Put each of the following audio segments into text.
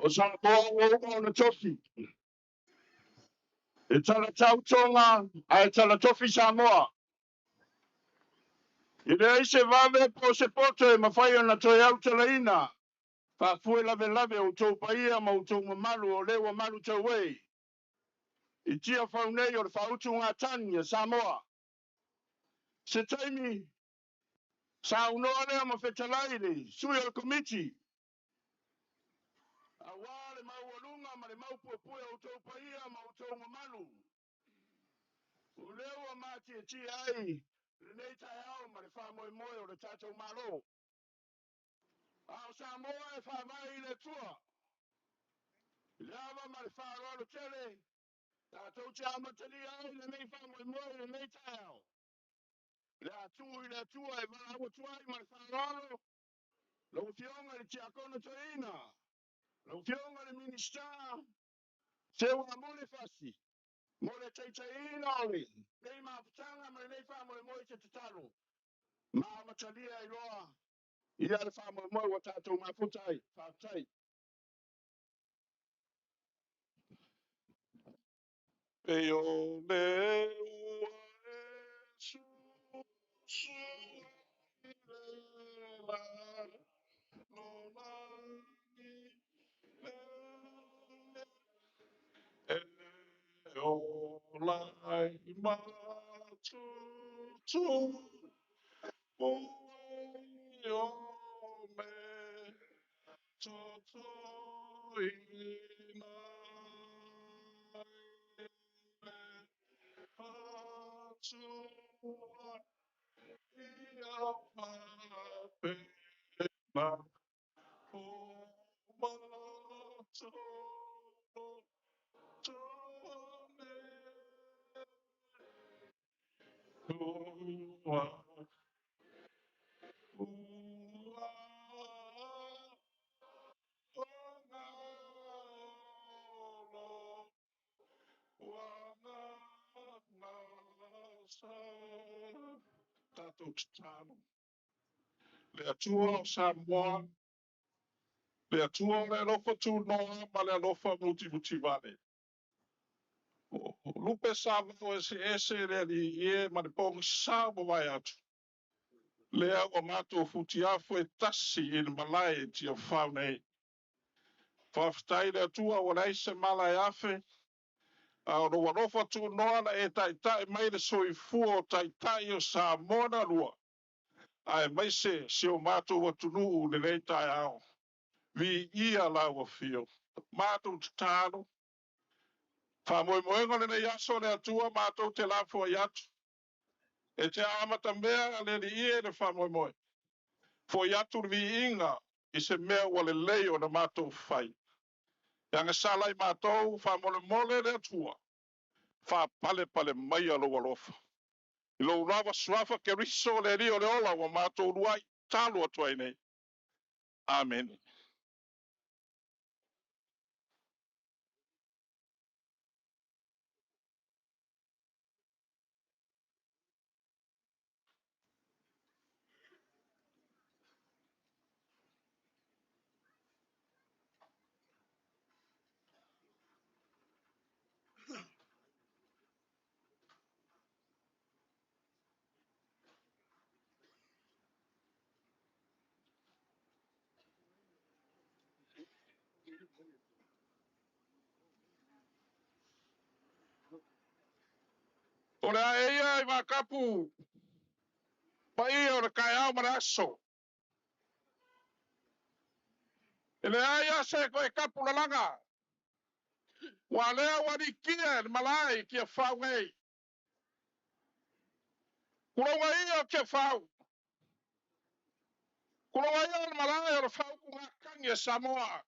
O sa o na tofi. E tala tautonga, ai tala tofi Samoa. I le se vave po se poto e mawhai ona toi au tala ina. Fa fue lave lave o tau paia ma o tau mamalu o lewa malu tau wei. I tia whaunei o le whautu ngā tani a Samoa. Se taimi, sa unoa lea ma whetalaile, sui o le komiti. A wā le mau alunga ma le mau puapua o tau paia ma o tau mamalu. O lewa mati e tia ai, le nei tai au ma le wha moe moe o le tātou malo. Ao Samoa e wha mai i le tua. I le awa ma le wha rolo tele, tātou tia amatali ai le nei wha moe moe le nei tai au. Le atua e wala awa tuai ma le wha rolo. Lo fionga le tia kona toina. Lo fionga le minista. Se wa mole fasi. Mole teiteina oli. Nei mafutanga ma le nei wha moe moe te tatalo. Ma amatalia i loa. Ia le wha moe moe wa tātou mafutai. Whaftai. E o me ua e su su le la no langi le e o lai ma tu tu o e o me tu tu i na Patua ia pape na o mato tone ua ua ona lo wana nasa tatou tatalo le atua o Samoa le atua o le alofa tunoa ma le alofa mutimuti vale o lupe sa o ese le ali ie ma le pongi sa mo vai atu lea ua matou futiafu e tasi i le malae e tia fau nei faafetai le atua ua laise mala e afe a o lo alofa tunoa na e taʻitaʻi mai le soifua o taʻitaʻi o Samoa na lua ae maise se o matou atunuu lelei taeao viia lauafio matou tatalo faamoemoega o lenei aso le atua matou te lafo ai atu e te amata mea le aliʻia i le faamoemoe foi atu le viiga i se mea ua lelei ona matou fai e agasala i matou faamolemole le atua faapalepale mai a lou alofa i lou lava suafa keriso o le alii o le ola ua matou luai talo atu ai nei amen. O le a ia i makapu paia o le kaeao ma le aso e le a ia se koe kapu lalaga ua lea ua likia le malae kia faugei kulouga ia o kia fau kulouga ia o le malae o le faukugakagi e Samoa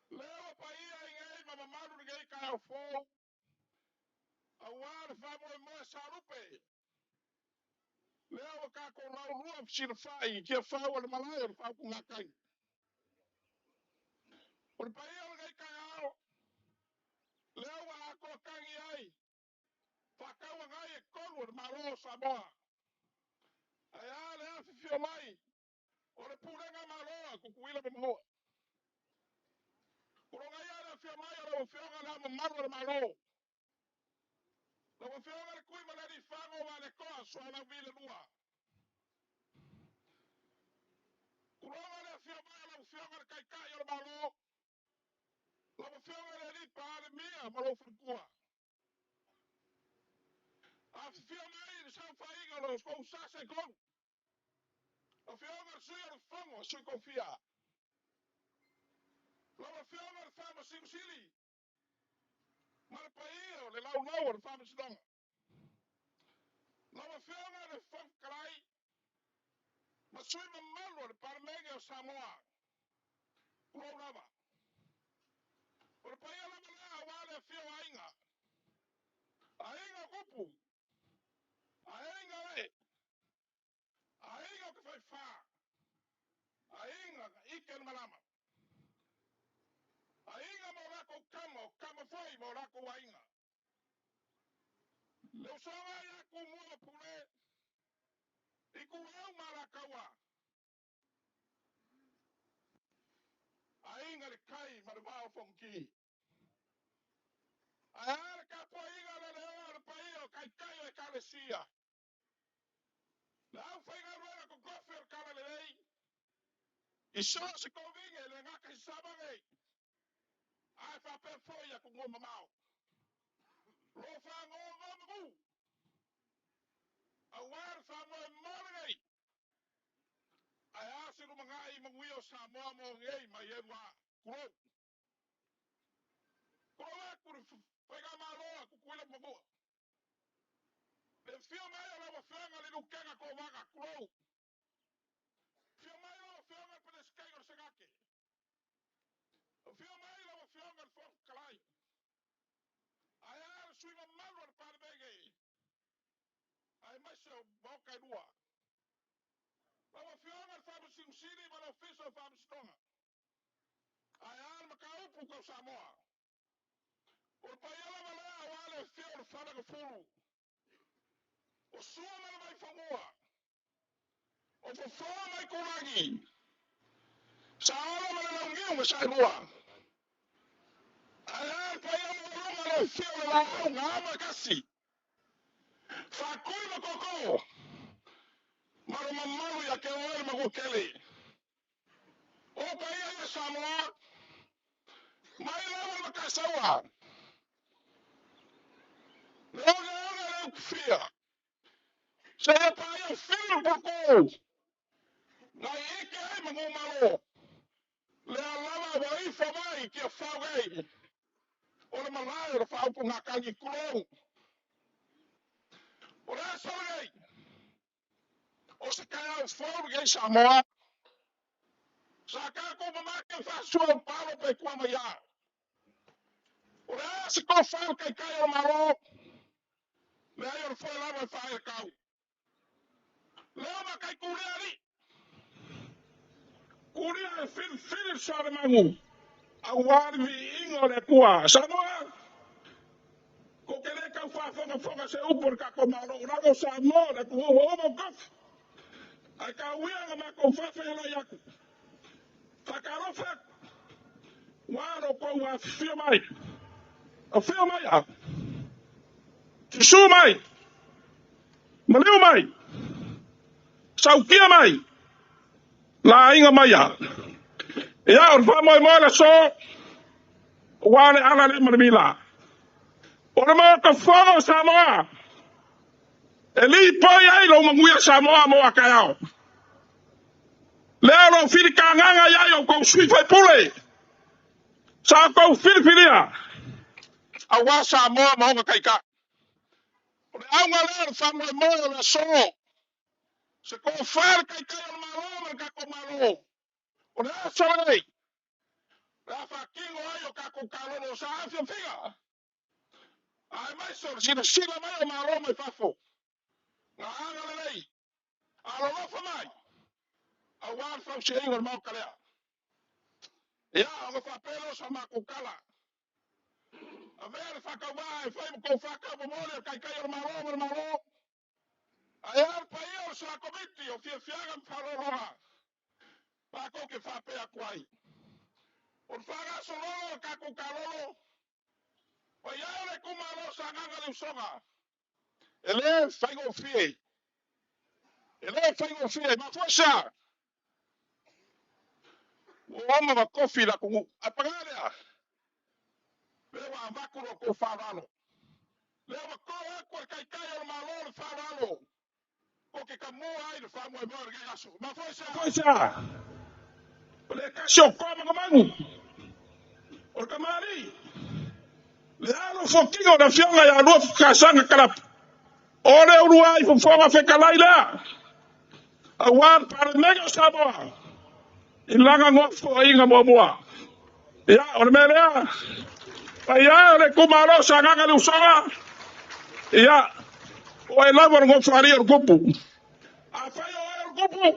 lea ua paia i gei ma mamalu i gei kaeao fou wale mo sarupe. Leo ka ko lau lua sirfai ke fa wal malaya fa ku ngakai. Por pai al gai kangao. Leo wa ko kangi ai. Fa ka wa gai kon wal malo Samoa. Aya le afifio mai. Ore purenga malo ku kuila mo. Kuronga ya le afifio mai ore fionga na malo malo. Lo fionga kui maladi fango wale ko so na vile lua. Kuronga le afifio mai lo fionga kai kai ore malo. Lo fionga le li pa mia malo fukua. Afifio mai sa faiga lo ko usase kon. Afionga suya lo fango su confia. Lo afionga le famo sili. Mal paio le lau lau le famo sidonga. Lo afionga le fam kalai. Masui mamalo le parmege o Samoa. Ulo lava. Ora paia lava la wale afio ainga. Ainga kupu. Ainga le. Ainga ke fai fa. Ainga iken malama. Ainga morako kama foi morako ainga. Leo songa ya kumua pule. Iku au marakawa. Ainga le kai marvao fonki. Aere kapo inga le leo le paio kai kai e kalesia. Lau faiga ruera con kofer kala le lei. Iso se convinge le ngaka sabage. Ai fa pe foia con ngoma mau. Lo fa ngoma mu. Awar fa mo mornei. Ai asiru mangai manguio Samoa mo ngei mai ewa. Kuro. Kuro kuru faiga malo ku kuila mo. Le fio mai la fenga le nukenga ko vaga kuro. Fio mai la fenga pe skaior segake. Fio mai la fenga fo kalai. Ai sui mamalo al parbege. Ai mai se boca dua. La fenga fa sini ma la fiso fa stonga. Ai al makaupu ko Samoa. O paiala wala wale fio fa ga fulu. O suma mai famua. O fo mai kurangi. Saola ma la ngiu ma sai rua. Ai paiala wala fio la ngama kasi. Fa kuima koko. Maro mamalu ya ke oe magukele. O paia ya Samoa. Mai lawa makasawa. Loga fia. Saya paia fio koko. Na ike ai magumalo. Le alawa wa ifa mai ki fawai. O le malai o fa upu ngakangi kulong. O le sorgai. O se kaya fo ge Samoa. Saka ko mamake fa suo palo pe kwa maya. O le se ko fa kai kai o malo. Le ai o fo lawa fa e kau. Leo makai kuriari. Kuria fil sare mangu. Awar vi ingo le kua. Samoa. Ko kele ka fa fonga se upor ka ko malo. Rago Samoa le kua wo kof. Ai ka wia ma ko fa fe la yak. Fa ka ro fa. Waro ko wa fio mai. O fio mai a. Su mai. Maleu mai. Saukia mai. La inga mai a. Ya or fa moi mo la so. Wale ala le marmila. Ora mo ka fonga Samoa. Eli poi ai lo manguia Samoa mo akayao. Leo fili kanganga ya yo ko sui fai pule. Sa ko filia. Awa Samoa mo ka kaika. Ora anga leo fa mo la so. Se ko far kaika yo malo ka ko malo. Ora so nei. La fa kingo ayo ka ko kalo no sa figa. ai mai so sila mai o malo mai fafo nga anga lei alo fa mai a wan fa se ngol mau kala ya o fa pelo sa makukala a ver fa ka vai fa ko fa ka mo le kai o malo ayar pa o sa komiti o fiaga fa roa pa ko ke fa pe a kwai o fa ga so lo ka ku kalolo o ya le kumalo sa nganga le soga ele fai go fie ma forsa o ma kofi la ku apagale lewa makuro ko faralo lewa ko ko kai o malo faralo ko ke kamu ai le famo e morge aso ma forsa le kasho ko ma mangu o kamari le alo fokingo da fionga ya lo kasanga kala ore uruai fu fonga fe kalaila awan para mega saboa ilanga ngofo inga momoa ya ore melea ya le kumaro sanga le usanga ya o elava ngofo ari o kupu afayo o kupu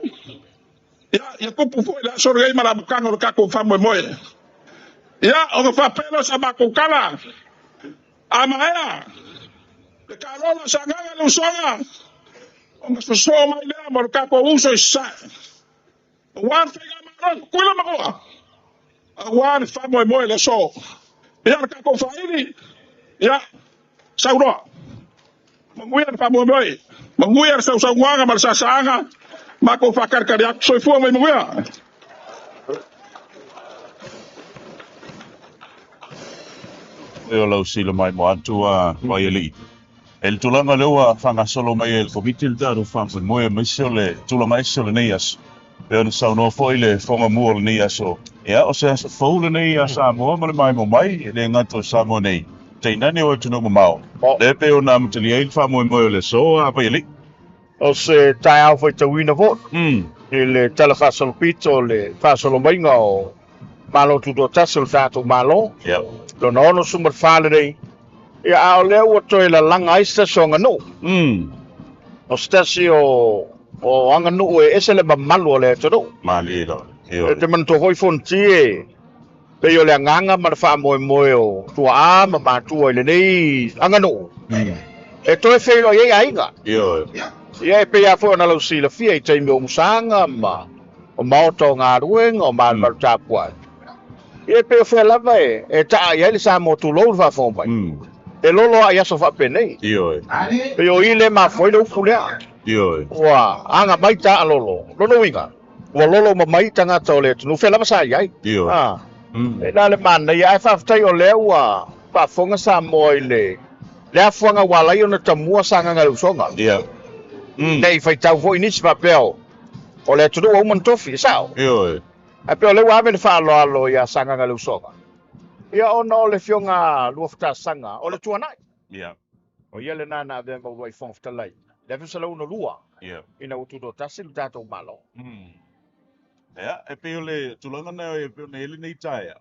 ya kupu foi la sorgei marabukanga ka ko famo moe ya o fa pelo sabakukala amaya le kalolo sanga le usanga o so mai le mo ka ko uso sa wan fega maron kula makoa wan famo moe le so ya ka ko faili ya sauro manguia famo moe manguia sa nganga mal sa sanga mako fakar kariak so fu mai manguia eu lau sila mai mo atua mai eli el tulanga lewa fanga solo mai el komiti daru fanga mo e misole tulanga isole nias eu no sau no foi le fonga mo le nias o ya o se foule nei asa mo mai mai le ngato sa mo nei te nani o tuno mo mau le pe o na mtili el famo mo le so a pa eli o se tai au foi tawina vo le talafa sol pito le fa solo mai ngo malo tu do tasel tato malo ya lo no sumber fale dei ia ao le o to la langa ista songa no o stasio o anga no e ese le mamalo le to mali lo te man to hoi fontie pe yo le nganga ma fa mo o tua ma ba tu le nei anga no e to e felo ye ainga yo ia pe ia fo na lo si la fia i te mo musanga ma o maoto ngā ruenga o ma ma tapua ia pe fe la vai e ta ia le sa mo tu lo va fo bai e lolo a ia so fa pe nei yo pe yo ile ma foi lo fulea yo wa anga mai ta lolo lolo winga wa lolo ma mai tanga tole no fe la sa ia yo e na le man ia fa tai o le wa pa fonga sa mo ile le afuanga wala yo na tamua sanga nga usonga yeah nei fai tau foi ni pa peo o le tudo o man tofi sao yo a peo le wa me fa lo ya sanga nga usonga ia ono le fionga luofta sanga o le tuana yeah o ia le nana ve mo vai fon fta lai le fa no lua yeah ina utudo tasil tato malo ya e pe ole tulanga na e pe ne nei taia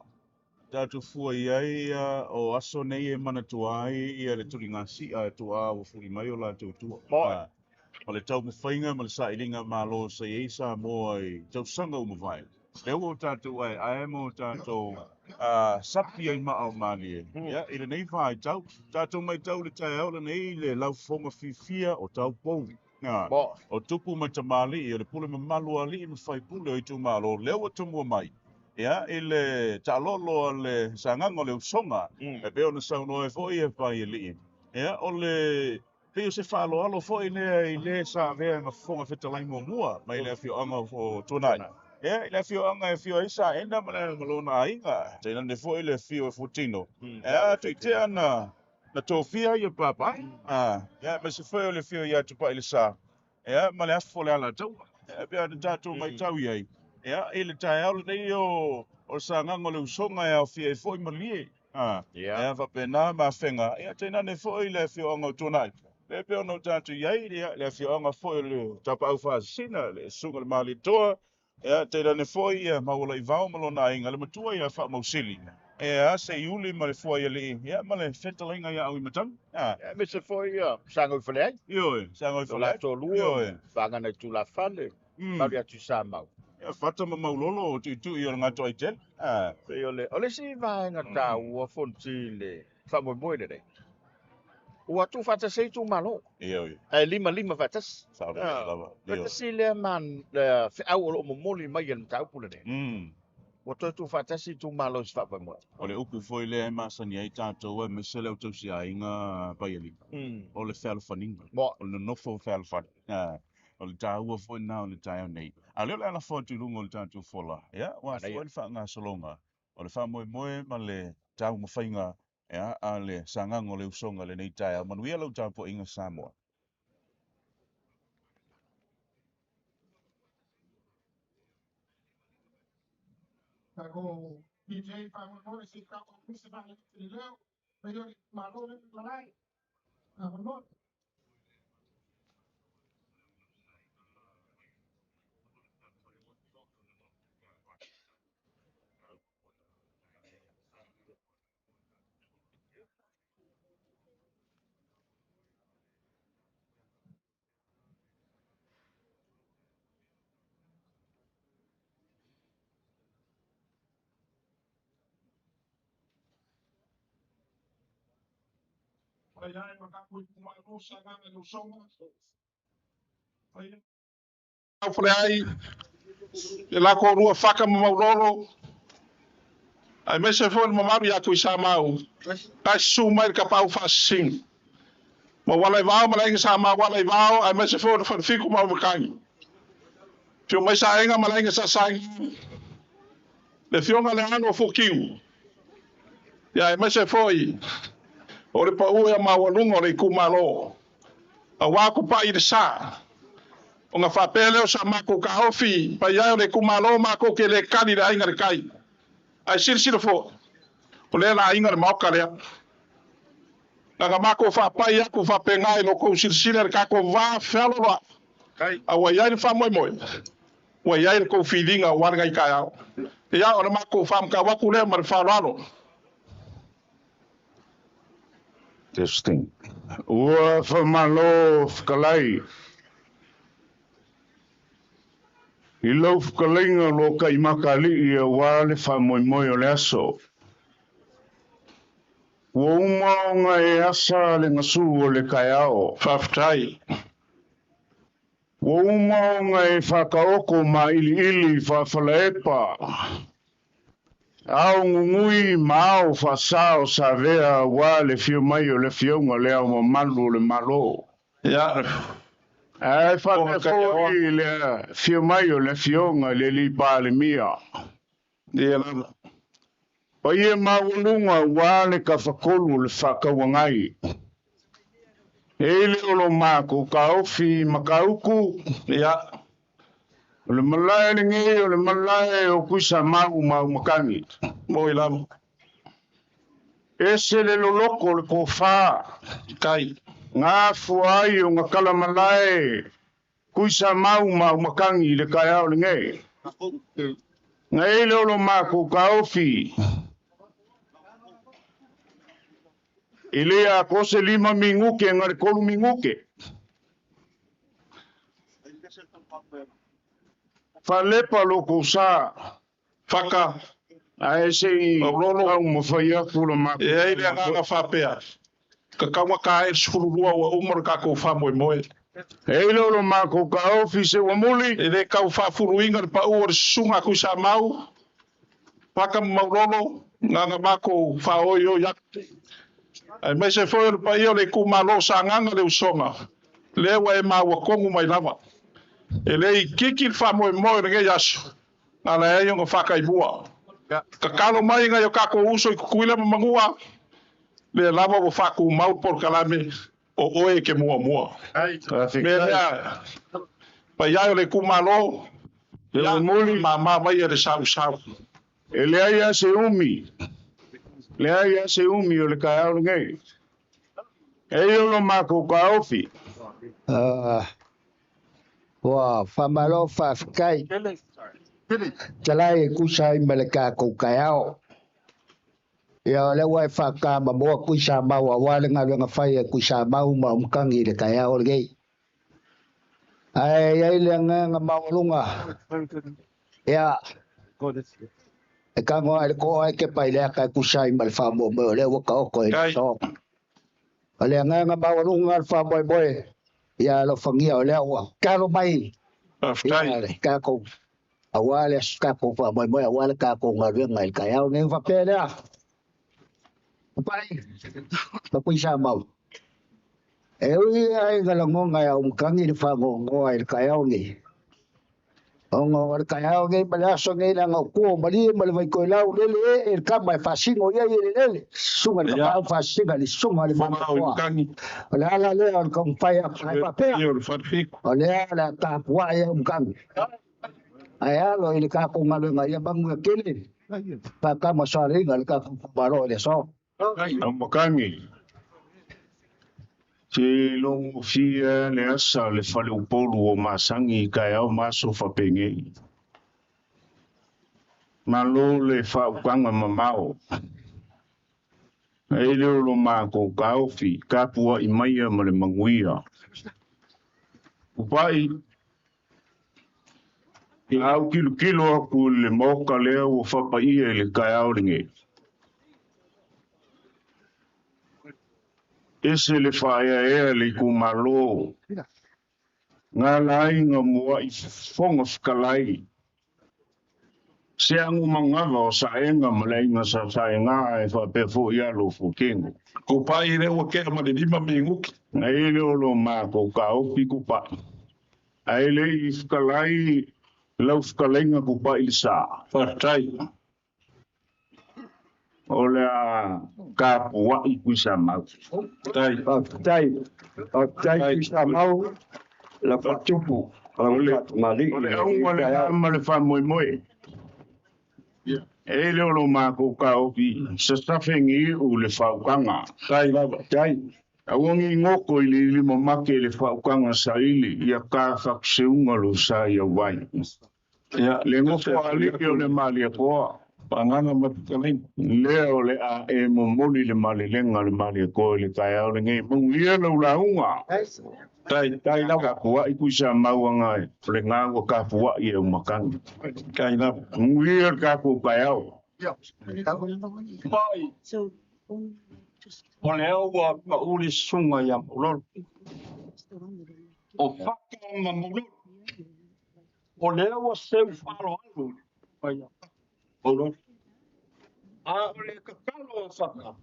tatu fua ai o aso nei e mana tuai ia le tulinga si a tua o furi mai o la tu o le tau mawhainga ma le sa ilinga malo sa eisa mo ai tau sanga umu vai leo o tatu ai ai mo tatu sapi ai maa o mani ya i le nei vai tatu mai tau le tai au le nei le lau fonga fifia o tau pou o tupu mai tamali i le pule mamalu ali i mawhai pule o i tu malo leo o tumua mai ya i le talolo le sangango le usonga e beo na sauno e foi e pai e li ya o le peo se falo alo foi ne i le sa vea ma fonga fetalai mua mai le fio anga o tunai ya i le fio anga e fio isa enda ma le malona ainga te nane foi le fio e futino ya tu te ana na tofia i papa ya ma se foi le fio ya tu pa ile sa ya ma le afo le ala tau e bea na tatu mai tau iai ya ile tai au nei o sanga le usonga ya fie foi malie ya va pena ma fenga ya tena ne foi le fio anga tunai le pe ono tatu yai le fio anga foi le tapa au fa sina le sunga le mali toa ya tena ne foi ma ola i vau malona inga le matua ya fa mausili E se iuli ma le fua ia le ia ma le fetalinga ia au i matang. Me se foi sanga fale. Io, sanga To la to lua. Fanga na tu la fale. Ma dia tu sa mau. Ia fata ma maulolo o tu i o ngā toi tel. Pe ole si vai ngata ua fonti le. Fa mo le. Ua tu fata sei tu malo. Io. Lima fatas. Fatas si le man au o moli mai en tau pula de. Ua tu fatas si tu malo si fa mo. O le uku foi le masani ai tātou e me sele o tau si ainga paiali. O le whela whaninga. O le nofo whela whan. O le tāua foi nā o le tāia nei. A leo le ana foi tu lungo le tātou fola. Ia, wa foi le wha ngā salonga. O le wha moe ma le tāu mawhainga. Ia, a le sangang o le usonga le nei tāia. Manuia lau tāpo inga Samoa. Ako DJ Pamon si Kako Mr. Balik Leo, pero malo rin malay. Pamon. Ay, makapoy kumano sa nga lusong. Ay. Ai, la ko rua faka maulolo. Ai me se foi mamaru ya ku sa mau. Ai su mai ka pau fasing. Ma wala vao ma lai sa ma wala vao ai me se foi fa fiku mau kan. Tio mai sa enga ma lai sa sang. Le fionga le ano fokiu. Ya ai me se foi. Ore pa ua ma walunga le kumalo. A wako pa i de sa. O nga whapele o sa mako ka ofi. Pa iau le kumalo mako ke le kani le ainga le kai. Ai siri fo. O le la ainga le mauka lea. Nga mako whapai aku whapengai lo kou siri le kako wā whialo loa. A wa iai le whamoe moe. Wa iai le kou whilinga warga i kai au. E iau le mako whamka waku lea ma le whalalo. Testing. Ua whamalo whakalai. I lau whakalinga lo ka i makali i a wale whamoimoe o le aso. Ua umaonga e asa le ngasu o le kai ao. Whaftai. Ua umaonga e whakaoko ma ili whawhalaepa. Au ngungui mao whasao sa vea wa le fio mai o le fionga le au mamalu le malo. Ya. Ai whakafoi le fio mai o le fionga le li pa le mia. Dia la. O ia maulunga wa le ka whakolu le whakawangai. E le olo mako ka ofi makauku. Ya. O le malai le nge o le malai o kuisa mau makangi. Mo ilam. Ese le loloko le kofa. Kai. Ngā fuai o ngā kalamalai. Kuisa mau makangi le kai au le nge. Ngai le olo mako ka ofi. Ilea kose 5 minguke ngare kolu minguke. Falepa loko sa. Faka. Ai sei Maulolo. au mawhaia kula mako. E ai le nganga whapea. Ka kawa ka e sururua wa umar ka ko whamoe moe. Hei lolo mako ka ofise wa muli. E le kau whafuruinga le pa ua sunga ku sa mau. Paka maulolo. Nganga mako whaoi o yak. Ai mai se foi le pa io le kumalo sa nganga le usonga. Lewa e maua kongu mai lava. E le i kiki whamoe moe nge yasu. Ala e yonga whaka i mua. Ka kalo mai nga yo kako uso i kukuila mamangua. Le lava wo whaku mau por kalame o oe ke mua. Me rea. Pa iai o le kumalo. Le muli. Ma mai e le sau. E le aia se umi. Le aia se umi o le kai au ngai. Hei lolo mako ka ofi. Wa famalo fafkai. Talai kusai malaka ko kayao. Ia le wai whaka ma mua kui sa mau a wale ngā runga whai e kui sa mau ma umkangi le kai au gei. Ai le ngā maulunga. Ia. E ka ngoa le ko ai ke pai le kai kusai ma le whamua mo le waka oko e so. Le ngā maulunga le whamua moe. Ia lo whangia o le awa. Karo mai. Ia le kako. Awale kako whamua moe awale kako ngā runga i kai au ngei whapelea. Pai, tapi sa mau. Ui ai galango ngai au kangi de fango ngoi kaya ngi. Ongo kaya ngi bala so ngi na ko mali mal vai ko lau le el ka mai fasingo ya le sunga ka fasinga li sunga le ma ko. La le on kom pai pa pe. Ole la ta wa ya kangi. Aya lo ile ka ko ngalo ngai bang kele. Pa ka mo sari ngal ka baro le so. Makangi. Te longo fia le asa le fale upolu o masangi kai au maso whapenge. Malo le whaukanga mamao. E leo lo mako ka ofi, ka pua i maia ma le manguia. Upai, i au kilo aku le moka leo o whapaia le kai au ringe. Ese le whaia le kumalo. Ngā lai ngā mua i whonga whakalai. Se angu mangawa o saenga malai ngā sa saenga e whapefo i alo fukengo. Ko pai re o ke ma le lima me nguki. Nga ele o lo mako ka opi kupa. A ele i whakalai lau whakalai ngā kupa i sa. Whatai. O lea ka pua i kuisa mau. Tai. Tai kuisa mau. La patupu. Mali. O le au le ama le wha moe moe. E leo lo mako ka opi. Sa stafengi u le whaukanga. Tai lava. Tai. Awangi ngoko i li lima make le whaukanga sa ili. Ia ka whakseunga lo sa ia wai. Le ngoko ali o le mali a koa. Pangana matukalin. Leo le a e momoli le mali lenga le mali a koa le kai au le ngei. Mungia lau launga. Tai lau ka pua i kuisa mauanga e. Le ngāwa ka pua i e umakangi. Kai lau. Mungia ka pua kai au. Pai. O leo wa mauli sunga ya mulol. O whaka ma mulol. O leo wa seu whalo alu. Pai. Mulol. A o le kakalo a whaka.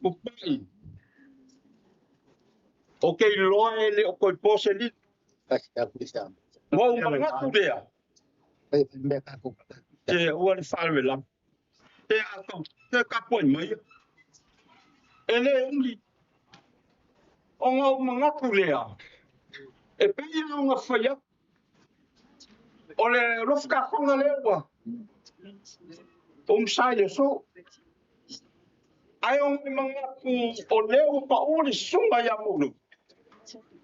O pai. O kei loa e le o koi pose li. Wa o mangatu lea. Te ua le whalwe lam. Te akau. Te kapoi mai. Ele umli. O ngā mangatu lea. E pei au ngā whaia. O le rofka konga lewa. O msai le so. Ai o ngā mangatu o leo pa ori sunga ya mulu.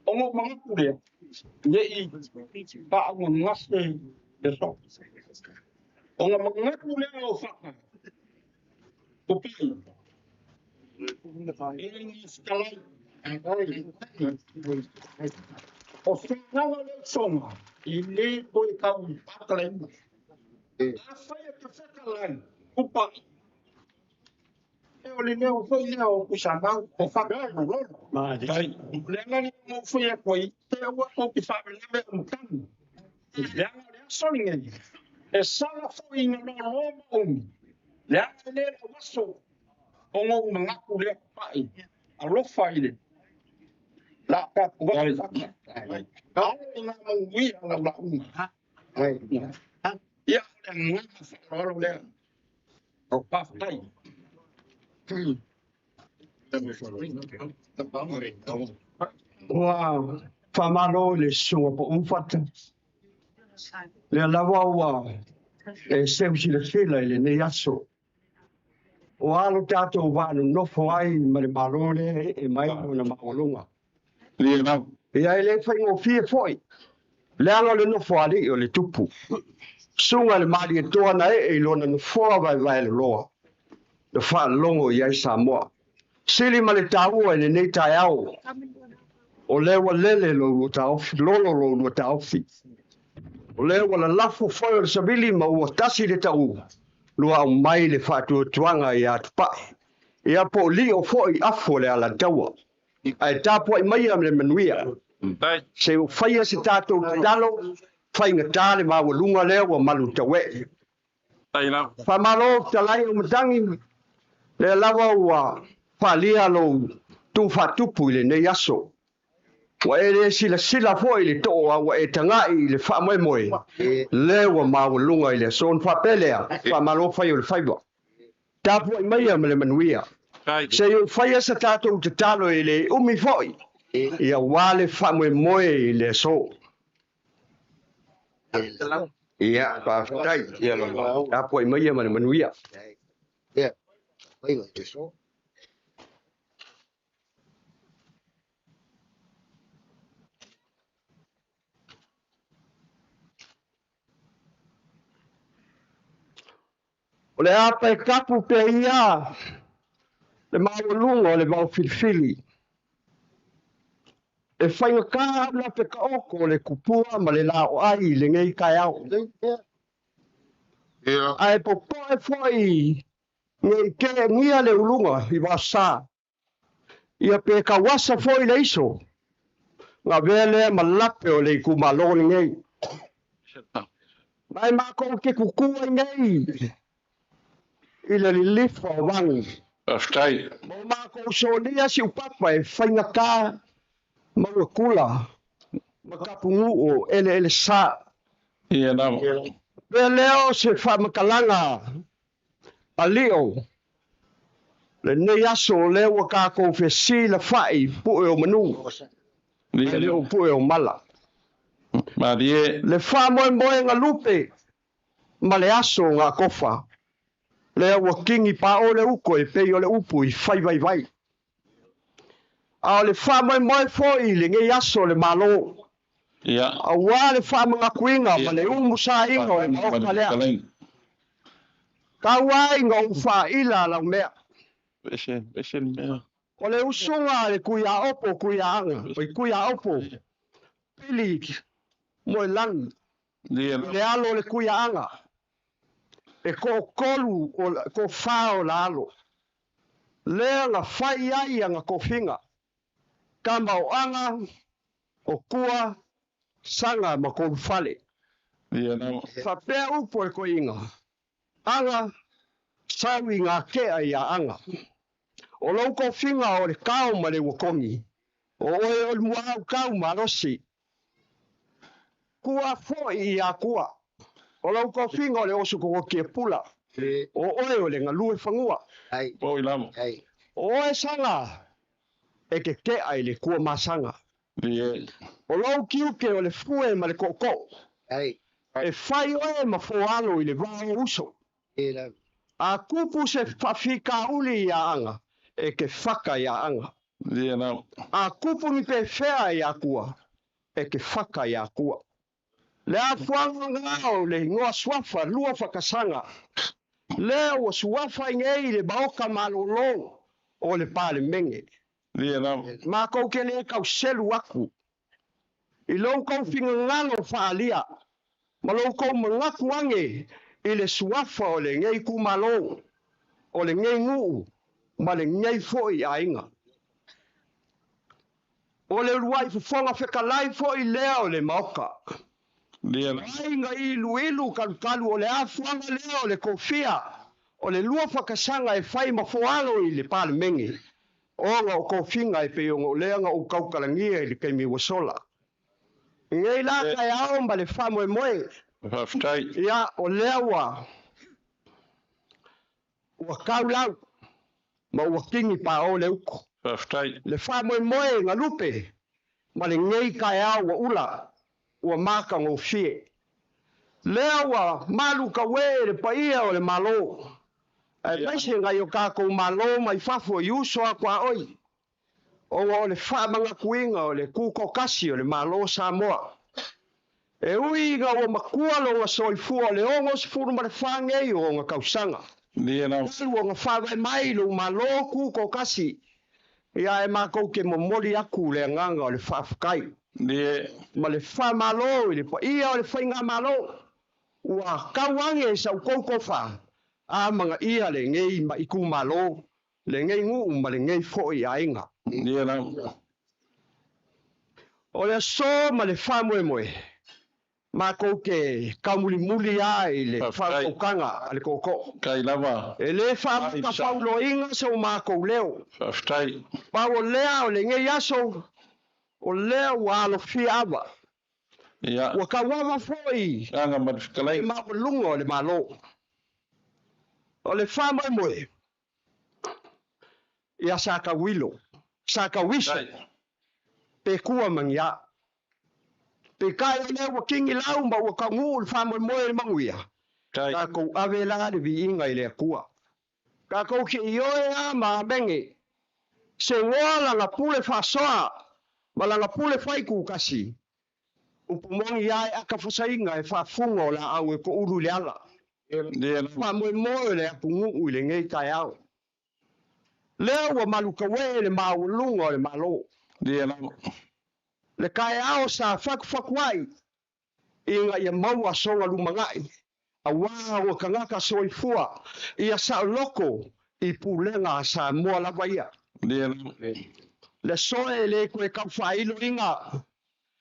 O ngā mangatu lea. Ye i pa au ngase le so. O ngā mangatu lea o whaka. O pei. O whangawa le songa, I le koe kau pakalema. A whaia ka whakalai, kupa. E o le leo whai leo kusamau, o whakau lolo. Mai. Le ngani mo whaia koe, te awa o ki whawelewe o mutani. Le anga le asolinge. E sala whai ngā loma omi. Le anga le waso. O ngō mangaku lea pai, a lofa i le. La ka kua le whaka. Ka o ngā maui a la launga. Ia le ngā whakarolo lea. O pāwhai. Wow. Whamano le sunga po umwhata. Le lawa ua. E seusi le whila i le ne aso. O alo tātou wānu nofo ai ma le marone e mai o na maolunga. Le nau. E ai le whai ngō fie foi. Le alo le nofo ali o le tupu. Sunga le mali e toa na e lona no foa vai vai le loa. le whaalongo i ai Samoa. Sili ma le tāua e nei tai au. O lewa lele lo taofi, lolo lo taofi. O lewa la lafo foi o le sabili ma ua tasi le tau. Lua au mai le whātua tuanga i atupa. Ia po li o foi afo le ala taua. Ai tāpua i mai am le manuia. Se o whaia se tātou talo, whainga tāle ma ua lunga leo wa malu tawe. Whamalo talai o matangi le lawa ua whalia lo tu whatupu i le nei aso. Wa ere sila foi le toa wa e tangai le whamoe moe. Le wa ma ua lunga i le son whapelea, whamalo whai o le whaiwa. Tāpua i mai am le manuia. Se o whaia sa tātou te talo i le umi foi. Ia wale whamoe moe i le so. Ia, whaftai. Tāpua i mai am le manuia. Ia, waiwa te so. O le apa e kapu pe ia. Le maulunga o le mau filifili. E whainga ka la pe ka oko le kupua ma le lao ai le ngei kai au. Ai po poe foi ngei ke ngia le ulunga i wasa. Ia pe ka wasa foi le iso. Ngā vele ma lape o le kumaloni ngei. Mai mako ke kukua ngei. I le lifa o wangi. Aftai. Mo mako sonia si upapa e whainga ka maua kula. Makapungu o ele sa. Ia nama. Pe leo se whamakalanga a leo. Le nei aso leo ka ko fe si la whai pu e o manu. Le leo pu e o mala. Marie. Le whamoe moe ngā lupe. Ma le aso ngā kofa. Le wa kingi pa o le uko e pei o le upu i whai vai vai. A le whamoe moe foi le ngai aso le malo. Ia. A wā le whamoe ngā kuinga ma le umu sa inga o le maoka lea. Ka wā inga u wha ila la mea. Besen mea. O le usunga le kuia opo kuia anga. O i kuia opo. Pili mo e lang. Le alo le kuia anga. E ko kolu ko fao la alo. Lea nga whai ai anga ko finga. Kama o anga, o kua, sanga ma ko fale. Whapea upo e ko inga. Anga, sawi ngā kea ia anga. O lau ko finga o le kao ma le wakongi. O oe o le muau kao ma rosi. Kua fo i a kua. O lau ko finga o le osu ko kia pula. O oe o le ngalue whangua. O i lamo. O oe sanga. E ke ai le kua masanga. O lau kiuke o le fue ma le koko. E whai oe ma foalo i le vao uso. A kupu se whawhika uli i a anga. E ke whaka i a anga. A kupu ni pe whea i a kua. E ke whaka i a kua. Le a whanga ngao le ngoa swafa lua whakasanga. Le o swafa ngei le baoka malolo o le pale menge. Ma kou ke le kau selu aku. I lou kou finga ngalo whaalia. Ma lou kou mangaku ange i le swafa o le ngei kumalo. O le ngei nguu. Ma le ngei foi a inga. O le ruai fufonga whekalai foi lea o le maoka. Ainga ilu kalu o le afuanga lea o le kofia. O le lua whakasanga e whai mafoalo i le pale mengi. Onga o kofinga e peonga o leanga o kaukalangia i le keimi wasola. Ngei la kai ao ma le whamoe moe. Ia o leawa. Ua kaulau. Ma ua kingi pa o le uko. Le whamoe moe ngā lupe. Ma le ngei kai ao wa ula. Ua maka ngō fie. Leawa malu ka we le paia o le malo. Maise ngai o kako malo mai fafo i uso a kwa oi. O le whamanga kuinga o le kuko kasi o le malo Samoa. E ui inga o makua lo wa soifua o le ongos furu ma le whangei o ngā kausanga. Ni na. Lu nga fa mai lu malo ku ko kasi. Ia e mako ke momori aku le nganga o le whaafukai. Ni. Ma le wha malo i le pa ia o le whainga malo. Ua kawange e sau kouko wha. A manga ia le ngei ma iku malo. Le ngei ngu ma le ngei fo i ainga. Ni na. O le so ma le wha moe moe. Mako ke kamuli muli ai le wha kokanga le koko. Kai lava. E le wha ka paulo inga so mako leo. Whaftai. Pao lea o le ngei aso. O lea walo fiava. Ia. Ua kawawa foi. Anga madifikalai. E mako lungo le malo. O le wha moe moe. Ia saka wilo. Saka wiso. Pe kua mangia. Pe kai le wa kingi lau ma wa kangu fa mo mo le manguia. Ka ko ave la de vi inga ile kua. Ka ko ki yo ya ma bengi. Se wala na pule fa soa. Mala na pule fai ku kasi. Upumongi ya aka fusainga e fa fungo la au e ko ulu le ala. Fa mo mo le pungu u le ngai tai au. Le wa maluka we le maulungo le malo. Le kai ao sa fakwai inga ia maua songa lumangai a wa kangaka soifua ia sa loko I pulenga sa moa lava ia le soe le koe kau whailo inga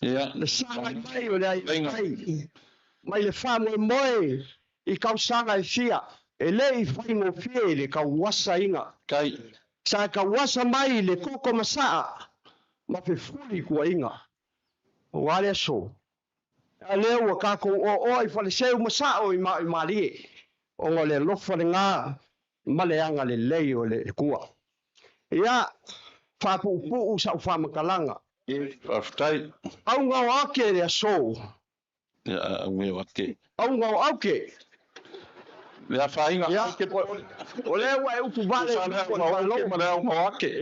le sanga mai o le ai mai le wha moe moe I kau sanga I fia e le I whaingo fie le kau wasa inga sa kau wasa mai le koko masaa ma fe fuli kua inga wale so ale wa ka ko o I fale seu masao I mali o le lofa le nga male anga le lei o le kua ia fa pu sa fa makalanga Aftai au nga ake le so ya me wake au nga ake le fainga o le wa e upu vale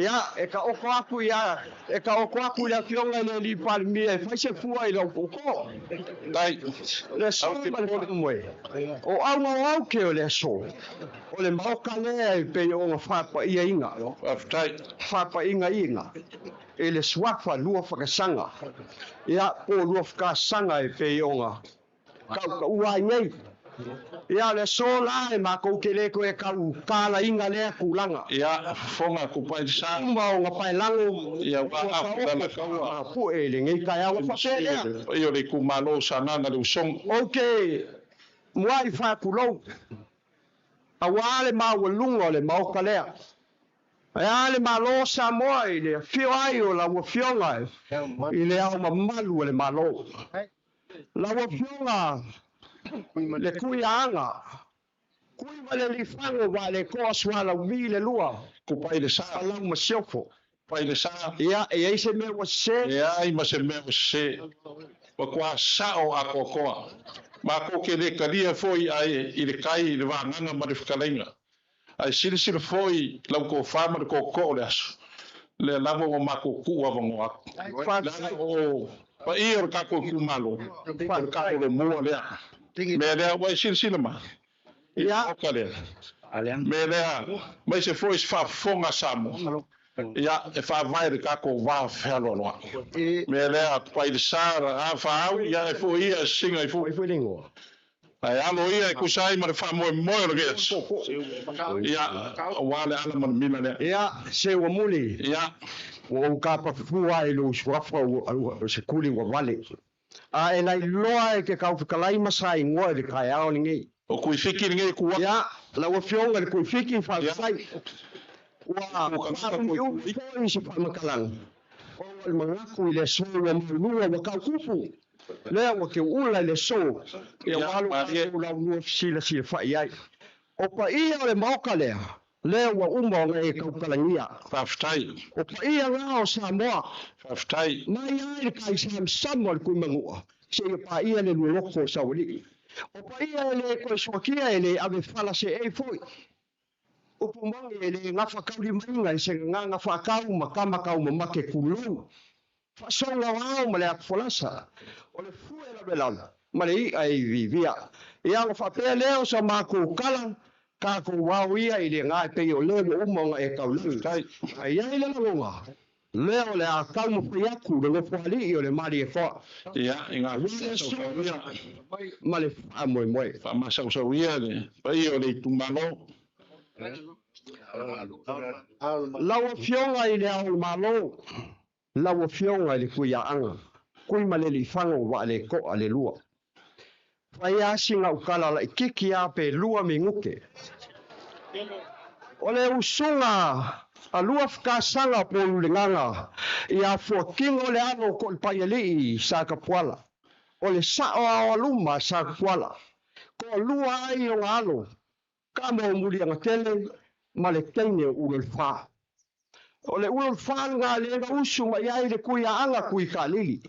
ia e ka oko aku ia e ka oko aku ia kionga le li palmi e fai se fua I lo koko dai le so le moe o au nga ake o le so o le mauka le pe o nga fapa ia inga aftai fapa inga e le swafa lua whakasanga ia po lua whakasanga e pe o nga ka ua ngai ia le sola e mako ke le ko e kau kala inga le kulanga ia fonga ku pai sa ma o nga pai lango ia wa dala ka pu e le ngai kai au fa pe io le ku malo sana na le song okay moi fa kulo awale ma walungo le ma o kalea ia le malo sa moi le fio ai o la wo fionga I le au mamalu le malo la wo fionga le kuianga kui vale li fango vale ko swala vile lua ku pai le sa ala ma sofo pai le sa ia e se me wa se ia I ma se me se wa kwa sa o a kokoa ma ko ke le kalia foi ai I le kai le vanganga ma le fkalenga ai sile foi la ko fama ko ko le aso le lavo o ma ko ku wa ngo o pa ir ka ko ku malo ka ko le mo le me le wa sile ma ia kale me le mai se foi fa fonga samo ia e fa vai ka ko va felo no me le a pai de sara a fa au ia e foi ia singa e foi lingo ai alo ia ku sai ma fa mo lo ges ia wale ala man mina le ia se wa muli ia o ka pa fua I lo swafa o se kuli wa vale a e lai loa e ke kau kalai masai ngoa le kai ao ningi o ku fiki nge ku ia la wa fionga le ku fiki fa sai wa ko se fa makalang o le mangaku le so wa lua wa ka kupu le wa ke ula le so e walu la lua sila fa ia o pa ia le mauka le wa umba ngai ka kalangia faftai o pa ia nga o Samoa faftai mai ai kai Samoa ku mangua se pa ia le loko sauli o pa ia le ko sokia le ave fala se e foi o pumangi le ngafa kauli mainga se nga fa kau makama kau make kulu fa songa wao male folasa o le fuela belana male ai vivia ia fa pe leo sa mako kala ka ko wau ia i le ngai pe o le umonga e kau lu ai ai le longa le o le a kau mo pe aku le fali o le mari e fa ia inga ma le a moi moi fa ma sa sa ia le pai o le tumalo lawa fionga i le au malo lawa fionga i le kuia anga kui ma le li fango wa le ko ale lua fai asinga ukala la kiki a pe lua minguke o le usunga a lua whakasanga po ulinganga i a fuakingo le ano ko le paiali sa kapuala o le sao a luma sa kapuala ko lua ai o ngalo ka mo muri anga tele ma le teine ulul fa o le ulul fa nga le nga usu ma iai le kuia anga kui ka lili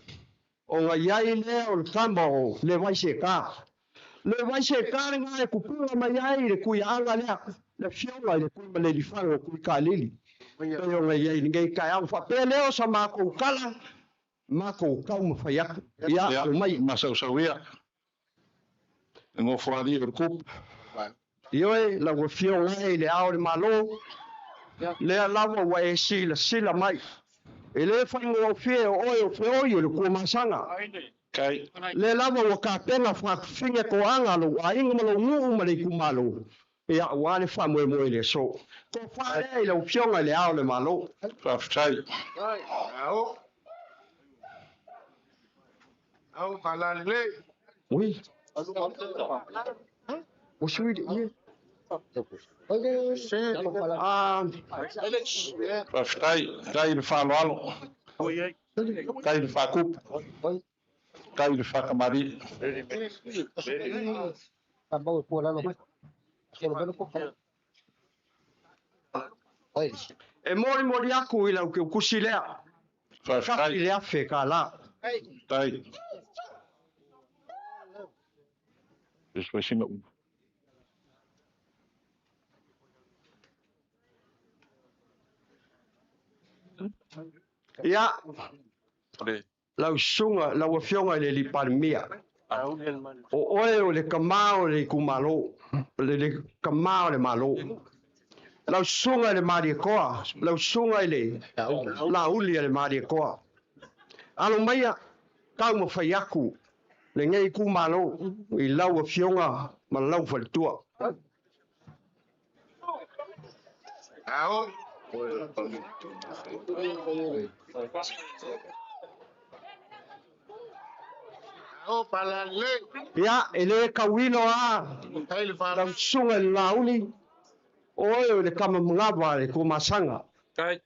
o nga iai le o le kamo le vaise ka nga e kupua ma iai le kuia anga le fionga le kui ma le lifango kui ka lili pe o nga iai ngai ka au fa pe leo sa mako kala mako kau ma fai aku ia o mai ma sa ia ngo fwali o kup ioe la wa fionga e le ao le malo le lava wa e sila mai e le whaingo o fie o o fe o le kua masanga kai le lava wa ka penga whakawhinga ko anga lo a inga malo ngu ma le kumalo e a wale whamwe mo le so ko whare e le fionga le ao le malo fa ftai au pala le ui o sui de fa ftai kai le fa lo kai le fa kup kai le fa kamari e mori mori aku i lau ke kusi lea fa ka ftai i lea fe ka la tai después si me ia Ore. lau sunga lau fionga i le li parmia o oe o le kamao le kumalo le kamao le malo lau sunga le mari koa lau sunga le la uli le mari koa alo maia kau mo fai aku le ngai kumalo i lau fionga ma lau faltua au au pala le ia ele kawino a kai le fa lau sunga le la uli oe o le kama mngava le kumasanga Kai.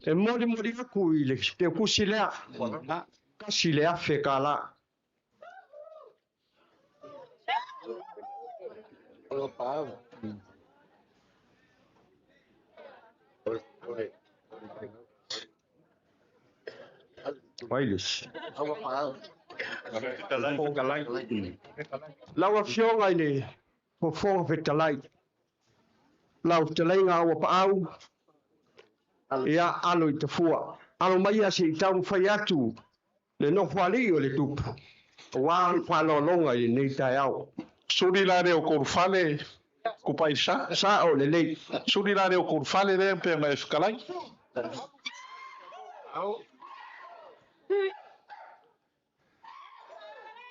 e mori mori aku i le te kusi lea kasi le afe ka la Wailis. Lawa fionga ini po fonga fetalai. Lau talai ngā wa paau. Ia alo i te fua. Alo mai asi i tau whai atu. Le no whali o le tupu. Wān whalo longa i nei tai au. Suri la reo korfale ko paisa. Sa o le nei. Suri la reo korfale re pe mai skalai. au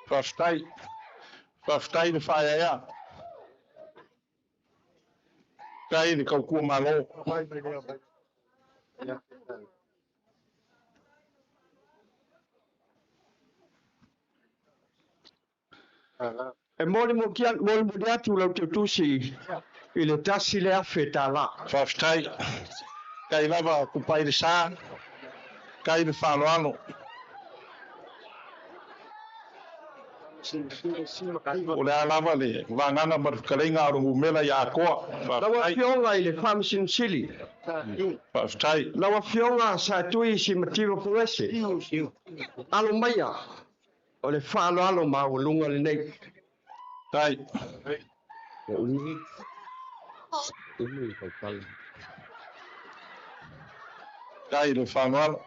Fastai de faia ya. Kai ni kau ku malo. E mori mo kia mori mo diatu lau te tusi. I le tasi le afe tā la. Fastai. Kai lava ku pai de sa. Kai de falo ano. O le alava le vanganga mar kalenga ro mela ya ko. Lawa fionga i le famsin sili. Fastai. Lawa fionga sa tui si matiwa puese. Alo maia. O le whalo alo ma o lunga le nei. Tai. Kai le whanwala.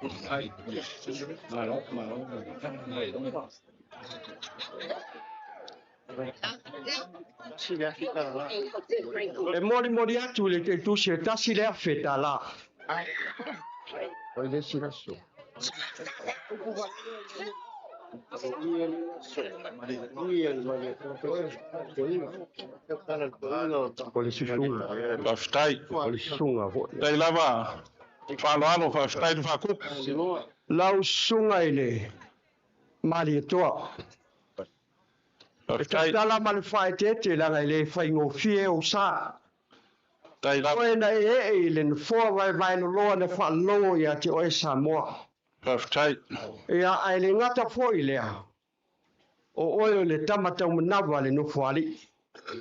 E mori atu le te tusi e tasi le afeta la. Oi le siraso. Ole sisunga. Whaftai. Ole sisunga. Dei lava. Whanwala whaftai le whakuk. Lau sunga ele. Mali e toa. Whaftai. Tala mali whae te langa ele whaingo fie o sa. Dei lava. Oe na e le nfoa vai no loa le wha loa ia te oe Samoa. Whaftai. Ia ai le ngata foi lea. O oe le tamata o manawa le nofuari.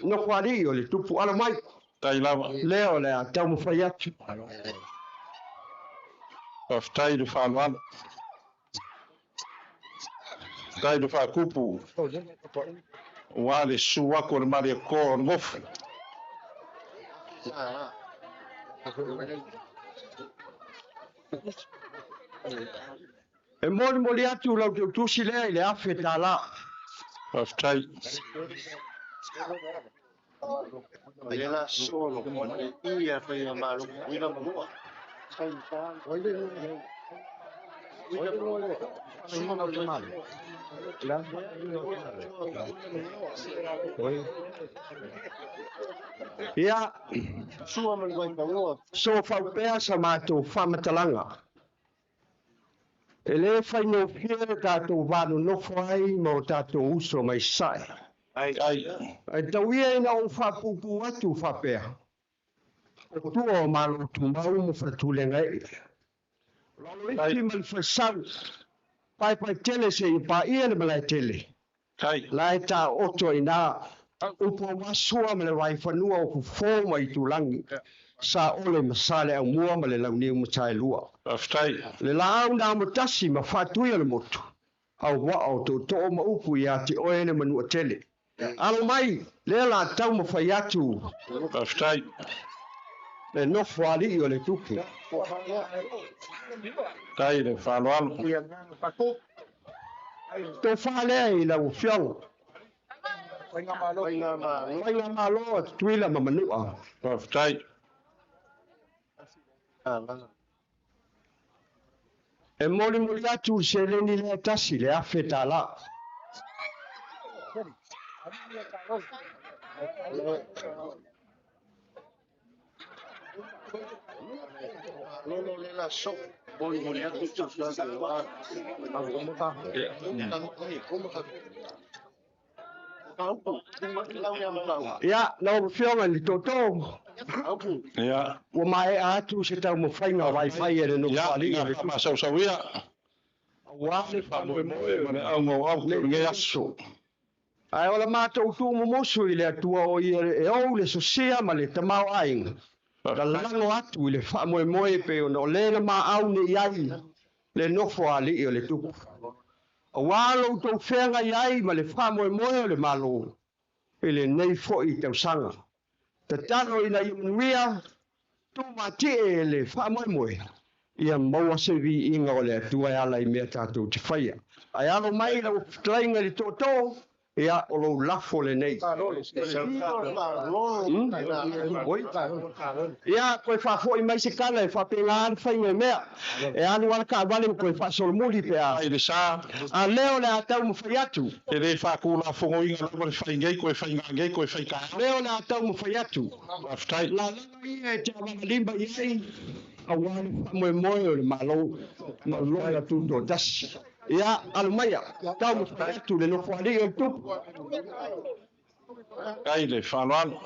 Nofuari o le tupu ala mai. Dei lava. Leo le a tau mo whai atu. Whaftai le whanwala. Dai le whakupu. Wa le sua ko le mari ko ngofu. E mori atu lau te utusi lea i le afe tā la. Whaftai. Ela solo, ia foi a malu, ia mamua. Ia, Sua man vai mamua. so whaupea sa mātou whamatalanga. E le whaino fie tātou wānu nofo ai mo tātou uso mai sai. Ai. E tauia ina o whapupu atu whapea. Tua o malo tu mau mo whatulenga e. Iti mal whasau. Pai tele se i pa ia le malai tele. Kai. Lai tā oto i nā. Upo masua me le wai whanua o ku fōma i tūlangi. Sa ole masale au mua ma le launiu matai lua. Whaftai. Le lau nā matasi ma whatuia le motu. Au wao tō tō ma upu i ati oene manua tele. Alo mai, le la tau ma whai atu. Whaftai. Le nofo ali i o le tupu. Dai le whanwala. Tō whalea i lau whionga. Wainga malo at tuila ma manua. Whaftai. E mori atu se leni le tasi le afe tā la. Lolo le la so, boi mo le tu tu sa sa. Como tá? Como tá? Ia, lau whionga ni tōtō. Ia. Ua mai atu se tau mo whainga Wi-Fi e le no Ia. whali. Ia. Ma sau sau ia. Wale Moe mane au ngau au nge aso. ai ola mātou tū mo mosu i le atua o i e au le sosia ma le tamau ainga. Ka lango atu i le whamoe pe o no le na ma au ne iai le nofo ali i o le tupu. A wālo tau whenga iai ma le whamoe o le malo i le nei fo i tau sanga. Ta tano i na i manuia tū mati e le whamoe ia maua se vi inga o le atua e ala i mea tātou te whaia. Ai alo mai lau tlainga li tōtō ia o lo lafo le nei. Ia koe whafo i mai se kala e whapenga an whainga mea. E anu ala ka wale koe whasolmuli pe a. Ai le sa. A leo le atau mo whai atu. E le whakula fongo inga lama le whaingei koe whaingangei koe whaika. Leo le atau mo whai atu. Whaftai. La langa ia e te awanga limba iei. A wale moe o le malo. Malo ia tu do dasi. Ia alumaya. Tau mo whai atu le no whali o tupu. Ai le whanwala.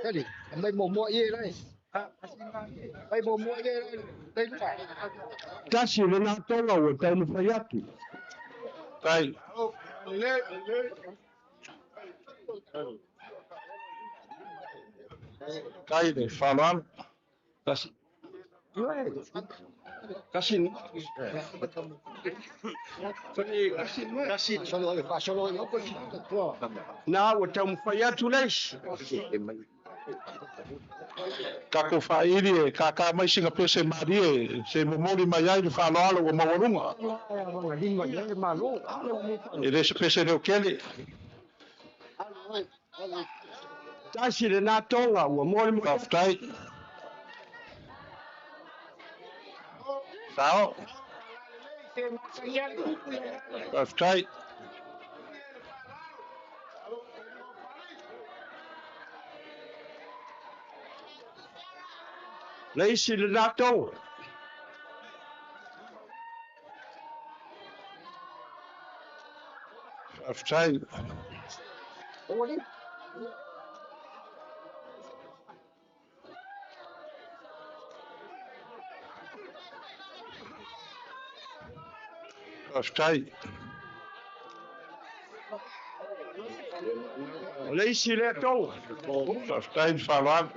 Kali, mai mo ye lai. Mai mo ye lai. Dai fa. Tasi le nā tonga o tau mo whai atu. Ai. Ai le whanwala. Tasi. Kasin. Kasi solo fa solo yo ko to. Na o tau mo whai atu leis. Kako whairi e ka mai singa pese mari e se momori mai ai le whaloalo o mawarunga. E re se pese reo kele. Tasi le nā tonga ua mori mo. Kaftai. Sao. Kaftai. Leisi le nā tonga. Kaftai. Kaftai. Leisi le tonga. Kaftai whaloalo.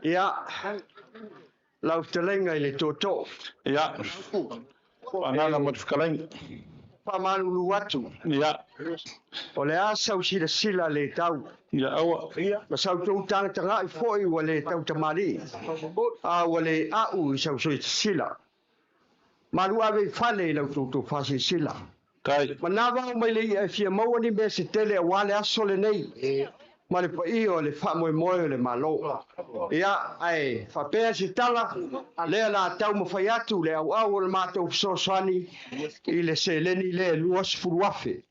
Ia, lau te lenga i le tōtō. Ia, whananga mo te whakalenga. Pamanulu atu. Ia. O le a sau sila le tau. Ia, aua. Ma sau tau tanga i foi wa le tau tamari. A wa le au i sau sila. Maru ave fale lau tōtō whasi sila. Kai. Ma nā wau mai le i e fia maua ni me se tele a wale aso le nei. Ma le pa i o le wha moe moe o le malo. Ia, ai, whapea si tala, lea la tau ma whai atu, le au au o le mātou fisosani, i le se leni le luas furuafe.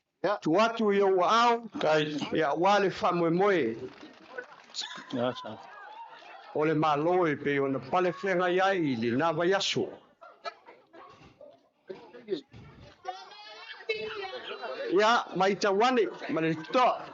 Tu atu i o au, ia wale wha moe moe. O le malo e pe o na pale whenga iai, le nā vai aso. Ia, mai tawane, ma le toa.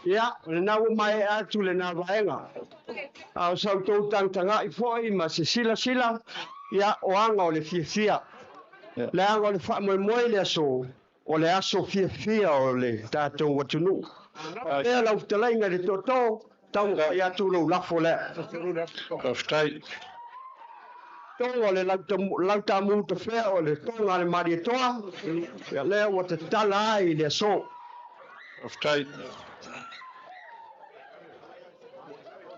Ia, le nā mai atu le nā vaenga. Au sau tau tanga i foi ma se sila, ia o anga o le fia. Le anga o le wha moe moe le aso, o le aso fia o le tātou watunu. Ea lau talainga le tōtō, tau i atu lau lafo le. Kaftai. Tonga le lauta muta whea o le tonga le mari toa, ia lea wa te tala ai le aso. Kaftai.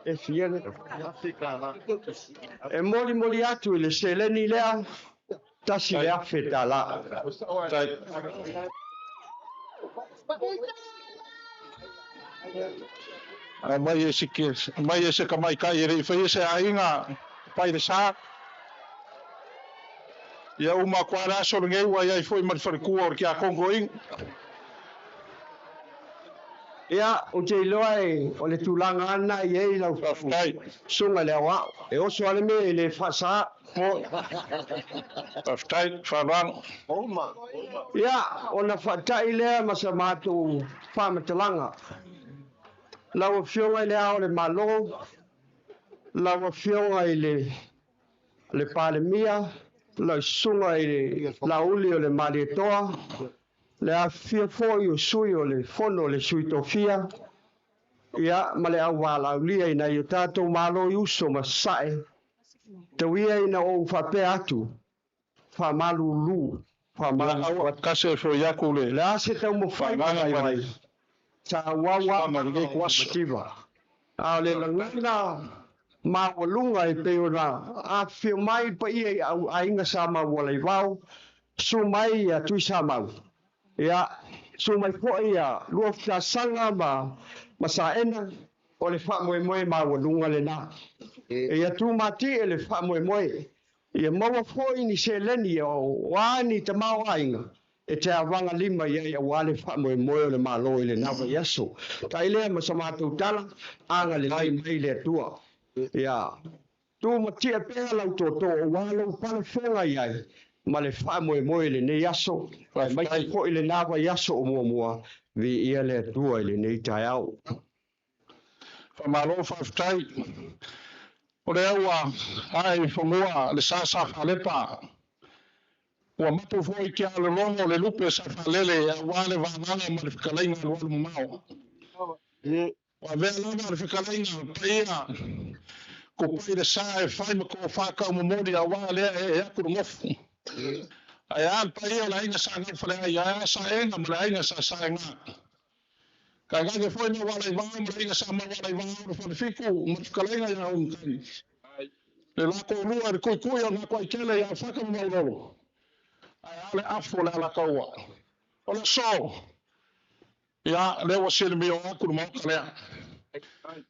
E fiene. E moli atu i le seleni lea, tasi le afe tala. Tai. Mai e se kamai kai e rei whai se ainga pai le saa. Ia uma kuara so ngei wa ia foi mar farku or kia kongoing. Ia o te loai o le tulanga ana i ei lau Kaftai. sunga le awa. E oso ale me le fasa. Kaftai whanang. Ia o na whatai lea masa mātou whamatalanga. Lau a fionga i le ao le malo. Lau a fionga i le palemia. Lau sunga i le lauli o le marietoa. Le a fia foi o sui o le fono o le sui tofia. Ia ma le au walaulia ina i o tātou malo i uso ma sae. Tawia ina o whapea atu. Whamalulu. Aua kase fo yaku le. Le ase tau mo whai mai. Ta wawa mativa. A le langana ma walunga i peona. A fio mai pa ia au ainga sa ma walai wau. Su mai a tui sa mau. Ia, su mai po ia luofta sanga ma sa ena o le wha moe moe ma walunga le na. Ia tu mati e le wha moe moe. Ia maua foi ni se leni o wani te mau ainga. E te awanga lima ia ia wale wha moe moe o le malo i le nawa yaso. Ta ilea ma sa mātou tala, anga le lai mai le tua. Ia, Tu matia pea lau toto o walo pale whenga iai. Ma le wha moe le nei aso. Mai te ko ile nawa yaso o mua vi ia le atua ile nei tai au. Whamalo whaftai. O le aua ai whangoa le sasa whalepa. Ua mapu fwoi kia le longo le lupe sa whalele a wale wanganga ma le whikalainga le walu mamao. Ua vea lava le whikalainga paia. Ko pai le sa e whai ma ko whakau mamori a wale e akuru ngofu. Ai al paia la inga sa ngau whale ai a sa enga ma la inga sa enga. Ka ngake foi na wala i wanga ma la inga sa ma wala i wanga o whale whiku ma le whikalainga i a umkai. Le lako rua le kui o ngako ai kele ia whaka maulolo. Ai ale afo le ala kaua. O le so. Ia lewa sile mi o aku ma ka lea.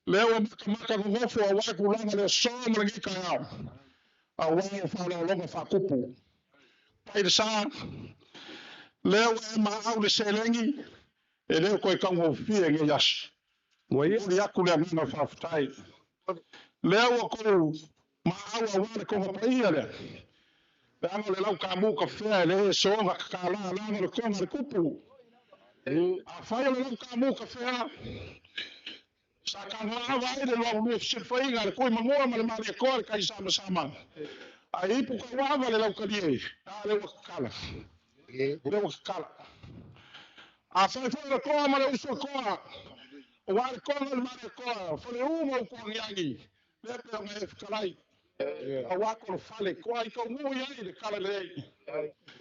Lewa maka ngofo a waku langa le so ma ngi ka au. A wanga fa la longa fa kupu. Pai de sa. Lewa e ma au le selengi. E leo koe kango fie nge yas. Mo i aku le ngana fa ftai. Lewa ko ma au a wale ko ma paia le. Le anga le lau ka mu ka fea le so nga ka la langa le konga le kupu. A whaia le lau ka mu ka fea. Sa ka ngā vai le lau lua fsir whainga le koi mangoa ma le mali e koa le kai sama. A ipu ka wawa le lau ka lie. A le waka kala. Le waka kala. A whai le koa ma le uso koa. O wale konga le mali e koa. Whale uma u koa ngiangi. Le peo nga e whakalai. A wako le whale koa i kau ngui ai le kala le ei. A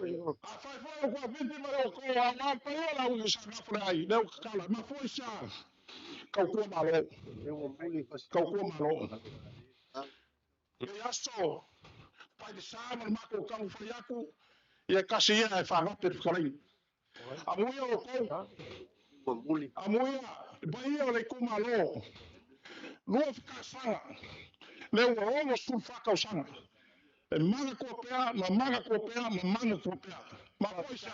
whai koa binti ma leo koa. A wapa io la ui sa ngafule ai. Le waka kala. Ma fwoi sa. Kau kua malo. Kau kua malo. E aso. Pai de sa ma mako kau whai aku. Ia kasi ia e whangape whakalai. A muia o kou. A muia. Pai ia o le kumalo. Lua whakasanga. Leo o ongo sul whakau sanga. E maga kua pea, ma maga kua pea, ma maga kua pea. Ma poisa.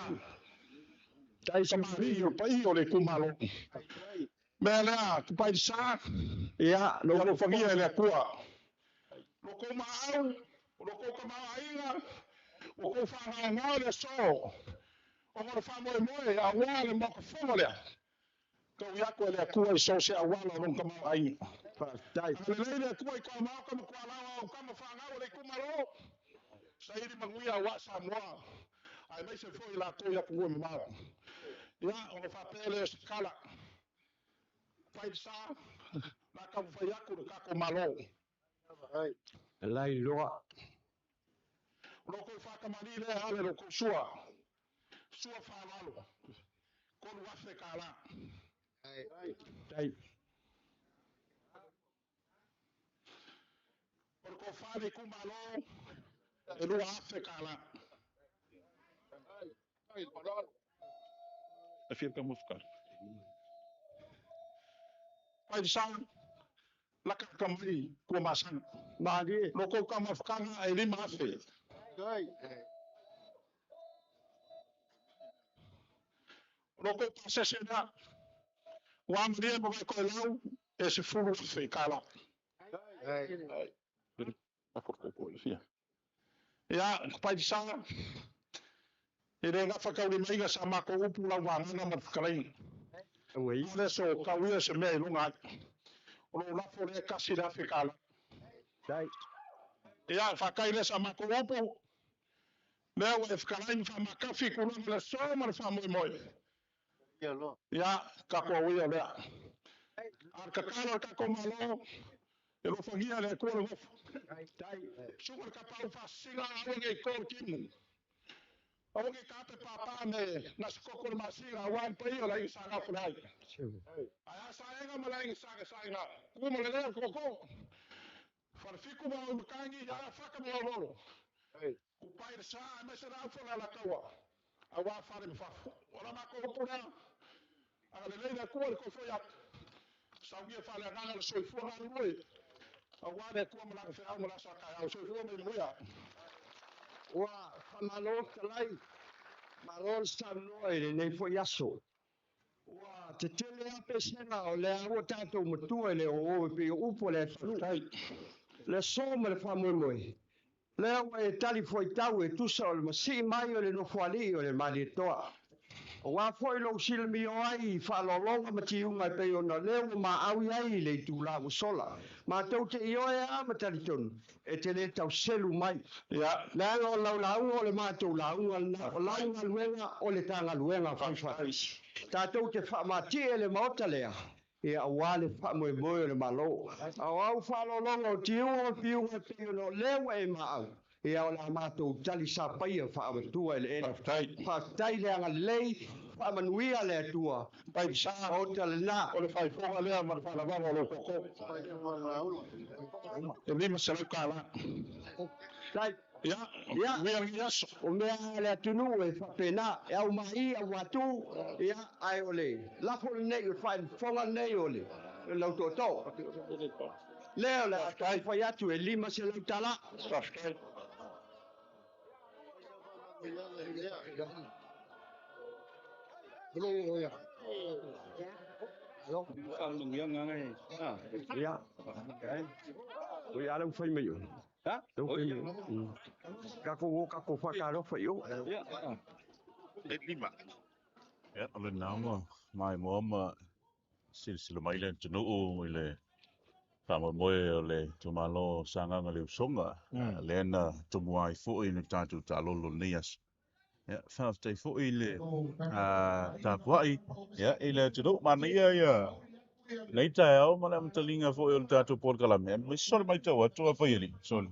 Tai sa mari o pai o le kumalo. Mea lea, tu pai sa. Ia, lo wano whangia e lea kua. Lo kou maau, lo kou ka maa inga. O kou whangaa ngā lea so. O ngā whamoe moe, a wale mo ka whonga lea. Kau iaku e lea kua i so se a wala o ka maa inga. A le leile kua i kua maa kama kua lawa o kama whangaa o le kumalo. Sa iri manguia wa sa moa. Ai mai se foi la to ia pu mo mau. Ia o fa pele se kala. Pai sa la ka fa ia ku ka ko malo. Lai loa. Lo ko fa ka mali le ale lo ko sua. Sua fa lalo. Ko lu afe kala. Tai. Por ko fa ni ku malo. E lu afe kala. E fica música. Pai sa la ka kamali ko masan. Magi. Lo ko ka mafkanga e lima afe. Lo ko pasa sena. Wa mria mo ko lau e se fulu afe kala. Ya, pai sa e re nga whakauri mai ga sa mako upu la wanganga ma whakalai. Wei. Le so kawia se mea ilunga. O lo lafo le kasi la whekala. Tai. Ia, whakai le sa mako upu. Leo e whakalai ni whamakafi kulanga le so ma le whamoe moe. Ia, ka kua wia lea. Ar kakala ka komalo. E lo whangia le kua le ngofu. Tai. Sugar ka pau whasinga awange i kōr kimu. Awange ka pe papa me na skoko le masinga awan pa ia la i sa ngafu lai. Ai asa enga mala i sa inga. Kuma le lea koko. Farfiku ma o makangi ya whaka mo lolo. Kupai de sa me se rau fona la kaua. Awa whare me whafu. Ora mako hopuna. Aga le leina kua le kofo ya. Saugia whale anganga le soifua ngā rui. Awa le kua malaka whenau malasa kai au soifua me muia. Ua whamalo kalai. Marol sanoa ele nei fo yaso. Ua te tele ape sena o le awa tātou matua ele o pe upo le whakai. le so ma le fa mo le e tali foi tau e tusa o le masi mai o le no fuali o le mali toa o wa foi lo sil mi o ai fa lo longa ma ti unga pe o na le ma au ai le tu la o sola ma tau te io e a ma tali ton e te le tau selu mai Ya. la o la o le ma tu la o la luenga o le tanga luenga fa fa ta tau te fa ma ti le mota le e a wale fa mo le malo au fa lo longa o ti o piu pe o no le e ma au e o la matou tali sa pai fa atua le ena fa tai le anga lei fa manuia le atua Pai sa o tale na o le fai fonga lea ma fa la vava lo koko. E lima se le kala. tai Ya. ya Mea yaso. o mea le atunu e fa pena e au mai a watu ya ai ole la fo nei o fa fonga nei ole lo to leo la tai fa ya tu e lima se le tala Saskai. ya oi ala foi meio ha eu foi meio kako fa karo foi eu E lima. Ya, ole nāma, mai moa ma sila mai le tunu o le whama moe o le tumalo sanganga le usonga. Le na tumuai fo i ni tātou tā lolo nias. Ya, whaaftei fo i le tā puai. Ya, i le tunu mania ia. Nei tai au mana mtalinga fo i le tātou porkalame. Mi sori mai tau atua pa ili. Sori.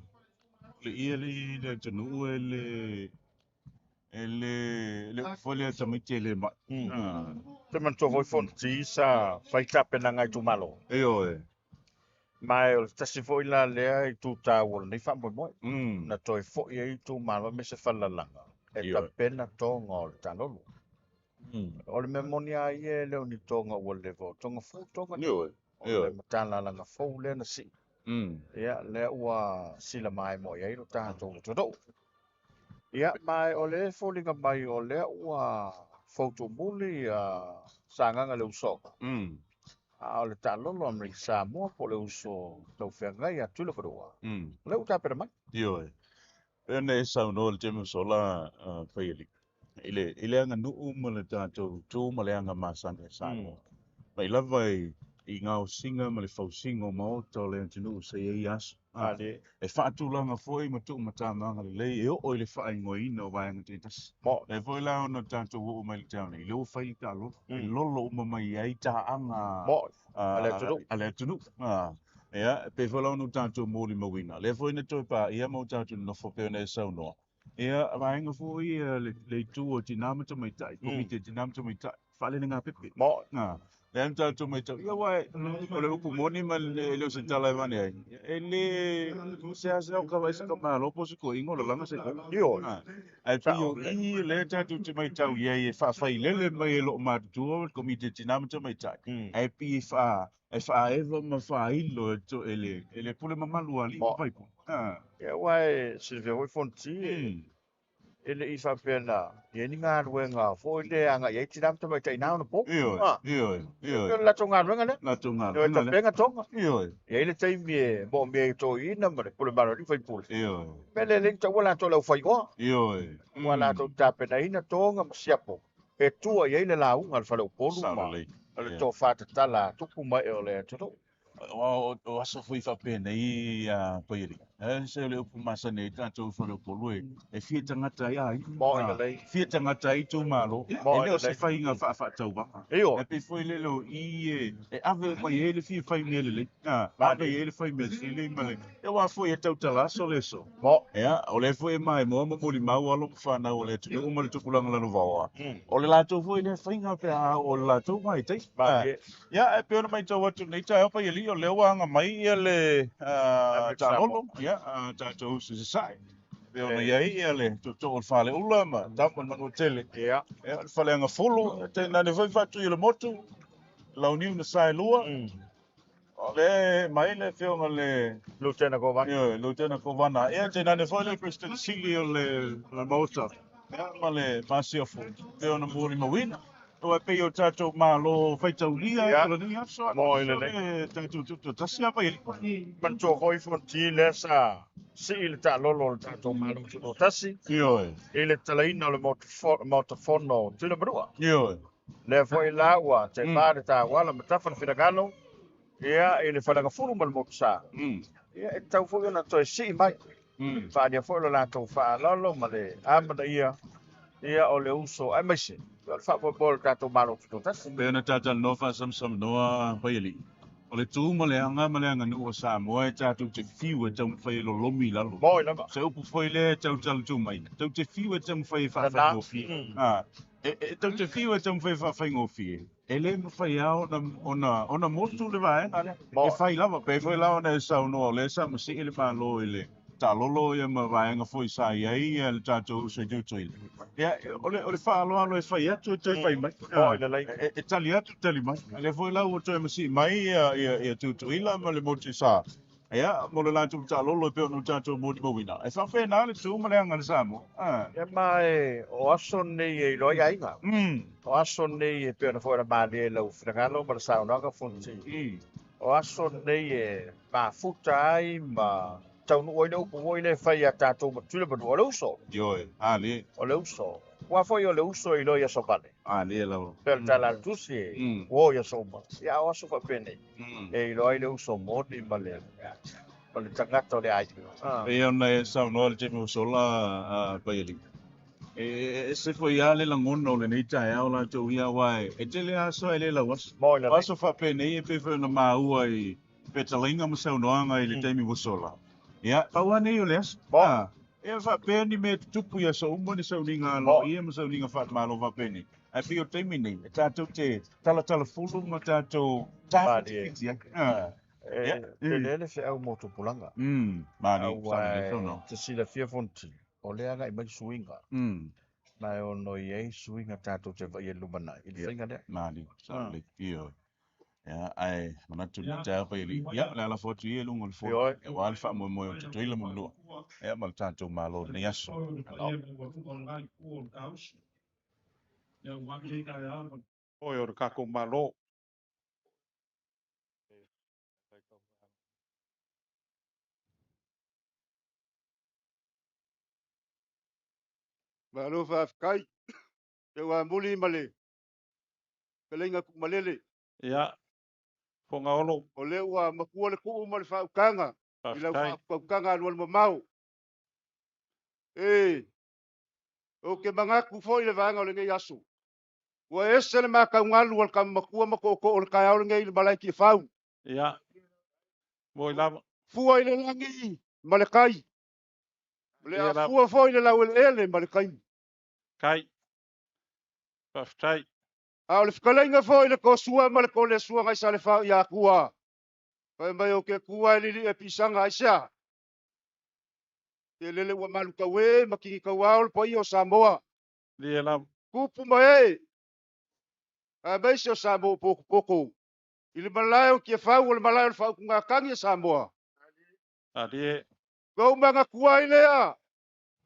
Le ia le tunu e le folia tamite le ma. Te man to voi fonti sa fai tape na ngai tu malo. E. Mai o tasi foi la lea i tu tāwol nei wha moi moi. Na toi foi i tu malo me se whalalanga. E ta pena tonga o le tanolu. O le memonia i e leo ni tonga o le vo. Tonga fu tonga ni. O le matana langa fau le na si. Ia le ua sila mai mo i eiro tātou le todo. Ia mai o le fōlinga mai o le ua fautu muli sanganga le usoka. A o le tālolo Amerika Samoa po le uso tau whengai a tula kadua. Le u tāpera mai? Io e. Pene e sau no le teme sola whaili. Ile anga nuu ma le tātou tū ma le anga māsane Samoa. Mai lawai i ngā o singa ma le whausingo ma o tau le antinu se e aso. E whaatulanga foi ma tu ma tāmanga le lei e o le whaingo ina o vaianga te tas. Le foi lao no tātou o mai le tāna i leo whai tālo. I lolo o mai ai tā anga. Ale atunu. Ia, pe foi lao no tātou mōli mawina. Le foi na toi pā ia mau tātou no whapeo nei sau noa. Ia, vaianga foi le tū o tinamata mai tai. Komite tinamata mai tai. Whale na ngā pepe. Le anta tu mai tau. Ia wai, o le upu moni ma le leo se tala e mani ai. E le se o ka wai se ka maa lopo se ko ingo le langa se ko. Io. Ai pio i le tatu te mai tau iei e whawhai lele mai e lo mātua komite tinamata mai tai. Ai pi e wha eva ma wha ilo e le pule mamalu ali o whaipu. Ia wai, Silvia Hoi Fonti. Ele i whapena, i ni ngā ruenga, fo i le anga, i e tinamata mai tai nāuna po. Io. La tō ngā ruenga le? La tō ngā ruenga le. Io e tapenga tonga. Io. I e le taimi e mo me tō ina ma le pule mara ni whai pule. Io. Me le ling tau wala tō lau whai oa. Io. Wala tō tāpena ina tonga ma siapo. E tua i e le la unga al whalau polu ma. Ale tō whātatala tuku mai o le tō. O aso fui whapena i pairi. Se le upu masa nei tātou whanau polu e fia tangata ia i. Fia tangata i tō malo. E leo se whainga whaatau waka. E pe fwoi lelo i e ave mai e le fia whainga le le. Ave e le whainga le le male. E wā fwoi e tautala aso le so. O le fwoi mai moa mamuli mau alo whanau o le tunu umare tukulanga lano wawa. O le lātou fwoi le whainga pe a o le lātou mai tei. Ia e pe ona mai tau atu nei tai opa i li o leo anga mai i le tālolo. Tātou se sai. Peo na iai ia le tō o whale ula ma tāpon manu tele. Ia. Whale anga folo. Tēnā ne whai whatu i le motu. Lau niu na sai lua. O le mai le whionga le Lieutenant Govana. Ia, Lieutenant Govana. Ia tēnā ne whai le President Sili o le mauta. Ia ma le Masiofo. Peo na mōri mawina. o pe o tato malo fai tau lia Ia. ko ni aso Mo ile le nei. tato tu tasia pa Man to hoi fonti le sa. Si ile ta lolo le tato malo tu tasi. io Ile talaina le motofono tila brua. io Le foi la ua te pare ta wala matafan firagano. Ia ile falaga fulu mal motsa. Ia e tau foi na to si mai. Fa dia foi la to fa lolo male amana ia o le uso ai mai se. Fa bol tato malo tu tasi. pe na tata no fa sam no pa ili o le tu mo le anga no sa mo e tato te fiu e tau fai lo lomi la lo Moi lava. se upu foi le tau tu mai tau te fiu e tau fai fa fa no fi tau te fiu e tau fai fa fa no fi e le mo fai ao ona motu le vai e fai lava pe foi lava na sa no le sa mo si ile fa lo ile ta lolo ia ma vai nga foi sa ia ia le tato se tu tu ile ya ole fa lo e fai atu tu fai mai Moi le lai. e tali atu tali mai le foi la o tu e si mai ia tu ila ma le motu sa ia mo le la tu ta lolo pe no tato mo mo wina e fa fe na le tu ma le anga le sa mo E mai o aso nei e roi ai nga. O aso nei e pe na foi na mali e lau fragalo ma sa no ka fonti. O aso nei e ma futa ai ma tau no oina upu oina e fai a tatou matula ma o le uso. yo ali O le uso. Wa foi o le uso i loia so pale. ali la Per tala tusi e o ia so ma. Ia o aso fa pene. E i loi le uso mo di ma le. Ma le tangata o le ai. e ona e sa no le te mo sola pa ili e se foi ale la ngono le nei tai au la tu ia wai e te le aso ele la was Moi le aso fa pe nei pe fe na ma ua i pe talinga mo sa no anga i le temi mo sola ia pa wa nei o les e fa pe ni me tupu ia so mo ni sa uninga lo ia mo sa uninga fa ma lo va pe ni ai pe o temi nei e tatou te tala fulu mo tatou Pa tatou di. ia Te lele fe au moto pulanga. ma ni Au sa le ai no te sila fia fonti. O le anga i mai suinga. Mai o no i suinga tatou te vai e lumana. I le whainga lea. ma ni sa le io ya ai mana tu ta pa ili ya la foto ye lungo le foto e wal fa mo mo tu ile mo lo e mal tanto malo ne yaso Oi, o kako malo. Malo fa kai. Te wa muli male. Kelenga ku malele. Ia. Ponga olo. O le wa makua le ku mal fa kanga. Ila fa kanga no mo mau. O ke manga ku fo ile vanga le ngai asu. Wa ese le maka ngalu wal kam makua mako ko o ka au ngai le balai ki fau. Ia. Moi lava. Fua ile langi male kai. Le a fua fo ile la wel ele male kai. Kai. Paftai. A le fkalenga fo ile ko sua male ko le sua ngai sa le fa ya kua. Pai mai o ke kua ili e pisanga aisa. Te lele wa malu ka we makingi ka waul po i o Samoa. Lia lam. Kupu mai. A beisi o Samoa poko poko. Ili malayo kia fau o le malayo fau kunga kangi Samoa. Adie. Gau manga kua ile a.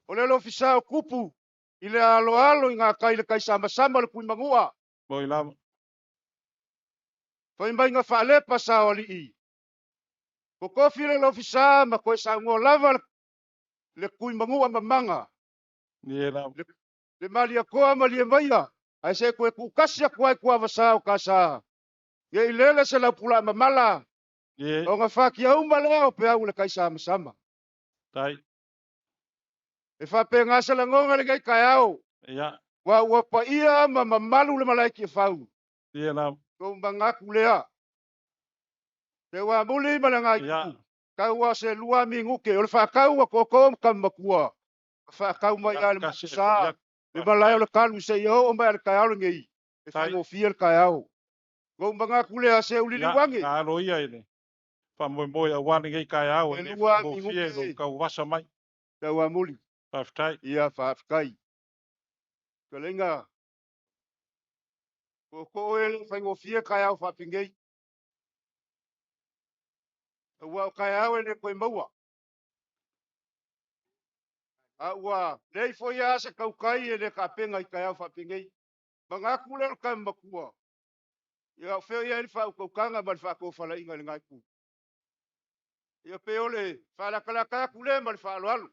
O le lo fisa o kupu. Ile alo alo inga kai le kai sama sama le kui mangua. Moi lam. Fai mai nga falepa sa o li i. Ko kofi le lo fisa ma koe sa ngo lava le kui mangua mamanga. Lia lam. Le malia koa malia maia. Ai se koe ku kasia koe kua vasa o kasa. Ye ilele se la pula mamala. O nga whaki au malea o pe au le kai sama sama. Tai. E whape ngasa la ngonga le kai kai au. Ia. Wa pa ia ma mamalu le malaiki e whau. Lia lam. Ko mangaku lea. Te wa muli malanga i kuku. Kau wa se lua mi nguke. O le whakau wa koko kam makua. Whakau mai ale makusa. Le malai o le kalu se iho o mai ale kai au le ngei. E whango fia le kai au. Ko mangaku lea se ulili wangi. Ia. Alo ia ile. Pa moi moi a wani ngai kai au. E lua mi nguke. Mo kau wasa mai. Te wa muli. Paftai. Ia whafkai. Kalenga. Ko ele whango fia kai au whapingei. Ua kai au ele koe maua. Ua, nei foi a se kaukai ele ka penga i kai au whapingei. Mangaku le ka makua. Ia feo ia ni fa ko kanga mal fa ko fala inga ngai ku. Ia pe ole fa la kala ka ku le mal fa lo.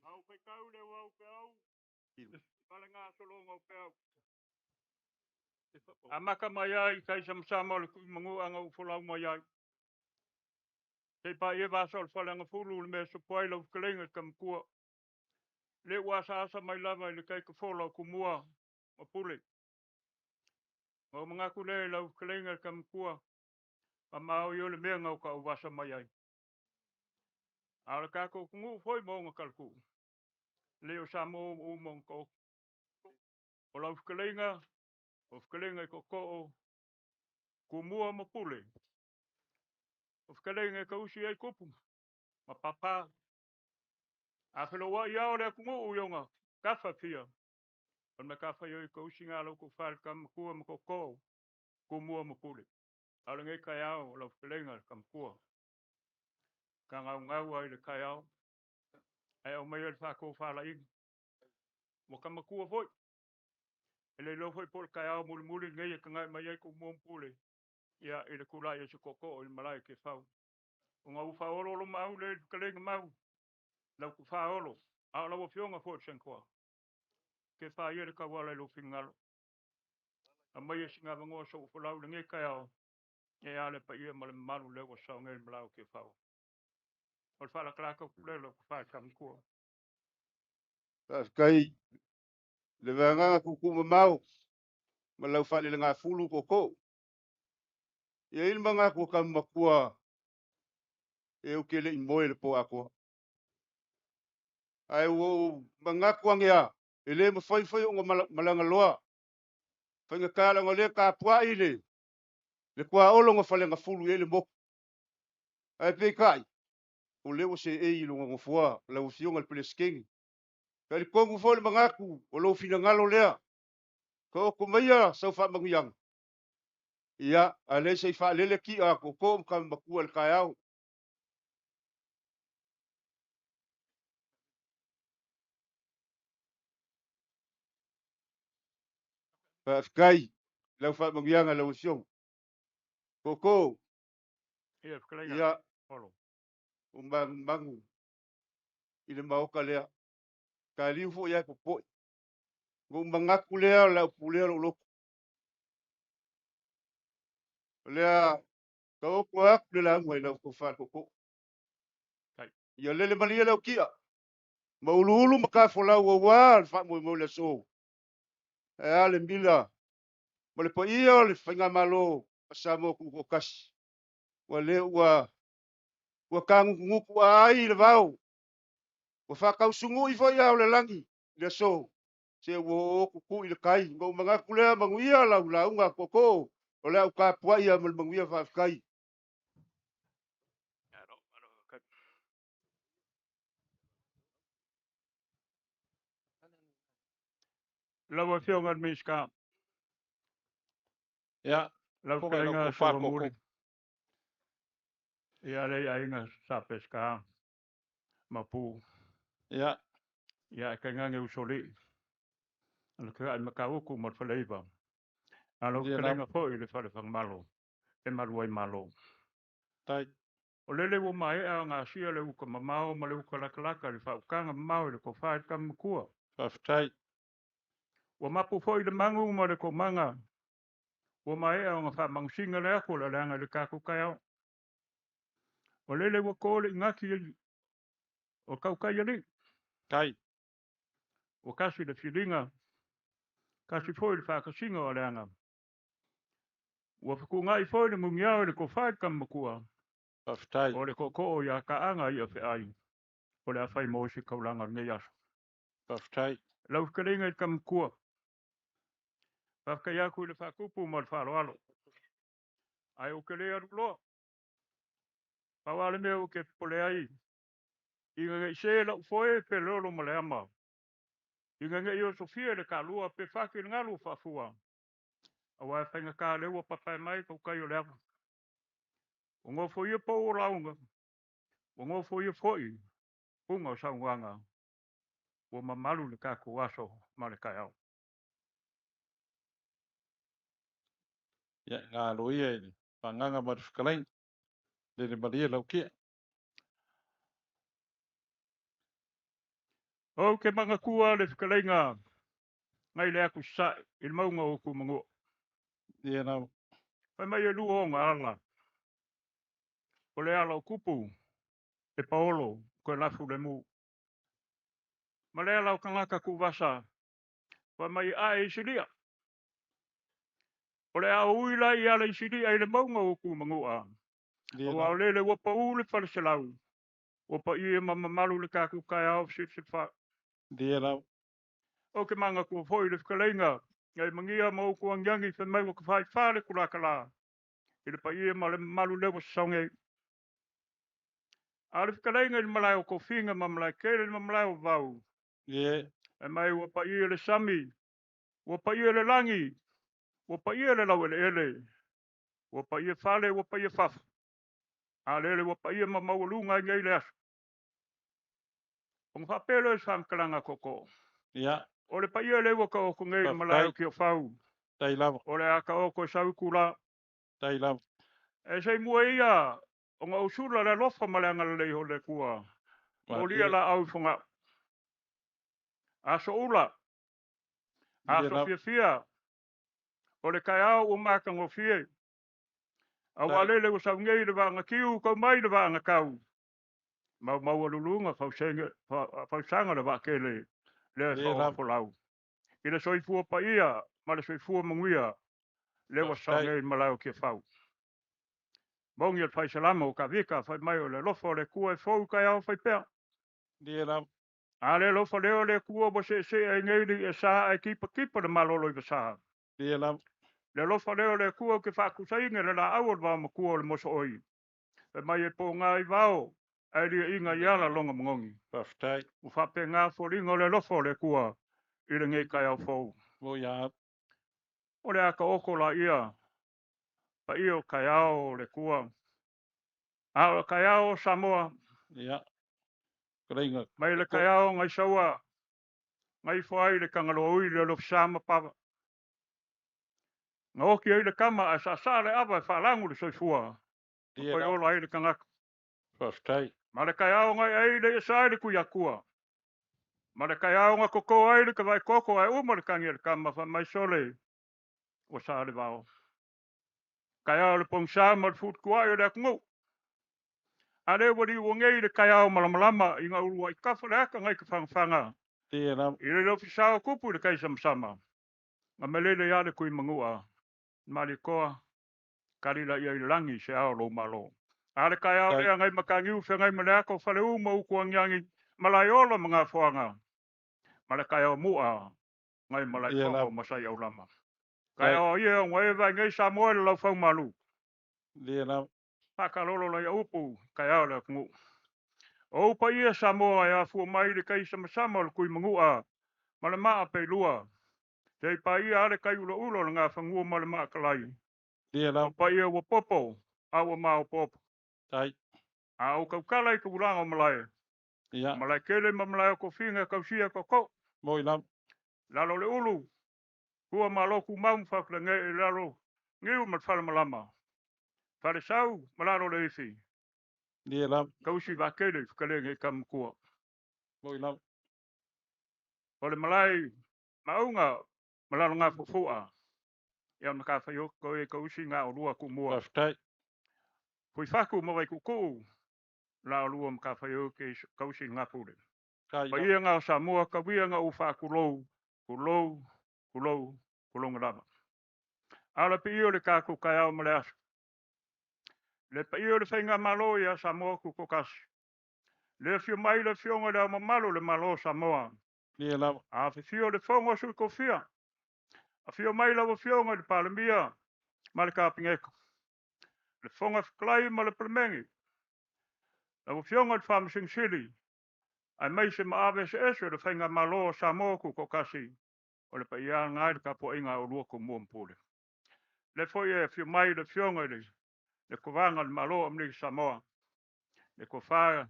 Au pe kau le wau pe au. Pala ngā solo ngau pe au. Amaka mai ai kai samsama le mangu anga ufolau mai ai. Te pa e va sol fala nga fulu le me so poai lau kelenga kam kua. Le wasa asa mai lava le kai ka fola ku mua ma pule. Ngau mga ku le lau kelenga kam kua. Pa mau yo le mea ngau ka uwasa mai ai. Ala kako kungu foi mo nga kalku. Leo sa mo o mong ko. O lau kelenga. O kelenga ko ko ku mua ma pule. O kelenga ka usi ai kupu. Ma papa. A whelo wa ia o le kungu uyonga. Kafa pia. On me kafa yo ko usi ngā lau ko whal kam kua ma ko. Ku mua ma pule. Ala ngai kai au o lau kelenga kam kua. Ka ngau ngau ai le kai au. Ai au mai le whako whala ing. Mo kam kua foi. Ele lo foi por kai au muli muli ngai ka ngai mai ai ko mua ma pule. Ia ele kula ia se koko o le malai ke whau. O ngau whaolo lo mau le kelenga mau. Lau ku whaolo. A lau o fionga fo sen koa. Ke wha ia le ka wala lo fingalo. A mai e singa vangoa so ufolau le ngai kai au. E ale pa ia ma le malu le wa sao ngai malau ke whau. O le whala klaka kulelo ku wha kam kua. Kai le vanga ku ku mau. Ma lau fa le nga fulu ko. Ia il manga ku kam makua. E o kele i moe le po ako. Ai wo manga ku angia. Ele ma fai fai o malanga loa. Whainga kāla ngā lea kā pua i le. Le kua olo ngā whale ngā fulu e le moku. Ai pei kai. O lewa se e i lunga ngā fua. La usionga le pele skengi. Kai le kongu fo le mangaku. O lo fina ngalo lea. Ko o kumaia sau wha manguyang. Ia, a le se i wha lele ki a ko ko mka makua le kai au. Kai. Lau wha manguyanga la usiong. Ko. Ia. O mangu. I le maoka lea. Ka liu fo ia popoi. Ngo mangaku lea la upulea lo loko. Lea. Ka oku aku le la ngoi la ko wha koko. Ia lele malia lau kia. Maulu maka fola wa fa mo le so. E ale mila. Mo le po ia le whainga malo. Asa mo ku kas. Wa le ua. Ua kangu nguku ai le vau. Ua whakau sungu i fo ia o le langi. Le so. Se wo kuku i le kai. Ngau mga kulea manguia lau launga koko. O le au ka pua ia mo le manguia whafkai. Lau a fionga miska. Ia. Lau kelenga sa muri. Ia le ainga sa peska. Mapu. Ia. Ia ka ngange usoli. Ala ka ai makauku mo whaleiva. Alo kelenga fo i le whale whangmalo. E maruai malo. Tai. O lele wo mai a ngā sia le uka mamao ma le uka lakalaka le whaukanga mamao le ko whae kamakua. Whaftai. Wa mapu fo i le mangu ma le ko manga. Wa mai a ngā wha mangsinga le ako le leanga le kako kai au. O lele wo ko le ngaki o kaukai ali. Tai. O kasi le whilinga. Kasi fo i le whakasinga o leanga. Wa whiku ngai fo i le mungiao le ko whae kamakua. Whaftai. O le ko ia ka anga i a whi ai. O le a whai mo si kaulanga ngai aso. Whaftai. Lau karinga i kamakua. Whafkai aku i le whakupu ma le whaloalo. Ai o ke lea ruloa. Pawale mea o ke pole ai. Inga ngai se lau foe pe lolo ma le ama. Inga ngai o Sofia le ka lua pe whaki le ngalu whafua. Awa e whainga ka lewa papai mai kau kai o le ama. O ngofo ia po o launga. Ngo foi. Punga sa wanga. Wo mamalu le ka ko aso male ka au. Ya ngā loia i panganga marifkalain. Le maria lau kia. O ke manga kua le fikalenga. Ngai le aku sa il maunga o ku mango. Ia nau. Pai mai e luo o ngā ala. O le ala o kupu. E paolo. Koe lafu le mu. Ma le ala o kangaka ku vasa. Pai mai a e silia. O le a uila i ala i silia i le maunga o ku mango a. O au lele wapa ule fale se lau. Wapa i e mamamalu le kaku kai au sit fa. Dia nau. O ke manga kua foi le fikalenga. Ngai mangia mo ku angiangi fe mai waka fai fale kulaka la. I le pa i e ma le malu lewa saunge. A le fikalenga i malai o kofinga ma malai kele ma malai o vau. Ie. E mai wapa i e le sami. Wapa i e le langi. Wapa i e le lau ele ele. Wapa i e fale wapa i e fafa. A lele wapa i e ma maulunga ngai le asu. Ong whapelo e whamkaranga koko. Ia. O le pa i e le waka o kongei malai o ki o whau. Tai lava. O le aka o ko sau kula. Tai lava. E sei mua ia. O ngā usula le lofa maleanga le ho le kua. O lia la au funga. Aso ula. Aso fia fia. O le kai au o maka ngo fie. A walele o sau ngei le vanga kiu kau mai le vanga kau. Mau alulunga fau sanga le vakele. Le fau folau. I le soifua pa ia. Ma le soifua manguia. Le wa sau ngei malau ki fau. Mongi al fai salama o ka vika fai mai o le lofa o le kua e fau kai au fai pea. Dia nau. A le lofa leo le kua bo se e ngei e sa e kipa le malolo i vasa. Dia nau. Le lofa leo le kua ke whakusainga le la awal wa ma kua le moso oi. E mai e po ngā i vao. Ai ria inga i ala longa mongongi. Paftai. U whape ngā fōringa o le lofa o le kua. I le ngei kai au fau. Mo ia. O le aka oko la ia. Pa ia o kai au le kua. A o kai au Samoa. Ia. Karinga. Mai le kai au ngai saua. Ngai fwai le kangalo ui le lof sama pava. Nga oki ai le kama a sa le awa e whalangu le soifua. Koi ola ai le kangaka. Paftai. Ma le kai au ngai ai le isai le kuyakua. Ma le kai au ngai koko ai le kawai koko ai uma le kangi le kama fa mai sole. O sa le vao. Kai au le pongsa ma le fut kuai o le akungu. A le wadi wangei le kai au malamalama i ngā urua i kafa le aka ngai ka whangwhanga. Dia nau. I le lofi sao kupu le kai samsama. Nga melele ia le kui mangua. Mali koa. Karila ia i langi se ao lo malo. Ale kai au lea ngai makangi u whengai maleako whale u mau kuangiangi. Malai ola mga whuanga. Male kai au mua. Ngai malai koko masai au lama. Kai au ia ngai vai ngai sa moe le lau whau malu. Dia nau. Pakalolo la ia upu. Kai au lea kungu. O upa ia sa moa ia fua mai le kai sama le kui mangua. Male maa pe lua. Te pa ia ale kai ulo le ngā whangua male maa kalai. Dia nau. Pa ia wa popo. Awa maa o popo. Tai. A o kaukala i ka uranga o malai. Ia. Malai kele ma malai o kofinga kausia koko. Moi lam. Lalo le ulu. Kua malo ku maung whakla nge e lalo. Ngiu mat whala malama. Whale sau, malalo le ifi. Dia lam. Kausi wa kele whakalenga i kam kua. Moi lam. O le malai, maunga, malalo ngā fufua. Ia maka whaio koe kausi ngā o lua ku mua. Paftai. Pui whaku mawai kuku. La o lua maka whaio ke kausi ngā pule. Pa ia ngā Samoa kawia ngā uwha kulou. Kulonga lama. Ala pi io le kako kai au male asu. Le pa io le whainga malo ia Samoa kuko kasi. Le fio mai le fionga le ama malo le malo Samoa. Dia lam. A fio le fonga sui kofia. A fio mai la fionga le palemia. Ma le kapingeko. Le fonga fiklai ma le premengi. La fionga le whamasing sili. Ai mai se maawe se esu le whainga malo Samoa kuko kasi. O le pa ia ngai le kapo inga o lua ko mua mpule. Le foi e fio mai le fionga le. Le kovanga le malo amni Samoa. le ko fa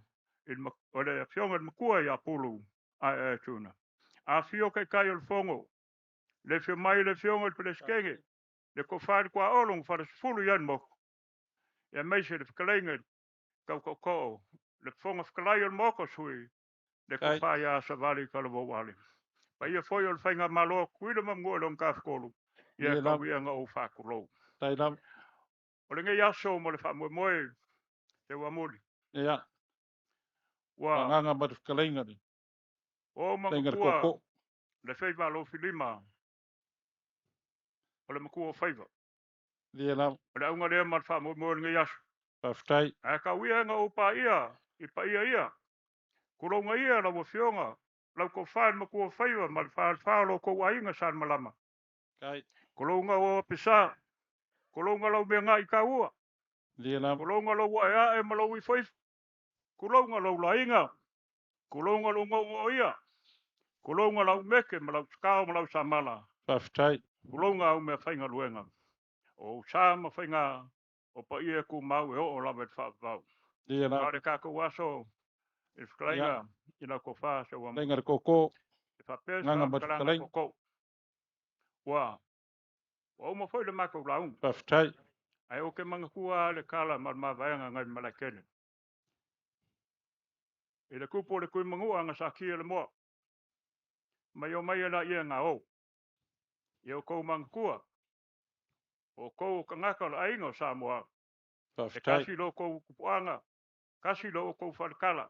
o le fionga le kua ya pulu a tuna a fio kai o fongo le fio mai le fionga le skenge le ko fa kwa olong fa fulu yan mo ya mai se le kalenga ko le fonga skalai o mo ko sui le ko fa ya sa vali ka lo wale pa ia foi o fainga malo kuile mamgo long ka skolu ia ka wi nga o fa kulo tai lam o le ngai aso mo le fa mo moe te wa moli ya wa nganga ma kalenga ni o mangkua le feiva lo filima o le makua feiva dia lam o le aunga lea ma fa mo ngai aso paftai a ka wi nga o pa ia i pa ia kulo ngai ia la wo fionga la ko fa makua feiva ma fa lo ko wa inga san malama kai kulo nga o pisa kulo nga lo me ngai ka ua dia lam kulo nga lo wa ya e malo wi foi kulo nga lo la inga kulo nga lo ngo ia kulo nga lo meke ma lo ska ma lo samala paftai kulo nga o me fainga luenga o sa ma fainga o pa ia ku mau e o la vet fa va dia lam ale ka ko waso e flainga ina ko fa se wa lenga koko e fa pes nganga fa ma kalanga kalenga ko wa o mo foi le mako laung paftai ai o ke manga kua le kala ma vaenga ngai malakene e le kupo le kui mangu anga sa kia le mo mai o mai na ia nga o e o kou manga kua o kou ka ngaka la aingo sa moa e paftai kasi lo kou kupuanga kasi lo kou falkala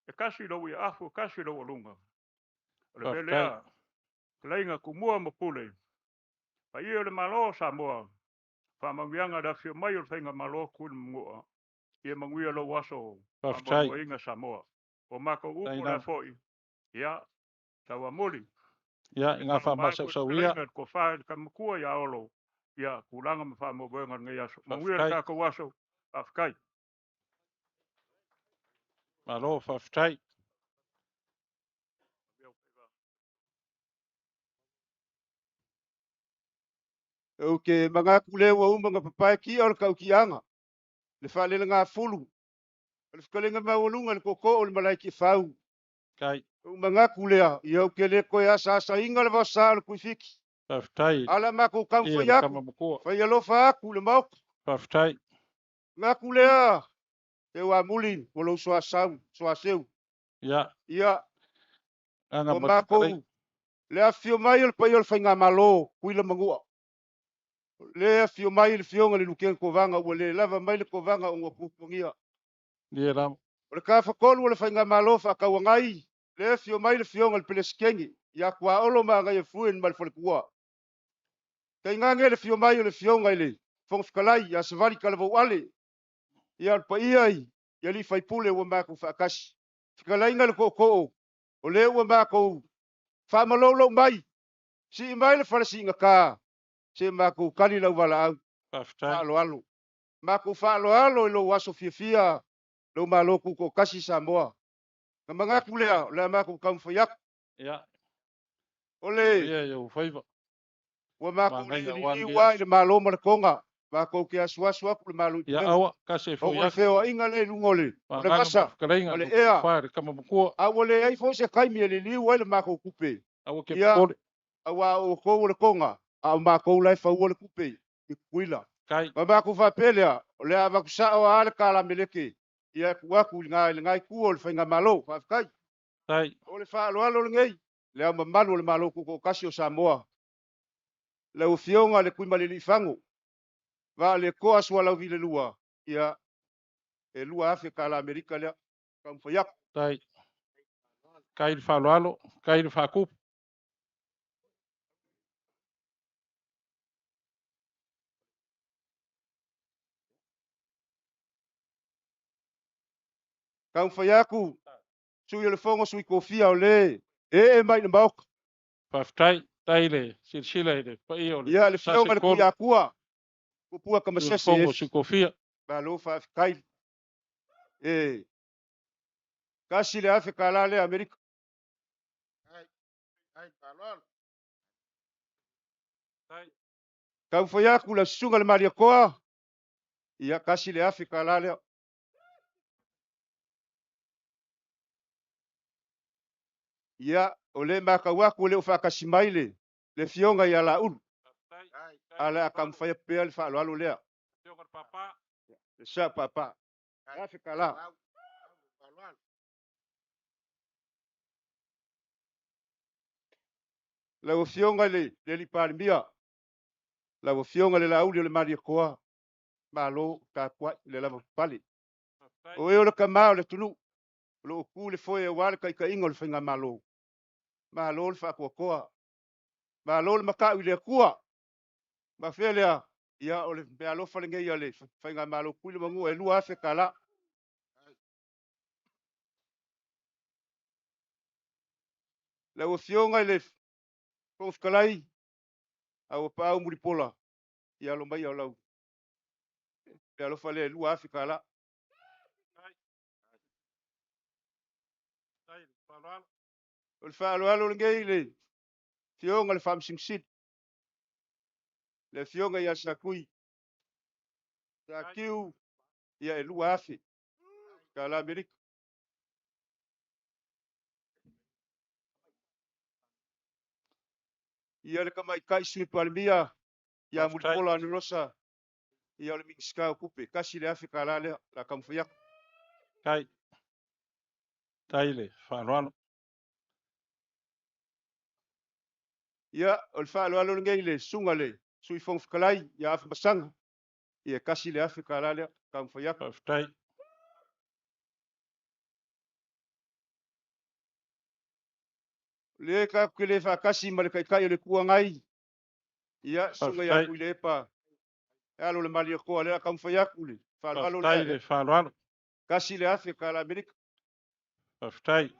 e kasi lo i afu kasi lo lunga o le paftai belea leinga kumua mo pule pa ia le malo sa moa fa mangianga da fio mai o fenga malo kun mua ia manguia lo waso a mo paftai inga sa moa o mako tai upo la lam foi ia tawa moli ya e inga kala fa mai masa ko sawia leinga ko fa ka mkua ya olo ia kulanga ma fa mo benga ngai aso manguia paftai ka ko waso afkai malo paftai o ke manga kule wa manga papai ki or kau kianga le fa le nga fulu le skalenga ma wolunga le koko o le malaiki fau kai o manga kule a ia ke le ko ya sa inga le vasa le kuifiki paftai ala ma ko kam fa ia le yaku kama bukua fa yalo fa ku le mau paftai nga kule a te wa mulin o lo so asau so aseu ya ia nganga o ma ma kalenga ko le afio mai le pa yo fa nga malo kuila mangua le fio mai le fio ngali luken ko vanga o le lava mai le ko vanga o ngopungia dia lam o le ka fa kolu le fainga malo fa ka wangai le fio mai le fio ngali peleskengi ya kwa olo ma ngai fuen mal fol kuwa kai ngange le fio mai le fio ngai le fong skalai ya svari kalvo wale ya pa iai ya li fai pule o ma ko fa kas skalai ngal ko ko o le o ma ko fa malolo mai si mai le fa singa ka se ma ko kali la wala paftai fa alo ma ku fa alo lo waso fia lo malo ku ko kasi Samoa ka manga kulea le ma ku kam fa yak ya ole ia yo faiva wa ma ku mangai le ya ni wangi wa le malo mar konga ma ko ke aswa swa ku le malo ya tele awa kase o fo ko le ya feo inga le lungole o le nganga ma masa kalenga o le ko ea fa kama bukua a ole ai fo se kai mi le li wa le ma ko kupe awa ke ia pole a wa o ko le konga a ma ko lai fa le kupe i kuila kai ma ku fa pelea o le ava ku sa o ale kala meleke ia ku aku ngai ku o le fainga malo fa kai tai o le fa alo ngei le ama malu le malo ku ko kasi o Samoa le o fionga le kuima le fango va le ko aswa la vile lua ia e lua Afrika la Amerika le kam fa yak tai kai fa lalo kai fa ku kam fa yaku su le fongo su kofia o le e mai na mbok paftai tai le silsila ile pa iyo le ia le sase fionga le kol kuya kua ku pua kama il sese fongo ef si kofia ba lo fa kai e kasi le Afrika la le Amerika ai palol kam fa yaku la sunga le maria koa ia kasi le Afrika la le ia o le makauaku le o faakasimai le fioga ia laulu a le akamafai pea le fa'aloalo lea le sa papa a fekala lau fioga le lipalemia lau fioga le lauli o le maliakoa malo kakua'i le lava papale o e o le kamā o le tunuu o lo ku le foi e wale kaika'iga o le faiga malo malo le fa'akoakoa malo le maka'u i le akua ma fea lea ia o le mea alofa legei ia le faiga malo kui le magua e lua afe kala le ua fioga i le fo'ofikalai aua pa'au mulipola ia lo mai o lau mea alofa lea e lua afe kala o le fa'aloalo legei le fioga le fa'amasinosino le fioga ia sakui sakiu ia e lua afe kala amerika ia le kamaika'i suipalemia ia mulipola anulosa ia o le migisika o kupe kasi le afe kala lea la kamafaiaka kai taile fa'aloalo ia o le fa'aloalo legei le suga le sui fogofikalai ia afe masaga ia kasi le afe kala lea kamafaiaka aftai le kaku le fa'akasi ma le kaika'i o le kuagai ia suga iā kui le epa e alo le maliakoa lea kamafai aku le fa'aloalo aftai le fa'aloalo kasi le afe kala amerika aftai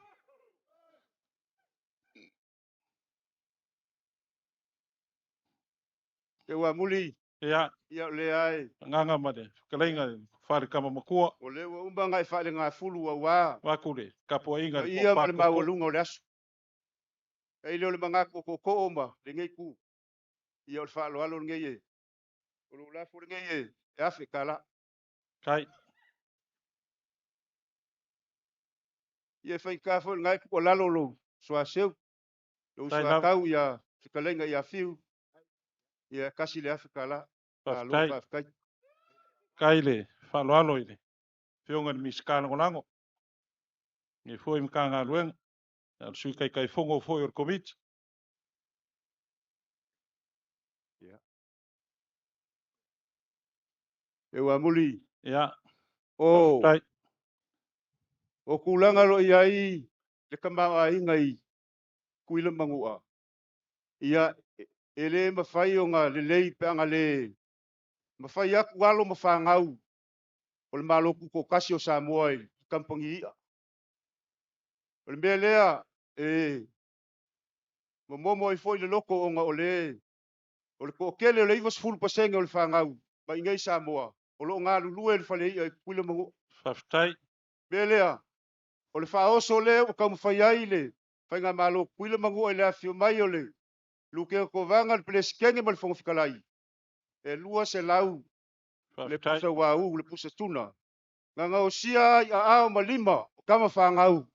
e ua muli ia ia o le ae nganga ma le kalaiga fale kama makua o le ua uma gai fa'alegafulu auā waku le kapuaiga le ia ma le popako maualuga o le aso e le o le magaku o ko'oko'o ma legei ku ia o le fa'aloalo legei e o lou lafu legei e afe kala kai ia faika foi le gai ku'a lalo lou soaseu lou Tai lau. soakau ia fekalaiga ia fiu ia kasi le afe kala alo aftai fa'afekai kai le fa'aloalo i le fioga le misikalagolango i foi makagaluega a le sui kaikaifogo foi o le komiti ia e ua muli ia o aftai o kulaga lo'i ai le kama'aiga i kui le magu'a ia e lē mafai oga lelei peaga lē mafai aku alo ma fagau o le maloku kokasi o Samoa i kampagi i'a o le mea lea e momomo ai fo'i le loko oga o le ko'okele o le 20% o le fagau ma igei Samoa o lo'o galulue le falei'a i kui le magu'a aftai mea lea o le fa'aoso lea ua kaumafai ai le faiga malo kui le magu'a i le afio mai o le lukega kovaga le pelesikege ma le fogofikalai e lua se lau le aftai pusa uāu le pusa tuna gagaosia i a'ao ma lima o kama fagau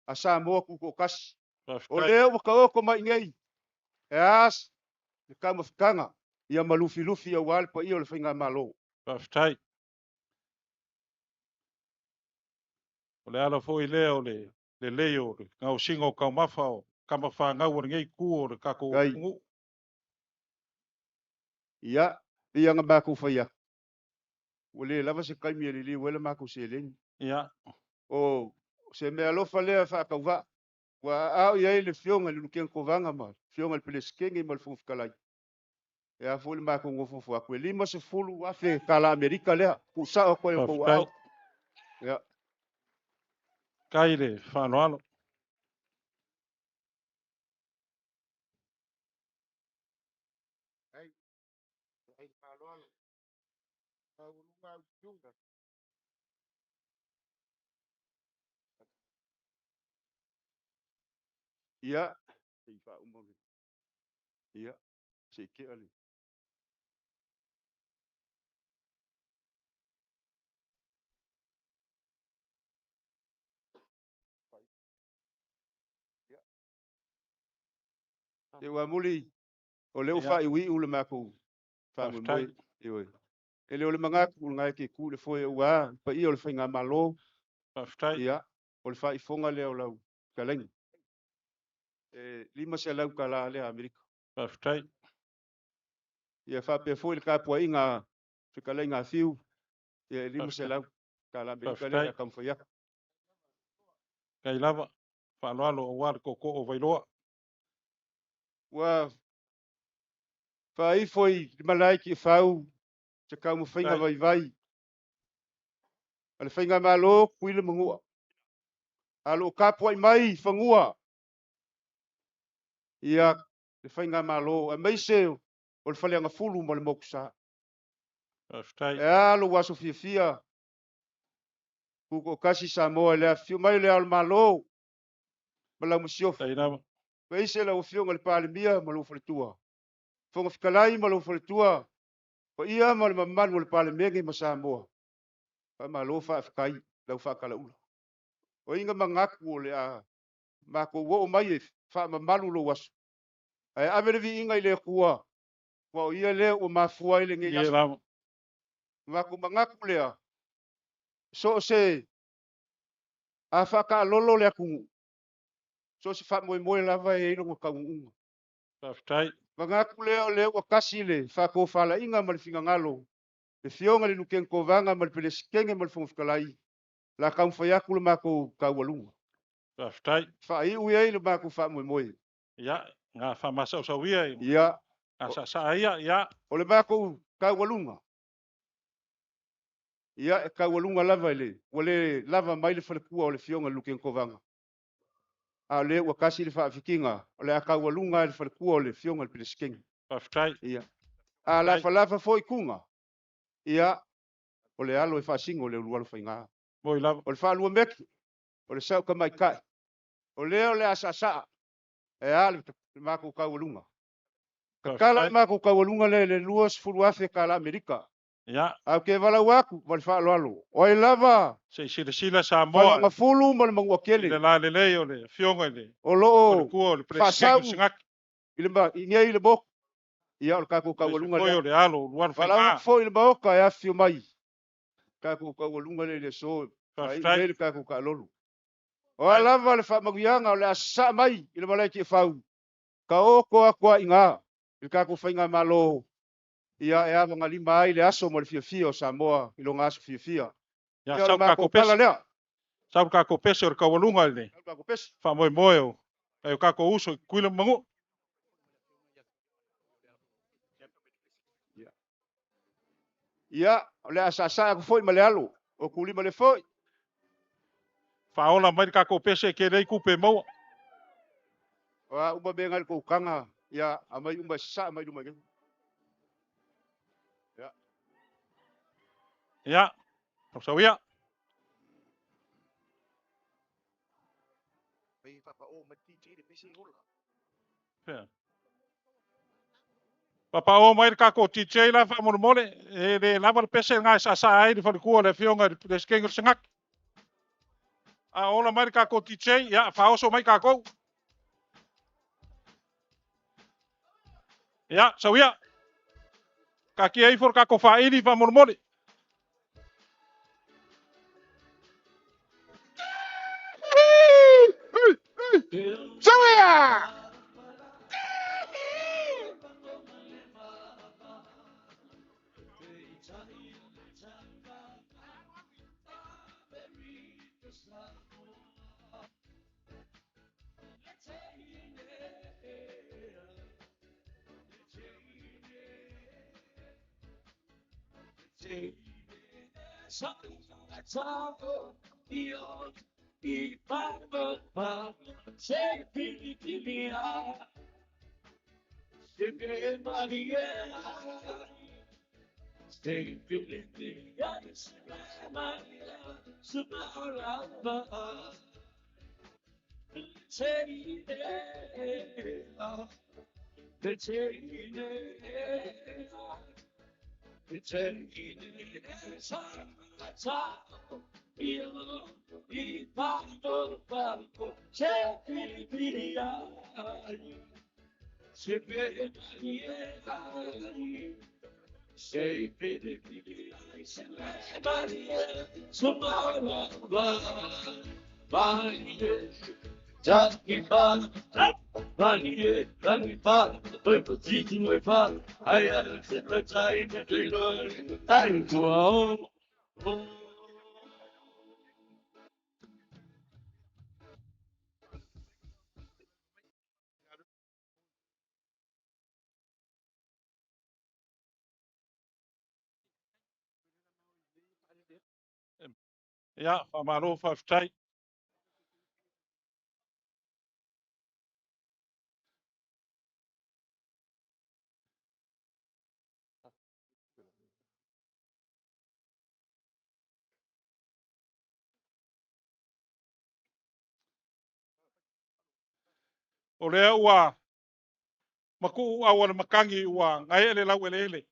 a Samoa kukokasi o aftai lea ua kaoko maigei e asa le kamafikaga ia ma lufilufi auā le paia o le faiga malo aftai o le ala fo'i lea o le lelei o le gausiga o kaumafa o kama fagau o legei ku o le kako Kai. ugu ia ia ga makou faia ua lē lava se kaimi e liliu ele makou selegi ia o se mea alofa lea fa'akauva'a ua a'ao i ai le fioga i le lukega kovaga ma fioga i le pelesikege ma le fogofikalai e a fo'i le makou gofofo aku e 50 afe kala amerika lea pu'usa'o koe o kou a'ao ia kai le fa'aloalo ia sei fa'auma ia sei ke'a le ia Te ua muli o leo fa iwi ule mako fa mo moi iwe. Ele ole mangaku ngai ke ku le foi ua pa i ole fainga malo. Ia ole fa ifonga le o lau kaleng. Lima se lau kala le Amerika. Ia fa pe foi le kapua inga se kalenga fiu. Ia lima se lau kala Amerika le kam fa ia. Kai lava fa lo o war ko o vailoa. Wa fa i foi malai ki fau te kau mo fainga vai vai. Ale fainga malo kuile mangua. Alo kapua mai fangua. Ia le fainga malo a meise o le faleanga fulu mo le mokusa. Alo waso fia. Kuko kasi Samoa le fiu mai le al malo. Mala musio. Meise la ufio ngale pale mia malo fletua. Fonga fikalai malo fletua. Ko ia mal mamman mo le pale mengi ma Samoa. Pa malo fa fikai la fa kala ula. O inga mangaku le a mako wo mai fa mamalu lo waso. Ai avere inga ile kuwa. Wa ia le o mafua ile nge ya. Mako mangaku le. So se afa ka lolo le aku. So se fa moi lava e ilo ka unga. Mangaku le o kasi le fa ko fala inga mal finga ngalo. Le fionga le nuken ko vanga mal pele skenge mal fong fikalai. La kam fa yakul mako ka walunga. Fa i uye le mako fa moi. Ya nga fa masa so wia. Ya. Asa sa ya. Ole mako ka walunga. Ia ka walunga lava ile. Ole lava mai le falkua ole fionga luken ko vanga. A le wa kasi le fa fikinga. Ole ka walunga le falkua ole fionga le pele skenge. Ia. A lava foi kunga. Ia ole alo e fa singo le lualo fainga. Moi lava. Ole fa lua meki. Ole sa ka mai kai. Ole asasa. E ale mako ka walunga. Kala mako ka walunga le luas fuluafe kala Amerika. Ya. Au ke wala waku mal fa lalo. Oi lava. Se sila Samoa. Nga fulu mal mangu akele. Le la le ole fionga le. O lo. Ko le presidente singak. Ile ba inga ile bok. Ia o kako ka walunga le. Foi le alo luar fa. Wala foi le boka ya fio mai. Kako ka walunga le so. Ai le kako ka lolo. O lava le fa maguyanga le asa mai ile malai ki fau. Ka o ko akwa inga. Ile kako fainga malo. Ia e ava ngalima ai le aso mo le fia o Samoa ilo ngaso fia. Ya sa ka ko pesa le. Sa ka ko pesa o ka walunga le. Ka ko pesa. Fa moi. Ai ka ko uso kuila mangu. Ia le asasa ko foi male alo. O kuli male foi. Fa ola mai ka ko pesa ke rei kupe mo. Wa uma bengal ko kanga ya amai uma sa mai lumai. Ya. So ya. Papa o mai ka ko TJ la fa mo mole e le lava pese nga sa ai de fa ko le fionga de skengel singak. A ola mai ka ko TJ ya fa oso mai ka ko. Ya, so ya. Ka ki ai for ka ko fa ini fa mo mole. Soya! Ya, famaro faftai. O lea ua maku awan makangi ua ngai ele lau ele.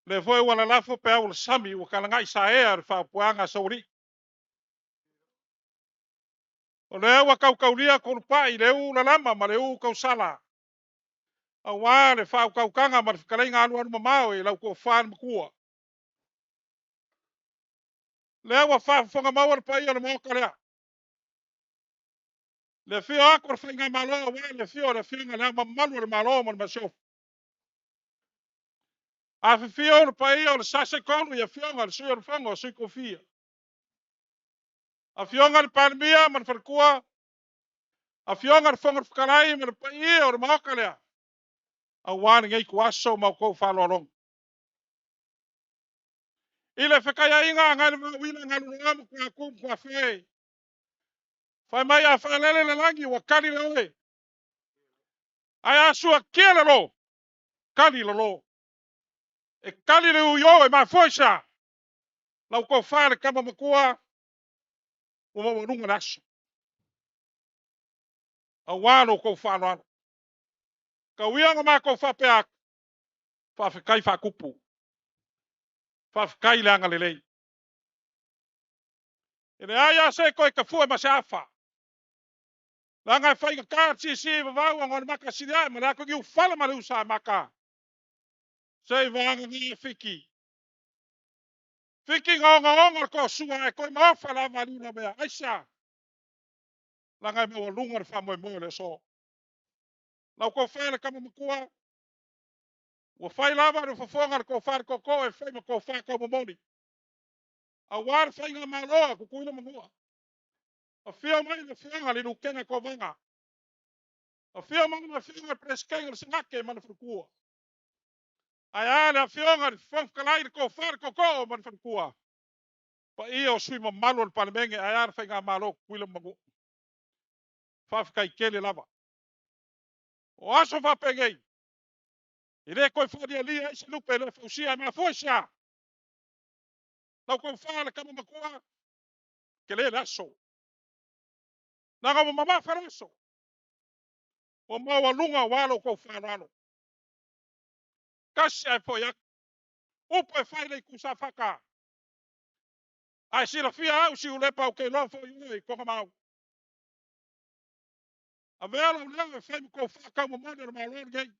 Le foi wana lafo pe au sami ua kalangai sa e ar fa puanga sauri. O lea ua kaukaulia kon pai leu la lama ma leu kau sala. A wa le fa kaukanga ma fikalai ngalu anu mamao e lau ko fan makua. Le ua fa fonga mawar pai ana mo karea. Le fio ako fa nga malo wa le fio nga na malu le malo ma mashof. A fio le pai o le sase konu ya fio nga le sio le fongo sui kofia. A fio nga le palmia ma farkua. A fio nga le fongo fikalai ma le pai o le mo karea. A wan ngai kuaso ma ko fa lorong. Ile fekaya inga ngai ma wina ngalu ngam kwa kum kwa fe. Fa mai a fa lele le langi wa kali le oe. Ai sua kiele lo. Kali lo. E kali le uyo e ma foisa. Lau ko fa le kama makua. O ma runga naso. A wano ko fa no. Ka wianga ma ko fa pe ak. Fa fekai fa kupu. Fa fekai le anga lelei. Ene aya se ko e ka fu e ma se afa. Langa fai ka ka si va wa ngon maka sidia ma na ko gi ufala ma le usa maka. Sei vanga ni fiki. Fiki ngonga ko sua e ko ma fala ma ni na mea. Aisha. Langa mo lunga fa mo le so. Lau ko fa le kama makua. Wa fai lava no fofonga ko fa ko e fai ma ko fa ko moni. A war fai nga malo ko kuila mangua. A fia mai le fia le kenga ko vanga. A fia mai le fia preskenga singake man fukua. Ai le fia nga fon kalai ko fa ko man fukua. Pa io sui ma malo pa menge ai fai nga malo kuila mangua. Fa kai kele lava. O aso fa pegei. Ile ko fa dia li ai se lupe le fusia ma fosia. Lau ko fa le kama makua. Kele laso. Nanga mo mama faraso. O maua lunga walo ko whanano. Kasi ai po yak. Upo e whaile ku sa whaka. Ai sila fia au si ulepa o ke lofo i konga mau. A vela u lewe whaime ko whaka mo mone ma lor gei.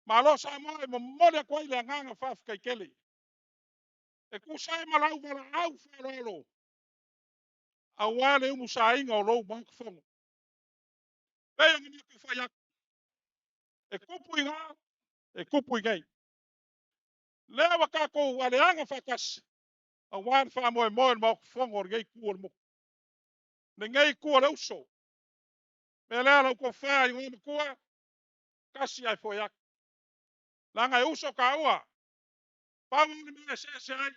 Ma lo sa moe mo mone kwa ile nganga whafka i kele. E ku sai malau wala au whalolo. A wale umu sa inga o lou mank whongo. Pea ngi ku whayak. E kupu inga. E kupu ingei. Lewa kako wale anga whakas. A wan fa moe moe mo whongo ngei kuol mo. Ngei kuol uso. Me lea lau ko whai ngō kua. Kasi ai fo yak. Langa e uso ka ua. Pangu ni mea se ai.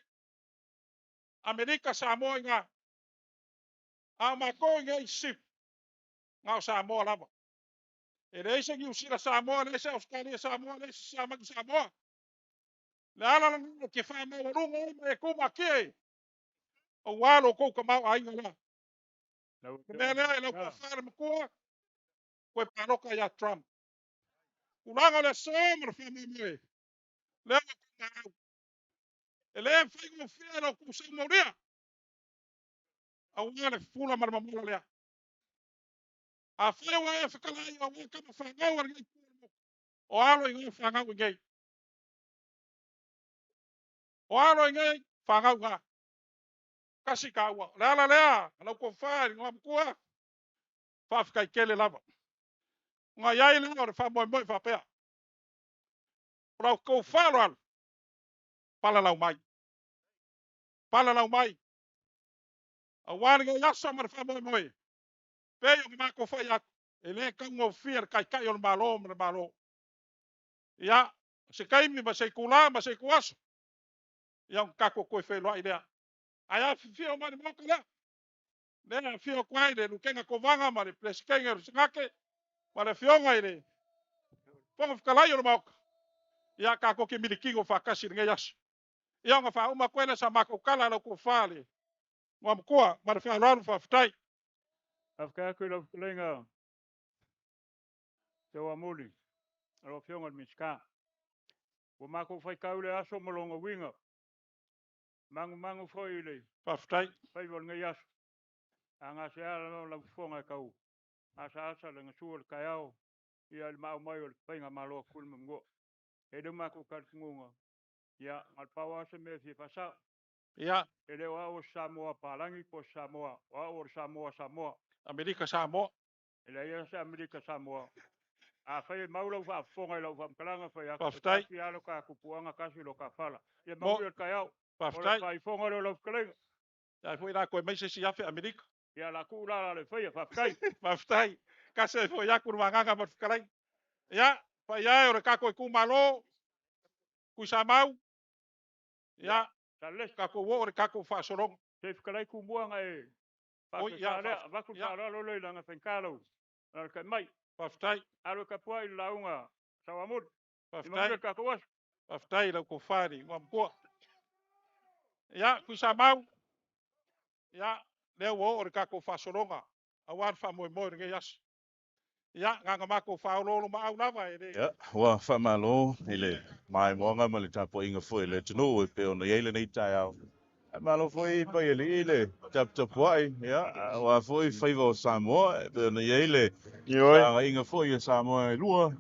Amerika Samoa ngā. A mako ngei sip. Ngau Samoa lava. E reise ki usira Samoa, reise Australia Samoa, reise Samoa. Le ala langa ke wha mau runga e kuma ke. O walo kou ka mau ainga la. Me lea e lau ko whare makua. Koe paroka ya Trump. Ulanga le somar wha moe. Lea ko e le fai mo fia no ku sa moria. A wale fula mar mamula lea. A fia wa e whakalai o waka ma whangau ar ngai kua. O alo i ngai whangau i ngai. O alo i ngai whangau ngā. Kasi ka ua. Lea. Alau ko whaari ngā mkua. Whawhikai kele lava. Ngā iai lea o re whamoe whapea. Rau kou whalo alu. Palalau mai. Palalau mai. A wāni ngai asa ma re whamoe. Pei o ngā ko whai aku. E le kaunga o whia kai o le malo ma le malo. Ia. Se kaimi ma se kula ma se kuaso. Ia kako koe whelua i lea. Aia whiwhia o mani moka lea. Lea whio kwai le lukenga ko vanga ma le plesikenga o singake. Ma le whionga i le. Ponga whikalai o le moka. Ia kako ke milikingo whakasi ngai aso. Ia ngā whauma koe le sa maka ukala lau ko whale. Ngā mkua ma le whialaru whawhitai. Afka koe lau whakalenga. Te wa muli. Alo whionga miska. Wa mako whai kaule aso molonga winga. Mangu foi le. Whawhitai. Whai wal ngai aso. Anga se ala lau whonga kau. Asa le ngasua le kai au. Ia le mau mai o le whainga maloa kulma mgo. E de mako kalkunga. Ia alpawa se me fi fasa. Ia. E le wa o Samoa palangi po Samoa. Wa o Samoa. Amerika Samoa. E le ia se Amerika Samoa. A whai maulau wha whonga i lau whamkalanga whai ako. Whawhitai. Kasi alo ka kupuanga kasi lo ka whala. Ia maui al kai au. Whawhitai. Whai whonga lau whakalenga. Ia fwoi rā koe meise si afe Amerika. Ia la kūrara le whai whawhitai. Whawhitai. Kasi e fwoi aku ruanganga ma whakalai. Ia. Whai ai o re kako i kumalo. Kui sa mau. Ia. Kako wo o re kako whaasorong. Te whakalai kumuanga e. Oi, ia. Waku whaaralo le langa whenkalo. Nara kai mai. Whawhitai. Aro ka pua i launga. Sawamur. Whawhitai. Ka kawas. Whawhitai lau ko whaari. Ngā mkua. Ia. Kui sa mau. Ia. Leo wo o re kako whaasoronga. Awan whamoe moe ngai aso. Ia. Nganga mako whaololo ma au lava e re. Ia. Wa whamalo. Ile. Mai moanga ma le tapo inga fwoi le tunu. E peo na yeile nei tai au. Malo foi pa ele tap wai ya wa foi faivo Samoa de na ele ya inga foi Samoa lua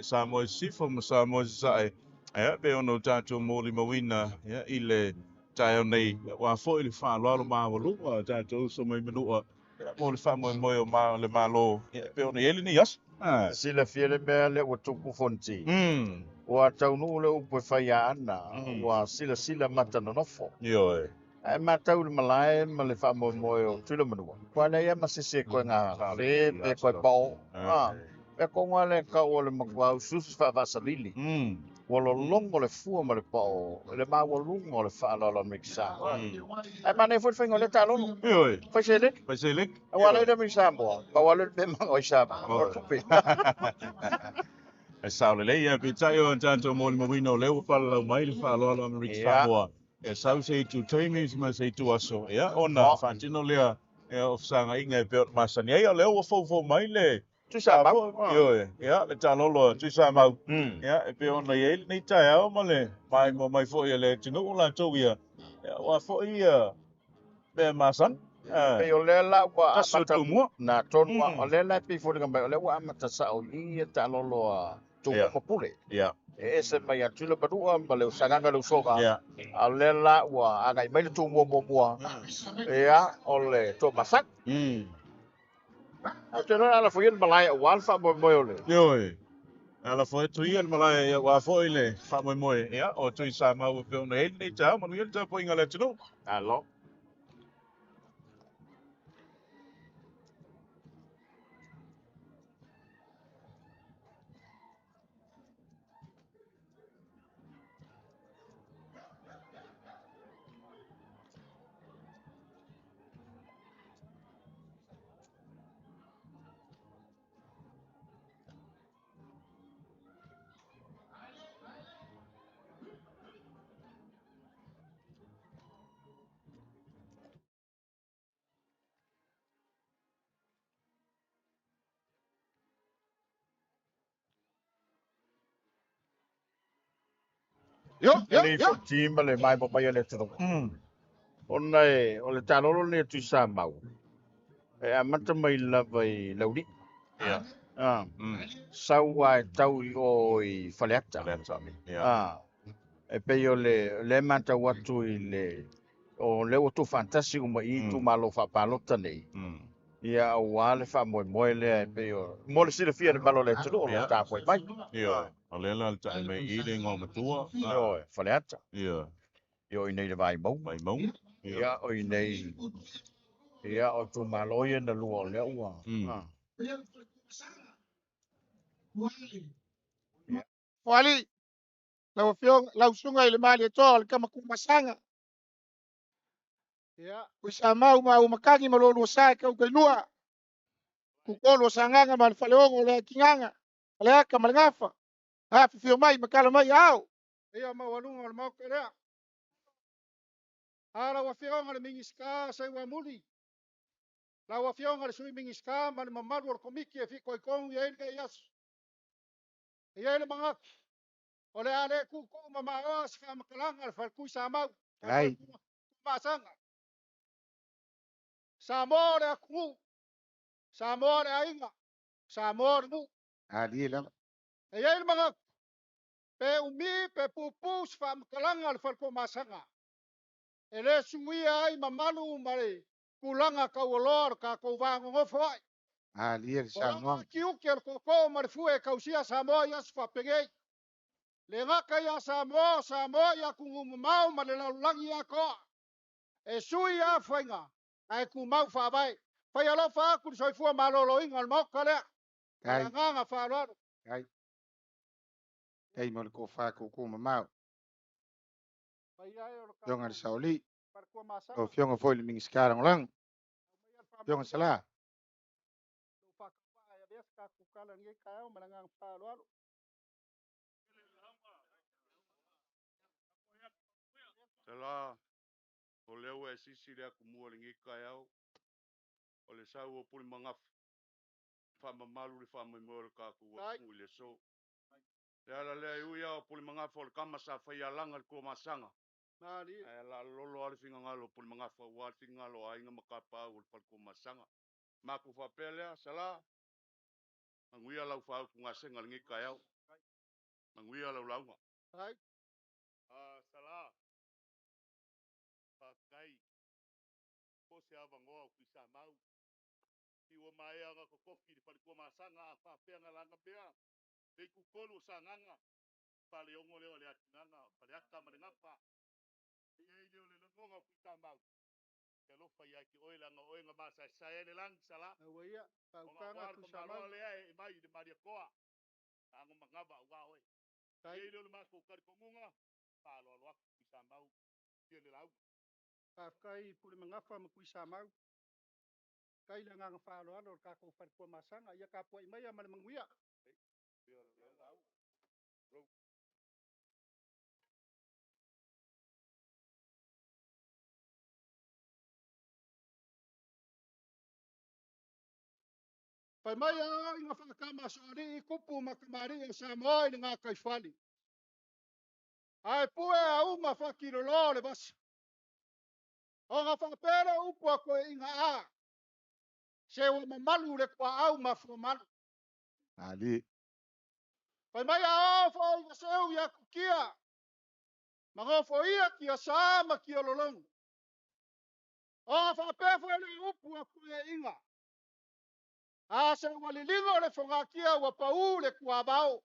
Samoa sifo ma Samoa sai ya pe ono tato moli mawina ya ile tai nei wa foi le fa lo ma lu tato so mai menua mo le fa mo ma le malo pe ono ele ni yas sila fiele me le o tuku fonti wa taunu le upo faya ana wa sila mata nofo yo e matau le malai ma le fa mo o tula manua kwa le ia masese ko nga re pe ko pao e ko ngale ka o le magwa susu fa vasalili o lo longo le fu ma le pao le ma o lungo le fa lo mixa e ma ne fu fingo le talo yo fa sele wa le mi sambo pa wa le ma o sa o tupi e sa le ia pe tai o tanto mo le mawino le o fa lo mai le fa lo mixa e sau se tu taimis ma se tu aso ya ona fantino lea e of sanga inga pe masani ai le o fo mai le tu sa mau yo ya le talo lo tu sa mau ya e pe ona ye ni tai au ma le mai fo ye le tino la to ya wa fo ia pe masan pe o le la wa tu mo na ton wa o le la pe fo le wa mata sa o i talo lo tu ko pule ya ese mai atu le padua ma le sanga le soga a le la wa ai mai tu mo ya o le to masak a te no ala foi malai wa fa mo le yo ala foi tu ia malai wa foi le fa mo ya o tu sa ma o pe ona ni ta mo ni ta po inga le tu alo Yo. Team le mai mo mai le tro. O le talo le tu sa mau. E amata mai la vai laudi. Ia. Sau ai tau i o i Faleata. Faleata. Ia. E pei o le matau atu i le o le o tu fantasi uma i tu malo whapalota nei. Ia au a le whamoe lea e pei o mo le sila fia le malo le tulu o le tāpoi mai. Ia. O le la ta me i le ngā matua. Ia, Faleata. Ia. Ia o i nei le vai mau. Vai mau. Ia o i nei. Ia o tu malo ia na lua o le ua. Wali, lau fiong, lau sunga ile mali e tol kama kumasanga. Ya, kuisa mau makagi malolo sa ka ukailua. Kukolo sanganga mal faleongo le kinganga. Ale ka malngafa. Ha fio mai makala mai au. Ia mawalunga mau karea. Ala wa fionga le mingiska sa wa muli. La wa fionga le sui mingiska mal mamalu or komiki e fi koi kong ye ile yas. Ye ile mangak. Ole ale kuku mama os ka makalanga fal kuisa mau. Ai. Masanga. Samore aku. Samore ainga. Samore mu. Ali lang. Ye ile mangak. Pe umi pe pupus fa makalanga fal ko masanga. Ele suia ai mamalu mare kulanga ka wolor ka ko vango ngofoi. Ali sangon. Kiu kel ko mare fue ka usia samoya sfa pegei. Le ngaka ya samoya ku mau mare langi ya ko. E suia fainga. Ai ku mau fa bai. Fa ya lo fa ku soi fu malolo ingal mo kale. Ai nga fa lo. Ai. Ei mo ko fa ku mau. Jonga sauli. O fionga foi ling sekarang lang. Fionga salah. Tela o leo e sisi le aku mua le ngikai au. O le sau o puli mangaf. Whamamalu le whamamalu le kaku wa ku le so. Le ala le ui au puli mangaf o le kamasa whaialanga le kua masanga. E la lolo ale finga ngalo puli mangafa wa finga ngalo ainga makapa o le palko masanga. Maku whapelea sala. Manguia lau whau ku ngasenga le ngikai au. Manguia lau launga. Sala. Pakai. Ko se ava ngoa ku sa mau. Ki o mai anga ko kofi di palko masanga fa penga langa bea. Dei ku kolu sanganga. Pale ongo leo le atinanga. Pale aka marengapa. Ia ile le longa ku sa mau. Ke lo fa ya ki oila nga oinga masa saya le lang sala. Ia ka ukanga ku sa mau le ai mai de maria koa. Ango mangaba wa oi. Ia ile le mas ko kar kongunga. Palo lo ku sa mau. Ia le lau. Kai puli mangafa mo ku sa mau. Kai la nga falo ano ka ko far ko masanga ia ka po mai mal manguia. Pai mai nga fa kama so ri kupu makamari sa moi nga kai fali. Ai pue au ma fa kirolo le bas. O nga fa pera upo ko inga a. Se o mamalu le kwa au ma fo malu. Ali. Pai mai a fo inga seu ya kukia. Mga fo ia kia sama kia lolong. O nga fa pe fo le upo ko inga. A se walilingo le fonga kia wa pau le kwa bao.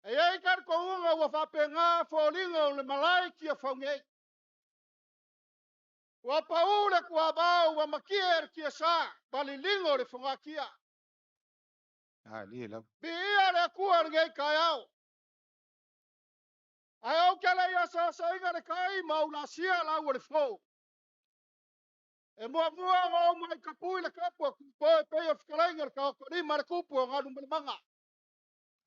E ai kar ko unga wa fa pe nga fo lingo le malai kia fonge. Wa pau le kwa bao wa makier kia sa walilingo le fonga kia. Ali la. Bi ia le kuar ngai kayao. Ai au kala ia sa inga le kai maula sia la wa le fo. E mua ngo mai kapui le kapo po pe of kalanger ka ko ni mar kupu ngadu manga.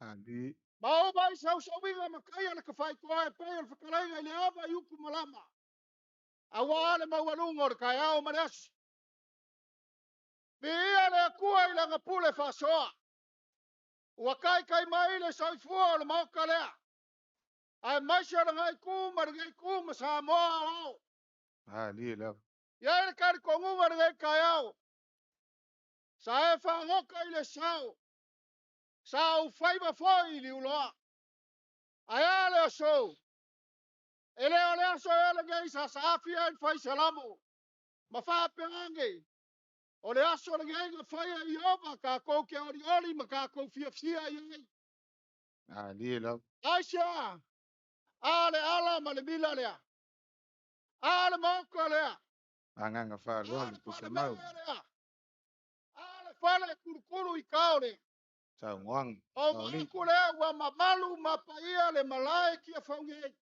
Ali. Mau bai sau winga makaya le kafai ko e pe of kalanger le ava yuku malama. Awale mawalungo le kayao manas. Bia le kua ila ngapule fasoa. Wakai kai mai le sai fuo le mau kalea. Ai masha le ngai ku masamoa. Ali la. Ya le kar kongunga le kayao. Sa e whangoka i le sau. Sau whaiva foi li uloa. Ai ale o so. Ele o le aso ele gei sa saafia i whai salamo. Ma whapengange. O le aso le gei ga whai a iova ka kou ke ori ori ma ka kou fia fia i ai. Li la. Aisha. Ale ala ma le mila lea. Ale moko lea. Anganga fa lo le pusa mau. Ale fale kurukuru i kaore. Sa ngwang. O maku lea wa mamalu ma paia le malae kia whaunge.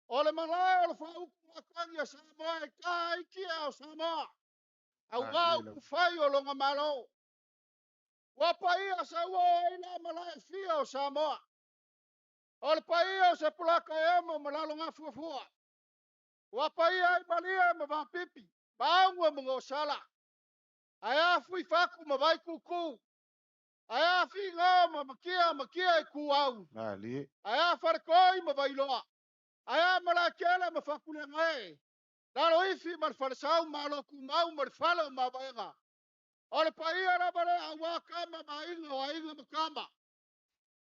O le malae o le whauku makangi a Samoa e kai kia o Samoa. Au wau ku whai o longa malo. Wa paia sa ua ina malae fia o Samoa. O le paia o se pulaka emo malalo ngā fuafua. Wa paia i malia ma vapipi. Baungwa mga o sala. Ai afu i whaku ma vai kuku. Ai afi ngā ma makia i kuau. Li. Ai a wharakoi ma vai loa. Ai a mara kele ma whakule ngai. Lalo ifi ma wharesau ma lo kumau ma whalo ma vaenga. O le paia na mare a wakama ma inga o inga ma kama.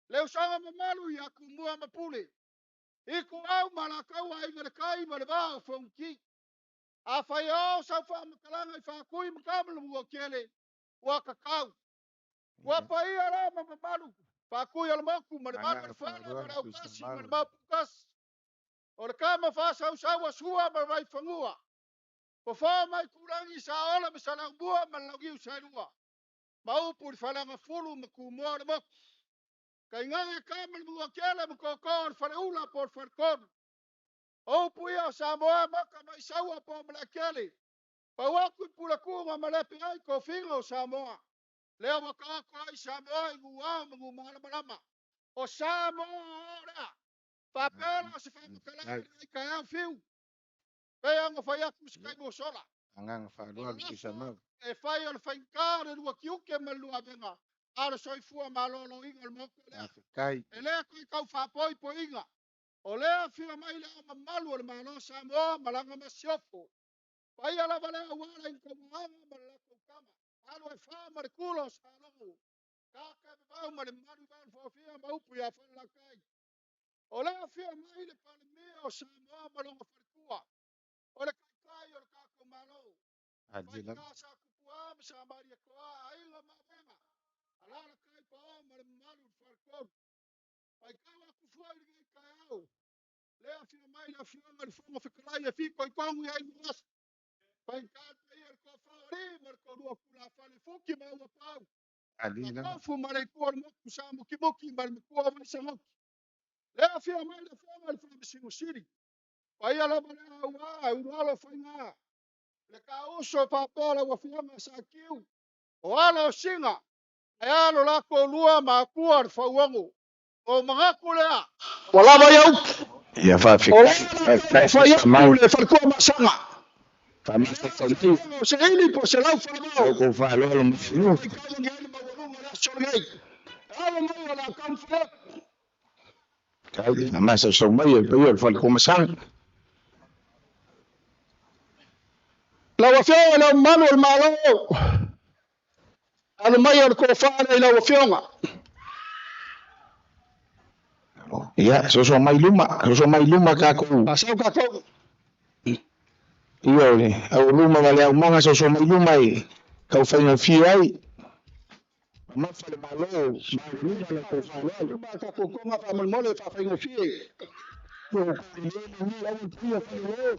Leo sanga ma malu i aku mua ma pule. I kuau ma la kau a inga le kai ma le vao whaunki. A whai o sau wha makalanga i whakui ma kamala mua kele. Wa kakau. Wa paia na ma malu. Whakui ala moku ma le mamar whana ma rau kasi ma le mapukas. O le kama whasau sawa sua ma rai whangua. Ko wha mai kurangi sa ola ma sa lau mua ma lau giu sa rua. Ma upu li whalanga fulu ma ku mua le moku. Kai ngange kama le mua kele ma koko o whare ula po whare kono. O upu ia o Samoa maka mai saua po ma le kele. Pa waku i pula kuunga ma lepe ai ko finga o Samoa. Leo waka ako ai Samoa i nguao ma ngu malama. O Samoa ora. Papela se whamakalanga i kai au fiu. Pea nga whai aku si kai mo sola. Anganga fa lo le pusa mau. E whai o le whaingkare lua kiuke ma lua venga. Ara soifua ma lolo inga le moko lea. Kai. E lea koi kau whapoi po inga. O lea whia mai lea ma malu o le malo Samoa malanga ma siofo. Pai ala vale awala in kamuanga ma la kama. Alo e fa ma kulo sa longo. Kaka e vau ma le maru vau fofia ma upu ya fa la kai. O le fia mai le pale mea o Samoa ma longa farkua. O le kai o le kako malo. Adila. Pai kasa kupua ma sa maria koa aila ma venga. Ala la kai pa o ma le maru farkua. Pai kawa kufua i le kai au. Le fia mai la fia ma le fonga fikalai e fi koi kongu ya i mwasa. Pai kata ia ko fori mar ko ro kula fale fuki ma wa pau. Adila. Ko fu mare ko mo ku sa mo ki mal ko wa sa mo. Le afia mai le fa mal fa singo siri. Pai ala mare wa u ala fa nga. Le ka uso pa pela wa fia ma sa kiu. O ala singa. Ai ala la ko lua ma ku ar fa wango. O mga kulea. Wala ba yau? Ya fa fi. Fa ya le fa ko ma sanga. Famasa sauti. Se ele po se lau fa no. Ko fa lo lo mfiu. Kai famasa so mai e pe fa ko masang. La wafia la malo el malo. Al mayor ko fa la wafia. Ya, so mai luma ka ko. Pasau ka ko. Iyo ni, au luma wale au manga so mai luma i. Kau fa na fi ai. Ma fa le malo, ma luma la ko fa lo. Luma ka ko ko ma fa mal mole fa fa no fi. Ko ni ni au tia fa lo.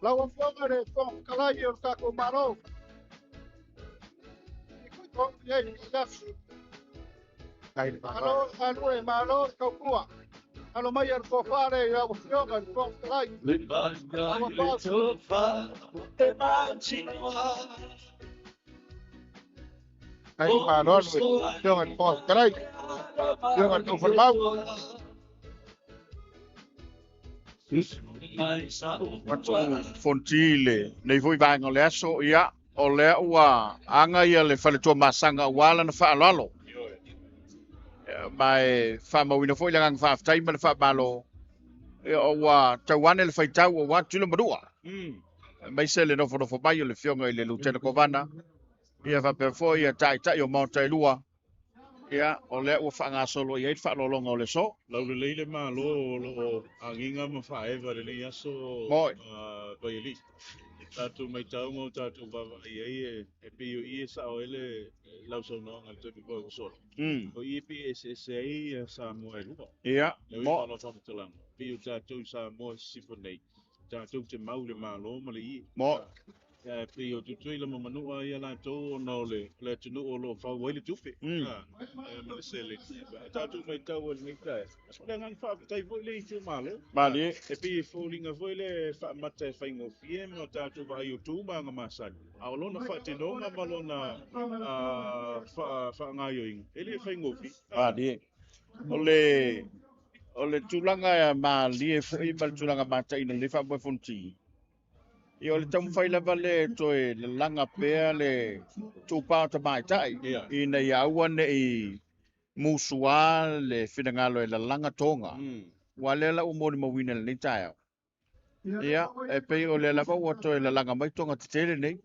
Lau fonga de fong kalai or kako maro. Kong ye jas. Alo alo malo kau kuah. Alo mayar ko fare ya fonga fong kalai. Ai malo fonga fong kalai. Fonga tu formau. Fontile nei voi vanga le aso ia o le ua anga ia le fale tua masanga wala na fa lalo mai fa mo wina foi lang fa tai ma fa malo e o wa tawane le faitau o wa tulo madua mai se le no fo mai le fionga i le lutena kovana ia fa pe foi ia tai tai o mo tai lua ia o le ua fa nga solo ia fa lo longa o le so lau le leile malo lo anginga ma fa eva le nei aso moi baili tatu mai tau mo tatu baba ia e pio ia sa o ele lau so no ngal te ko so o ia PSSA sa mo e lupa ia mo no so tulang pio tatu sa mo sifonei tatu te mau le malo ma le i mo pio tu tui le manua ia la to no le tunu o lo fa wele tufe ma le sele tatu mai tau le ngai le ngang fa tai vo le tu malo mali e pi folinga vo le fa mate fa ngo fie mo tatu va YouTube nga masal a lo na fa te no ma malo na fa nga yo ing ele fa ngo fi mali ole tulanga ma lie foi mal tulanga mata ina le fa mo fonti e ole tam fai lava le toe le langa pea le tu pa ta mai tai ina ia wane i musua le finangalo e la langa tonga wale la umoni mo wina le tai ia e pe ole la fa wo toe la langa mai tonga te tele nei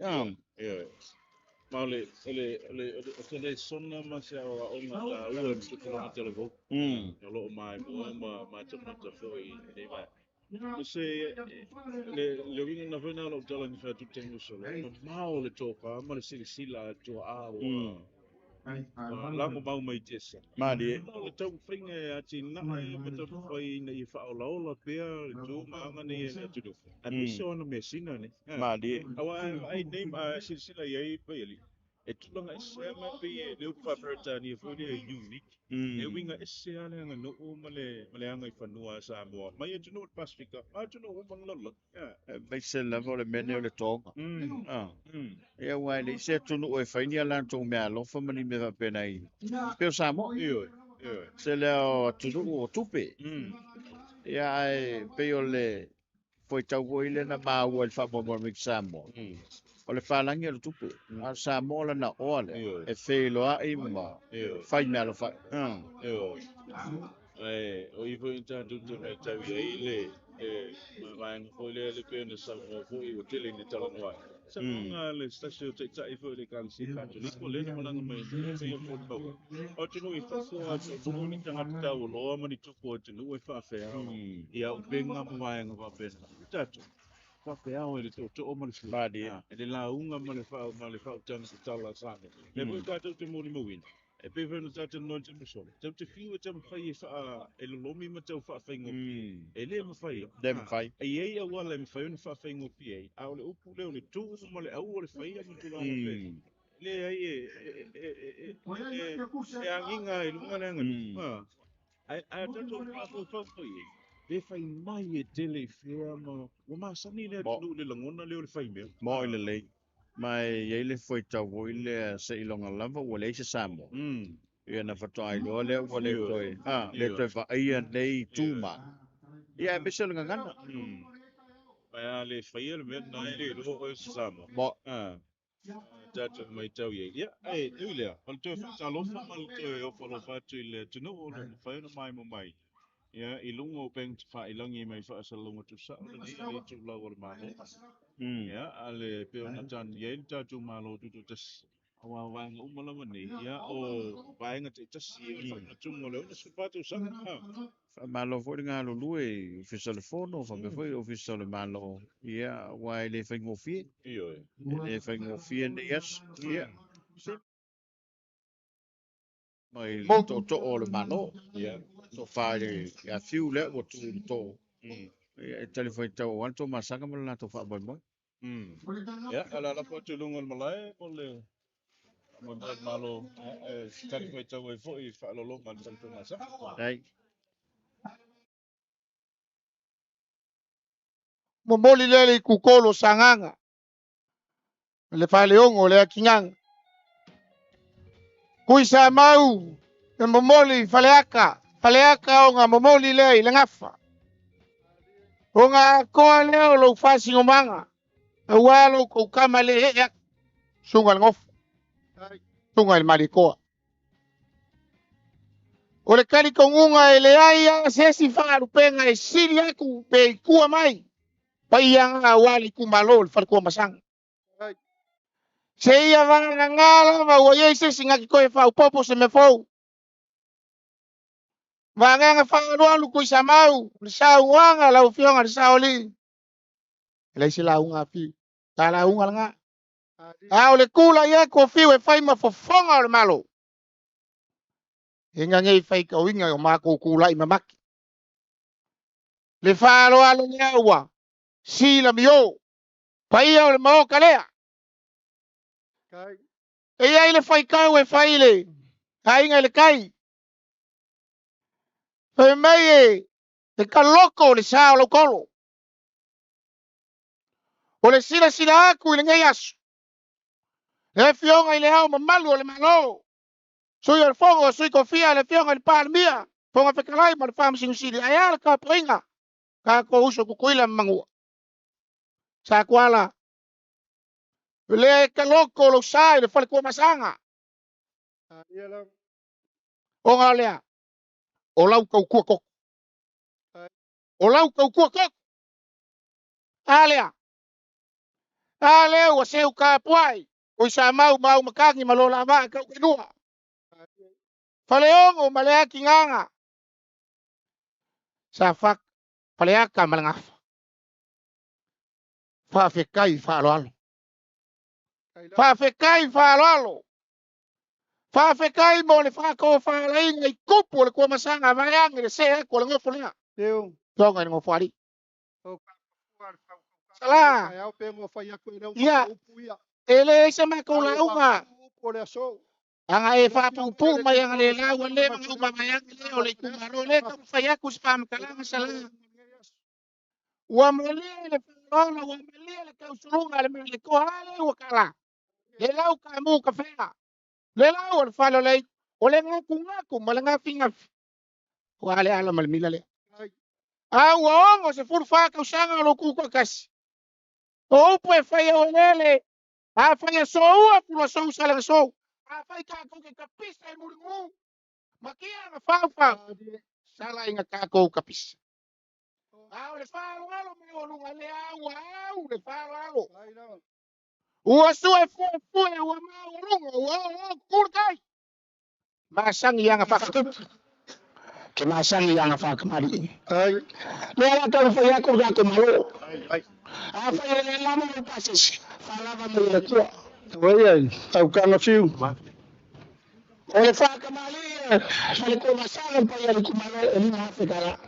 Male, ele sona masya wa onga ta ua tu kona telefon. Lo mai ma tu na ta foi nei vai. Se le winga na fena lo tala ni fa tu tengu so. Ma o le toka, ma le sila tu a o. La mo mau mai tesa. Ma di. Le tau whainga ati na ma tau whai nei wha o laola pia le tu maanga nei e tu dufu. A pisa ona me sina ne. Ma di. Awa ai nei ma sila iei pa ili. E tulanga e sea ma pe e leo whaparata ni e fwere e unique. E winga e sea le anga no o male anga I whanua sa moa. Mai e tunu Pasifika, ma tunu o manglala. Mai se la vole mene o le tonga. E wai le se tunu o e whainia lan tō mea lofa mani me va pena I. Peo sa mo. Se le o tunu o tupe. E ai peo le foi tau voi le na maa ua le whamomo mik sa mo. O le whalangi o le tupe. A sa mo la na oale. E wheloa I ma. Whai mea lo whai. O I fo inta tutu mai tau I le ma fo le pena sa mo fo I o tele ni tala noa. Sa nga le stasio te tai fo le kan si ka tu liko le na malanga mai se o fo tau. O tunu I fa so a tunu ni tanga tau loa mani tuku o tunu e fa fe. Ia o benga mai nga va pena. Tatu. Fa fe ao ele to o mani fu. Ele la unga mani fa tanga tala sa. Le mo ka tu mo ni mo win. E pe venu tata no te misole. Tau te fiu te mwhai e wha e lomi ma tau wha whaingo pi. E le mwhai. Le mwhai. E ei a wala mwhai una wha whaingo pi e. A ole upu leo le tū mo le au ole whai a mutu lana pe. Le ai e anginga e lunga nanga. A tatu wha e. Le whai mai e tele whea ma. Wa masani le atu le langona leo le whai mea. Mo ile lei. Mai ye le foi tau vo ile se ilonga lava o le se samo. Ia na fatai lo le o le toi. Le toi fa ia nei tuma. Ia me se nga ngana. Mai le fai le me na le lo o samo. Mo. Tatu mai tau ye. Ia, ai, uile. Al toi fa sa lo fa mal toi o fa lo fa tu le tu no o le fai no mai mo mai. Ia, I lunga o peng fa ilangi mai fa sa lunga tu sa le ni tu la o le malo. Ia, ale pe ona tan ye tatu malo tu tes. wa nga umala mani ya o vai nga te tasi o na tungo le o na sepatu sa Malo fo nga lo lui official fono fa me foi official malo ia wa ele fa ngofi iyo ele fa ngofi ne yes ia mai to o le malo ia to fa ya fiu le o to e telefone to wan to masanga mo na to fa boy mo ya ala la po tulungan malai po le mo malo tali foi tau e foi fa lo lo man tanto masa ai Momoli lele kukolo sanganga. Le faleongo le akingang. Kuisa mau. E momoli faleaka. Faleaka o nga momoli le ilangafa. O nga koa leo lo fasi ngomanga. Awalo ko kamale heak. Sungal ngof. Sungal malikoa. O le kali kongunga ele aia sesi faru penga e siri aku pe kua mai. Paiang awali kumalol fal kua masang. Se ia vanga ngala va o ye se singa ki koe fa popo se me fou. Vanga nga fa lo lu ko sa mau, sa wanga la fionga sa oli. Le si la unga fi. Ta la unga nga. A o le kula ye ko fi we fai ma fo fonga o malo. Inga ngai fai ka winga o ma ko kula i mamaki. Le fa lo alo nya wa. Si la mio. Pai o le mo kalea. E ai le fai ka we fai le. Ai nga le kai. Fai mai e ka loko le sa o lo kolo. O le sila sila aku i le ngai asu. E fionga i le hao mamalu o le malo. Sui al fongo, sui kofia le fionga i pāle mia. Fonga whekalai ma le whaam singusiri. Ai ala ka poinga. Ka ko uso kukuila mangua. Sa kuala. Le ka loko lo sai le whale kua masanga. O ngā lea. O lau kau kua koko. O lau kau kua koko. Alea. Alea ua seu ka puai. O isa mau makangi malola maa kau kenua. Faleongo malea ki nganga. Sa fak falea ka malangafa. Fa fekai fa alo. Fa fekai fa alo. Fa fekai mo le fa ko fa lai ngai kupu le kua masanga mayang le se ko le ngofo lea. Teu. Tonga ni ngofo ali. Sala. Ya. Ele se ma ko la unga. Anga e fa pu mai anga le la wa le ma uma mayang le o le kumaro le ka fa ya ku spam kala sala. Wa mele le fa wa mele le ka usulunga le ko hale wa kala. Le lau ka mu ka fea. Le lau al falo le o le ngaku malanga finga. Wa le ala mal mila le. A wa ngo se furfa ka usanga lo ku ko kas. O pu e fa o lele. A fa ya so a pu so sala so. A fa ka ko ke kapis ai murmu. Makia nga fa. Sala inga ka ko kapis. A le fa lo me o lu le a le fa lo. Ua sue fu e ua mau runga ua kurkai. Masang yang fakatut. Ke masang yang fakamari. Le ala ka fa ya ko ga ko malo. A fa ya le lama mo pasis. Fa lava mo le tua. Oye, au kana fiu. O le fa kamali. Fa le ko masang pa ya le ko malo e ni ma fe kala.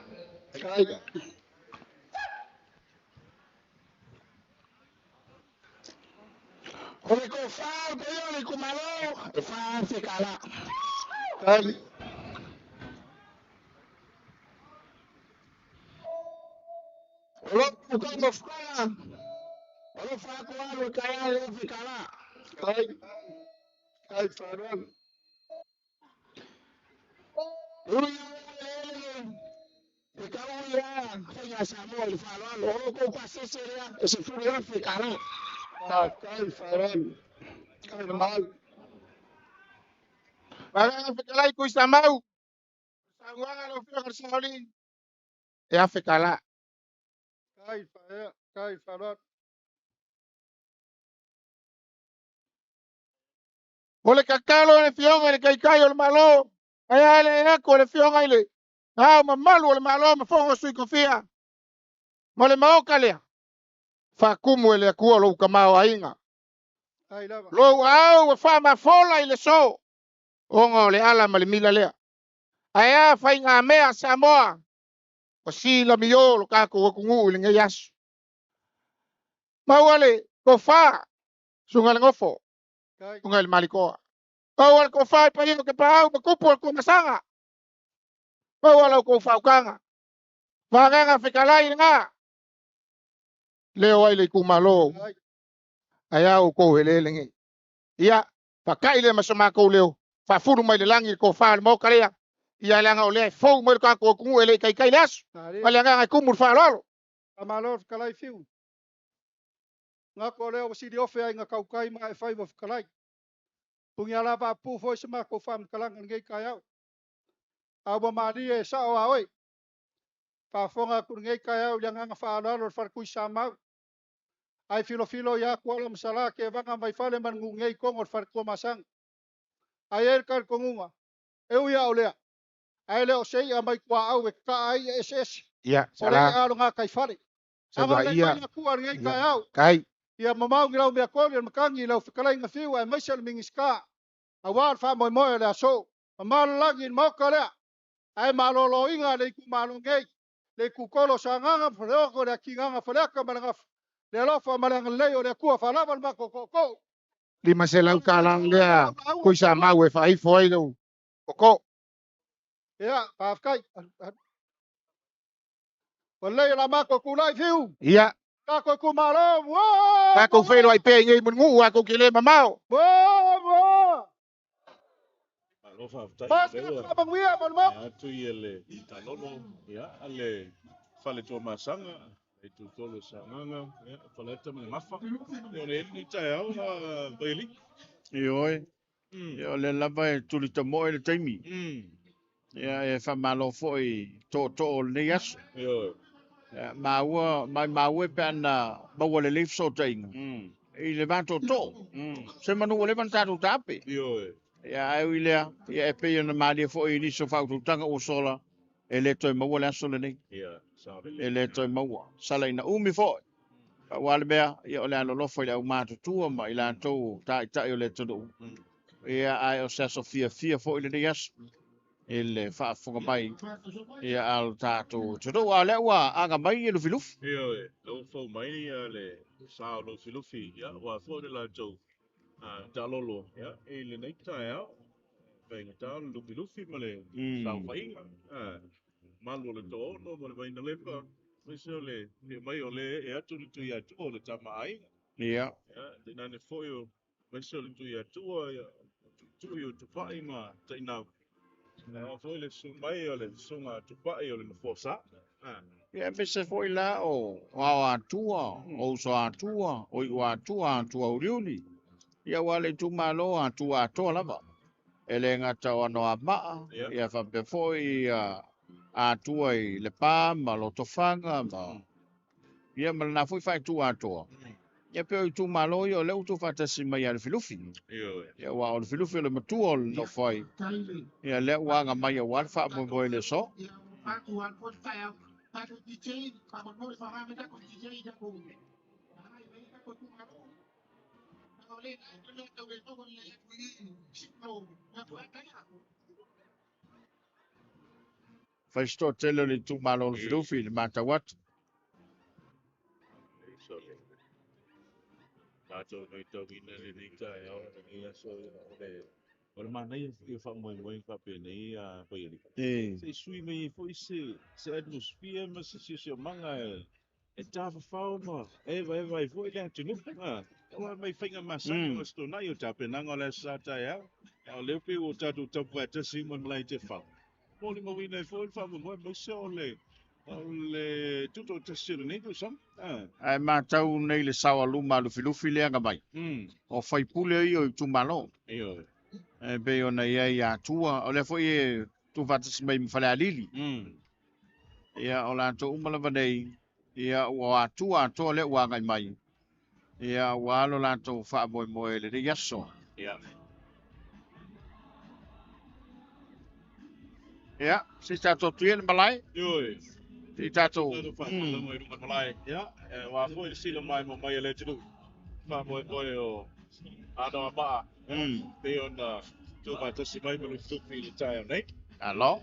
O le ko fa pa ya le ko malo e fa fe kala. Olo ko mo fa. Olo fa ko alo kaya le fe kala. Kai faran. Uri e ka uya fa samo le fa lo olo ko pa se se ya e se fu ya fe kala. Kai faran. Kai mal. Para fe kala ko sa mau. Sa nganga lo fe sa oli. E a fe kala. Kai faran. Ole kakalo le fionga le kai ole malo. Ai le ko le fionga ile. Ah ma malu ole malo ma fongo sui kofia. Mole maoka le. Fa kumu ele ku lo kamao ainga. Lo au fa ma fola ile so. Ongo le ala ma le mila le. Aya fa inga mea Samoa. Ko si la mio lo ka ko ngu le ngas. Ma wale ko fa sungal ngofo. Sungal malikoa. Bawal ko fa pa yun ke pa ko ko masanga. Bawal ko fa kanga. Vanga nga fikalai nga. Leo ai le kumalo. Aya ko helele ngi. Ia pakai le masama ko leo. Fa furu mai le langi ko fa mo karea. Ia langa ole fo mo ka ko ku ele kai las. Wala nga ku mur fa lolo. Amalo kalai fiu. Nga ko leo si di ofe ai nga kaukai ma e 5 of kalai. Punya la pa pu fo sama ko fam kalang ngai kayau. Aba mari e sa o oi. Pa fonga ku ngai kayau yang nga fa lolo far ku sama. Ai filo ya ko lam sala ke vanga mai fale man ngai ko far ko masang. Ai kar ko ngunga. Eu ya ole. Ai leo sei mai kwa au e ka ai SS. Ia Sala. sala. Alo nga kai fale. Saba ia. Ku ngai kayau. Kai. Ia mamau ngrau me ko le makangi lau fikalai nga fiu ai mai sel mingiska. Awal fa mo le aso. Mal lagi mo kala. Ai malolo inga le ku malongei. Le ku kolo sanganga flo ko le kinganga flo ka malanga. Le lo fa malanga le o le ku fa la mal ko ko. Lima selau kalang dia. Ku sama we fa foi lo. Koko. Ya, pa kai. Wala la ma ko ku lai fiu. Ia. Ka ko ku malo. Wo. Ka ko fe lo ai pe ngai mun ngu ko kile mamao. Wo wo. Lo fa tai. Pas ka bang wia mon mo. Ya tu ile talono ya ale fale to masanga e tu tolo sanganga ya fale ta me mafa. Yo le ni tai au la baili. Ioi. Yo le lava e tuli ta mo le taimi. Ya e fa malo foi to le yas. Yo. Ma ua pe ana ba wale leaf so tainga. I le vanto to. Se manu wale vantato tape. Yo. Ya ai wile ya e pe na mali foi ni so fa tanga o sola. E le toi mo wale so le nei. Ya, sabe. E le toi mo. Sala ina umi foi. Wale bea ya ole ano lo foi le ma tu ma ila to ta yo le to. Ia ai o sa Sofia foi le yas. Ele fa fonga mai ia al tato todo ale wa aga mai e lufiluf Yo, lo fo mai le sa lo filufi ya wa fo de la jo. Talolo ya e le nei tai au. Venga tal lu filufi male sa fai. Malo le to no mo vai na lepa. Miso le mai ole e atu tu ya tu le tamai. ia Ya, de na ne fo yo. Miso le tu ya tu ya. Tu yo tu fai ma tai na. Foi le su mai ole sunga tu fai ole no fosa. ia pese foi la o wa tua o so tua o wa tua uriuni ia wale tu malo tua to lava ele ngata ono ama ia fa pe foi tua i le pa malo to fanga ma ia mal na foi fai tua to ia pe tu malo io le tu fa tasi mai al filufi ia wa al filufi le matu no foi ia le wa nga mai wa fa mo le so fai sto tele le tu malo le filufi le mata wat Tato no ito gina le dita ya ya so le ora mana ia fa mo fa pe nei a pa ili se sui me foi se atmosphere ma se manga e ta fa ma vai foi le tu no ora mai finga ma sa no sto na yo ta pe na ngola sa ta ya le pe o ta tu ta pa ta si mo lai te fa mo le mo wina foi fa mo mo so le tuto te silo nei tu sam ai matau nei le sawa luma lu filufi le anga mai o fai pule i o tu malo io e be ona ia ia tua o le foi tu fatis mai mfale alili ia o la to umala vanei ia o tua to le wa ngai mai ia wa lo la to fa boy mo le yaso ia Ya, si tato tien malai. Yoi. Si tato. Tato fa la mo runga malai. Ya. Wa foi sila mai mo mai le tu. Fa mo o ano ba. Pe on tu ba to si mai mo tu fi tai nei. Alo.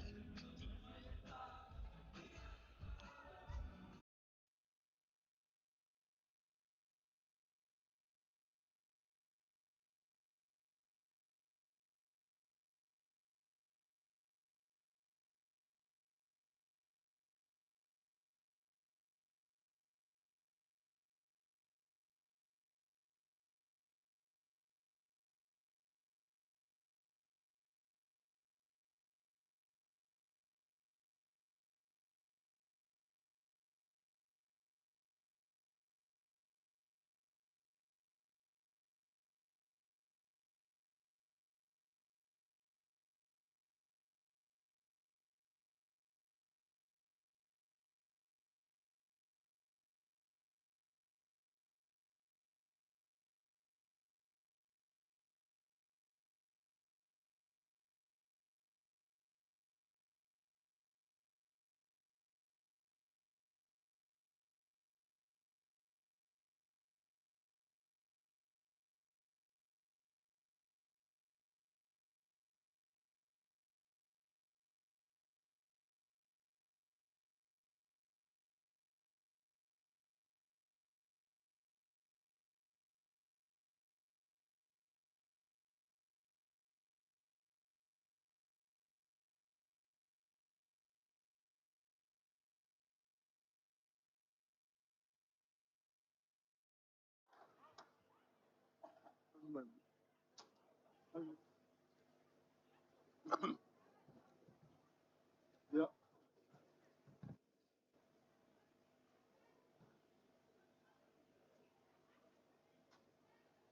Ya.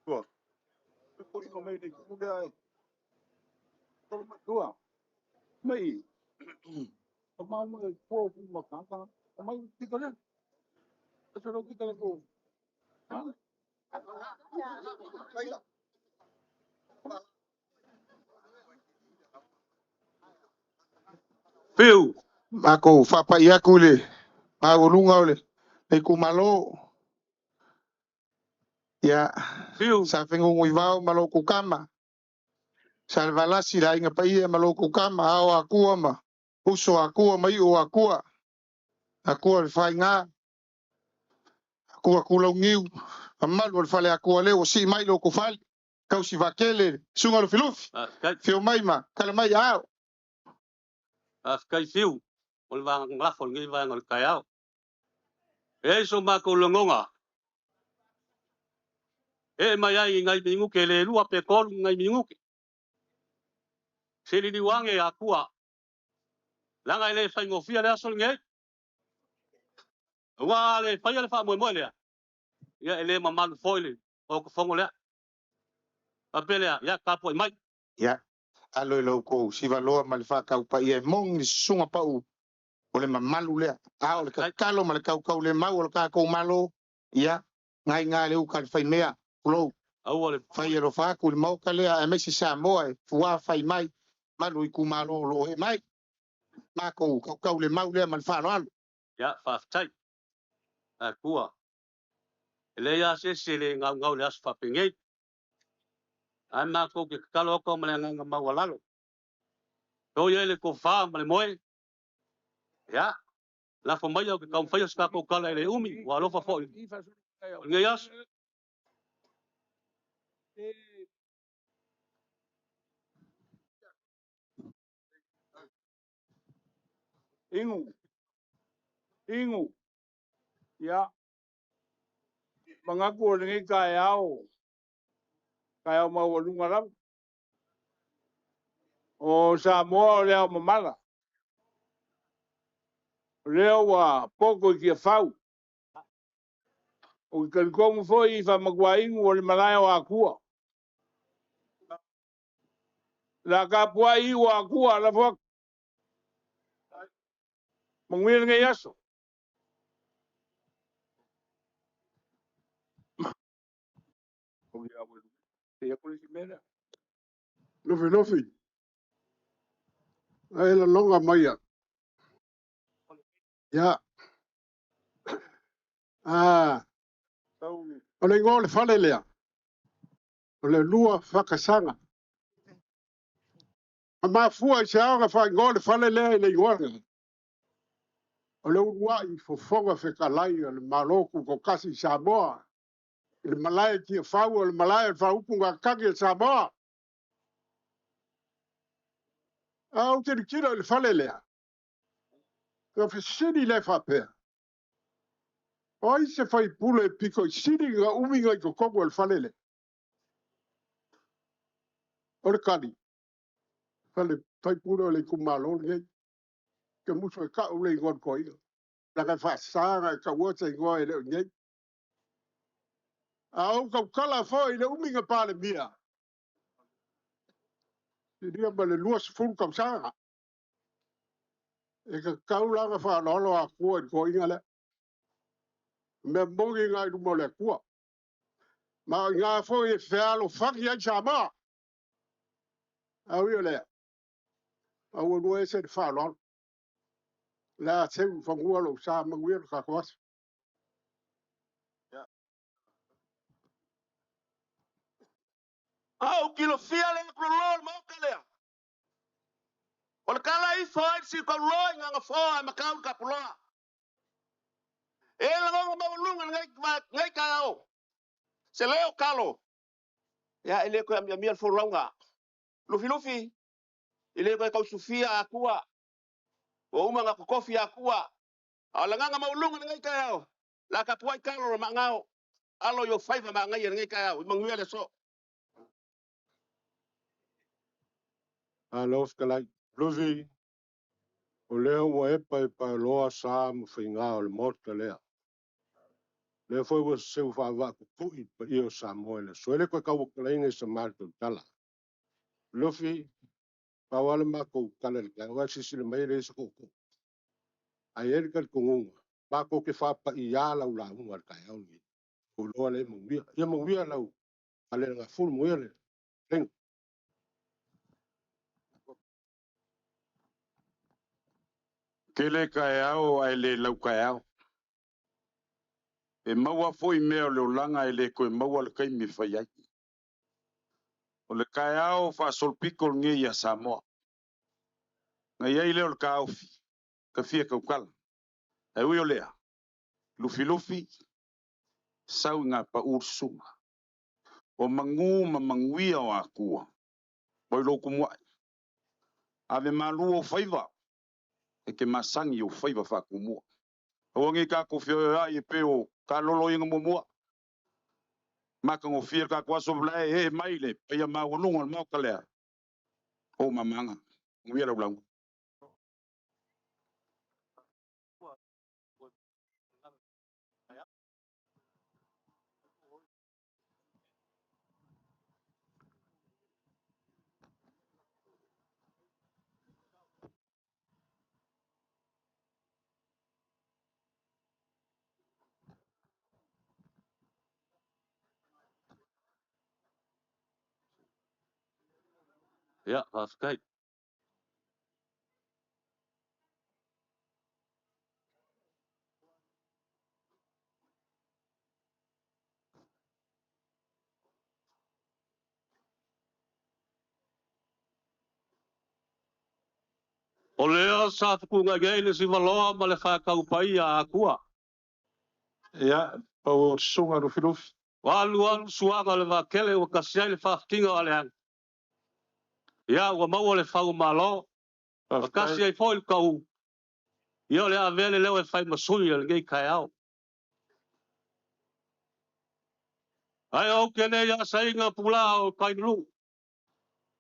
Tua. Por isso meio de tudo é. Tua. Meio. Mas mas pô, uma capa. Mas fica né? Essa não fica né? Piu. Mako fapa yaku le. Ma ulunga le. Nei kumalo. Ya. Piu. Sa fengo ngui malo kukama. Salvalasi la inga pa ia malo kukama ao akua ma. Uso akua mai o akua. Akua le fai ngā. Akua kula ngiu. Amalu le fale akua leo si mai lo kufali. Kau si vakele. Sunga lo filufi. Fio mai ma. Kala mai ao. Kai fiu ol wang la fol ngi wang ol kayao e so ma ko longonga e mai ai ngai mingu ke le lu ape kol ngai mingu ke se li wang e akua la ngai le fai ngofia le asol ngai wa le fai le fa mo mo le ya ele mama foile o ko fongo le apele ya kapo mai Ya. Alo lo ko si valoa ma le fa kau pa ia mong ni sunga pa u. O le mamalu lea. A o le kakalo ma le kau le mau o le kako malo. Ia. Ngai ngā leu ka fai mea. Kulo. au le Fai e lo fa ku le mau ka lea. E mesi sa moa e. Fua fai mai. Malu i ku malo lo e mai. Mako kau le mau lea ma le fa no alu. ya fa tai akua ele ya se le ngau ngau le asfa pingai ai ma ko ke kalo ko ma le nganga ma walalo to ye le ko fa ma le moe ya la fo mai o ke kau fai ska ko kala le umi wa lo fa fo ngai as Ingu. Ingu. Ya. Mangaku le ngi kayao. Kayao ma walunga lam. O sa mo le o mamala. Leo wa poko ki fau. O kan kong foi fa magwa ingu o le malaya wa akua. La ka pua i wa akua la fo. Mangwil ngai yaso. O ya wa. Te ya ko si mena. Lofi lofi. Ai la longa mai ya. Ya. Ah. O le ngole fale lea. O le lua whakasanga. A mafua I se aonga wha ngole fale lea I le ngole. O le ua I fofonga whekalai o le maloku ko kasi Samoa. I le malaya kia whau o le malaya whaupunga kaki o Samoa. Au te rikira o le fale lea. Ka whisiri le whapea. O I se whai pule piko I siri nga uminga I kokongo o le fale lea. O le kani. Fale whai pule o le kumalo ngei. Ke muso e ka ule ngon koi. La ka whasanga ka wata I ngoa e leo ngei. Au ka kala fo I le uminga pale mia. I ria ma le lua sifuru kam sanga. E ka kaulanga wha lolo a kua I koi ngale. Me mongi ngai rumo le kua. Ma ngā fo I whialo whaki ai Samoa. Au i o lea. Au anua e se te wha lolo. La te whangua lo sa manguia ka kwasa. Au kilo fia le kulol mo kalea. O le kala I fo si ko loi nga fo ai makau ka puloa. E la ngo mo lunga ngai ka au. Se leo kalo. Ya ele ko am ya fo longa. Lufi lufi. Ile ko kau sufia akua. O uma nga kofi akua. Ala nga maulunga ngai ka au. La ka puai kalo ma ngao. Alo yo faiva ma ngai ngai ka au. Manguia le so. Alo skalai. Lufi. O leo wa epa loa sa mo whainga o le mota lea. Le foi wa se fa va ku pui pa io sa mo le. So ele ko kau kalai sa marto tala. Lufi. Pa wala ma ko kala ka wa sisi le mai le so ko. Ai ele ka kungunga. Pa ko ke fa pa ia la ula unga ka au ni. Ko lo le mo bia. Ia mo bia la. Ale nga full mo ele. Teng. Kele kai au ai le lau kai au. E maua foi mea le olanga e le koe maua le kai mi whai ai. O le kai au wha solpiko nge ia Samoa. Ngai ai leo le ka au fi. Ka fia kaukala. E ui o lea. Lufi lufi. Sau ngā pa ursunga. O mangu ma manguia o a kua. Poi loko muai. Ave malu o whaiva. E ke masangi o whaiva whakumua. O ngi ka ko fio ai e peo. Ka lolo inga mumua. Maka ngo fia ka kwa so blai e maile. Pia ma wonunga mau kalea. O mamanga. Nguia la ulang. Ya, paskai. O lea sa tukunga gele si valoa ma le whakau pai a kua. Ya. Pa o sunga rufi rufi. Walu alu suanga le wakele o kasiai le whaftinga o le hang. Ia ua maua le whau malo. O kasiai foi kau. Ia le avele leo e whai masui le ngei kai au. Ai au kene ia sainga pula o kai lu.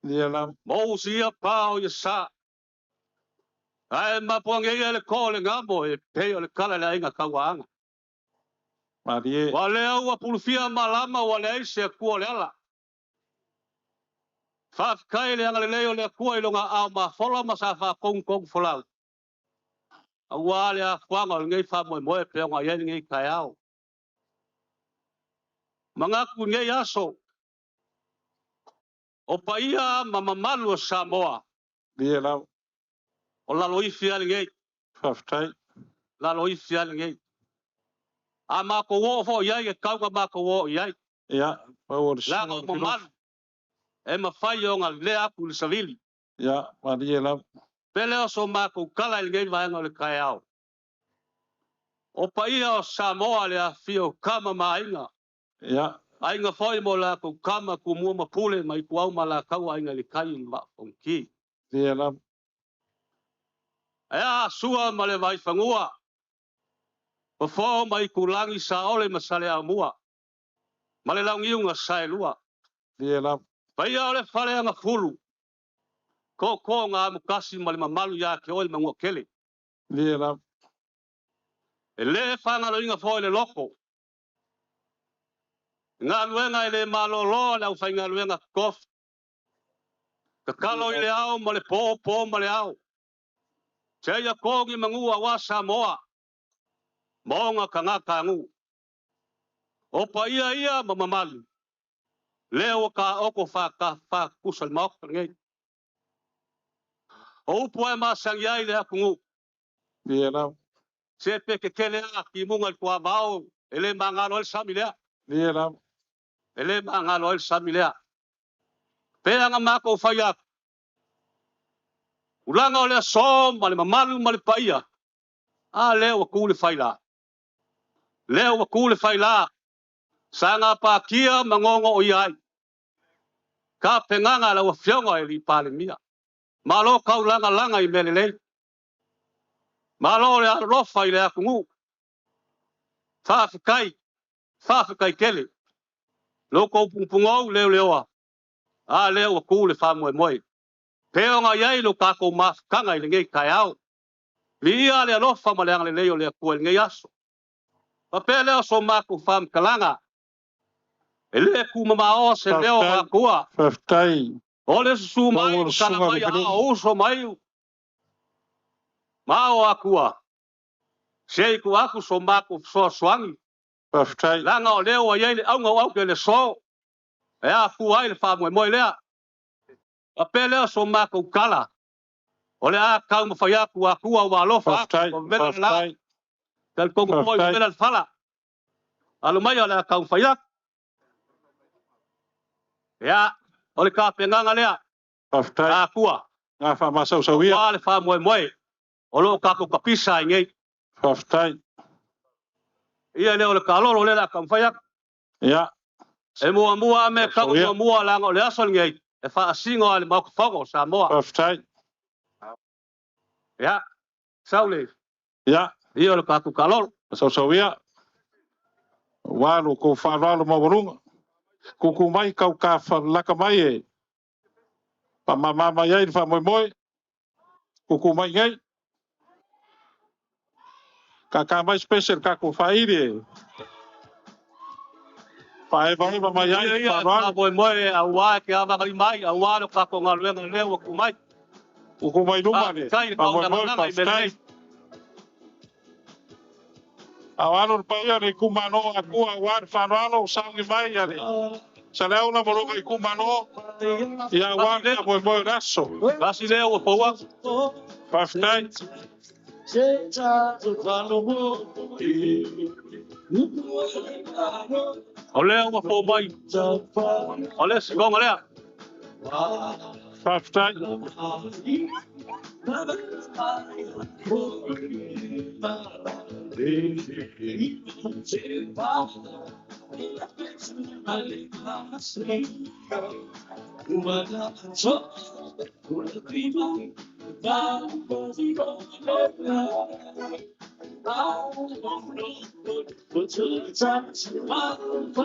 Ia la. Mou si ia pao ia sa. Ai mapuange ia le ko le ngamo e peo le kala le ainga kawaanga. Marie. Wa lea ua pulufia malama wa le aise kua le ala. Whafkai le anga le leo le kua ilonga au ma fola ma sa wha kong kong folau. A wale a whanga o ngei wha moe moe peo ngā ieni ngei kai au. Mangaku ngei aso. O paia ma mamalu o Samoa. Ia lau. O la loi fia ngai. Faftai. La loi fia ngai. A ma ko wo fo ia e kau ka ma ko wo ia. Ya, power La ko mo mal. E ma fai o nga le aku le savili. Ya, maria la. Pele o so ma ko kala ngai vai ngol kai au. O pa ia o Samoa le a fio kama mainga. Ya. Ainga foi mo la ko kama ku mua ma pule mai ku au ma la kau ainga le kai ma onki. Dia la. Ea sua ma le vai fangua. Pa fo mai ku langi sa ole ma sale a mua. Ma le langi unga sai lua. Dia la. Pa ia ole fale anga fulu. Ko ngā mukasi ma le mamalu ya ke ole mangua kele. Dia la. E le whanga lo inga foi le loko. Ngā luenga i le malolo le au whai ngā luenga kof. Ka kalo i le au ma le pō ma le au. Te ia kōngi mangua wa Samoa. Maonga ka ngā kāngu. O pa ia ma mamalu. Leo ka oko wha kusal maok ngei. O upu e ma sangi ai le hakungu. Dia la. Se peke kele a ki munga i kua vau. Ele ma ngā loel sami lea. Dia la. Ele ma ngā loel sami lea. Pea ngā mako whai aku. Ulanga o lea som, ma le mamalu ma le paia. A leo wa kule whai la. Leo wa kule whai la. Sa ngā pākia mangongo o iai. Ka penganga la wa whionga e li pāle mia. Malo kau langa i mele lei. Malo le arofa i le akungu. Whawhikai kele. Loko pungpungau leo. A leo wa kule wha moe. Peonga iai lo kako mafkanga i le ngei kai au. Li ia le arofa ma le anga le leo le akua ngei aso. Pa pe leo so maku wha kalanga. E le ku mamao se leo akua. Faftai. O le susu mai, kana mai a uso mai. Mao akua. Sei ku aku so maku so swangi. Faftai. Langa o leo a iei le au ngau au ke le so. E a ku ai le wha moe lea. A pe leo so maku kala. O le a kau mawhai aku akua wa alofa. Faftai. Kal kongu poi vela fala. Alo mai o le a kau mawhai aku. Ya. O le ka penganga lea. Faftai. Akua. Ngā wha masau-sauia. O le wha moe. O lo kako kapisa i ngei. Faftai. Ia leo le kalolo le la kamfaya. Ya. E mua me kako mua lango le asol ngei. E wha asingo ale mau kawhago Samoa. Faftai. Ya. Saule. Ya. Ia le kako kalolo. Masau-sauia. Walu ko whanalo mawarunga. Kuku mai kau ka laka mai e. Pa mama iai wha moe. Kuku mai ngai. Ka mai special kako whaire. Pae vai mai iai whanalo. Moe a ua ke a wakari mai. A ua lo kako ngā luenga leo ku mai. Kuku mai numane. Pa moe paftai. Awalo paia ni kumano aku awar whanalo sangi mai ale. Sa leo na moroka i kumano. Ia awar na moe raso. Kasi leo o paua. Paftai. O leo o paua mai. O leo si gonga lea. Paftai.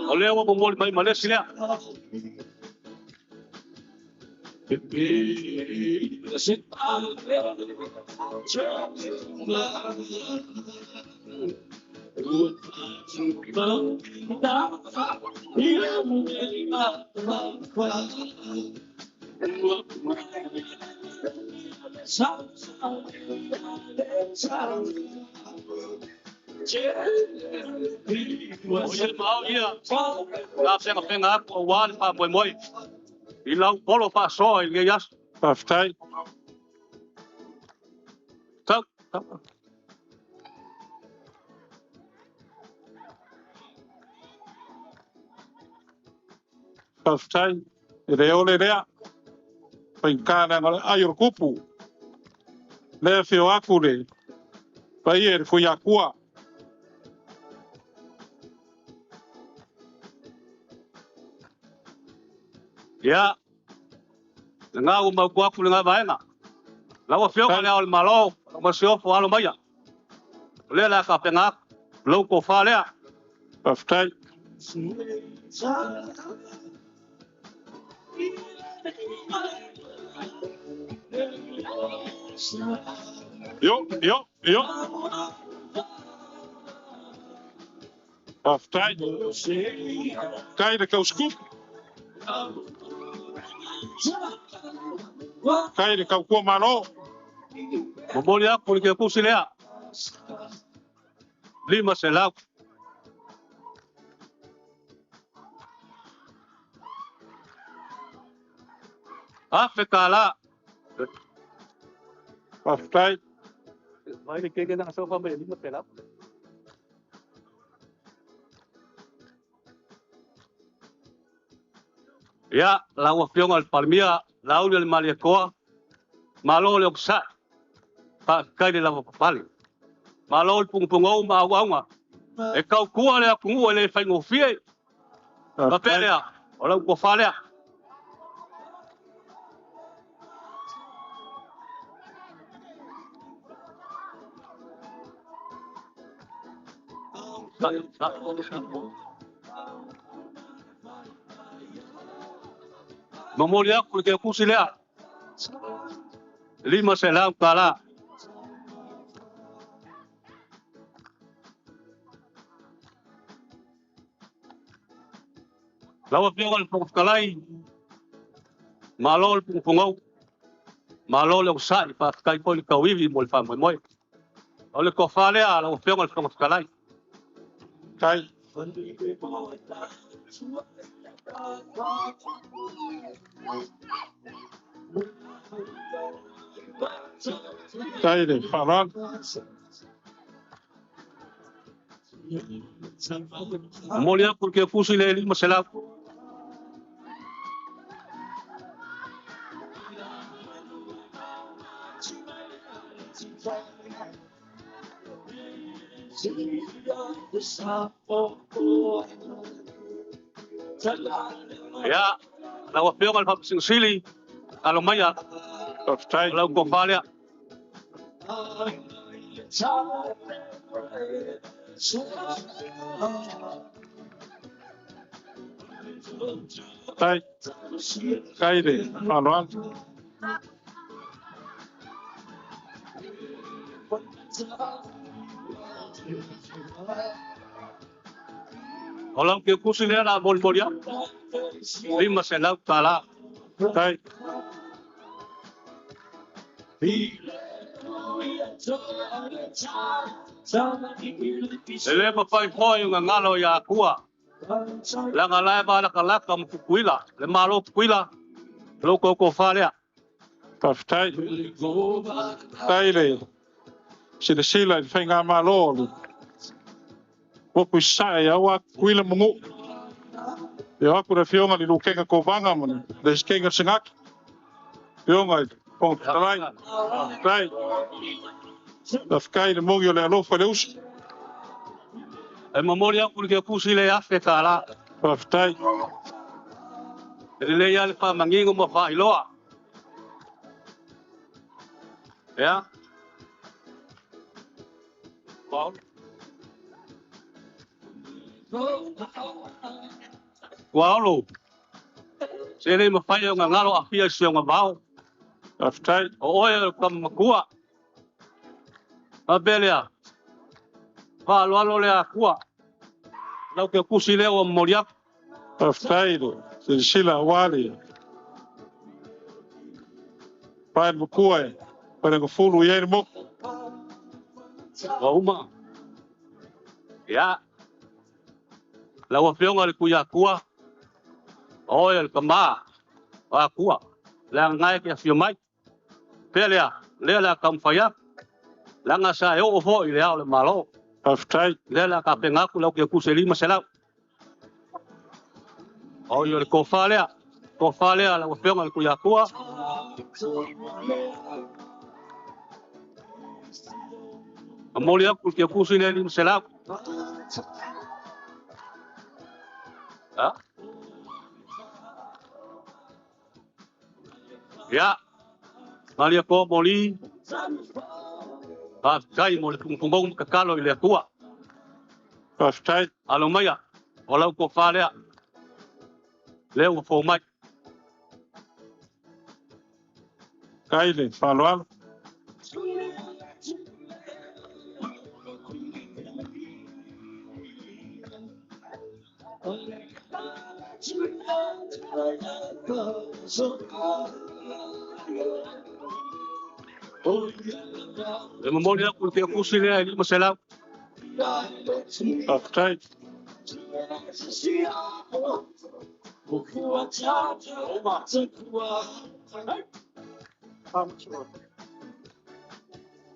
O leo o moli mai malesi lea. Oye mau ia. La senga penga ko wan pa moi. I lau polo fa so i ngai as. Paftai. Pastai, reole rea, painkana ngale ayur kupu. Le fio akure, paier fuyakua. Ya, nga uma kwa kulinga baena. Lawa fio kale al malo, masio fo alo maya. Le la ka penga, lo ko fale. Pastai. Yo. Pastai. Kai de kau Kai de kau kua malo. Momolia kulike kusilea. Lima selau. Afekala. Pastai. Vai de que na sofa bem lima selau. Ya, lawa fiong al palmia, lauli al maliakoa. Malo le oksa. Pa kai de lawa papali. Malo pungpungau maawaunga. E kau kua le akungu le fai ngofie. Papelea, ola ko falea. Memoria kulike kusilea. Lima selau kala. Lawa piong al pungkalai. Malol pungpungau. Malol ang sa pa kai po kawiwi mo fa mo. Ole ko fale ala o piong al pungkalai. Kai. Kai de faran. Molia porque fusile lima selau. Ya, lawa piong al papsing sili. Kalau maya, kalau ko falea. Kai de faran. Orang ke kusile na bol bolia. Lima selau kala. Kai. Ele papai foi nga ngalo ya kua. La ngala ba la kala kam kuila. Le malo kuila. Lo ko falea. Pastai. Kai de. Sila fai ngā malo. Wopu sai awa kuila mungu. Yo aku da fionga ni lukenga ko vanga man. Des kenga singak. Fionga pong talai. Kai. Da kai de mogio le alo faleus. E memoria kulike kusile Afrika la. Pastai. Ele ya le pa mangingo mo fa iloa. Ya. Wow, sini mafayo nga ngalo afia siyo nga bao. Pastai. Oye kam makua. Abelia. Alo le akua. Lau ke kusile o moriak. Pastai. Sila wali. Pai bukue. Pai ko fulu ye mo. Uma. Ya. Lau afia nga kuya kua. Oye kama. Akua. La ngai ke afia mai. Pelia. Lela kam fayak. langa sa e o fo i le ao le malo Aftai. le la ka penga ku lau ke ku se lima se lau o yo le ko falea la o penga le ku ya kua a moli aku ke ku se le lima se lau ha ya Maria ko moli kai mo le pungpungong kakalo i le tua Aftai. alo maya o lau ko falea le o fo mai Kaile, Paloal. le mo moli aku ke ku se le lima se lau Aftai.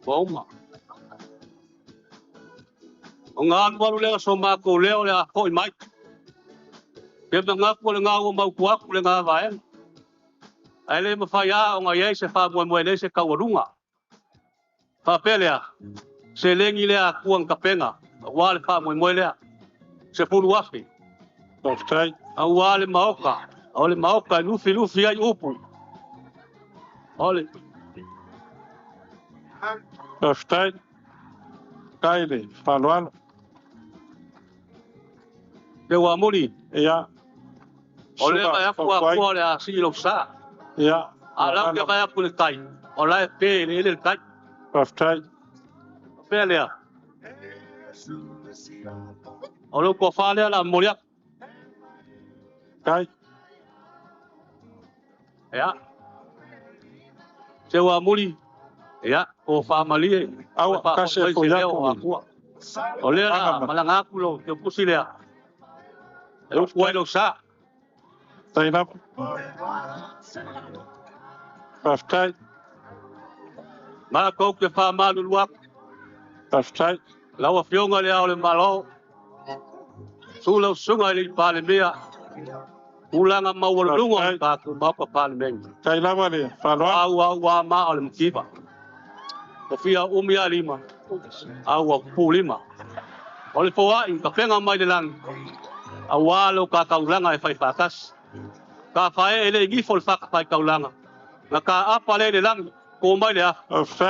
Boma. O ngā waru lea so mā kou leo lea hoi mai. Ke ngā kua le ngā ua mau kuaku le ngā vae. Ai le mawhai a o ngā iei se wha mwe le se kawarunga. Wha pelea. Se lengi lea kuang kapenga. Wā le wha mwe lea. Se puru afi. Aftai. A wā le maoka. O le maoka lufi ai upu. O le. Aftai. Kaile, Paloal. Te wā muri. Ia. O le mai aku a kua le a silo sa. Ia. A lau ke mai aku le kai. O lai pe le kai. Aftai. Pelea. O lo ko falea la moria. Kai. Ya. Se wa muri. Ya, o fa mali. Au kase ko ya ko. O le la malanga ku lo ke pusilea. E lo kuai lo sa. Tainap. Aftai. Ma ko ke fa malu luak. Aftai. Lawa fionga le au le malo. Sulo sunga le pale mea. Ulanga mawalunga ka ku mapa pale mea. Kailama le, Paloal. Wa ma au le mkiba. Ko fia umia lima. Au pu lima. O le foa i ka penga mai le lang. Awalo ka kaulanga e fai fakas. Ka fae ele gifol fak fai kaulanga. Na ka apa le lang ko mai le a.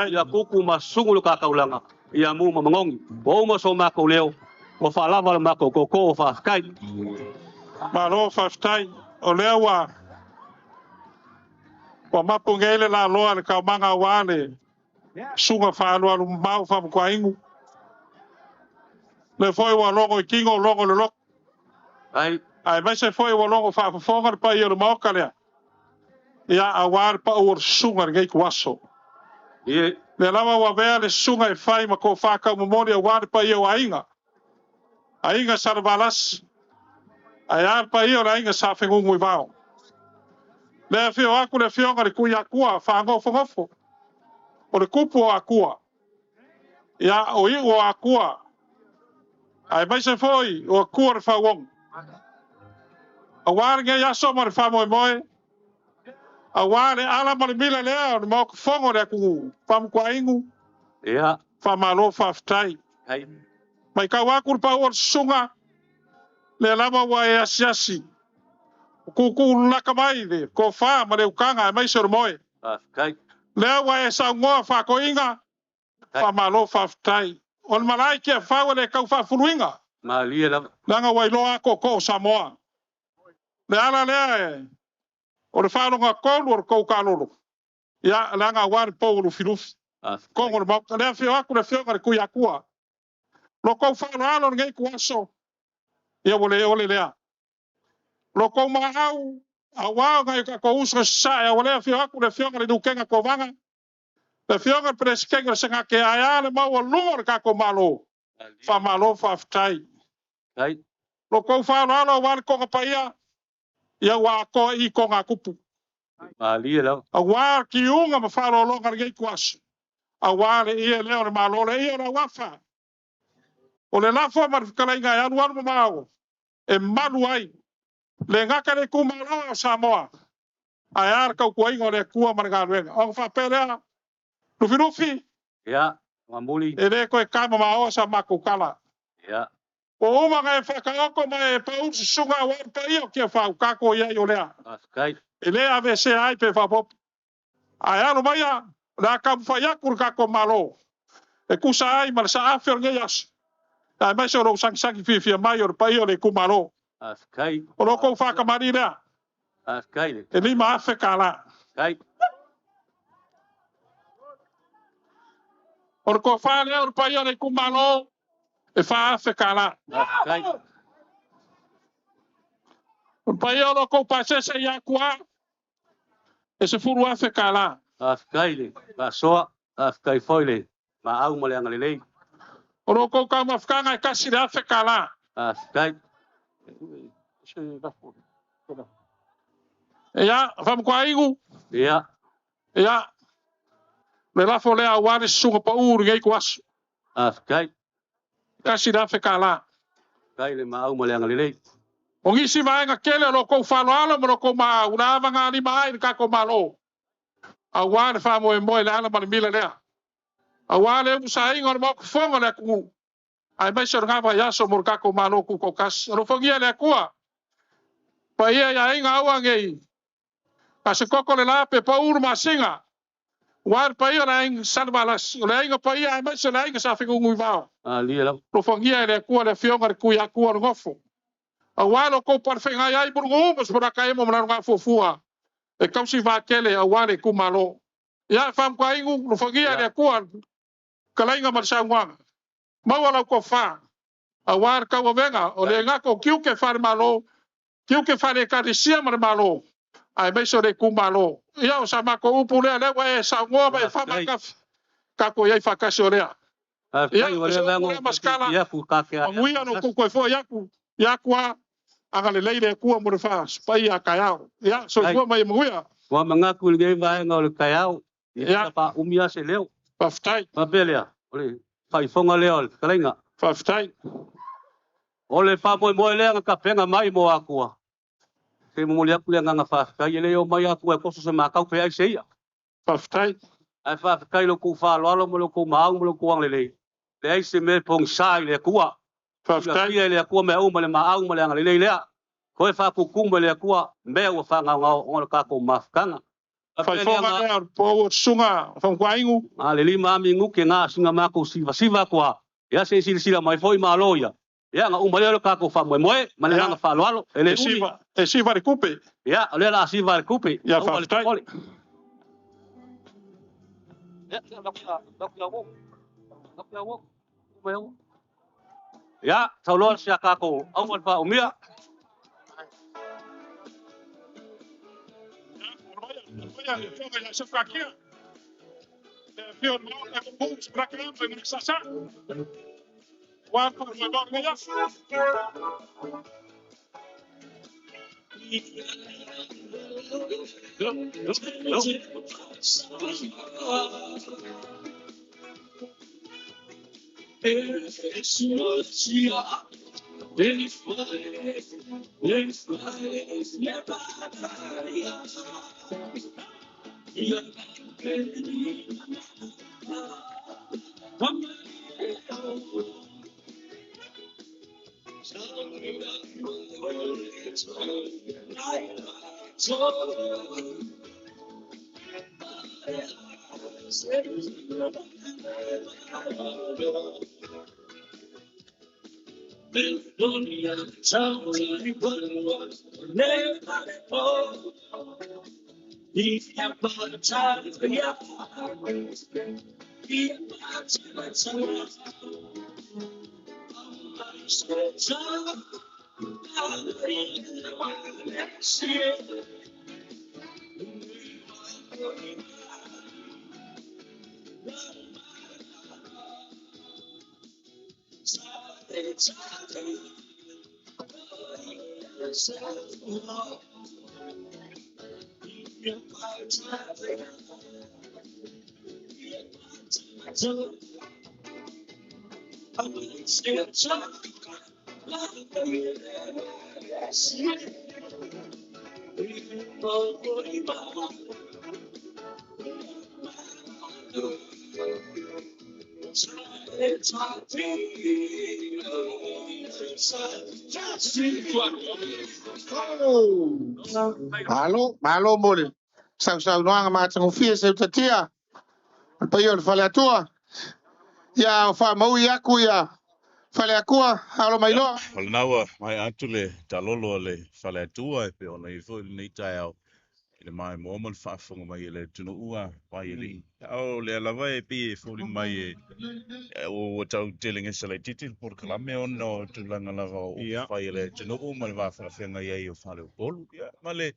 Ya kuku masungu ka kaulanga. Ya mu mamangong. Wo mo so ma ko leo. Ko fa lava ma ko ko fa kai. Malo Aftai. O lea wa. Wa mapungele la loa le ka manga wale. Sunga whaaloa mau whamukwaingu. Le foi wa longo I kingo longo le lok. Ai mai se foi wa longo whafonga pa I o le maoka lea. Ia a wāre pa ur sunga ngai kuaso. Le lama wa vea le sunga e whai ma ko whakau mamoni a wāre pa I o ainga. Ainga saravalas. Ai ar pa I o le ainga sa whengungu I vao. Le whio aku le whionga le kui akua whangofo. O le kupu o akua. Ia o I o akua. Ai mai se foi o akua le whawong. A wāre ngai aso ma le whamoe. A wāre ala ma le mila lea o le mauka whongo le aku whamukwaingu. Ia. Whamalo whaftai. Mai ka waku le pau o sunga. Le lama wa e asiasi. Kuku laka mai le. Ko wha ma le ukanga ai mai se moe. Lea wa e sa ngoa whako inga. Whamalo whaftai. O le malai kia whaua le kau whafuruinga. Ma lia la. Langa wai loa ko Samoa. Le ala lea e. O le whanonga kolu o le kou kalolo. Ia langa wāre pou filufi. Kongo le mauka. Lea whio aku le whionga le kui akua. Lo kou whano alo ngai kuaso. Ia ole lea. Lo kou mahau. A wao ngai ka kou usa sa. Ia ole whio aku le whionga le nukenga ko vanga. Le whionga preskenga le senga ke aia le mau a lungo le kako malo. Wha malo whaftai. Lo kou whano alo wāre konga paia. Ia wā ko I konga kupu. Ma lia la. A wā ki unga ma wharo longa ngai kuaso. Awa le ia le o le malo le ia o le wafa. O le lafo marifkalainga e anu mau. E malu ai. Le ngaka le kumalo o Samoa. Ai ar kau kuainga o le kua maragaluenga. O whapelea. Rufi rufi. Ya, mamuli. E le koe kama mao sa makukala. Ya. O uma ngai whakaoko mai e pau sunga war pa ia o kia whau kako ia i o lea. Askai. E le ave se ai pe whapop. Ai anu mai a. La kam whaiakur kako malo. E kusa ai ma sa afer ngai as. Ai mai so ro sang sang fi mai o pa ia o le kumalo. Askai. O lo ko whakamari lea. Askai. E ni ma afe kala. Askai. O ko whale o pa ia le kumalo. E wha afe kala. Askai. O pa ia o ko pasese ia kua. E se furu afe kala. Askai le. Ka soa. Askai foile. Ma au mo le angalelei. O lo ko ka mafkanga e kasi le afe kala. Askai. Ia, fam kwa ingu. Ia. Ia. Me la fo le a wari sunga pa uru ngai kuas. Askai. Kasi le afe kala. Kai le ma au mo le angalelei. O ngisi vaenga kele lo ko falo ala mo lo ko ma unava nga ni mai ka ko malo. A wari fa mo e mo le ala ma mila lea. A wale u sa inga mo ko fonga le ku. Ai mai so nga va ya so mo ka ko malo ku ko kas. Ro fongia le kua. Pa ia ya inga awa ngei. Ka se koko le lape pa uru ma singa. War pa ia la ing salvalas. Le inga pa ia ai mai so la inga sa fingu ngui vao. Lia la. Ro fongia le kua le fionga le ku ya kua ngofo. A walo ko parfenga ai burgu mas para mo nga fofua. E kausi va kele a wale ku malo. Ya fam kwa ingu no fagia le kuan. Kalainga mar sangwang. Mawala ko fa. A war ka wenga o le nga ko kiu ke far malo. Kiu ke fare ka risia mar malo. Ai meso le ku malo. Ya o sama ko upu le we sa ngo ba fa ka ka ko ye fa ka so le. Ya o maskala. Ya ku ka ke. Ngui no ko ko fo ya ku. Ya kwa agale leile kua mo fa spai a kaiao ya so kua mai mo ya wa manga ku le vai ngol kaiao ya pa umia se leo pa ftai pa belia ole fai fonga leo kalenga pa ftai ole pa mo le nga penga mai mo akua se mo le aku nga fa kai leo mai aku ko so ma ka pe ai sei pa ftai ai fa kai lo ku fa lo mo lo ku ma mo lo ku ang le ai se me pong sai le kua Faftai le ku me o mo le ma au mo le ang le ko fa ku ku mo le ku me o fa nga ngol ka ko mafkanga fai fonga e po sunga fam kwaingu a le lima mingu ke nga singa ma ko siva kwa ya se sila mai foi ma loya ya nga umale lo ka ko fa mo ma le nga fa lo ele siva recupe ya le la siva recupe ya faftai ya taulo sia ka ko au mo fa umia Vaya, ya se fue aquí. Fio no la compus para que no me sasa. Cuánto me va a Malo mole. Sau noanga matang ofia se tatia. Pa yo fale atua. Ya fa mau yaku ya. Fale akua alo mai lo. Wala nawa, mai atu le talolo le whale atua e pe ona i fo ni tai au. I le mai momal whaafunga mai le tunu ua, mai e li. Au le alawa e pi e fo mai o tau teling e sala titil por kalame ono tulanga lava o whai le tunu ua ma le whawhenga iei o whale o polu. Ma le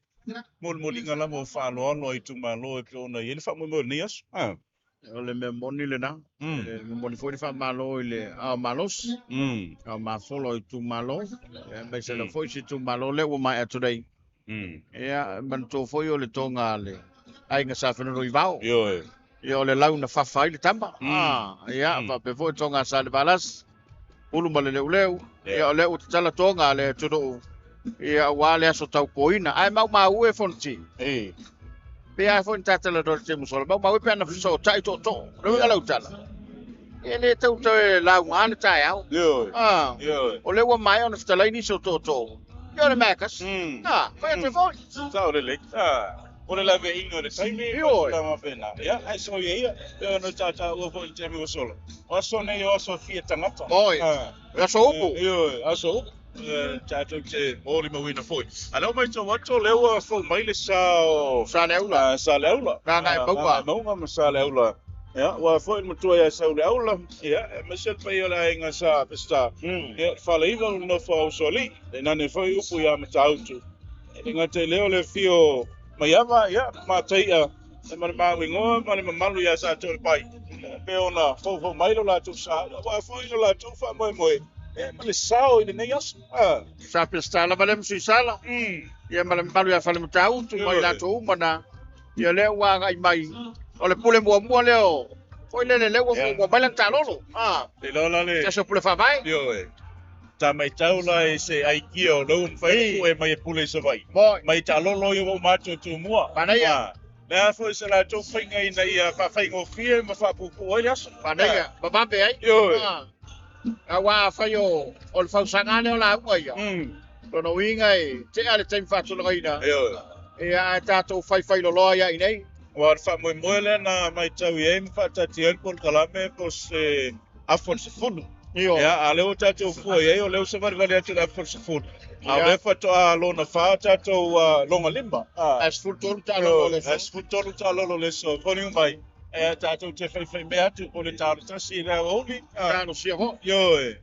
mol molinga lava o whalo alo i tu malo e pe ona i le wha mo ni asu. O le me moni le na. Me moni foi fa malo ile a malos. A ma folo i tu malo. Me se le foi si tu malo le o mai atu dei. Ia man to foi o le tonga le. Ai nga sa feno roi vao. Yo le lau na fafa ile tamba. Ia va pe foi tonga sa le balas. Ulu ma le leu. Ia le o tala tonga le tudo. Ia wa le aso tau koina. Ai mau e fonti. Pe ai fo tata la dor te musolo ba we pe na so tai to lo ga lo tala ele te te la wan tai au o le wa mai on sta lai ni so to yo le makas ko te fo Sa o le o le lave ingo le sai me la ma pena ya ai so ye ya no tata o fo te mi solo o so ne yo so fie tangata oi ya so upu aso tato te mori mo wina foi. Ala mai to wato lewa fo mai le sa leula. Sa leula. Na ngai paua. Mo ma sa leula. Ya, wa foi mo to ya sa leula. Ya, me se pe yo la inga sa pesta. Ya, fa le iva no fo soli. E na ne foi upu ya ma tautu. E nga te leo le fio mai ava ya ma taia. E ma ma wingo ma le malu ya sa to pai. Pe ona fo mai lo la tu sa. Wa foi lo la tu fa moi moi. Ma le sao i le nei asu. Sa pestala valem sui sala. Ia malem malu ya fale mutau tu mai la tu mana. Ia le wa ngai mai. O le pule mua leo. Foi le wa mo mai lan talolo. Le lola le. Ya so pule fa vai. Yo ta mai tau la e se ai kio lo fai ko e mai pule se vai. Mai talolo yo macho tu mua. Panaya. Le a foi se la tu finga ina ia fa fai ngo fie ma fa pu ko ia. Panaya. Babambe ai. Yo Awa fa yo o le fausangane o la ua ia. Tono inga e te ale te fatu lo ina. E a tato fai lo loia i nei. Wa fa mo le na mai tau e fa tati el por kalame pos afon se fulu. Ya ale o tato fu e o le se var vale atu afon se fulu. A le fa to a lo na fa tato longa limba. As full tolu talo le. As full tolu talo le so foni mai. E tato te fai me atu o le talo tasi le oli. Tano si ho. Yo e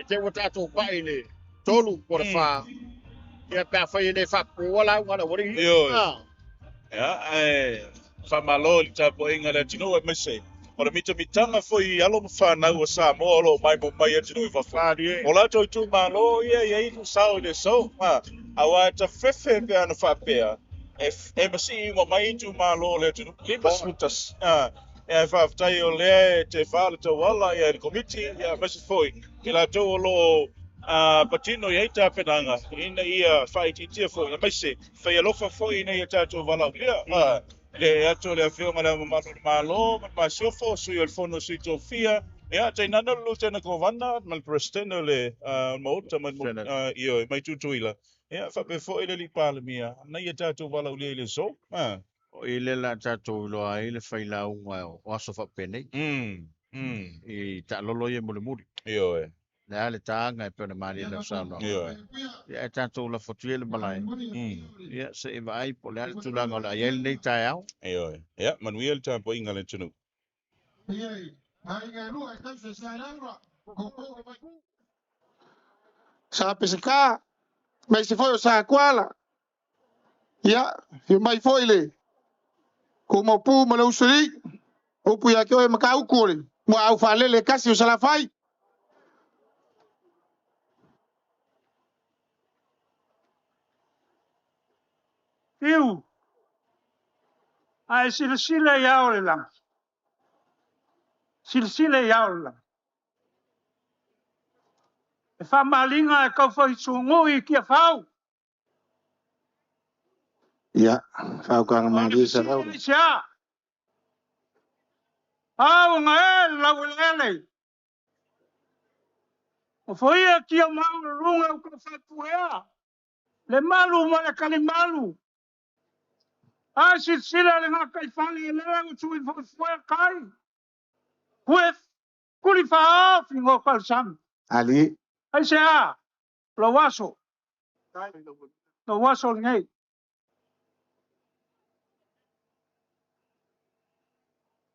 te o tato pai le tolu por fa. Ia pa fai le fa po wala ngana wori. Yo ya fa malo le tapo inga le tino e mese. Ora mita mitanga foi alo mfana o sa mo lo mai mo mai atu i fa fa. Ola to tu malo ia tu sao de so. Awa ta fefe pe ana fa pe. E masi mo mai tu malo le tu. Lipas mutas. E fa tai o le te fa le to wala ia le committee ia mese foi. Kila to lo patino ia ta penanga. Ina ia fight tia foi. Na mese fa lo fa foi ina ia ta to wala. Le ato le afio mala malo ma sofo su il fondo su tofia e te nana luta na govana mal presteno le mota mal io mai tutuila e fa be fo ile li pala mia na ia tato wala le so o ile la tato lo ai le fai la o aso fa pene e ta lolo ye mole muri io le ale tanga e pena mari le sano e tato la fotuele malai ia se e vai po le ale tulanga la ia le tai au ia manuel ta po inga le tunu Sa pesca mai se foi o sa kwala. Ya, yo mai foi le. Como pu ma lo usuri. O pu ya ke o ma u kore. Mo au fa le kasi o sala fai. Ai sila ia o le langa. silsile yaula. E wha malinga e kau whai sungu I kia whau. Ia, whaukanga mauri sa rau. Sia. Au nga e lau lele. O whaia kia mau runga o ka whatuea. Le malu mo le kali malu. Ai silsile le nga kai whali e lele o tui whai kai. Kuef. Kuli wha afi ngō kalsam. Ali. Ai sea. Lo waso. Lo waso ngay.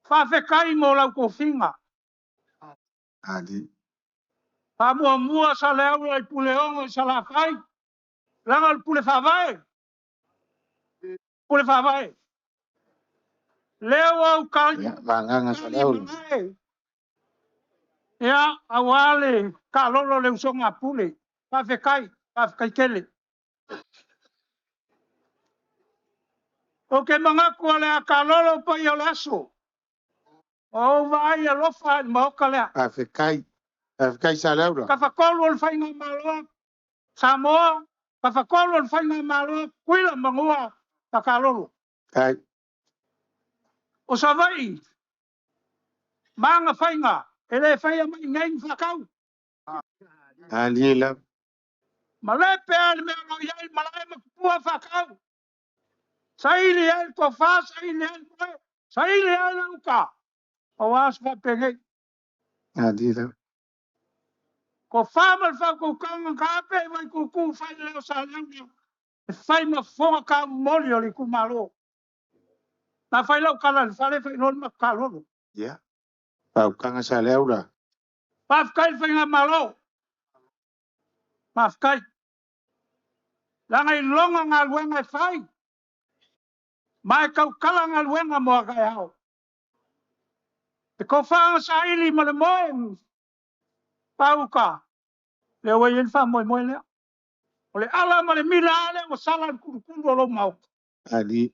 Fa fe kai mo lau ko finga. Ali. Fa mua sa leo ai pule ongo sa la kai. Langa pule fa vai. Pule fa vai. Leo au kai. Vanganga sa leo. Ya awale ka lolo le usonga pule. Fa fe kai. Fa fe kai kele. O ke mga kuale a ka lolo pa yo laso. O vai a lofa mo kale. Afrikai sa leo. Ka fa kolu al fai nga malo. Samoa. Ka fa kolu al fai nga malo. Kuila mangua. Ka lolo. Kai. O sa vai. Mga fai nga. Ele fai a mai ngai whakau. Ali la. Malepe al me no yai malai makupua whakau. Saili al ko fa, saili al moe. Saili al uka. O as fa penge. Ali la. Ko fa mal fa ko kanga kape vai ku ku fai leo sa leo. Fai ma fonga ka moli oli ku malo. Na fai leo kala fale fai non ma kalolo. Ya. Whaukanga sa leo la. Pafkai fai nga malo. Pafkai. Langai longa nga luenga fai. Mai kau kala nga luenga moa kai hao. Te ko whaanga sa ili ma le moe. Pauka. Le wai en wha moe moe lea. O le ala ma le mila ale o sala kurukuru o lo mau. Ali.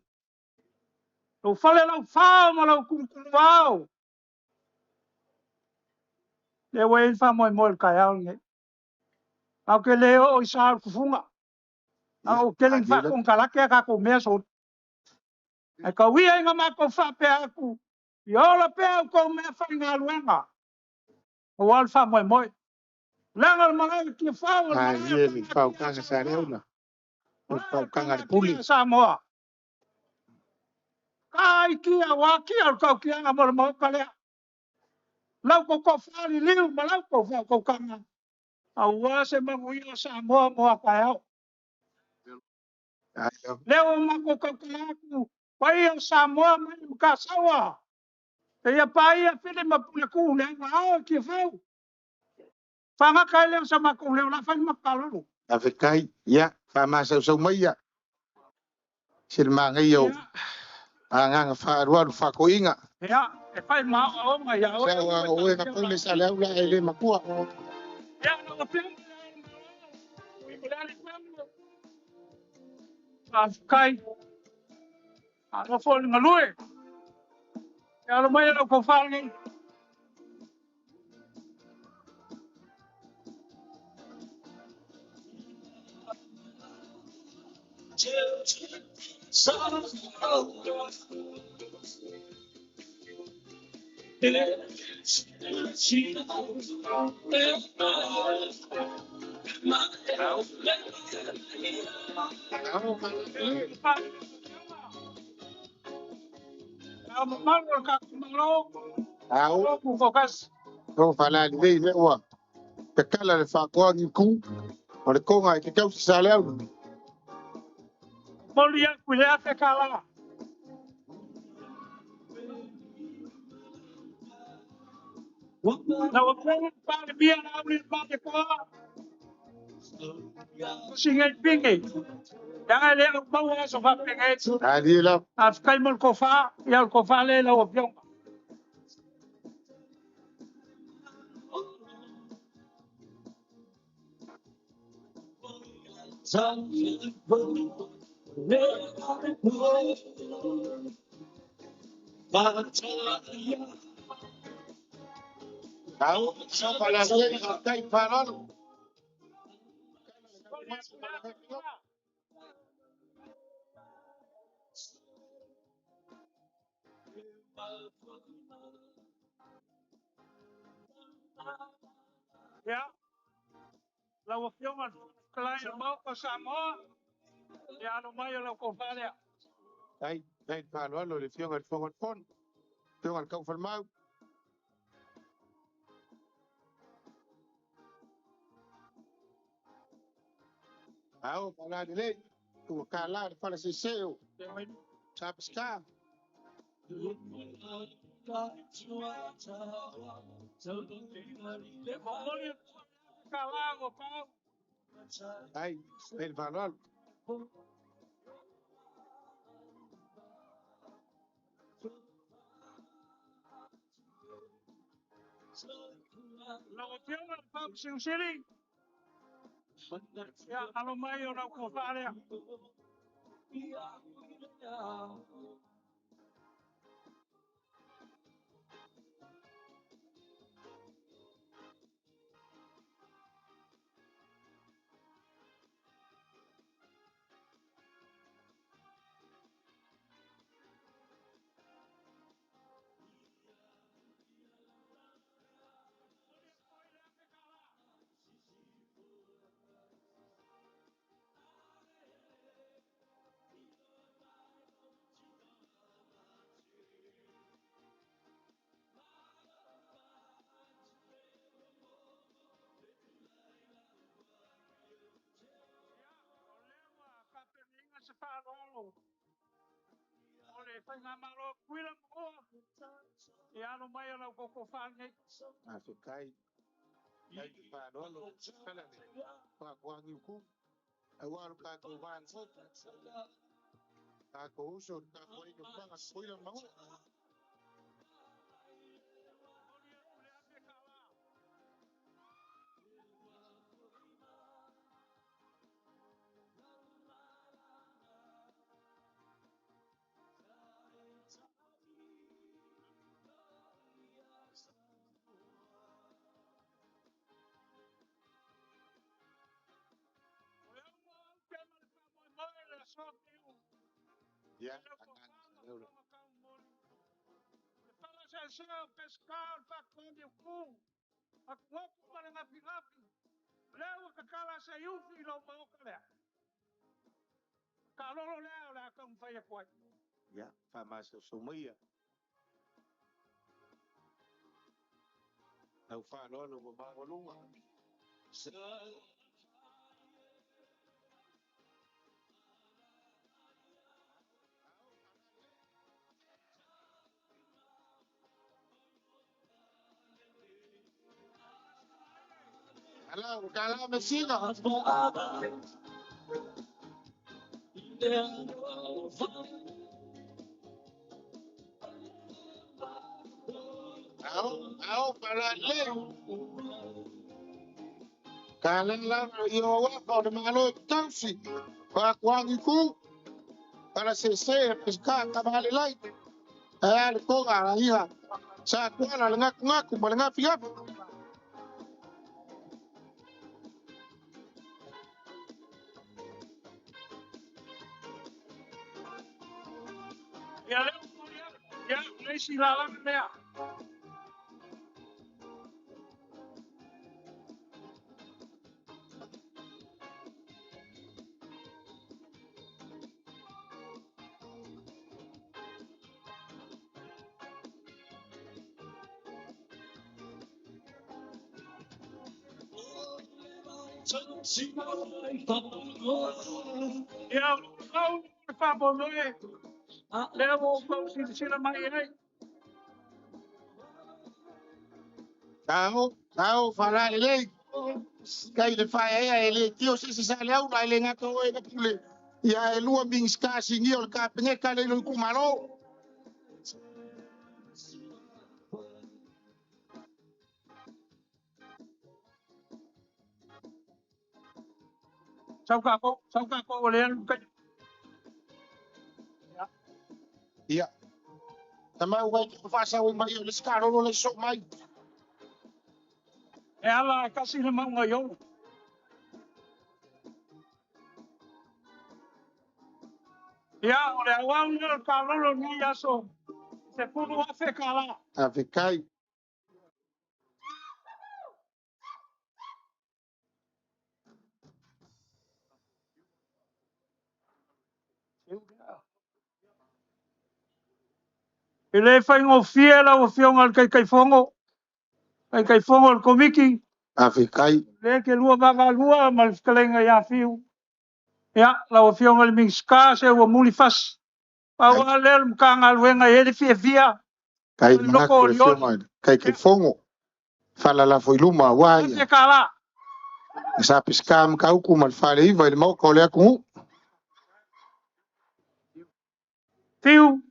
O whale lau whao ma lau kurukuru au. Le wai en wha moe moe kai hao nge. Au ke leo o isa kufunga. Au keleng wha kong kalake a kako mea so. E ka wia inga ma ko wha pe aku. I ola pe au ko mea wha inga luenga. O wal wha moe moe. Langal mangai ki whao. Ali whaukanga sa leo la. Whaukanga puli. Samoa. Kai kia waki al kau kia nga mora mau kalea. Lau ko whali liu ma lau ko whao kau kanga. Au wase mangui o Samoa moa kai au. Leo ma ko kau kalaku. Pai o Samoa mai mka sawa. Te ia pai a while ma pule ku lea nga au ki whao. Whanga kai leo sa mako leo la whai makalolo. Afrikai. Ya. Whamasa usau mai ya. Sirma ngai yo. Anganga wharuaru whakoinga. Ya. E whai ma o mai au. Sawa oe na pule sa leo la ele makua. Ya no pele. Kai. Ano fo nga lue. Ya lo mai lo ko fal ngi. Au. Ko fala di dei lewa. Te kala le whakoa ngi ku. O le konga i te kau sa leo. Molia kulia te kala. Na o kong pa bia na uri pa te ko. Singai pingi. Jangan le o bawa so fa pingi. Ali la. Af kai mol ko fa, ya ko fa le la o pion. Tahu, pala sini kai panon. Ya. Lau fiongan kelai mau ke Samoa. Ya no mai lau ko fale. Kai panon lo le fiongan pon. Fiongan kau falmau. Tahu pala dile. Tu kala pala si seu. Sabe ska? Kalago kau. Kai panon. Lau fiongan pau siu siri. Ya alo mai lau ko fale. Se parolo. Ole fai ngamaro kuila mo. Ya no mai lau ko fale. Afi kai panon lo pala ni. Pa kuang yuku. Awal ka ko van fot. Ka ko uso ka ko ni pa kuila mau. Ya, anan. Para sa pescar pa con o cu. A copo para ngapi-ngapi. Leo kakala sa yufi lo mau kale. Kalau lo leo la kang faya kwat. Ya, famas sumia. Au fa lo lo ba lunga. Hello, kala mesino. Au para le. Kala la yo wa ko de malo tansi. Pa kwang ku. Para se pescar kabali lai. Al ko ga ya. Sa kwa la ngak ngak ba ngak fiap. Ya leo ya le si la la mea. Ya kau fa bonoe. Leo kau sila mai ai. Tahu para le. Kai de fa ya ele tio se sale au na ele ngako e ka pule. Ya e lua bing ska singi ol ka penge ka le ku malo. Sau ka ko le ka. Ya. Tama wa fa sa wa mai le ska ro le so mai. E ala kasi na mau ngayon. Ia, o le awau na kalolo ni aso. Se puru afe kala. Afikai. Ele fai ngofia la o fionga kai fongo. Kai fongo al komiki. Afikai. Le ke lua banga lua mal skalenga ya fiu. Ya, la o fionga le mingska se o muli fas. Pa wa le mkanga luenga ele fia. Kai mga ko le fionga kai fongo. Fala la foi luma wa. Afe kala. Sa piskam ka uku mal fale i vai mo ko le ku. Fiu.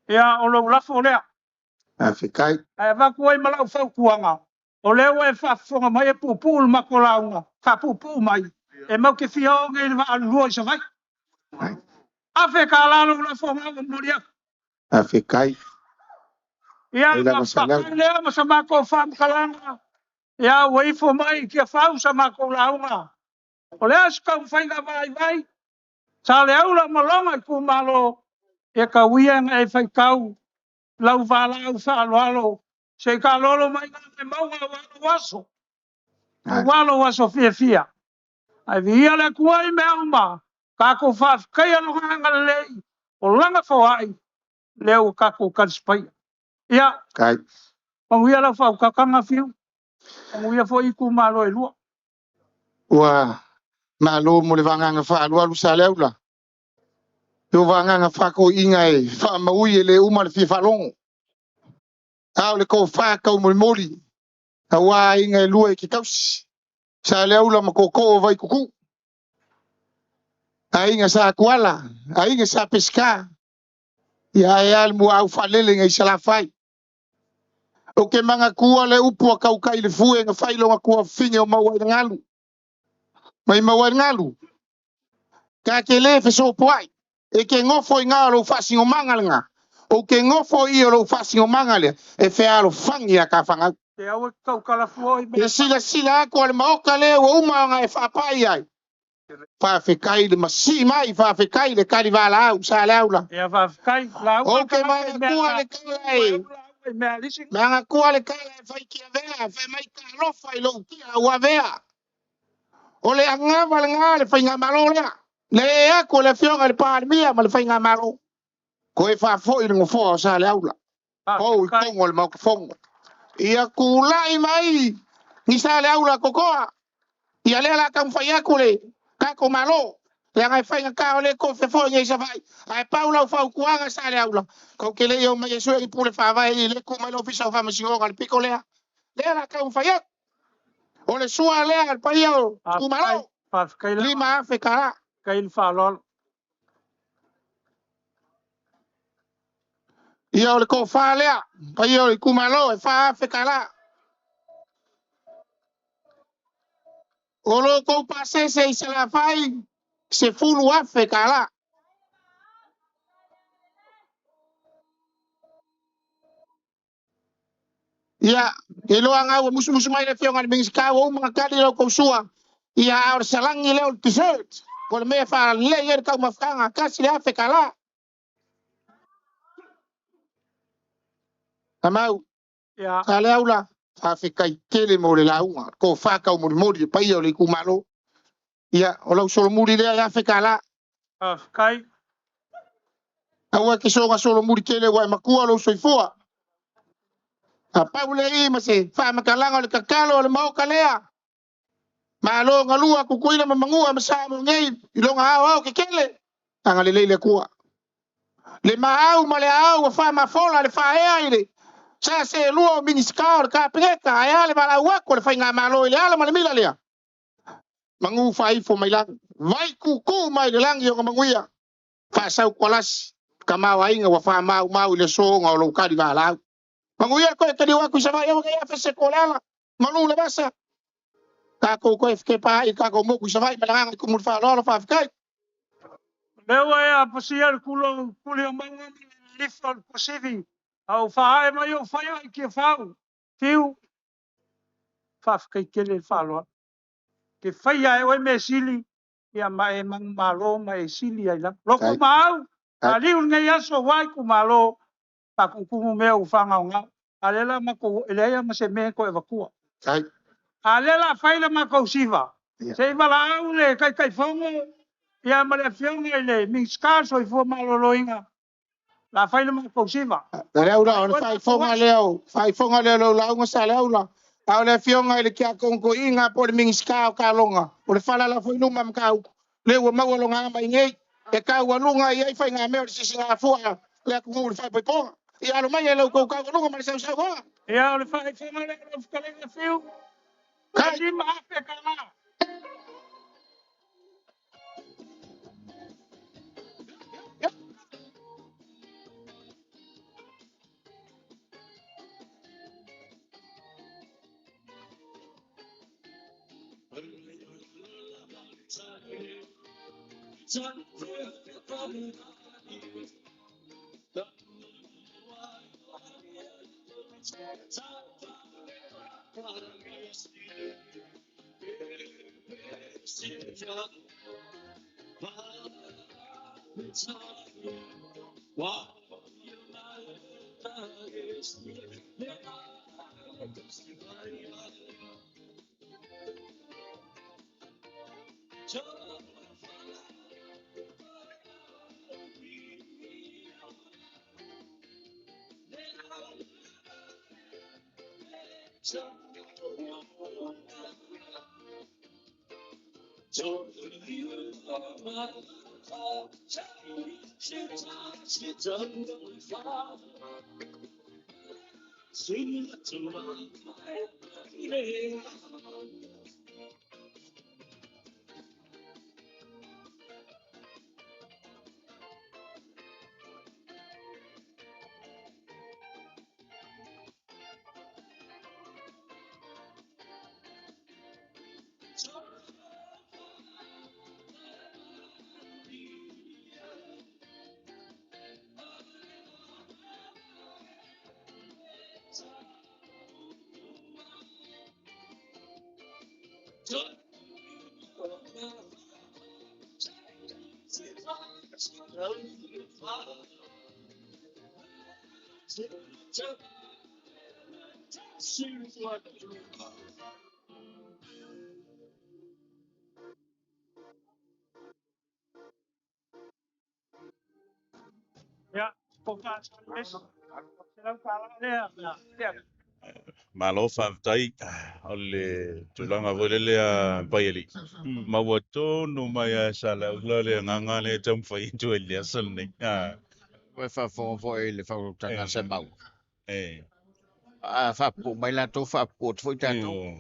Ya, o lo lafo lea. Afikai. Ai va ko mai malau fa kuanga. O le wa fa fonga mai e pupu ma ko launga. Fa pupu mai. E mau ke fio ngai va lua sa vai. Afe kala lo la fonga mo dia. Afikai. Ya, le ma sa ma ko fa kalanga. Ya, wai fo mai ke fa sa ma ko launga. O le as ka fa nga vai. Sa le aula malonga ku malo. E ka wiang e fa kau. Lau vala au sa alo. Se ka lolo mai me mau waso. Walo waso fia. Ai via le kuai me uma. Ka ko fa kai alo hanga le. O langa fo ai. Leo ka ko kan spai. Ia. Kai. Panguia la fa ka kanga fiu. Panguia fo iku malo e lua. Wa malo mo le vanga fa alu sa leula. Yo vanga fa ko inga e fa maui le uma le fi falongo. Au le ko fa ka mo moli. Awa inga lua ki tausi. Sa leula ma ko vai kuku. Ainga sa kuala, ainga sa pesca. Ya mu au falele ngai sala fai. O ke manga kua le upu ka ukai le fue nga fai lo nga kua finge o maua ngalu. Mai maua ngalu. Ka ke le fe so puai. E ke ngofo i ngalo fasi o mangal nga. O ke ngofo i lo fasi o mangale e fe alo fangi a ka fanga. Te au ka kala fuoi me. E sila ko le maoka le o uma nga e fa pai ai. Fa fe kai le masi mai fa fe kai le kali vala au sa laula. Ya fa kai la. O ke mai kua le kai. Manga kua le kala e fai kia vea, fai mai ka lofa i lo kia ua vea. O le angava le ngā le fai ngā malo lea. Le ea ko le fionga le pārmia ma le fai ngā malo. Ko e wha fo i ringo fo sa le aula. Ko i kongo le mauka fongo. Ia kulai mai ni sa le aula kokoa. Ia lea la kam fai aku le kako malo. Le ngai fai ngā kao le ko fe fo ngai sa fai. Ai paula u fau kuanga sa le aula. Ko ke le yo mai so i pule fa vai le ko mai lo fisa fa masi o gal piko lea. Le la kam fai ak. O le sua lea al pai o ku malo. Lima fe kara. Kain fa lol. Ia o le ko fa lea. Pai o ku malo e fa fe kara. O lo ko pase se se la fai. Se fulu a fe kara. Ia, e loa ngau musu mai le fionga ming ska o mga kali lo ko sua. Ia ar salangi le o t-shirt. Ko le me fa le yer ka mafanga kasi le afe kala. Amau. Ia. Ka le aula fa fe kai tele mo le launga. Ko fa ka mo mori pa ia le kumalo. Ia, o lo solo muri le afe kala. Kai. Awa ke so solo muri tele wa makua lo soifua. A paule i ma se fa makalanga le kakalo le mau kalea. Ma lo ngalua ku kuila ma mangua ma sa mo ngai i lo nga au ke kele. Anga le kua. Le ma au ma le au fa ma fola le fa e aile. Sa se luo miniskar ka preta ai le bala wa ko le fa nga ma lo ile ala ma le mila le. Mangu fa i fo mai lang. Vai ku mai le lang yo manguia. Fa sa kwalas kama wa inga wa fa mau le so nga lo ka di bala. Manguia ko ke di wa ku sa va yo ga fa se kolala. Malu le basa. Kako ko FK pa i kako mo ku sa vai malanga ku mo fa lo fa FK. Lewa ya pasiar kulo manga lifon posivi. Au fa mai o fa ki fa. Fiu. whawhakai kele whaloa. Ke whaia e oi me sili, ia mai mang malo mai sili ai la. Loko mau, a liu ngai aso wai ku malo, pa kukumu mea ufanga o ngau. Alela mako elea ma se me ko evakua. Alela faila mako siva. Se vala au le kai fongo, ia ma le fionga le ming skaso i fua malo loinga. La faila mako siva. Leo la on fai fonga leo la un sa leo la. Au le fionga le kia kongo inga po le ming ska ka longa. O le fala la foi numa mkau. Le wa ma longa mai ngai. E ka wa lunga ia fai nga me si singa fua. Le ku ngur fai pe po. Ia lo mai le ko ka longa ma sa sa ko. Ia le fai fonga le ko le fiu. Ka di ma pe ka na. Ya, poka mes. Selang kala le. Malo whawtai, o le tulanga wole a paieli. Ma wato no mai a sala ula le nganga le tam whai tu e lea salni. Koe whawhonga fo e le whaurutanga se mau. Eh. Whapu, mai la tō whapu, tō tātou.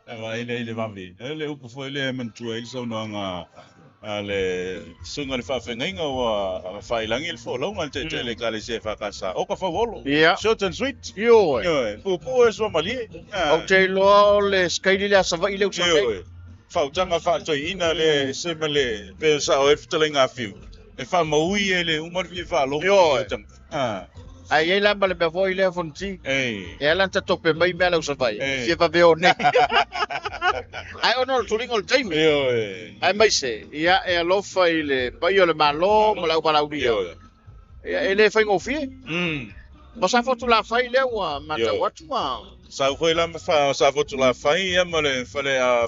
Ewa, ele wami. Ele upu fo ele mantua il sau noanga le sunga le whawhengainga wa whailangi le wholaunga te le kale se whakasa. Oka whawolo. Short and sweet. Yo. Pupu e swa malie. O te loa le skaili le asawa i leu sangai. Whautanga whaatoi ina le sema le pe sa o eftalinga fiu. E whamaui e le umarwi whaalonga. Yo. Ai ei la male be foi le fonti. E ala ta tope mai me la usavai. Se va veo ne. Ai ono tulingo le time. Ai mai se ia e alofa ile pai o le malo mo la para uria. Ia ele fai ngofi. Ma sa foto la fai le wa mata watu ma. Sa foi la sa foto la fai ia mo le fale a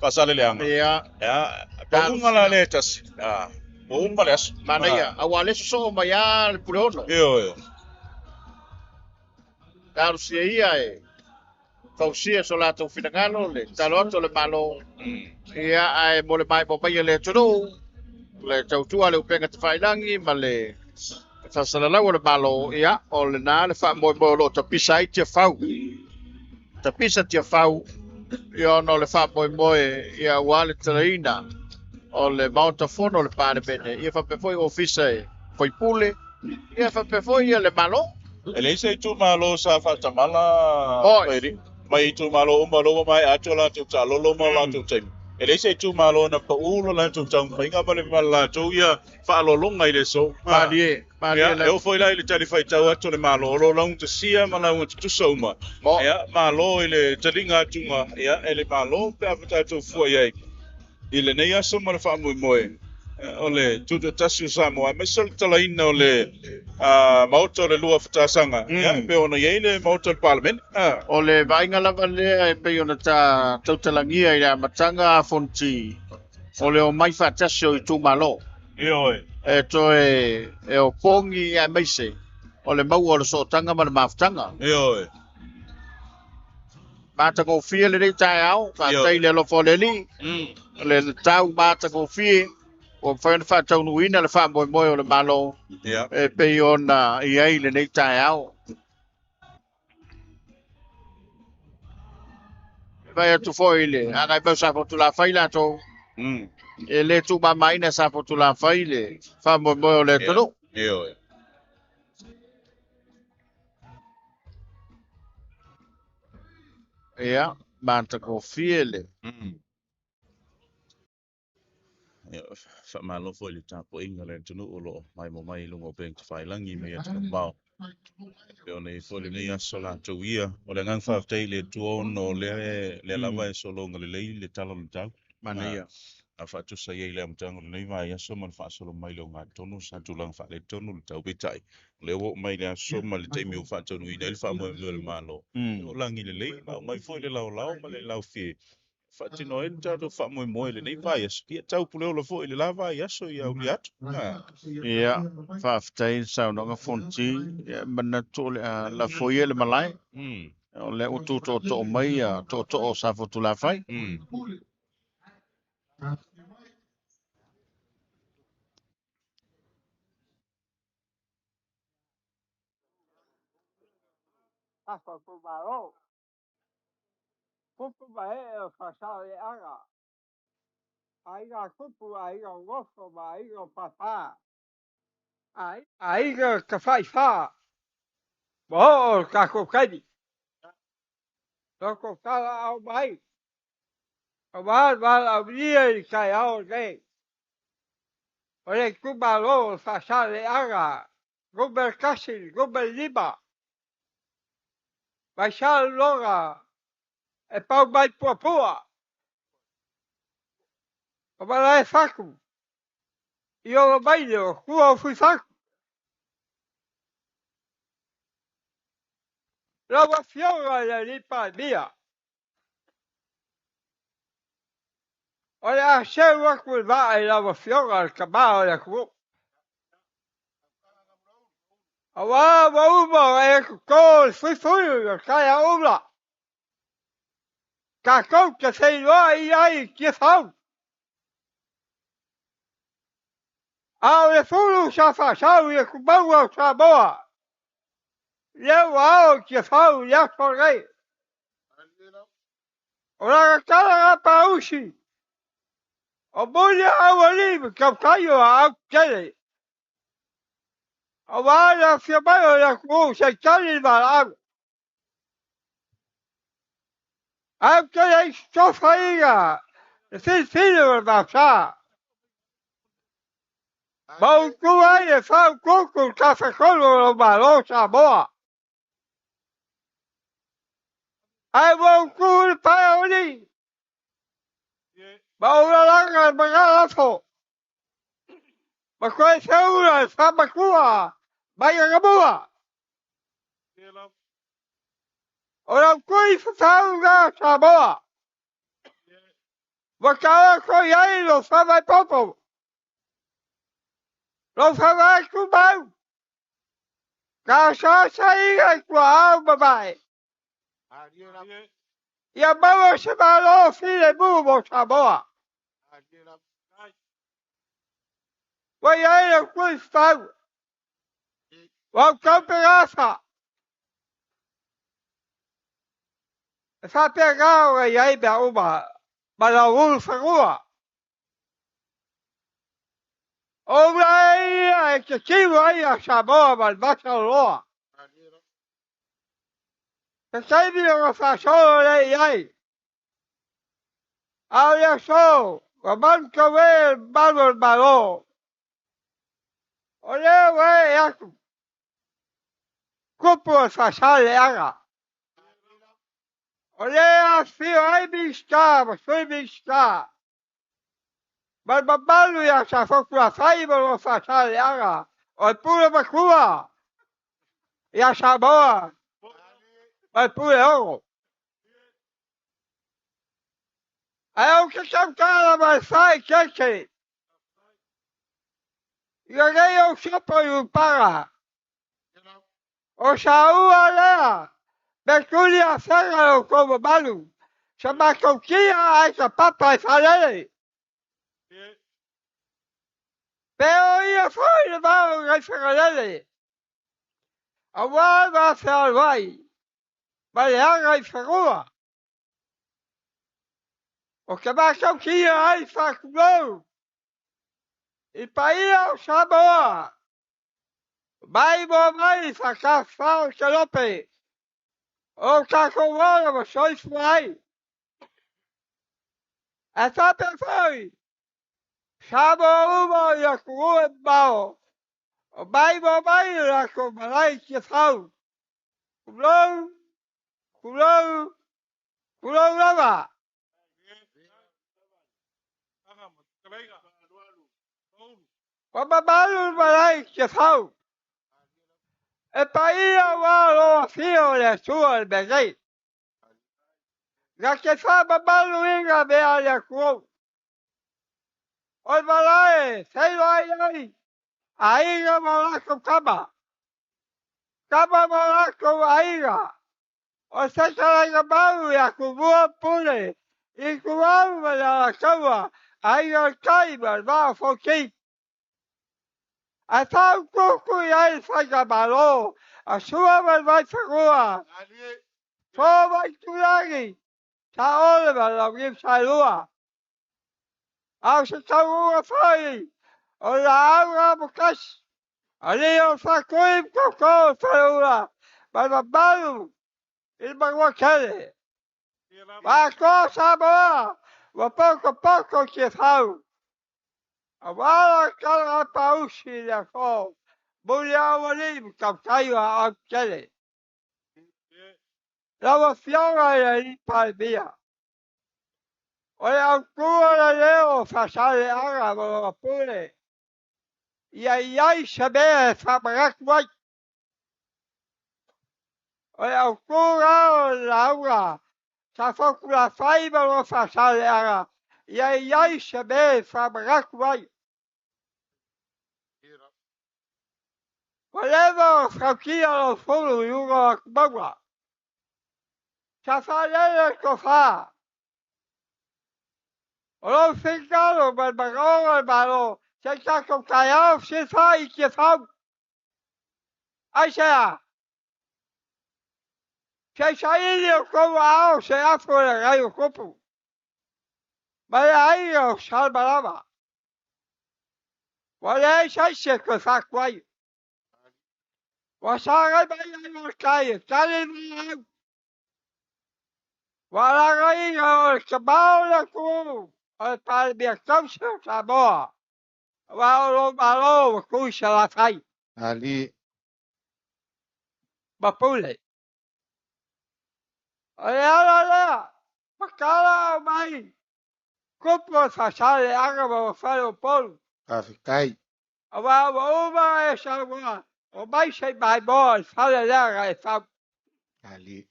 pasale le anga. Ia. Ia. Paunga la letas. O un paleas. Mana ia, awale so mai al pulono. Yo. Tau sia ia e. Tau sia so la tau finangalo le taloto le malo. Ia ai mo le mai popai le toro. Le tau tua le upenga te failangi ma le fasala la le malo ia o le na le fa mo lo to pisai te fau. Te pisa te fau. Ia no le fa mo ia wale traina. O le Mount Fono le pare bene. Ia fa pe foi office foi pule. Ia fa pe foi le malo. Ele sei tu malo sa fa tamala. Mai tu malo mai atola tu ta lolo ma la tu tem. Ele se tu malo na pa ulo la tu tang painga pale mala tu ia fa lo longa ile so. Malie Ya, eu foi lá ele tali fai tau atu le malo lo long te sia mana un tu so ma. Ya, malo ile talinga tunga ya ele malo pe apata tu fu ia. Ile nei aso ma fa mo moe. Ole tu te tasu sa mo me sol tala ina ole mauto le lua fatasanga. Ya, pe ona ye le mauto parliament. Ole vainga lava le pe ona ta tautalangia ia matanga fonti. Ole o mai fa tasio I tu malo. Io E toe e o pongi a meise. Ole mau o le so tanga ma le maftanga. Io Mata ko fie le rei tai au, fa tai le lo fo le li. Le tau mata ko fie. O fa tau nuina le fa moi moi o le malo. E pe ona I ai le nei tai au. Vai tu foi le, ana pe sa tu la fai la to. E le tu ba mai na sa tu la fai le. Fa moi moi o le tonu. Io Ia, mata ko fie le. Fa malo foi le tapo inga le tunu ulo mai mo mai lungo peng fai langi me at bao. Pe ona foi le nei aso la tu ia o le ngang fa tai le tu no le lava e solo ngale le talo le tau. Mana ia. A fa tu sa ye le amtango nei vai aso man fa solo mai lo nga tonu sa tu lang fa le tonu le tau bitai. Le wo mai le aso ma le te mi fa tonu I le fa mo le malo. O langi le mai foi le lau ma le lau fie. Fatino enta do fa mo le nei vai aso ia tau pule lo foi le lava ia so ia uli atu. Ia, fa ftai sa no nga fonti, mana to le la foi le malai. O le utu to mai to sa fo tu la fai. Hasta tu malo. Kupu bae fasale aga. Aiga kupu aiga gosto ba aiga papa. Aiga kafai fa. Bo kako kadi. Loko kala au bai. Abal au dia kai au ge. Ole kubalo fasale aga. Gobel kasil, gobel liba. Baixal loga. E pau bai pua. Abala e faku. Io lo bailo, kua fui faku. Lava fiora le lipa mia. Ole a seua kul va e lava fiora al kabao le ku. Awa umo e ko fui kai a umla. Ka ko ke sei lo ai ke fau. A le fulu sa fa sa e ku bawa sa boa. Le wa ke fau ya forgai. Ora kala pa ushi. O bolia awali kapkayo a kele. Awala fiabayo la ku se kali ba. A kele sofaiga. Filho da sa. Bau kuai e fa kuku kafe kolo ba lo sa boa. Ai bau ku pa oli. Bau la langa ba fo. Ma ko se ura fa ba kua. Ba ya gabua. Ora kui fa ga sa boa. Wakala ko yai lo fa vai popo. Lo fa vai ku bau. Ka sa iga kwa ba bai. Ya bau se ba lo file bubo sa boa. Wa yai lo kui fa. Wa ka pegasa. Fa pegao ga yai ba uba. Ba la ul fa rua. Obra e che ci vuoi a Samoa al Barcellona. Che sai di non fa solo lei. Alia so, waman kawe balor balo. Ole we yaku. Kupo fasale aga. Ole a fio ai bista, sui bista. Bal babalu ya sa fokua faibo lo fasale aga. O pure bakua. Ya sa boa. Bal pure ogo. Ayaw kisam kala bal fai keke. Igayo sopo yung para. O sa ua lea. Berkulia fegalo como balu. Sa makokia ay sa papa falele. Pero ia foi de balu ay falele. Awal va salvai. Baleaga ay fagua. O que makokia ay fakulo. I paia o saboa. Vai bo mai fakafao kalope. O kakowala mo soy fuai. Ata pe foi. Sabo umo ya kuwe bao. O bai bo bai la ko malai ke fau. Kulou, kulou, kulou lava. O babalu malai ke fau. E paia wa lo fio le sua el begay. La que fa babalu inga bea le kuo. O malai, sei lai ai. Aiga malako kaba. Kaba malako aiga. O sakalaga baru ya kubua pule. I kuau la kawa. Aiga kaiba ba foki. A tau kuku ai faga balo. A sua vai fagua. Fo vai tulagi. Ta ole ba la gib sailua. A se tau fai. O la aura bukas. Alio fakuim koko sailua. Ba balu. Il bagwakale. Ma cosa boa. Wa poco che fau. A wala kala pausi le fo. Bulia wali kaptaiwa a kele. La wa fiora e li palbia. O le ancora le leo fasale aga wa pure. Iai sabe fabrak wai. O le ancora l'aura. Sa focula faiba lo fasale aga. Iai sabe fabrak wai. Whatever frakia lo fulu yugo akbagwa. Sa falele kofa. O lo fincalo bal bagoro al balo. Se kako kayao se fa i ke fau. Aisha. Se saili o kowa ao se afro le rayo kopu. Male ai o salbalava. Wale sai se kofa kwai. Wasagai bai ai o kai. Tale mai. Walagai o kabao le ku. O palbia kausa saboa. Wa lo malo kuisa la fai. Ali. Bapule. Ala. Makala mai. Kupo fasale agaba falo pol. Afikai. Awa uba e sawa. O mai sei bai boy fale lega e fa. Ali.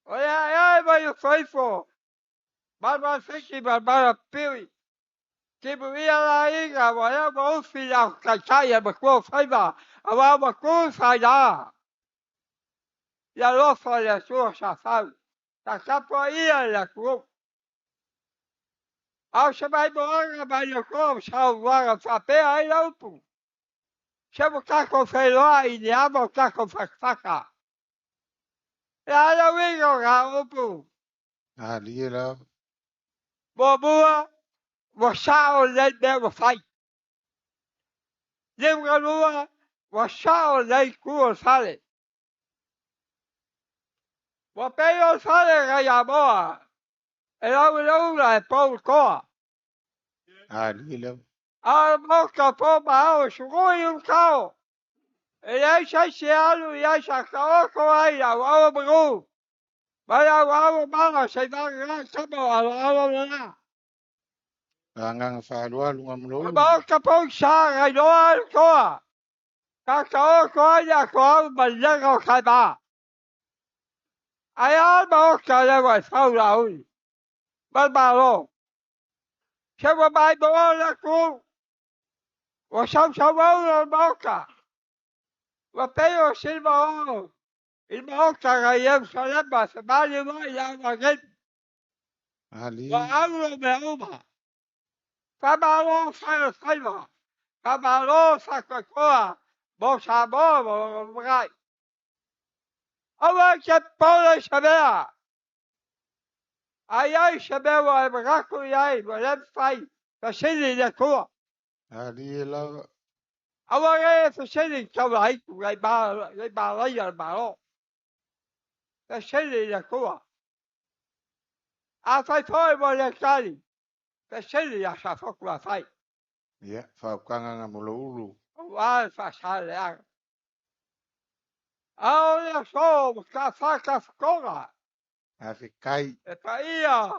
Oya vai o faifo. Baba fiki baba piri. Kibuia la iga wa ya bo fila kachaya bakwo faiba. Awa bakwo faida. Ya lo fa la sua safau. Ta capo ia la kwo. Au se vai boa vai o kwo sa wa fa pe ai la upu. Se bo kako feloa i ni abo kako fakfaka. Ya la wigo ga upu. Ali la. Bobua. Wasao le be fai. Lembra wasao le kuo sale. Wapeo sale ga ya boa. la e pau koa. Ali le. A moka po bao sugoi un kao. E ai sai se alu i ai sa kao ko ai a wao bru. Vai a wao manga se va ga kamo ala la. Ngang fa lo lu ngam lo. Moka po sa ga no al koa. Ka kao ko ai a ko ba le ga ka ba. Ai al moka le wa fa la ui. Ba lo. Se wa bai bo la ku. Wa sam sa wa moka. Wa peo silva o. Il moka ga yem sa le ba se ba le wa ya wa get. Ali. Wa alu me uma. Kabalo sa saiva. Kabalo sa koa. Bo sa bo gai. Awa ke pole sabea. Ai sabea e braku ai, bo le fai. Ka sili le koa. Ali la. Awa e fa sili ka ai ku gai ba lai al ba. Ka sili le koa. A fai foi bo le kali. Ka sili a sa foku a fai. Ya, fa kanga ngam lo ulu. Wa fa sa le a. A le so ka fa ka koa. Afikai. E pa ia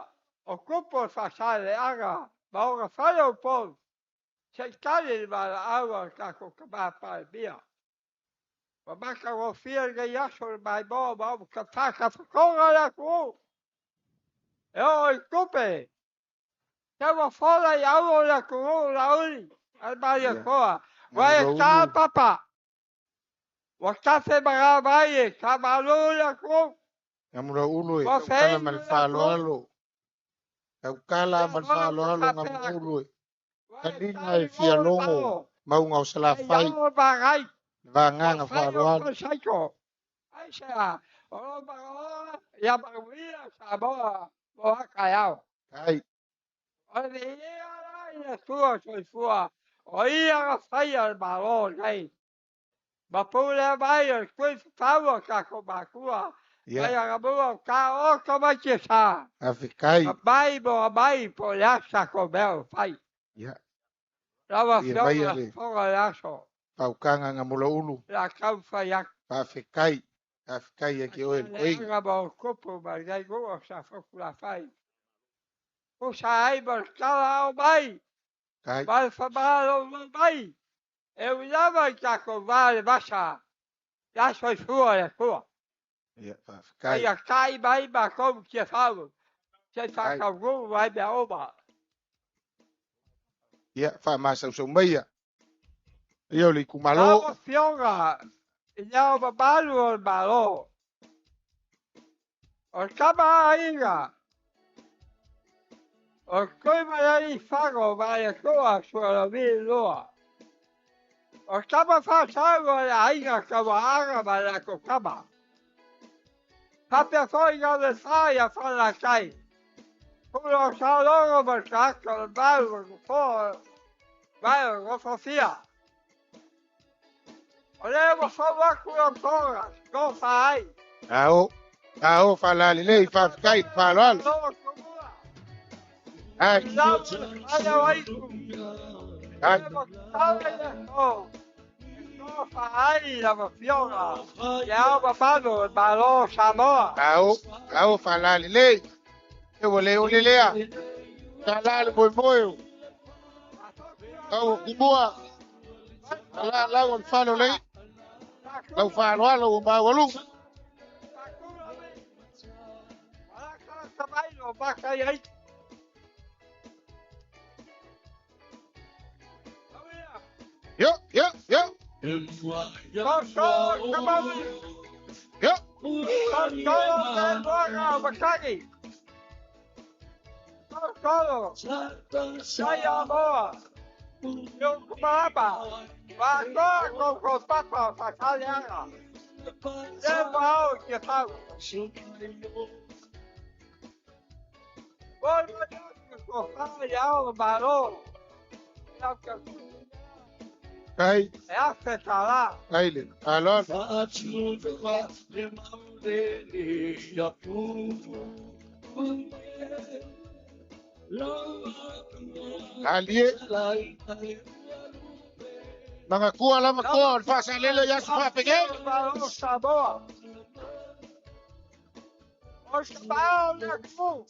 o kupo fa sa le aga. Ba o fa o po. Se kali ba awa ka ko ka ba pa bia. Ba ba ka o fia ga yaso ba bo ba ka fa ka koa la ko. E o kupe. Te wa fola ya o la ko la uli. Al ba ya koa. Wa e ka papa. Wa ka se ba ba ye ka ba lo la ko. Ngam lo ulu. Kala mal fa lo alo. Kala mal fa lo alo ngam ulu. Kadinga e fia longo. Mau ngau sala fai. Va nganga fa lo alo. Ai sa. O ba ya ba wi sa bo bo ka ya. Ai. O de ia tua so fua. O ia ga fai al balon ai. Ba pula vai o kui fava ka ko ba kua. Vai a bo ka o ko ba che sa. Afikai. Bai po ya sa ko bel fai. Ya. Lava fiora foga ya so. Pau kanga ngam lo ulu. La kau fai ya. Afikai. Afikai e ki o e koi. Nga ba kopo ba gai go sa foku la fai. O sa ai ba kala o bai. Kai. Ba fa ba lo bai. E o lava ka ko vale basa. Ya so fua le fua. Ya, afikai. Ai kai bai ba ko ki fa. Se fa ka go vai ba o ba. Ya, fa ma sa so meia. Yo li kumalo. Ba fiora. Ya ba balu o balo. O kaba inga. O koi mai fago vai ko a so la vi loa. O kaba fa sago la inga ka ba aga ba la ko kaba. Papia foi ga de saia fa la kai. Kulo sa logo ba ka ka ba fo. Vai o fofia. Ole mo fa wa ku o tora. Go fai. Ao fa la le fa kai fa lo alo. Ai. Ai ai. Ai la fiora. Ya ba pado ba lo Samoa. Ao fa la le. E vole o le a. Ta la le boy. Au kubua. La on fa lo le. Lau fa lo alo ba walu. Caballo ba kai ai. Yo. Yo. Bakagi. Todo. Saya boa. Yo kumaba. Ba ko papa fa kalianga. E bao que tá. Oi, ko fa ya baro. Kai. É a fetala. Kai le. Alon. Ali. Mga kuha lang ako. Fasa lele ya sa papigay. Samoa. O Samoa na ku.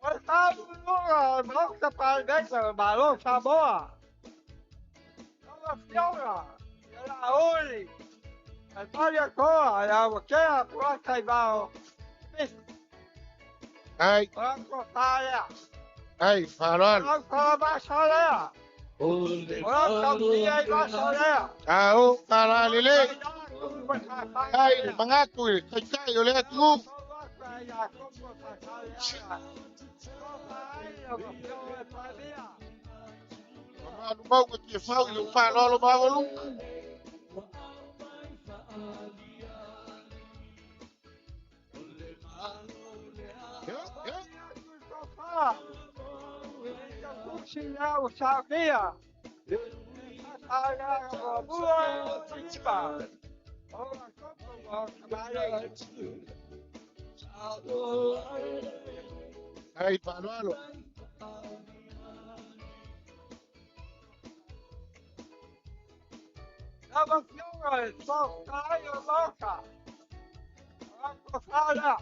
O Samoa mo sa palbesa malo Samoa. Mga fiora. La oli. Al paria koa la wakea kwa kaibao. Ay. Ako tayo. Ay, farol. Ako basalaya. Tahu para lele. Ay, mga kuy. Kay ulit mo. Lumaw ko tiyaw yung palo lumaw lu. Sinau sabia. Ada buah cipta. Orang kau kembali. Ay, palo. Nama fiora, sok tayo loka. Aku salah.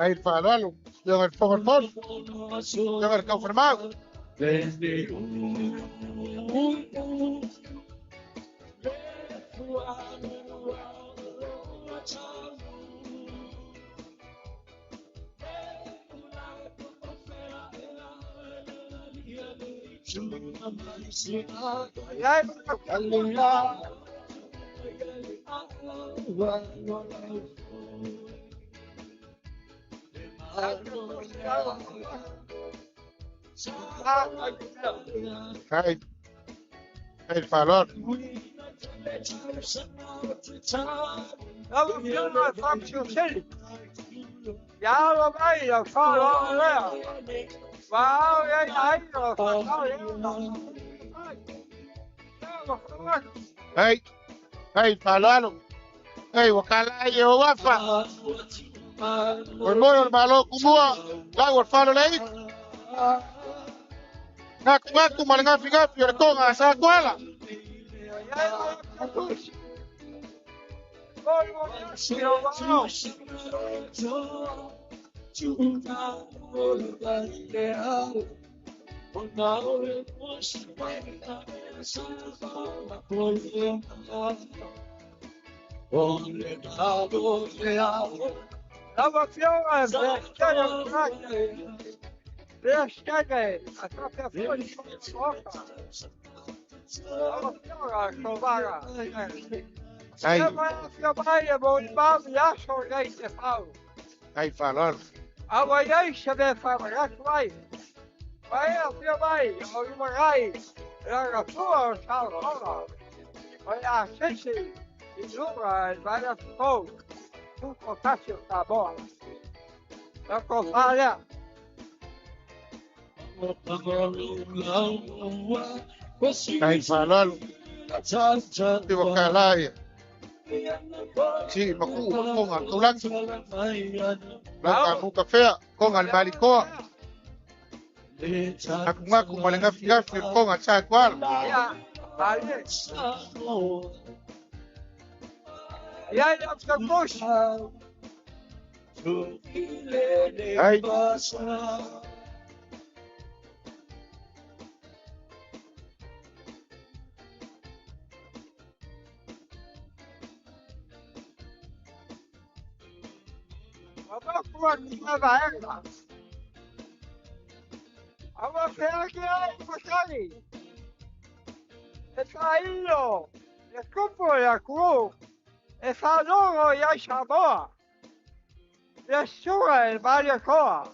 Ay, palo. Jangan pokok-pokok. Jangan kau firmau. Hai. Hai, falon. Kamu bilang fakir sih. Ya lo bayi lo falon ya. Wow, ya naik lo falon ya. Hai. Hai, falon. Hai, wakala yo wafa. Ormoyo malo kumua. Lai falon lagi. Ngaku malinga figa fior ko nga sa kwala. Descarga a própria folha de fofoca. Vamos filmar, Sovaga. Aí. Eu vou filmar e vou levar e acho que aí você fala. Aí, falando. Amanhã você vai falar, que vai. Vai filmar aí, eu vou levar aí. Eu sou o Salvador. Vai a gente, e nunca vai a fogo. Tu contaste o sabor. Eu comparei. Ay, falon. Di wakala ya. Si maku ko nga tulang. Lang kamu kafe ko nga balik ko. Aku nga kung malinga figa fior ko nga sa kwala. Я не обскакусь. Ay. Apa kuat kita bayar tak? Apa kira-kira sekali? Essa ilho, desculpa a cruz, essa logo ya chamou. Desura el barrio coa.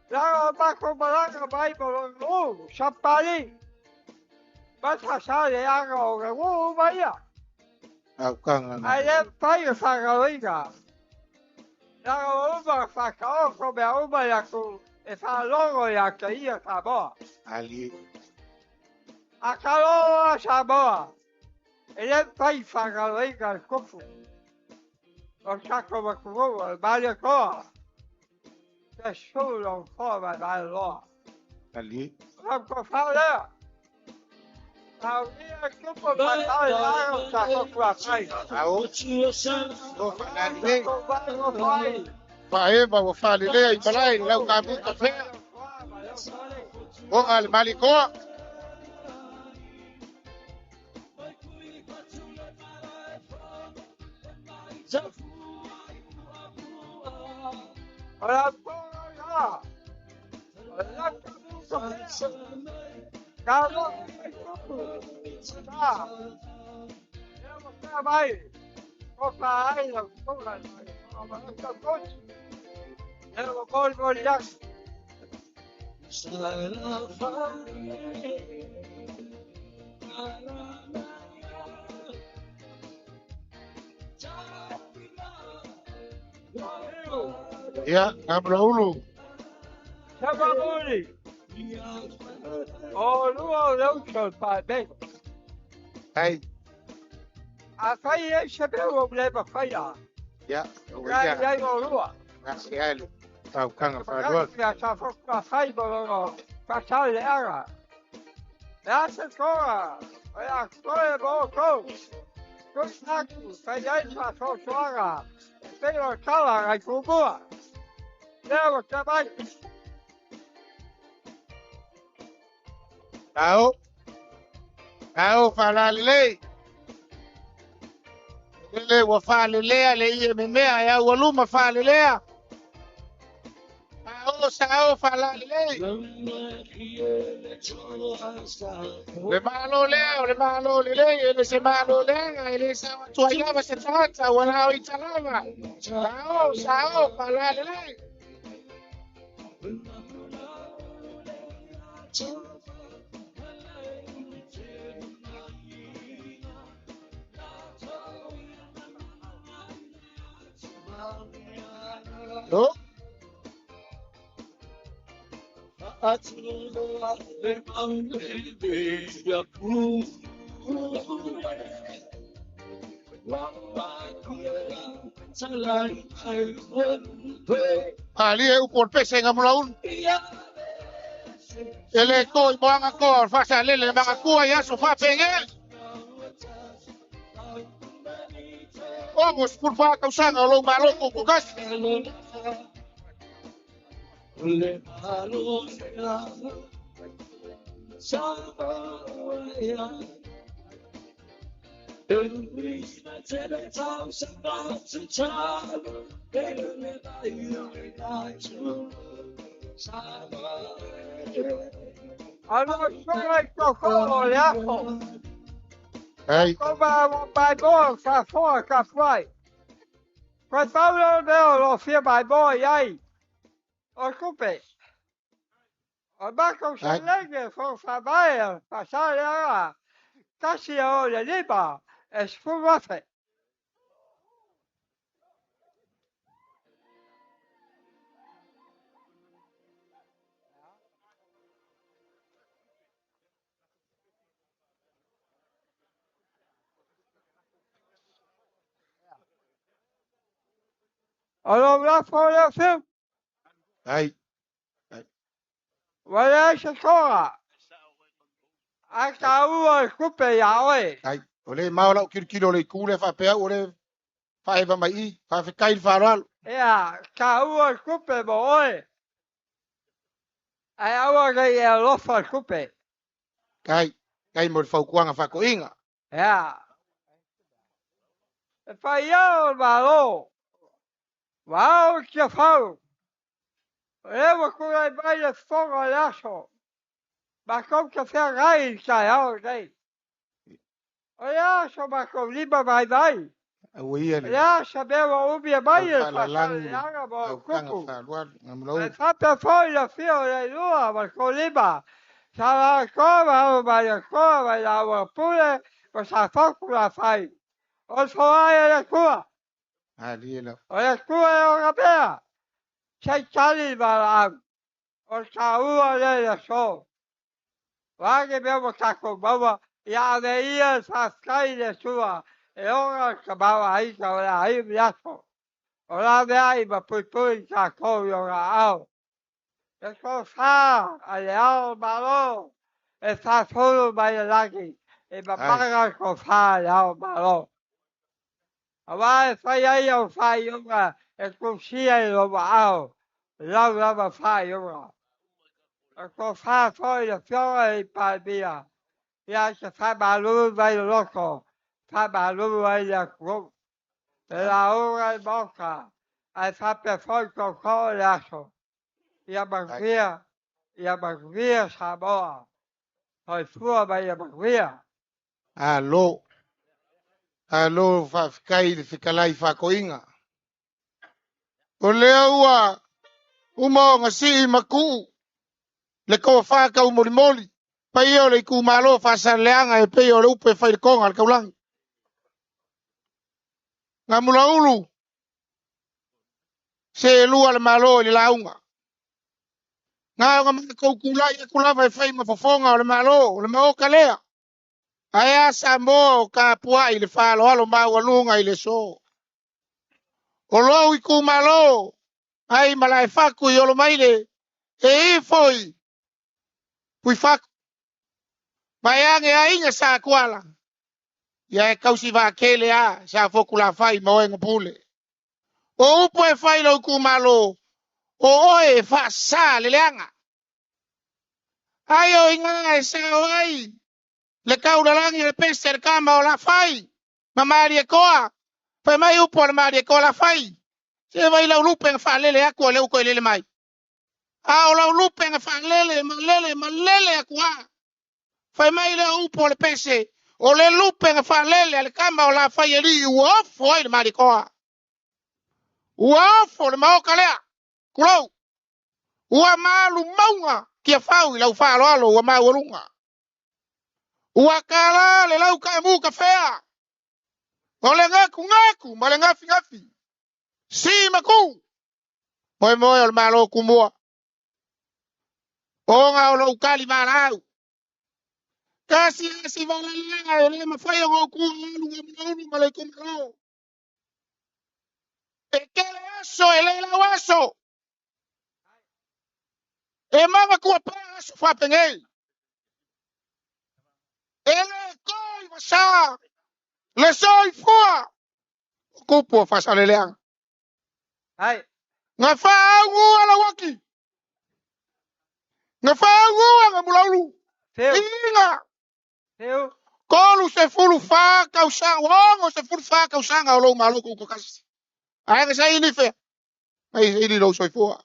Lá vai comparar com o Bible no Champali. Vai passar de água o Bahia. Aku nga. Aí é pai o Sagalinga. Lá uma faca o come uma ya com essa logo ya que ia chamou. Ali. A calor chamou. Ele é pai Sagalinga, desculpa. o kako makuo bale ko te solo ko ba bale lo Ali. ko fala au ia ko po ba la sa ko kwa kai Au. Go falale. ko ba ko fai Pae ba go falale balai lau ka bu kafe. Go al maliko. ora ko ya kalau bay có phải là có là có nhưng mà con chắc Ya, Gabrielu. sao con đi đúng không đâu trời phải đây Hey. à phải sẽ biết một lệ mà phải à Ya, cái cái luôn à Gracias. Tau kanga fa dual. ya sa phải bao phải sao lẽ à đã sẽ có à ya có bao câu có xác phải dạy sa số số à bây giờ sao là ngày cũ à nếu mà các bạn Tau. Tau falale. Lele wa falale le ye memea ya waluma falale. Tau sao falale. Le malo le le se malo le le sa tu ayaba se trata wala italaba. Tau sao falale. No? Ali e upor pese ngamulaun. Ele koi banga kor fasa lele banga kua ya sofa pengel. Vamos, por favor, causando lo malo con bukas. Allora, sono il tuo leaco. Hey. Come bài bố cà phô cà phê. Quay tao lên đây là phía bài bố vậy. Ở cúp bể. Ở bác công sẽ lấy cái phong phá bài à. Và sao là các siêu là đi bà. È sfumate. Allora, la fuori film. Hey. Voilà, c'est quoi? À cả u cúp bể vậy. Hey. Ole mau lau kilo le kule fa pe ole fa eva mai fa fe kai faral. Ja, cả u cúp bể bội. Ai au cái lo fa cúp bể. Kai một phau quang fa ko inga. Ja. Phải yêu bà lô. Wow, che fau. Evo come vai le fogo adesso. Ma come che fai gai, sai, ok. Adesso ma come lì vai. Awi ale. Adesso abbiamo un mai Fa la lang. cucu. Fa dual ngamlo. Fa per poi la figlia di lui, ma con lì ma. Sarà come la pure, ma sa fa la fai. O so la tua. Ali la. O la tua europea. Sei cali balang. O sa ua le so. Va che abbiamo cacco baba. Ya veia sa sky le sua. E ora acabava aí, ai viaggio. Ora dai ma poi sa coglio ao. E cosa alle ao malo. E sta solo mai lagi. E papaga cosa alle ao malo. Ava fai ai au fai yoga. E così ai lo ao. Lava fai yoga. E cosa poi la fiore di palmia. Ya se fa malu vai loco. Fa malu vai la cruz. La hora de boca, esa persona con corazón, y a María Samoa, soy su María. Alô whaafikai le whikalai whakoinga. O lea ua uma o ngasi maku le koa whakau mori mori. Pai o le ku malo whasaleanga e pei o le upe whaikonga al kaulangi. Ngā mula ulu se lua le malo le launga. Ngā mga koukulai e kulawa e whai mafofonga o le malo, le mao kalea. Aia sa mo ka pua i le whalo alo mau alunga i le so. O lo i ku malo, ai malai whaku i olo maile, e i foi, pui whaku. Mai ange a inga sa kuala. Ia e kausi wa kele a, sa foku la whai moenga pule. O upo e whai lo ku malo, o oe wha sa le leanga. Ai o inga e sa o ai, le kauralangi le pester kama o la whai, ma mari e koa, pai mai upo le mari e koa la whai. Se vai lau lupe nga whalele aku a leu koe lele mai. A o lau lupe nga whalele, ma lele aku a. Fai mai leo upo le pese. O le lupe nga whalele, ale kama o la whai eri uofo ai le mari koa. Uofo le maoka lea. Kurau. Ua malu maunga kia whau i lau whalo alo ua mau alunga. Ua kala le lau ka mu ka whea. O le ngaku, ma le ngafi. Si maku. Moe o le malo kumua. O ngā o lau kali marau. Kasi valalenga, ele mafai o ku alu ngamu malai kumalo. E kele aso, ele la aso. E manga ku pa aso fa pengei. Ele koi vasa. Le soi fua. Ku po fa saleleang. Ai. Nga fa ngu ala waki. Nga fa ngu nga mulaulu. Inga. Teu. Kolu se fulu fa kausanga, wongo se fulu fa kausanga o lo malo ku kasi. Ai nga sa ini fe. Ai ini lo soi fua.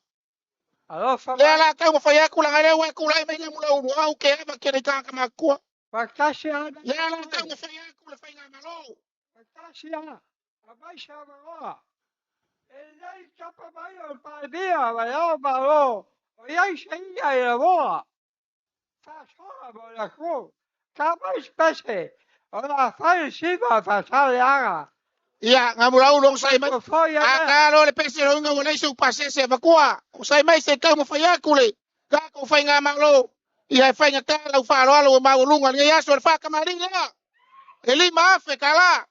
Le ala ka mo faya kula ngale wa kula mai le mula uru au ke ba ke ka kama kwa. Pakasi ana. Le ala ka mo faya kula faya malo. Pakasi ana. Abaisha malo. Ele chapa mai o palbia, vai ao malo. O ia ia ia boa. Fa sola bola ku. Capa espécie. Ora fai siva fa sale aga. Ia nga mula uru sai mai. Akalo le pese ro nga wala su pasese ba kwa. Sai mai se ka mo faya kule. Ka ko faya malo. Ia fai nga kala u falo alo ma ulunga ni ya so fa kamari la. Eli mafe kala.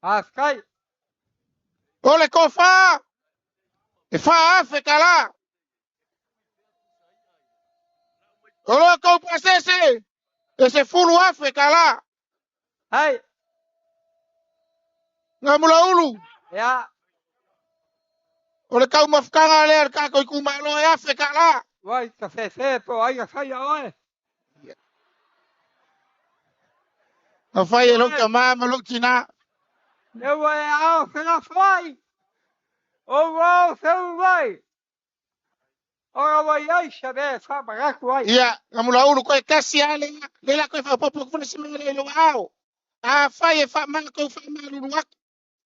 Askai. Ole ko fa. E fa afe kala. Ole ko pasese. Ese fulu afe kala. Hai. Nga mula ulu. Ya. Ole kau mafkanga le ka ko ku malo afe kala. Vai ka se po ai ka ya oi. Afai lo ka mama lo tina. Ne vai ao se la fai. O vai se vai. Ora vai ai sabe fa para ku ai. Ia, nga mula ulu ko kasi ale. Le la ko fa popo ku se mele lo ao. Afai fa ma ko fa malu wak.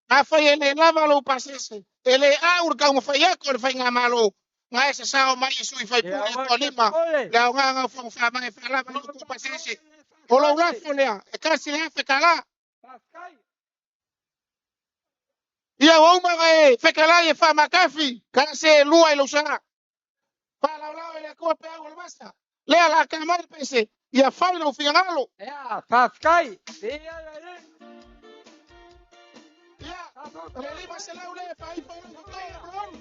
Afai ele lava lo pasese. Ele au ka mo fai ko le fai nga malo. Nga ese sao mai su fai pu ko lima. La nga fa mai fa la lo ko pasese. O lo la folea. E kasi le fe kala. Ia o ma e fe kala e fa makafi. Kana se lua i lo sanga. Fa la la le ko pe o basta. Le la kamar pese. Ia fa lo finalo. Ya, paskai. Ele vai lá ule pai pa un ko bron.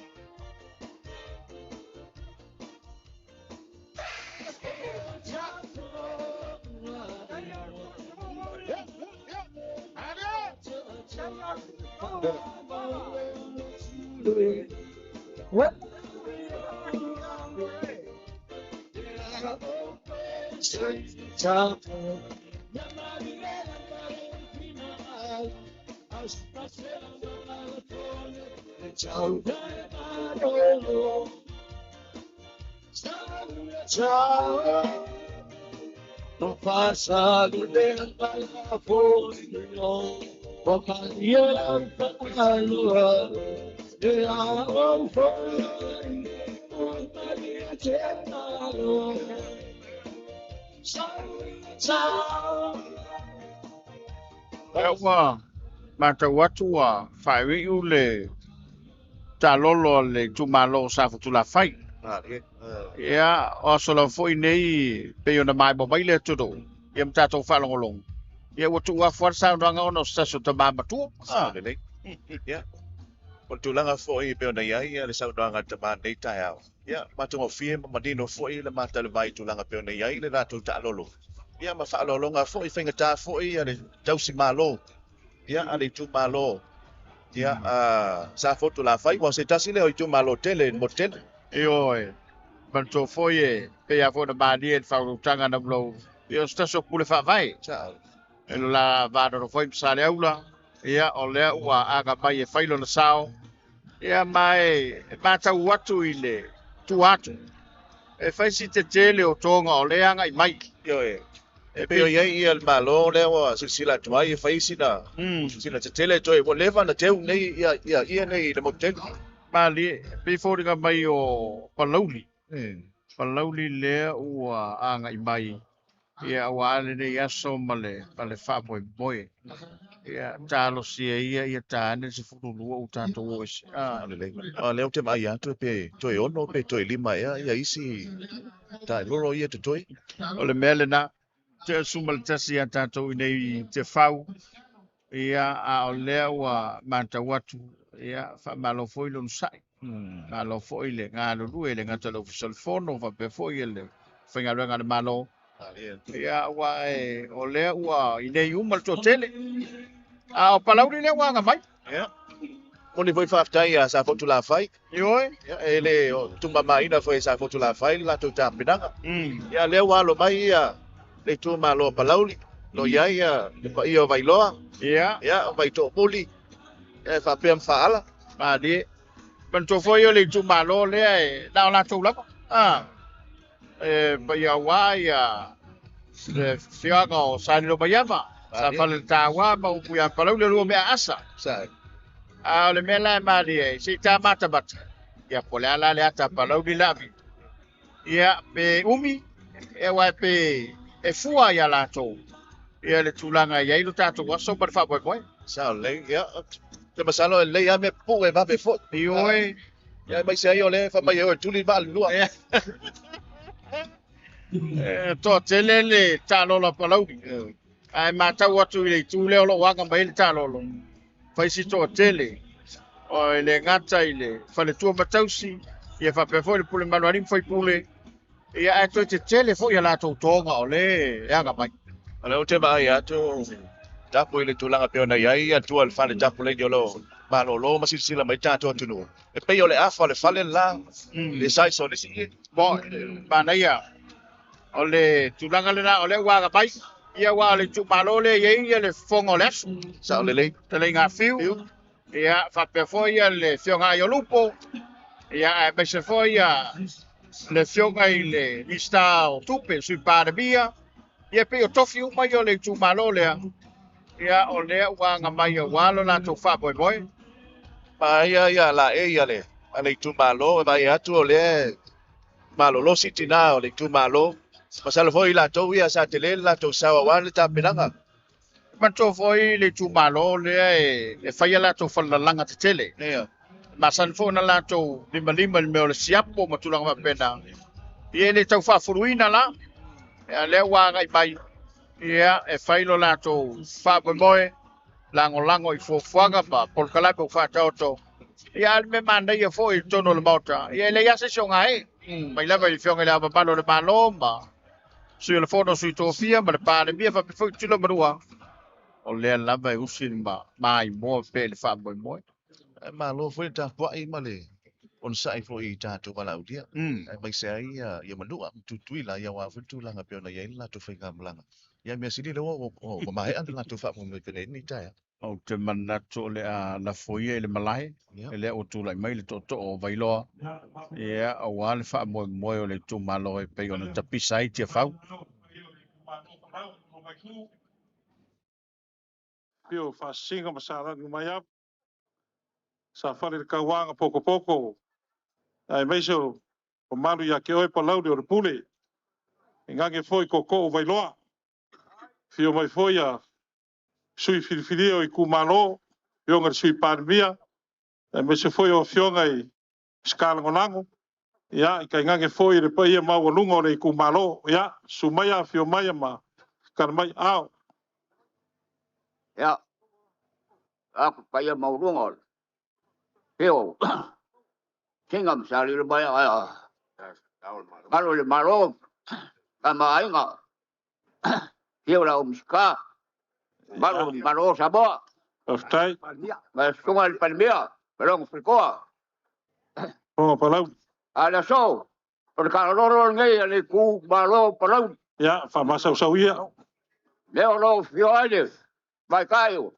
What? No pasa de la fondo, Bocadillo palua, de agua Ewa, mata watua, fai ule, ta lolo le tumalo sa futula fai. Ya, o solo foi nei pe ona mai bo mai le tudo. Ya mta to fa long. Ya watu wa forsa ranga ono sa su ta mama tu. Ya. O tulanga foi pe ona ia le sa danga te ma nei tai au. Ya, matungo fie ma dino foi le mata le vai tulanga pe ona ia le ratu ta lolo. Ya ma fa lolo nga foi finga ta foi ya le tausi malo. Ya, ale tu malo. Ya, sa foto la fai wa se tasi le o tu malo tele motel. Oi. Banto foi pe ya fo na mani en fa tanga na blo. Yo sta so pule fa vai. Ciao. En la va do foi sale aula. Ya, o le wa aga mai e failo na sao. Ya mai mata watu ile tu atu. E fai si te tele o tonga o le anga i mai. Yo e pe ia ia el malo le wa sila tu ai fai sila. Sila te tele toi wo leva na teu nei ia nei le motel. Mali pe fo ga mai o palauli. Palauli le o anga i mai. Ia wa le ne aso male fa boy. Ia talo si ia tane se fulu o tanto os. Le o te mai atu pe toi ono pe toi lima ia isi. Ta loro ia te toi. O le melena te sumal tasi tanto nei te fau. Ia a o le wa manta watu. Ia fa malo foi lo sai. Malo foi le ngalo lu le ngata lo telefono va pe foi le. Finga renga malo. Ia wa o le wa ine umal to tele. A o palauri le wa nga mai. Ia. Oni foi faftai sa foto la fai. Ioi. Ele tumba mai na foi sa foto la fai la tu ta pinanga. Ia le wa lo mai ia le tu malo palauri. Lo ia ia vai loa. Ia. Ia vai to poli. E fa pem faala. Ma di. Banto foi le tu malo le na la tu la. Pa ia wa ia. Le fiaga sa lo bayama. Sa fale tawa ma u ya palauri lo me asa. Sai. A le mela mali si ta mata bat. Ya pola la le ata palauri lavi. Ia pe umi e wa pe e fua ya la to. Ia le tulanga ia ilu tato wa so par fa boy. Sao le ia. Te masalo le ia me pu e va pe fo. Ioi. Ya mai se yo le fa mai o tuli ba lua. To telele talo la palauri. Ai mata watu ile tule lo wanga mai talo lo. Fai si to tele. O le ngata ile fale tu matausi. Ia fa pe fo le pule manuarim foi pule. Ia ai to te tele fo ia la to tonga o le anga mai. Ala o te mai atu. Tapu ile tulanga pe ona ia tu al fale tapu le yolo. Malo lo masisila mai tato tunu. E pe yo le afa le fale la. Le sai so le si. Bo bana ia. O le tulanga le na o le wa ga mai. Ia wa le tu malo le ia le fongo le. Sao le. Te le nga fiu. Ia fa pe fo ia le fionga yo lupo. Ia pe se fo ia le fionga ile mista o tupe sui para bia. Ia pe o tofi uma yo le tu malo le. Ia o le wa nga mai o walo na to fa boy. Ma ia la ia le. Ale tu malo vai atu le. Malo lo sitina o le tu malo. Masalo foi la to ia sa tele la to sawa wan ta pinanga. Manto foi le tu malo le e fai la to fa la langa te tele. Ia. Masan fo na la to lima me o le siapo matulanga pena. Ia le tau fa furuina la. Ia le wa ngai mai. Ia e fai lo la to fa boy. lango I fofuanga pa por kala ko fa toto ya me manda ia fo I tono le mauta ia le ia se songa e mai lava I fionga le palo le malo ma sui le fono sui tofia ma le pa le mia fa fo tulo marua o le lava usin ma mai mo pe le fa mo Ma lo foi ta po I male. On sai fo I ta to bala udia. Mai sai ia manua tu la ia wa fu tu langa pe na ia la to fai gamlanga. Ia me sidi le o mai an la to fa mo me pe ni ta. o te mana to le a la foie le malai le o tu lai mai le to o vailo ia o wal fa mo o le tu malo e pe ona ta pisai te fau Pio fa singa masala no mai ap. Sa fale ka wanga poko. Ai mai so o malu ya ke oi pa laude o le pule. Ingange foi koko vai loa. Fio mai foi a sui filifilio I kumalo. Fionga sui parmia. Ai mai so foi o fionga I skala ngolango. Ya ka ingange foi le pa ia mau lunga o le kumalo. Ya sumaya fio mai ma. Kar mai ao. ya aku pa ia mau lunga peo kingam sali le mai a malo le malo ama inga peo la umska malo sabo Aftai. ma sunga le palmia pero fikoa o palau ala so por ka loro ngai le ku malo palau ya fa masa usawia leo lo fio ale vai caio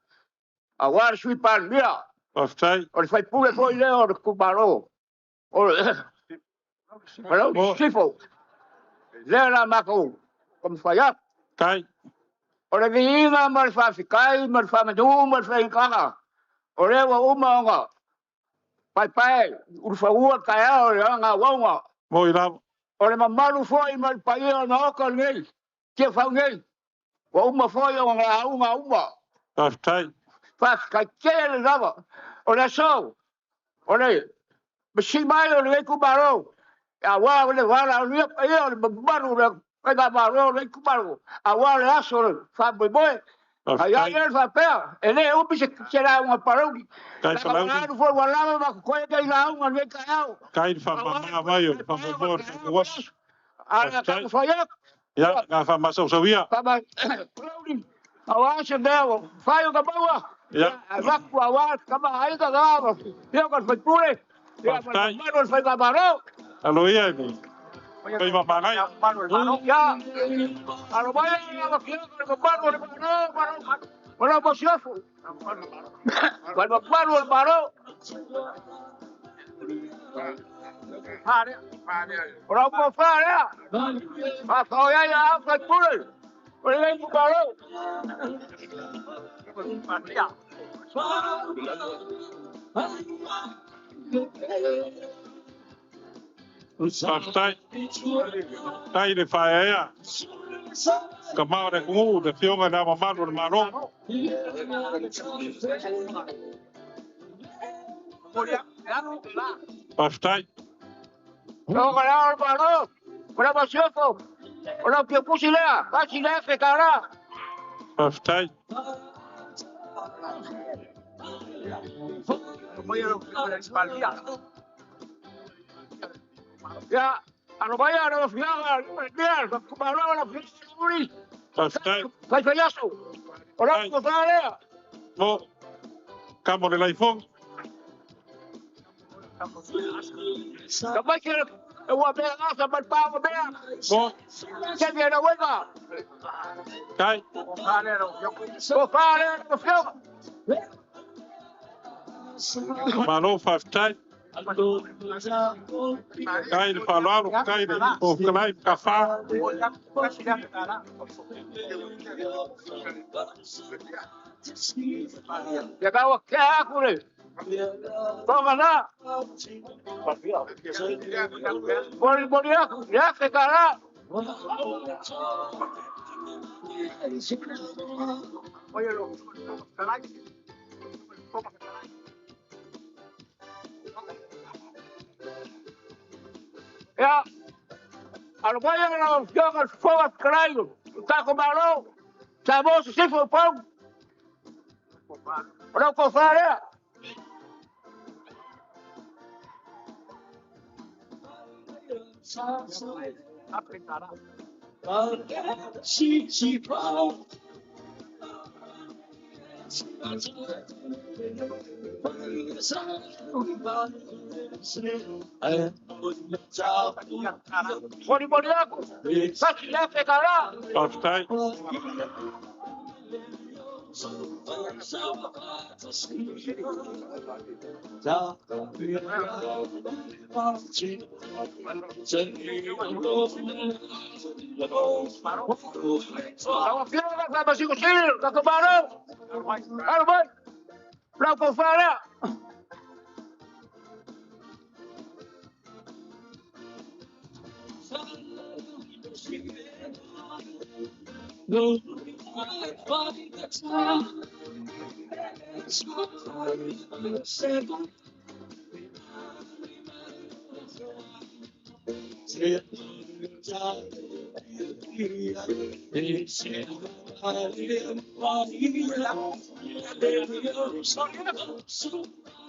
agora sui palmia Aftai. o fai pure poi leo ku malo o palau sifo leo la mako como fai kai ora viina mal fa fikai mal fa madu mal fa kaka ora wa uma nga pai ur fa ua kaya ora nga wa mo ila ora mamalu foi mal pai na ka ngai ke fa ngai wa uma foi nga uma Aftai. fa ka ke le lava ora so ora bisi mai ora ku baro ya wa le wa la ni pai ora baru le ka baro le ku baro awa le aso fa boy Allá el papel, ele o bicho que era uma parodi. Kai falau. Não foi uma lava, mas coisa que lá um ali caiu. Kai fa mama mayo fa bor fa was. Ala ka foi ya ga fa masa usawia. Tama parodi. Awache deu, fai o gabawa. Ya. Va ku awa kama haida gaba. Eu que foi pure. Eu mano foi gabaro. Alo ia ni. Kai va manai. Ya. Alo vaya a que o gabaro no. Bueno, pues yo fui. Cuando Pablo el paró. Pero por fuera. Hasta ya fue puro. Pero el paró. Aftai. Tai le fa ya. Kamau de kungu de fionga na mama do maro. Aftai. No, ganaba el balón. Una pasioso. Una que pusilea. Casi le hace cara. Aftai. Ya. A lo vaya a los finales. Mira, como hablaba la finales. Aftai. Fai payaso. Hola, ¿cómo está? Mo. Camo del iPhone. Capaz que eu vou pegar nossa para pau, bem. Mo. Quer ver a huelga? Kai. Vou falar, no filme. Maro fa aftai. Kai le falalo kai le o kai kafa. Llegaba que acure. Toma lá. Boliaco, já que cara. Oye, lo. Ya. A lo vaya a los jogos fuegos carajo. Está con balón. Sabos, si fue pão. Ora ko fare. Boli aku. Sakit ya pekara. Offside. Kalau kira nak masih kecil, tak kebarang. Kalau boy, lau ko fare.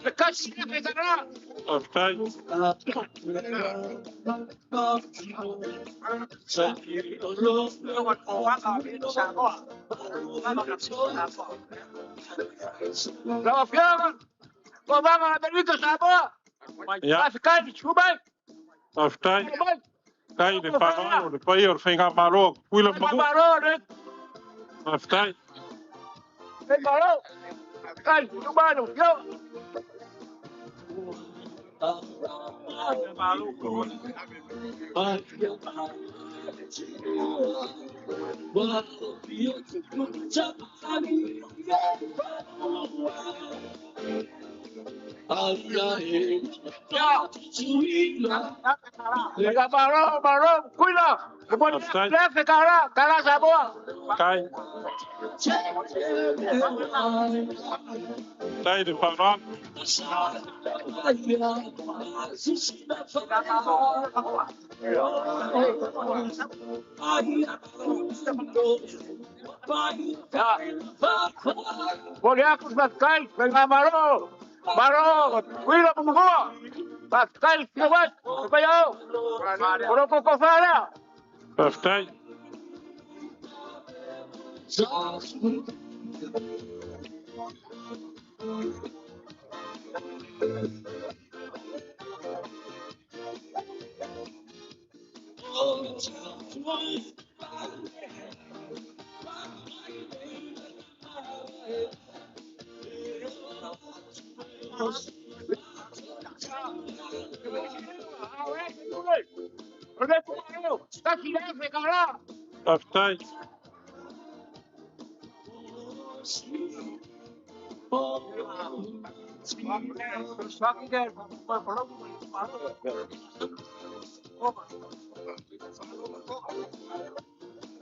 Lekas sikit pekara. Offside. Kalau kira ko ba mga dito sa abo. Ja. Ficar de chuba. Offside. Kai de Pano, de Payer, Finger Maro, Willem Mago. Offside. Maro. Kai, chuba no. Yo. Lega Maro, cuida. Left cara sa boa. Kai. Kai de Pano. Boleh aku sebagai Lega Maro, cuida pemukul. Pascal, lewat, supaya orang kau faham. Offside. Offside.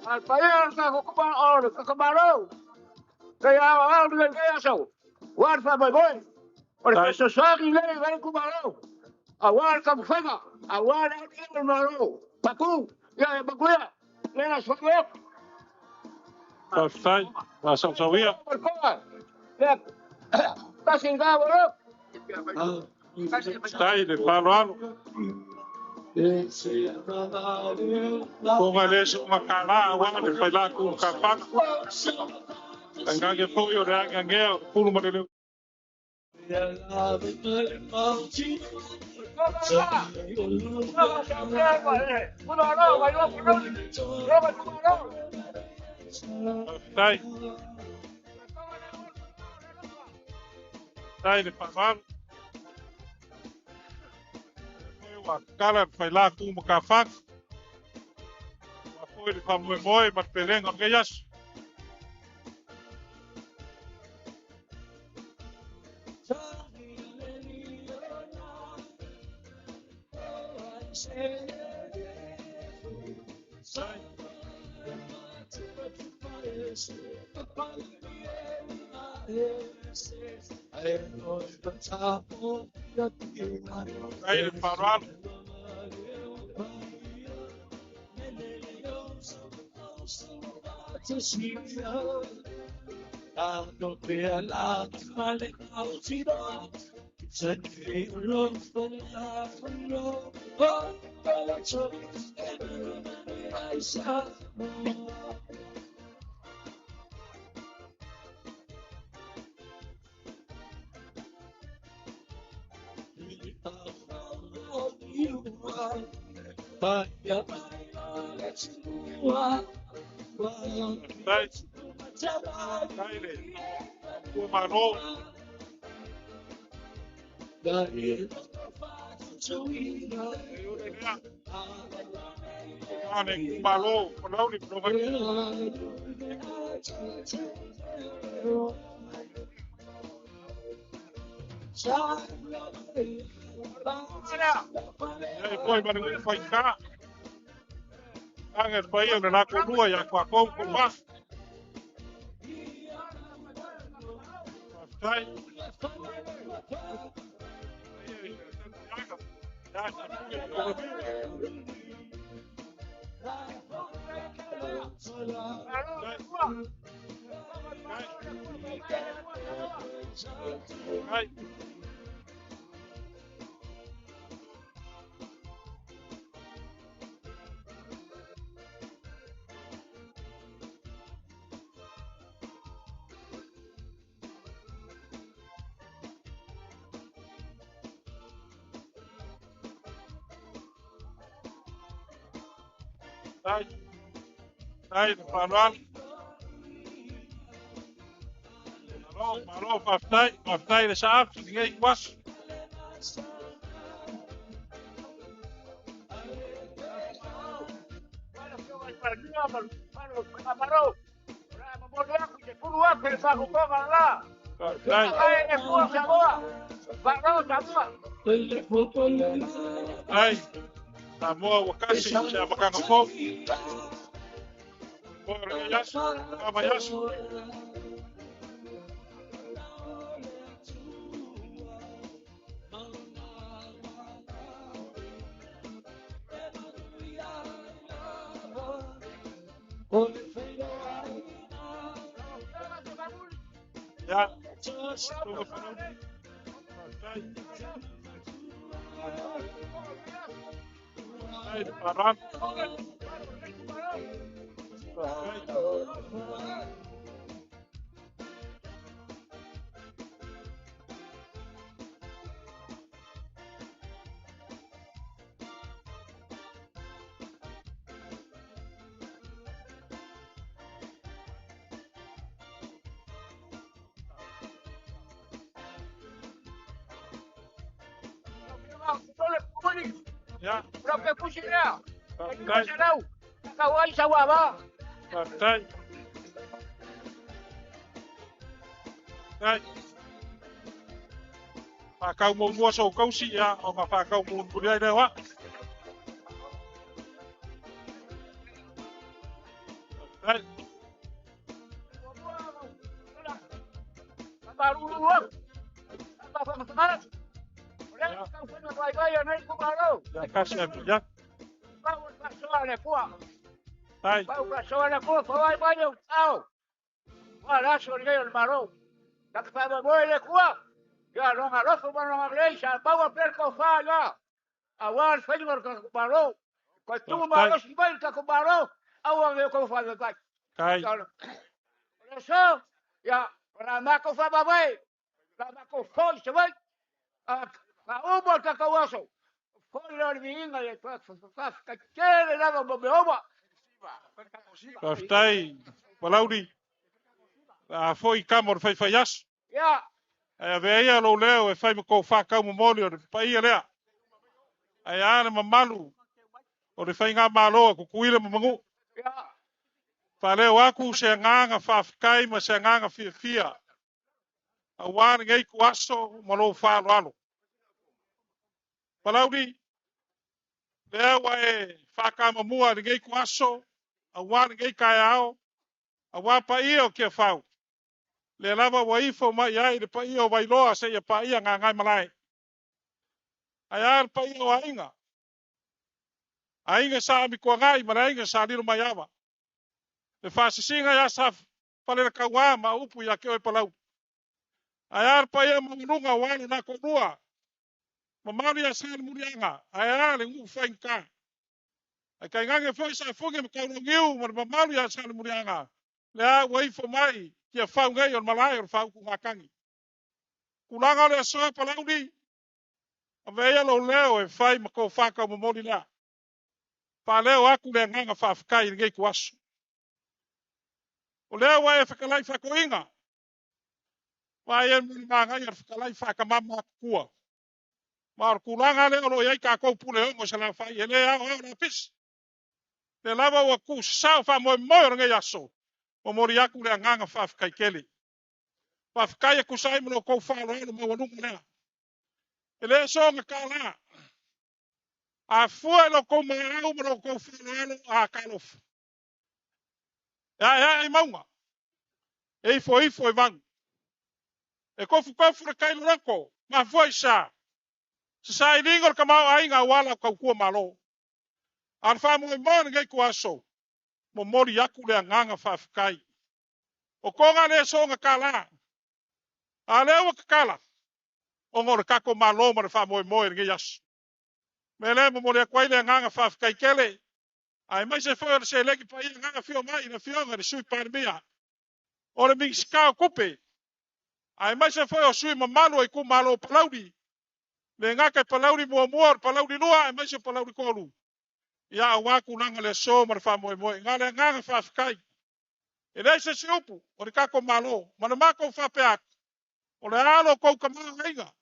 Al payer ka kebaro. Kaya awal dengan kaya so. War fa boy. Porque so sagi le gari kubaro. Awal ka fega. Awal el maro. Paku. Ya bakuya. Lena swagok. Offside. Masuk Sawia. Ya. Kasih ka bro. Offside de Pano. Kung alis makana, awan de Pailaku Kapak. Hanggang yung po yun, hanggang ngayon, puro maliliw. Tay. Tay de Pano. Kalat Pailaku Kapak. Apoy de Pamuemoy, matpeleng ang gayas. Ay, Paruan. no be la male outiro set free love for love no oh so I saw you are but yeah let's go Right. Malo. Malo, malo ni Poi ma non fai ca. Anche poi io non ha con lui a qua con va. Dai. Right. Dai, Manuel. Malo, Maftay na sa app. Sige, was. Ay, Samoa wakasi siya makakapog. Borayas, kamayas. Ya. Ay, paran. Ya. Berapa pusing dia? Kau tahu? Kau ai sawah ba? Dai. Dai. Pakau mo mua so kau si ya, o ma pakau mo pulai na wa. Dai. Baru luar. Apa semangat? Oleh kau kena gaya naik ke baru. Ya kasih ya. Kau tak soal kuah. Dai. Kau tak soal kuah, kau ai banyak tahu. Wah, langsung dia baru. Tak apa boleh kuah. Ya, no arroz como no iglesia, vamos a ver con falla. Agora senhor que parou. Quando tu maros vai que parou, agora eu como faz vai. Kai. Olha só, ya, para má com fama vai. Para má com foi, se vai. A uma que cawaso. Foi lá de minha e faz que quer nada me oba. Pastai, Palaudi. A foi camor fai faias. Ya. Ai veia lo leo e fai ko fa ka mo molio pa ia lea. Ai ana mamalu. O le fai nga malo ko kuile mo mangu. Ya. Pa leo aku se nganga fa kai ma se nganga fia. A wan ngai ku aso malo fa lo. Palaudi. Leo e fa ka mo mua ngai ku aso. A wan ngai kai ao. A wa pa ia o ke fau. Le lava waifo mai ai le pa ia o wailoa se ia pa ia nga ngai malai. Ai ar pa ia o ainga. Ainga sa mi ko ngai malai nga sa lilo mai awa. Le fasisinga ya sa pale kawa ma upu ya ke palau ayar pa ia mangunga wala na ko dua mamari ya san murianga ayar ngu fainka kai ngange foi sa fuge ka no ngiu mar mamari ya san murianga la wai fo mai kia fau ngai on malai or fau ku ngakangi kulanga le so palau di aveia lo leo e fai ma ko faka mo moli la pa leo aku le nganga fa fkai ngai ku asu o leo wa e fakalai fa ko inga wa e mo nganga ya fakalai fa ka mama kua mar kulanga le lo yai ka ko pule mo sala fa ele ya o na pis te lava wa ku sa fa mo ngai aso mo mori aku le nganga fa fkai keli fa fkai ku sai mo ko fa lo mo wanu na ele so ngakala a fua lo ko mau mo ko fulano a kalof ya e maunga e foi van e ko fu kai lo ko ma foi sa sai dingor ka mau ai nga wala ka ku malo al fa mo ngai ku aso mo mori yaku le nganga fa kai o ko nga le so nga kala a le wa kala o ngor ka ko malo mo fa mo ngai yas mele mo le kwai le nganga fa kai kele ai mai se foi se le ki pa ia nganga fio mai na fio nga sui par mia o le mi ska kupe ai mai se foi o sui mamalo i ku malo palaudi le ngaka palaudi mo palaudi lua ai mai se palaudi kolu ia wa ku nanga le so mar fa mo ngale nganga fa kai e le se upu o le ka ko malo mana mako fa pe ak o le alo ko ka manga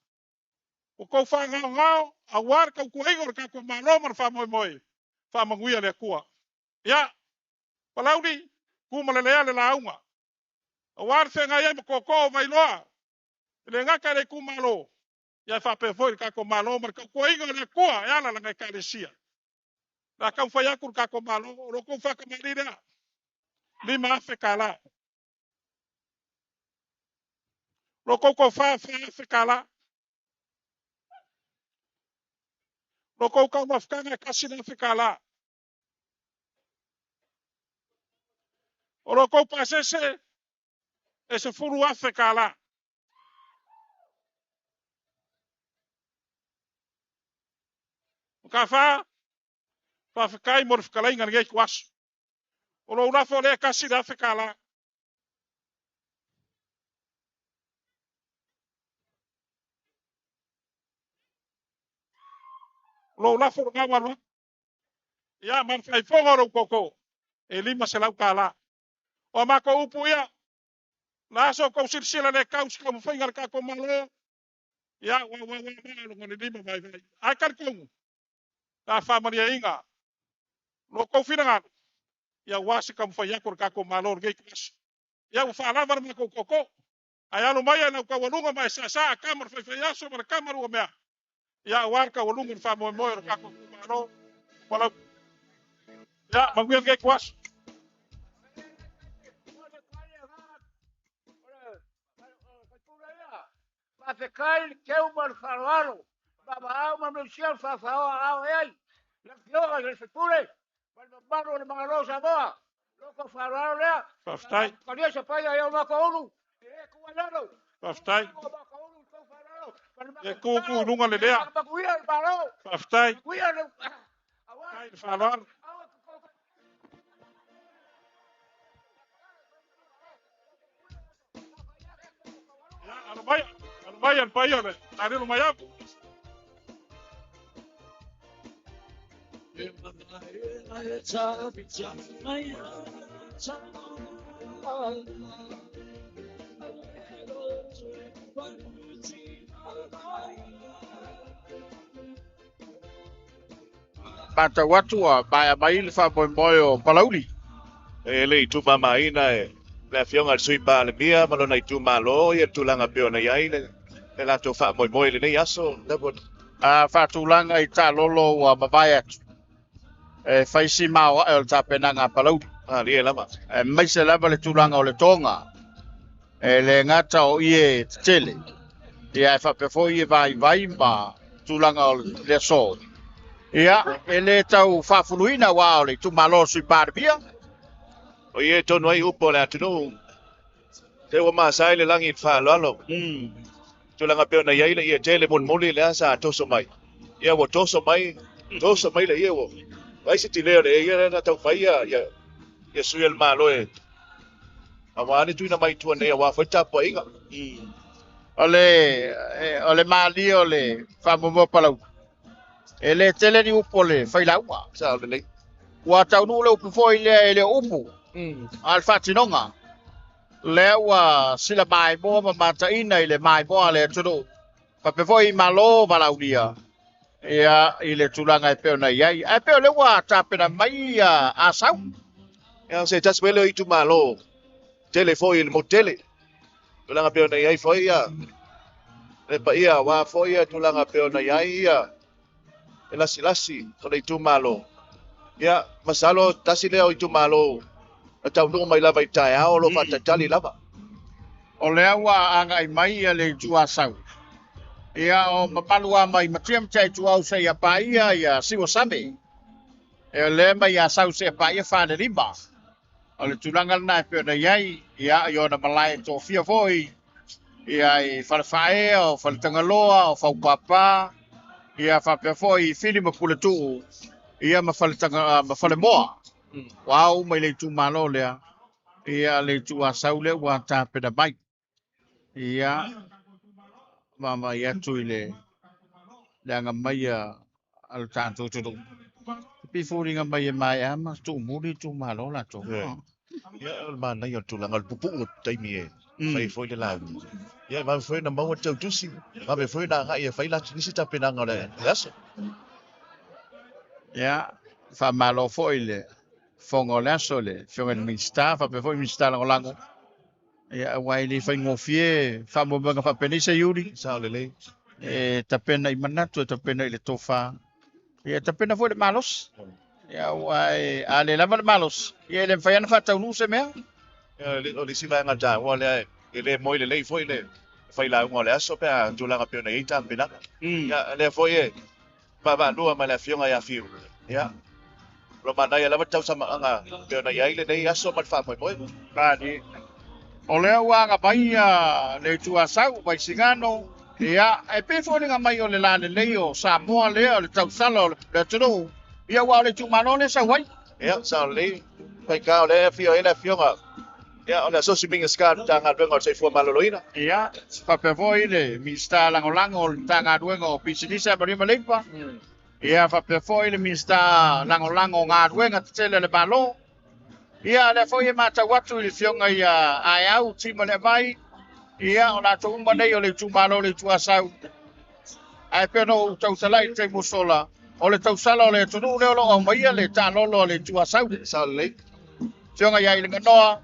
o ko fa ngao a war ka ku ingo ka ko malo mar fa mo fa manguia le kua ya palaudi ku malelea le launga a war fe ngai ko ko mai loa le ngaka le ku malo ya fa pe foi ka ko malo mar ka ko ingo le kua ya la ngai ka le sia la ka fa ya ku ka ko malo ro ko fa ka malida lima fe kala ro ko fa fe kala ro ko ka mafkanga kasina fe kala ro ko pasese ese furu afe kala ka fa kai mor kala inga ngai kwas ro una fo le kasina fe kala lo una fo ngawa ya man fai fo ro koko e lima se lau kala o ma ko upu ya la so ko silsila le kaus ko mo fingar ka ko malo ya wa lo ngoni lima vai ai kan ko ta fa maria inga lo ko finanga ya wasi kam fa yakor ka ko malo ngai kwas ya fa la var ma ko koko aya lo maya na ko walunga mai sa kamar fa ya so mar kamar o mea ya war ka walunga fa mo ka ko malo wala ya manguel ngai kwas fa kai ke o mar farwaro baba au ma no sia fa au ai la fioga le future mal baro le magalo sa boa loco farwaro le Paftai. Konia se pai ai ma ko ulu e ku walaro Paftai. E ku lunga le lea. Paftai. Ai farwaro. Vayan pa yun. Tari lumayap. Bata watu a mai le fa moi o palauli. E le tu mama ina e le fionga sui pa le mia malo na tu malo e tu langa pe ona yai le la to fa moi le nei aso le bot a fa tu langa I ta lolo wa babaya e faisi mau e ta penanga palauli a le lama e mai se lava le tu langa o le tonga e le ngata o ie tele ia fa pe foi vai ba tu langa o le so ia ele tau fa fuluina wa o le tu malo sui pa bia o ye to noi upo le atu Te wa masai le langi fa lo. Tulanga pe na yai le ia tele mon moli le sa toso mai. Ia wo toso mai le ia wo. Vai se tile le ia na tau fai ia sui el malo e. Awani tu na mai tu ne wa fa ta pa inga. Ole mali ole fa mo palau. Ele tele ni upole fai la wa. Sa le. Wa tau nu le upu foi le upu. Alfa tinonga. Le wa sila mai bo ma ta ina ile mai bo le tudo. Pa pe foi malo balau dia. Ia ile tulanga pe na yai. Ai pe le wa ta pe na mai a sau. Ia se tas pelo itu malo. Tele foi il motele. Tulanga pe na yai foi ia. Le pa ia wa foi ia tulanga pe na yai ia. Ela silasi ko le itu malo. Ia masalo tasile o itu malo. Tau no mai lava tai ao lo fata tali lava. O le wa anga i mai le tua sau. Ia o mapalua mai matiam chai tua se ia pa ia siwa sabe. E le mai ia sau se pa ia fa de riba. O le tulanga na pe na yai ia yo na malai to fia foi. Ia i fa fae o fa tangaloa o fa papa. Ia fa pe foi fili ma pule tu. Ia ma fa tanga ma fa le moa. Wow, mai le tu malo le. Ia le tu asau le wa ta pe da bai. Ia mama ia tu le. Langa mai al tanto tu. Pi furi nga mai mai ama tu muri tu malo la tu. Ia ma na yo tu langa pupu tai mi e. Fai foi de la. Ia ma foi na mau tau tu si. Ma be foi na ga ia fai la ni ta pe na ngale. Yes. Ia fa malo foi le. Fongo la sole, fongo mi sta, fa pe foi mi sta lango. Ia wai li fai ngofie, fa mo banga fa penisa yuri. Sa le. Ta pena i manatu, ta pena i le tofa. Ia ta pena foi de malos. Ia wai ale lava de malos. Ia le fai ana fa tau nu se mea. Ia le o le si vai ngata, wa le moi le foi le. Fai la ngole aso pe tu langa pe na ita pe na. Ia le foi e. Pa lua ma le fionga ia fiu. Ia. Lo mana ia lava tau sama anga pe na ia ile nei aso ma fa moi. Ba di. O le wa nga bai le tu asau bai singano. Ia e pe foi nga mai o le la le leo sa mo le o le tau salo le tudo. Ia wa le tu manone sa wai. Ia sa le. Pai ka le fio ina fionga. Ia ona so si minga ska tanga rengo se fu maloloina. Ia fa pe voi le mi sta lango tanga rengo pisinisa bari malepa. Ia fa pe foi le mi sta lango nga renga tele le balo. Ia le foi ma ta watu le fionga ia ai au ti mo le vai. Ia ona to umba nei o le tu malo le tu asau. Ai pe no tau salai te musola. O le tau sala o le tu le o mai le ta lo le tu asau. Sa le. Fionga ia ile nganoa.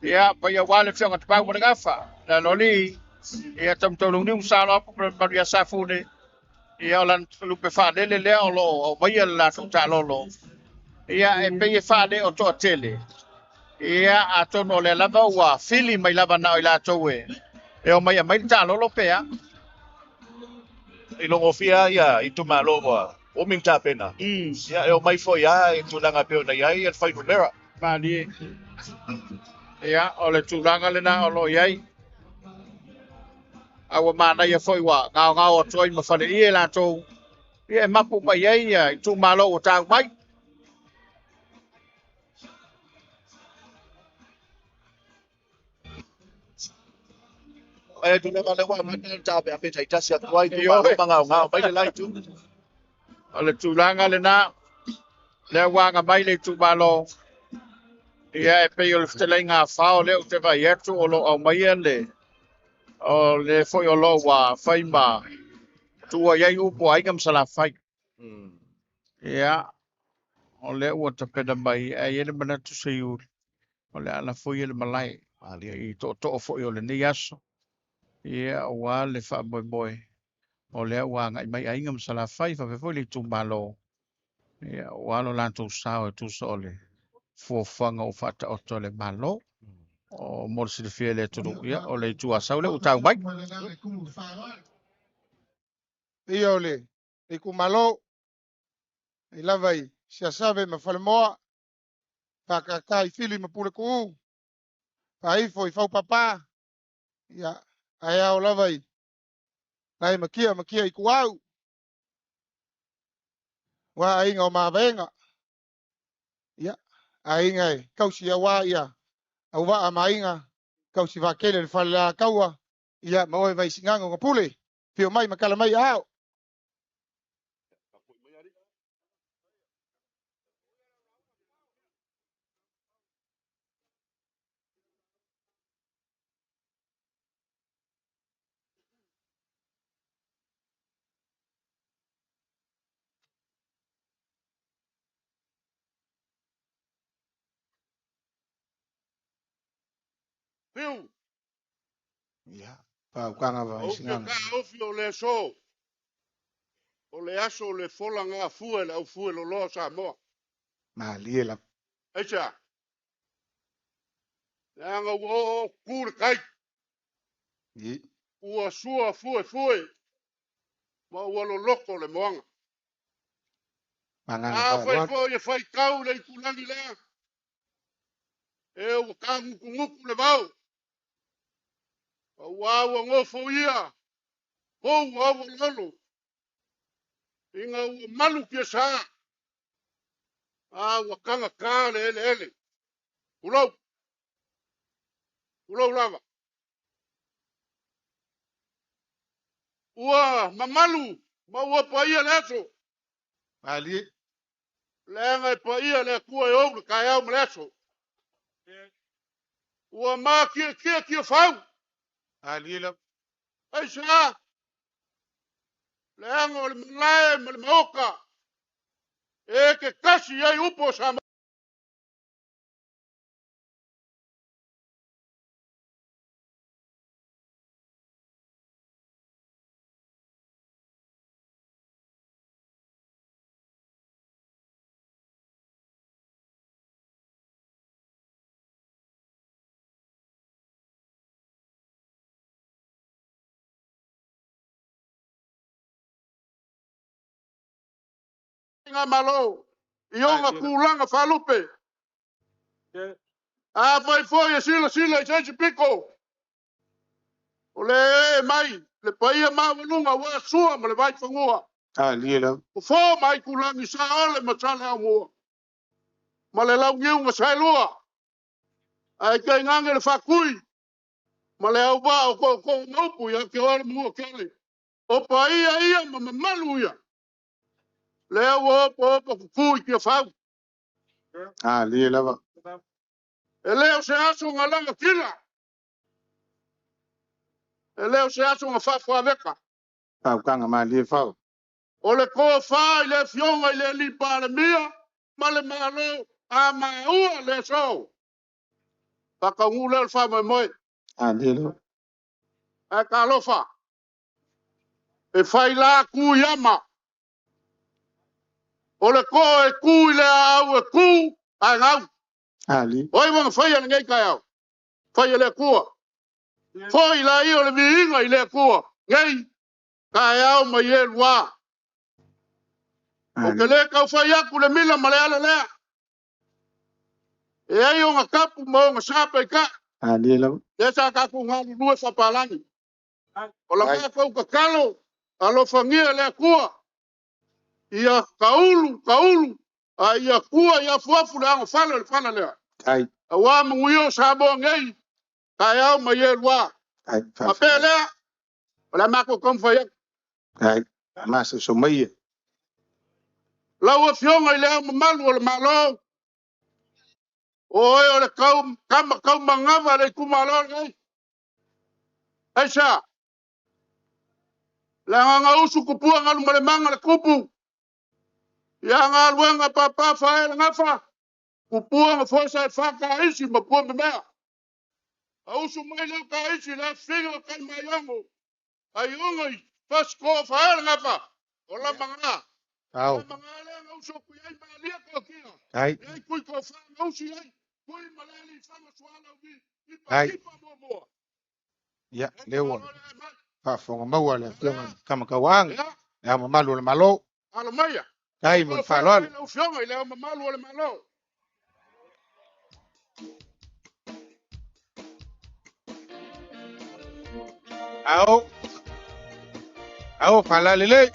Ia pa ia wale fionga te pau gafa. La loli ia tam to lungi usalo pa ia safune. Ia lan lupe fa le o lo o mai la tu ta lo. Ia e pe fa de o to tele. Ia ato no le lava wa fili mai lava na ila to e. E o mai ta lo pe a. I longo fia ia i tu malo wa. O min ta pena. Ia e o mai foi ia i tu langa pe na ia i fai numera. Ma di. Ia o le tulanga le na o lo iai. Awa mana ia foi wa ngao o toi ma fale ia la to. Ia mapu mai ia i tu malo o tau mai. E tu le wa ma ta pe ape tai tasi atua i tu malo ngao mai le lai tu. O le tulanga le na le wa nga mai le tu malo. Ia e pe o le ftelenga fao le o te vai etu o lo au mai le. O le foi o lo wa fai ma. Tua iai upo ai kam sala fai. Ia. O le ua ta peda mai. E ele mana tu se iu. O le ala foi ele malai. I to foi o le ni aso. Ia wa le fa boi boi. O le ua ngai mai ai kam sala fai. Fa foi le tu malo. Ia wa lo lanto sao e tu so le. Fofanga o fata o tole malo. O morsi de fiele tudu ia o le tua saule o tau mai. Ia ole, i kumalo, i lavai, sia save ma falmoa, whakakai fili ma pule kuu, whaifo i whau papa, ya aya ola vai nai makia i kuau wa ai ngau ma venga ya ai ngai kau sia wa ya au wa amainga kau si va kele fa la kaua ya mo vai singango ngapule pio mai makala mai ao Piu. ya pa kanga vai O ke singango ka ofi o le so. O le aso le fola ngā fue le au fue lo lo sa moa. ma liela Echa. Nanga wo kur kai. i Ua sua fue. Ma ua lo loko le moanga. manganga A fa fai wa fo ye fai kau le kulangi le. E o ka nguku le vau. Ua ua ngofo ia. Kou ua lolo. Inga ua malu kia saa. A ua kanga kā le ele. Ulau. Ulau lava. Ua mamalu. Ma ua pa ia le aso. ali Lenga e pa ia le kua e obre kai au mleso. Ua ma kia fau. ali la Ai sa. Lenga o le mlae ma le maoka. E ke kasi ai upo sa ma. Nga malo. Ionga kulanga falupe. A vai foi sila i sensi piko. O le mai. Le paia mawalunga wa sua ma le vai fangua. ali la O fo mai kulangi sa ole ma sale au mua. Ma le lau ngiu ma sai lua. Ai kai ngange le fakui. Ma le au ba o ko maupu ya ke ora mua kele. O pa ia ma malu ia. Le au o kui kia fau. ali la va E leo se aso ngalanga kila. E leo se aso nga fa veka. pa kanga ma li fa O le ko fa i le fionga i le lipa le mia. Ma le malo a maua le so. Paka ngule le fa moi. ali la E ka lofa. E fai la ku yama. O le ko e ku i le au e ku. A ngau. ali Oi wanga fai ane ngai kai au. Fai le kua. Foi la i o le viinga i le kua. Ngai. Kai au ma ye lua. O ke le kau fai aku le mila ma le ala lea. E ai o nga kapu ma o nga sapa i ka. ali la E sa kaku ngani lua sa palani. O la ngā kau ka kalo. Alo fangia le kua. Ia kaulu. A ia kua ia fuafu le anga fana le fana lea. ai A wā munguio sa bo ngai. Kai au ma ye lua. ai fa A pe lea. O la mako kom fai aku. ai ma se so mai Lau e fionga i lea mamalu o le malo. O le kau mangava le kumalo ngai. Aisa. La nga usu kupua ngalu male manga le kupu. Ya nga luenga papa fae le ngafa. Kupua nga fosa e whaka isi ma pua me mea. A usu mai leo ka isi le finga kai mayongo. Ai ungai. Pasko fae le ngafa. O la manga. au La manga le nga usu kuyai ma lia ko kia. ai Yai kui ko fa nga usu yai. Kui maleli fanga swala ubi. ai Ipa momoa. ya leo pa fonga mau le kama ka wang ya ma malu le malo Ala maya. ai mo fa lo Lo fionga i leo mamalu o le malo. Au fala lele.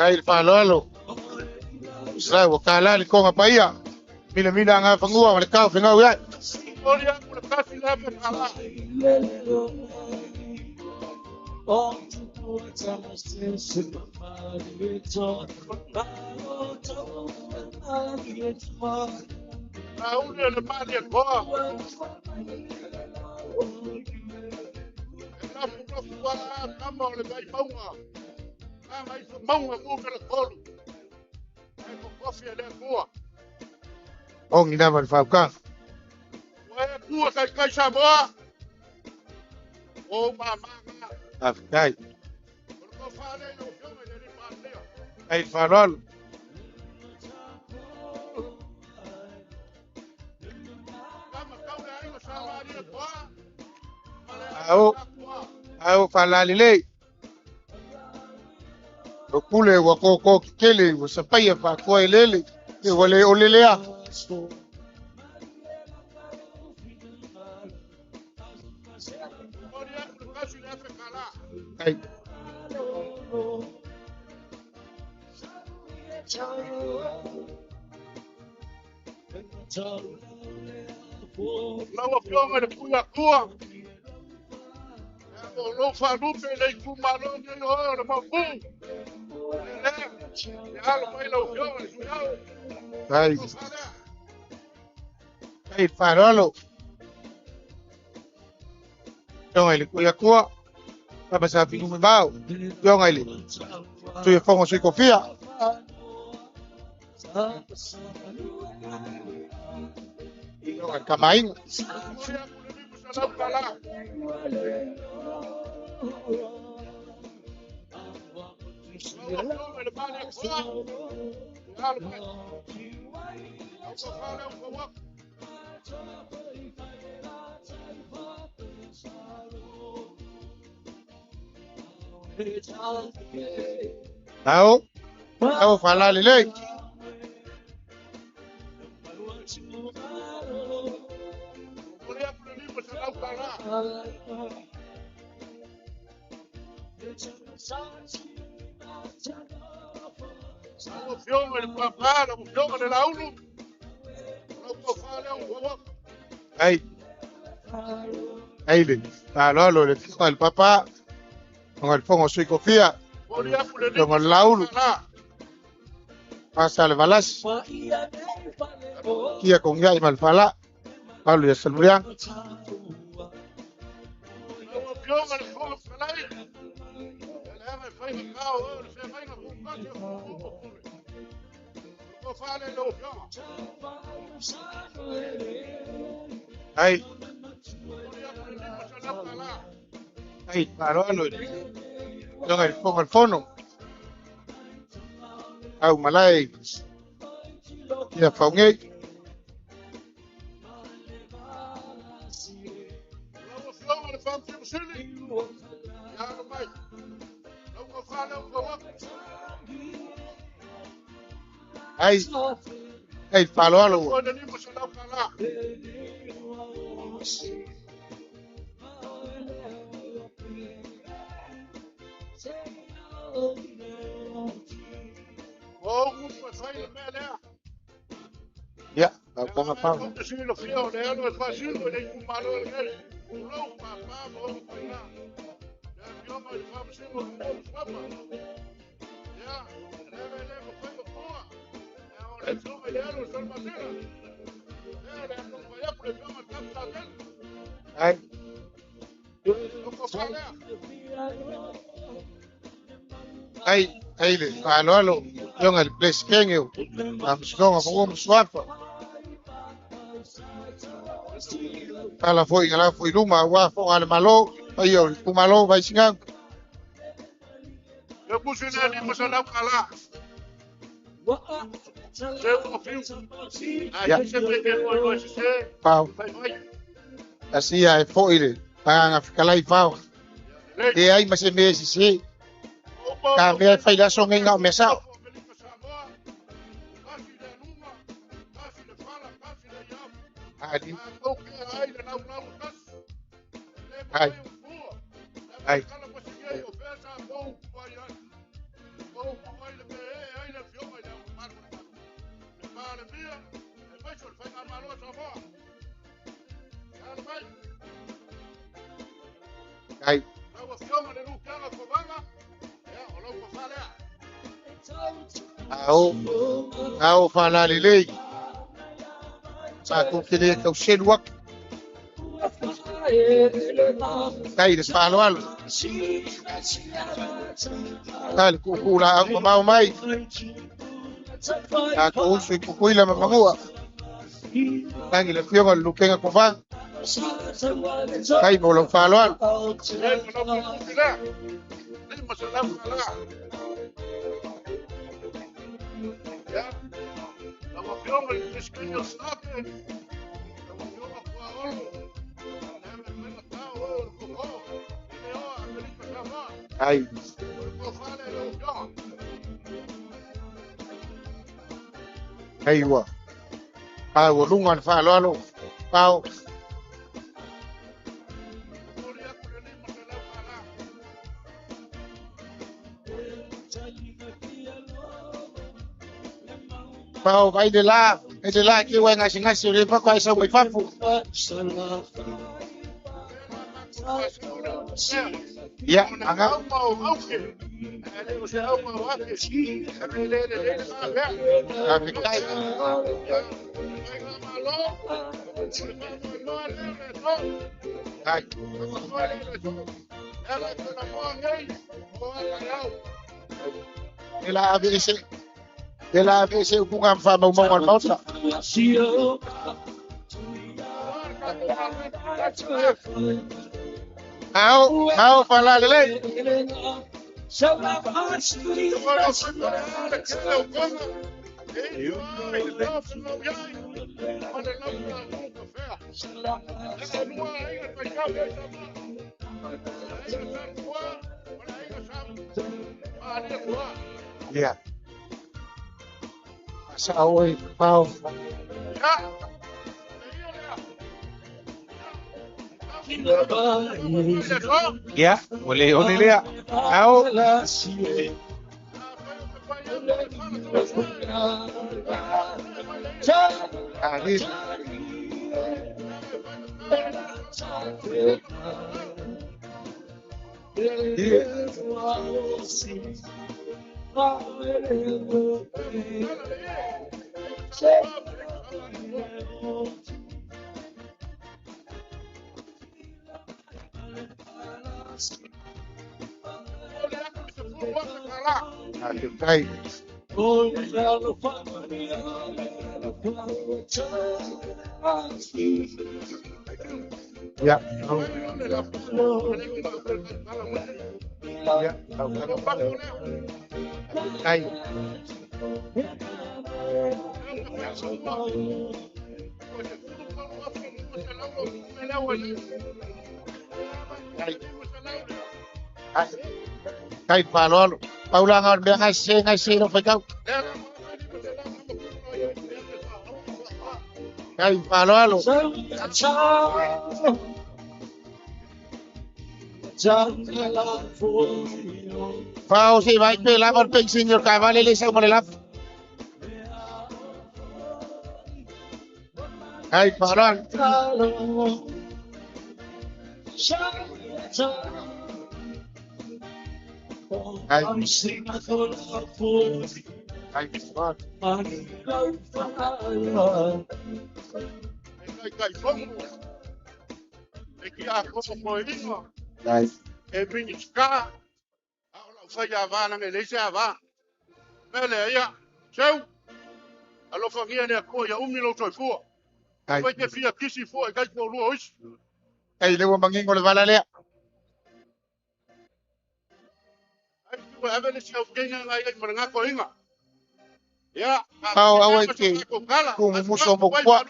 Kai falo. Sai wakala ni konga paia. Mina nga fangua wale kau fengau ya. Oria kuna kasi lepe kala. Aulia le mali kwa. La fuka kwa kama le bai maunga. Kama hizo maunga kwa kolu. Kofi ele kwa. Ongi na mal fauka. Wewe kwa kai Samoa. O mama. Afkai. Ko fale no fiume de Rimandeo. Ai farol. Kama kauna hiyo shamari kwa. Au falalile. Kule wako kele wasapaya pa kwa ilele wale olelea ai lawa fioma de kuya lo fa lupe le kumalo de yo de mabu Ai farolo. Yo ele kuya kwa. Baba sabi kumibao. Yo ele. Tu ye fongo sui kofia. Yo kamain. Au fala lele. O fiume il papà, o fiume della UNU. Lo fare un po'. Ai le. Allora le fiume il papà. Con il fongo sui cofia. Con il laulu. Pasa le balas. Kia con ya mal fala. Pablo ya salmurian. Lo fiume il fongo falai. Le fai il cao, se fai una bucata. Ai. Ai, parolo. Yo el pongo el fono. Au malai. Ya faunge. Ai, palo alo. Ya, ponga pa. Ai le alo yung el place kengyo am song ako swapa ala foi luma wa fo al malo ayo kumalo vai singang E kusine ni masala kala. Se o fiu. Ai se peke o se. Pau. Asia e foile. Panga fikalai pau. E ai mas me si. Ka me fai la so ngai me sa. Ali. Ai. Ai. Ai. Au fala lele. Sa ko kile ka shed wak. Kai de falo al. Kal ku kula mau mai. Ako usu ku kuila mamangua. Tangi le fio lu kenga ko fa. Kai mo lo falo al. Ai. Aiwa. Pau lungan fa lo. Pau. Pau vai de lá que o ngasi le pa kwai sa wai fafu. Ya, anga. De la vez eu com a fama uma nota. Ao falar lele. Yeah. Sa oi pau. Ya, boleh lihat. Au. Hadis. Baik. Ya. Ya. Baik. Kahit paano, paulangan biya ngasih no pagkaw. Kahit paano. Pau si Mike Pela con Pink Senior Cavalli sa Manila. Kahit paano. Ay, e minska ala faya vana ngele sa va mele ya seu alo fangia ne ko ya umilo toi fu ay, vai ke fia kisi fu e kai ko luois ay lewa mangingol valale. ai ko ave le siau kenga ngai mo nga ko inga ya Au ke ko kala ku muso mo kwa.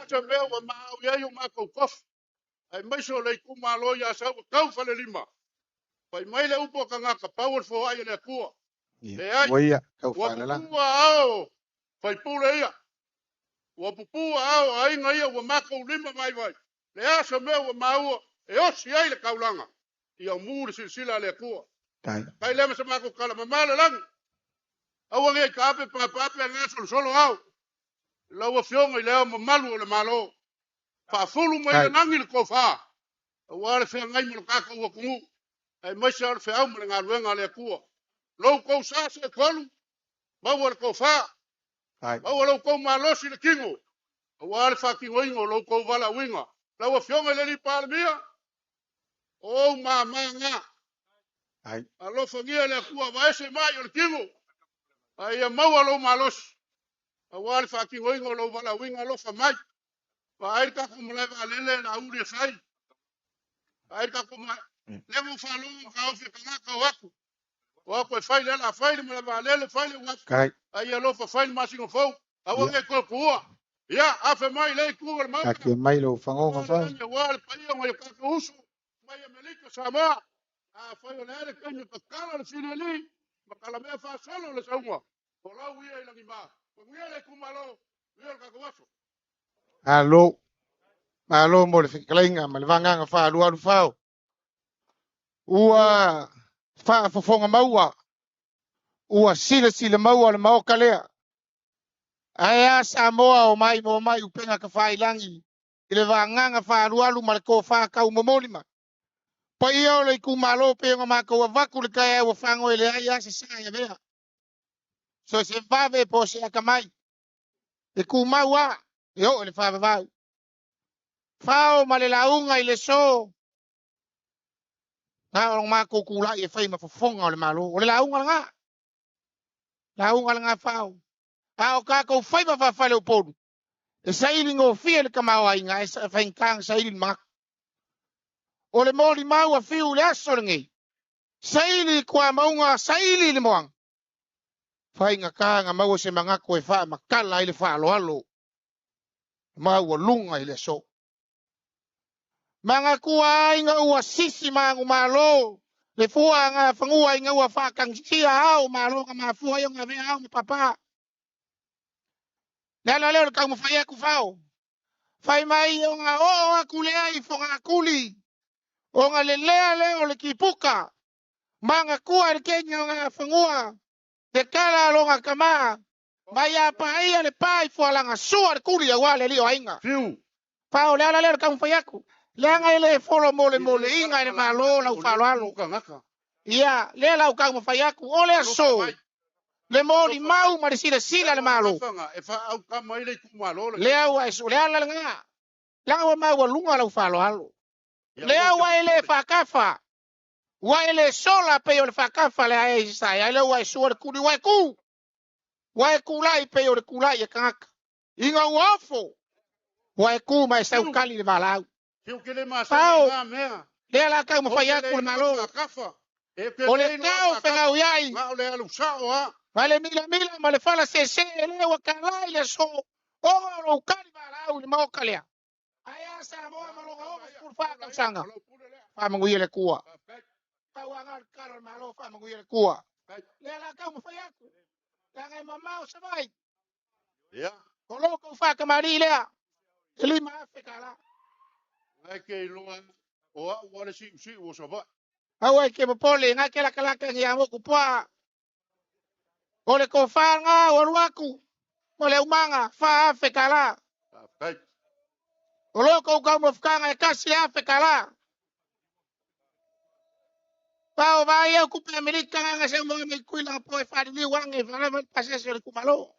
ya me wa ma ya yo ma ko kof ai mai so le ku ma lo ya sa ko fa le lima pai mai le upo ka nga ka power for ai le ku le ai Woia kau wa whana la. pu ao pai pu le ia wa pu ao ai ngai wa ma ko lima mai vai le a so me wa ma o e o si ai le kaulanga ia mu sila le ku kai le ma ma ko kala ma mala lang awa ngai ka pe pa nga solo au la wa fionga le ma malu le malo fa fulu mai le nangi le ko fa wa le fe ngai mo ka ko wa ku ai mai sa fe au mo nga luenga le ku lo ko sa se kolu ma wa ko fa ma wa lo ko malo si le kingo wa le fa kingo ingo lo ko vala winga la wa fionga le li pa mia o ma nga ai alo fa ngia le ku va ese mai le kingo ai ma wa lo malos awal fa ki ngoi ngolo bala winga lo fa mai fa ai ka ko mala ba lele na uri sai ai ka ko ma le mo fa lo ka o fi ka ka wa ko fa le la fa le ba lele fa le wa ai lo fa fa ma singo fo awa nge ko ku ya a fe mai le ku ma Ka ke mai lo fango ka fa. wal pa yo ngai ka ko usu mai melika sama a fa yo le ka ni ka kala le finali makala me fa solo le sauma ko la wi ai la ni ba ko ngi le ku malo yo ka ko waso Alo mo le fiklinga ma le vanga nga fa lu fao. Ua fa fonga maua. Ua sila maua le mau kalea. Aya Samoa o mai mo mai upenga ka fa ilangi. Ile vanga nga fa lu ma le ko fa ka umomoli ma. Pa ia le ku malo pe nga ma ko vaku le kai wa fango ile aya se sa ya vea. So se vave po se akamai. E ku maua. Yo le fa va. Fao ma le launga ile so. Na orang ma ko kula e fai ma fofonga le malo. O le launga nga. Launga nga fao. Ao ka ko fai ma fa fa le podu. E saili ngo fia le kamau ai nga e fai kang saili ma. O le moli mau a fiu le aso ngi. Saili kwa maunga saili le moang. Fai nga ka nga mau se manga ko e fa makala ile fa lo alo. Mau o lunga ile so. Manga kua inga ua sisi mangu malo. Le fua nga fangua inga ua fa kang sia au malo ka mafua yo nga ve au mi papa. Lalo leo ka mo fai ku fao. Fai mai o nga o akulea i fonga akuli. O nga lelea leo le kipuka. Manga kua le kenya nga fangua. Te kala lo nga kama. Mai apa ia le pai fo langa sua le kuli ya wale lio ainga. Fiu. Pao leo ka mo fai aku. Lenga ile folo mole inga ile malo la ufalo alo. Ia, le la ka mo fai aku. Ole so. Le moli mau ma sila le malo. E fa au ka mai le ku malo le au so le ala nga. Langa wa mau lunga la ufalo alo. Le au ile fa kafa. Wa ile sola pe le fa kafa le ai sai. Ile wa so le kuli wa ku. Wa ku lai pe le kulai e kaka. Inga wafo. Wa ku mai sa ukali le malau. Fiu ke le ma sa nga mea. Le la ka mo fai aku le malo. O le tau fenga uyai. Ma le alu sa o ha. Vale mila ma le fala se le wa kalai le so. O lo ukali malau le mau kalea. Aya sa mo ma lo go fa ka sanga. Fa mo le kua. Fa wa ngar kar malo fa mo le kua. Le la ka mo fai aku. La ngai mama o sa vai. Ya. Ko lo ko fa ka mari le. Lima Afrika la. Ai ke lo o wa le si o sa va. Awa ke mo pole nga ke la kala ka ya mo ku pa. Ole ko fa nga o waku. Mo le umanga fa Afrika la. Olo ko ka mo fkanga e kasi Afrika la. Pao va ia ku pe Amerika nga se mo me kuila po e fa ni wange fa na pase se ku malo.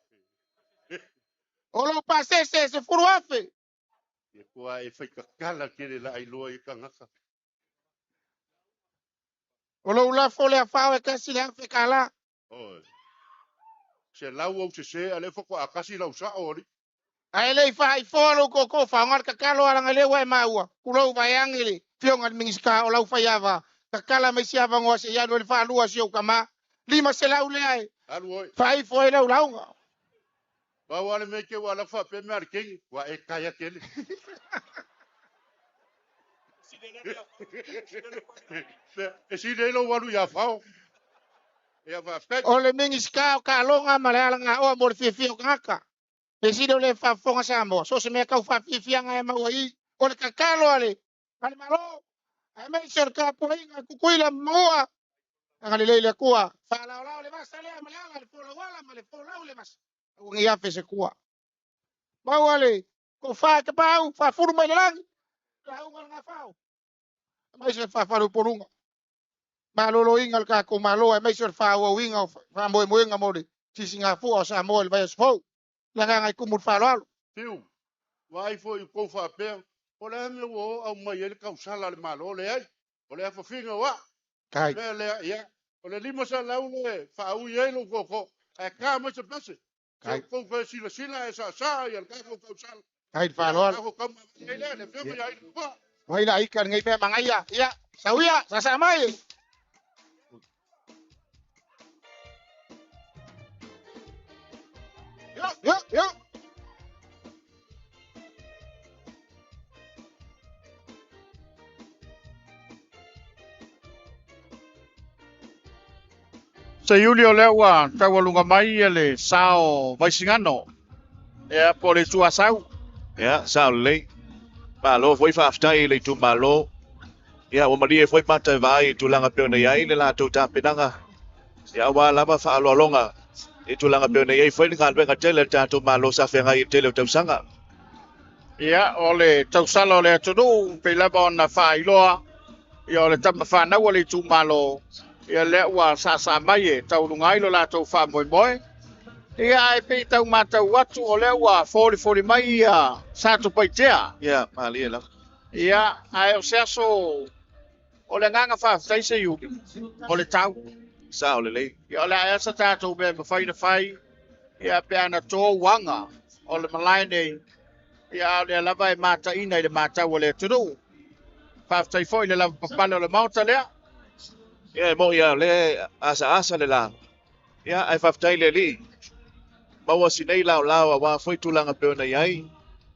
Olo pase se furu afe. E kua e fai ka kala ke le la ilo i ka ngaka. Olo la fole a fa e kasi Afrika la. Oi. Se lau au se ale fo ko akasi lau sa ori. Ai le fa i folo ko fa ngar ka kalo ala ngale wa maua. Kulo va yangile. Fionga mingiska o lau fa yava. kakala mai sia vangoa se ia no le whaalua si o kama. Lima se lau le ai. Whai foi lau launga. Wa wale me ke wala fa pe mer king wa e kaya kele. E si de lo walu ya fao. Ya fa fek. O le mingi ska ka longa ma le alanga o mo fi o kaka. E si le fa fonga sa mo. So se me ka fa fi anga e mau i. O le kakalo ale. Kale malo. Ai me ser ka po inga kukuila moa. Anga le kua. Fa la le basta le ma le fo wala ma le fo la le basta. O ngia fe se kua. Ba wale. Ko fa ka pau fa furu mai lang. La unga nga fao. Mai se fa faru porunga. Malolo ingal ka ko malo e mai se fa o winga fa mo nga mo di. Si singa fu o sa mo le vai fo. La nga ku mu fa lo. Tiu. Wa i fo i ko fa pe. O le me wo au mai ele ka usala le malo le ai. O le fa finga wa. Kai. Le ya. O le limo sa lau le fa u ye lo ko. E ka mo se pese. Kai ko fa sila e sa ya ka ko usala. Kai fa lo. Ko ka le fe ya i ko. Wai la ikan ngai pe mangaya. Ya. Sawia sa mai. Yo. Se Julio lewa tawalunga mai ele sao vai singano. E po le tua sau. Ya, sao le. Malo foi fa aftai le tu malo. Ya, o maria foi mata vai tu langa pe na yai le la tu ta penanga. Ya wa lava fa lo longa. E tu langa pe na yai foi ngal be tele ta tu malo sa fe ngai tele tu sanga. Ya, ole tau salo le tudu pe la bona fa iloa. Ya ole tama fa na wale tu malo. Ya le wa sa mai e tau lungai lo la tau fa moi. Ia ai pe tau mata watu o le wa 40 mai ia sa tu paitea. Ya, mali la. Ia ai o seso o le nganga fa sai se yu. O le tau sao le. Ia le ai sa tatu be fai. Ia pe ana to wanga o le malai nei. Ia le lava e mata ina le mata o le tudu. Fa sai foi le lava papalo le mauta le. Ya mo ya le asa le la. Ya ai fa tai le li. Maua si nei lao wa foi tulanga pe na yai.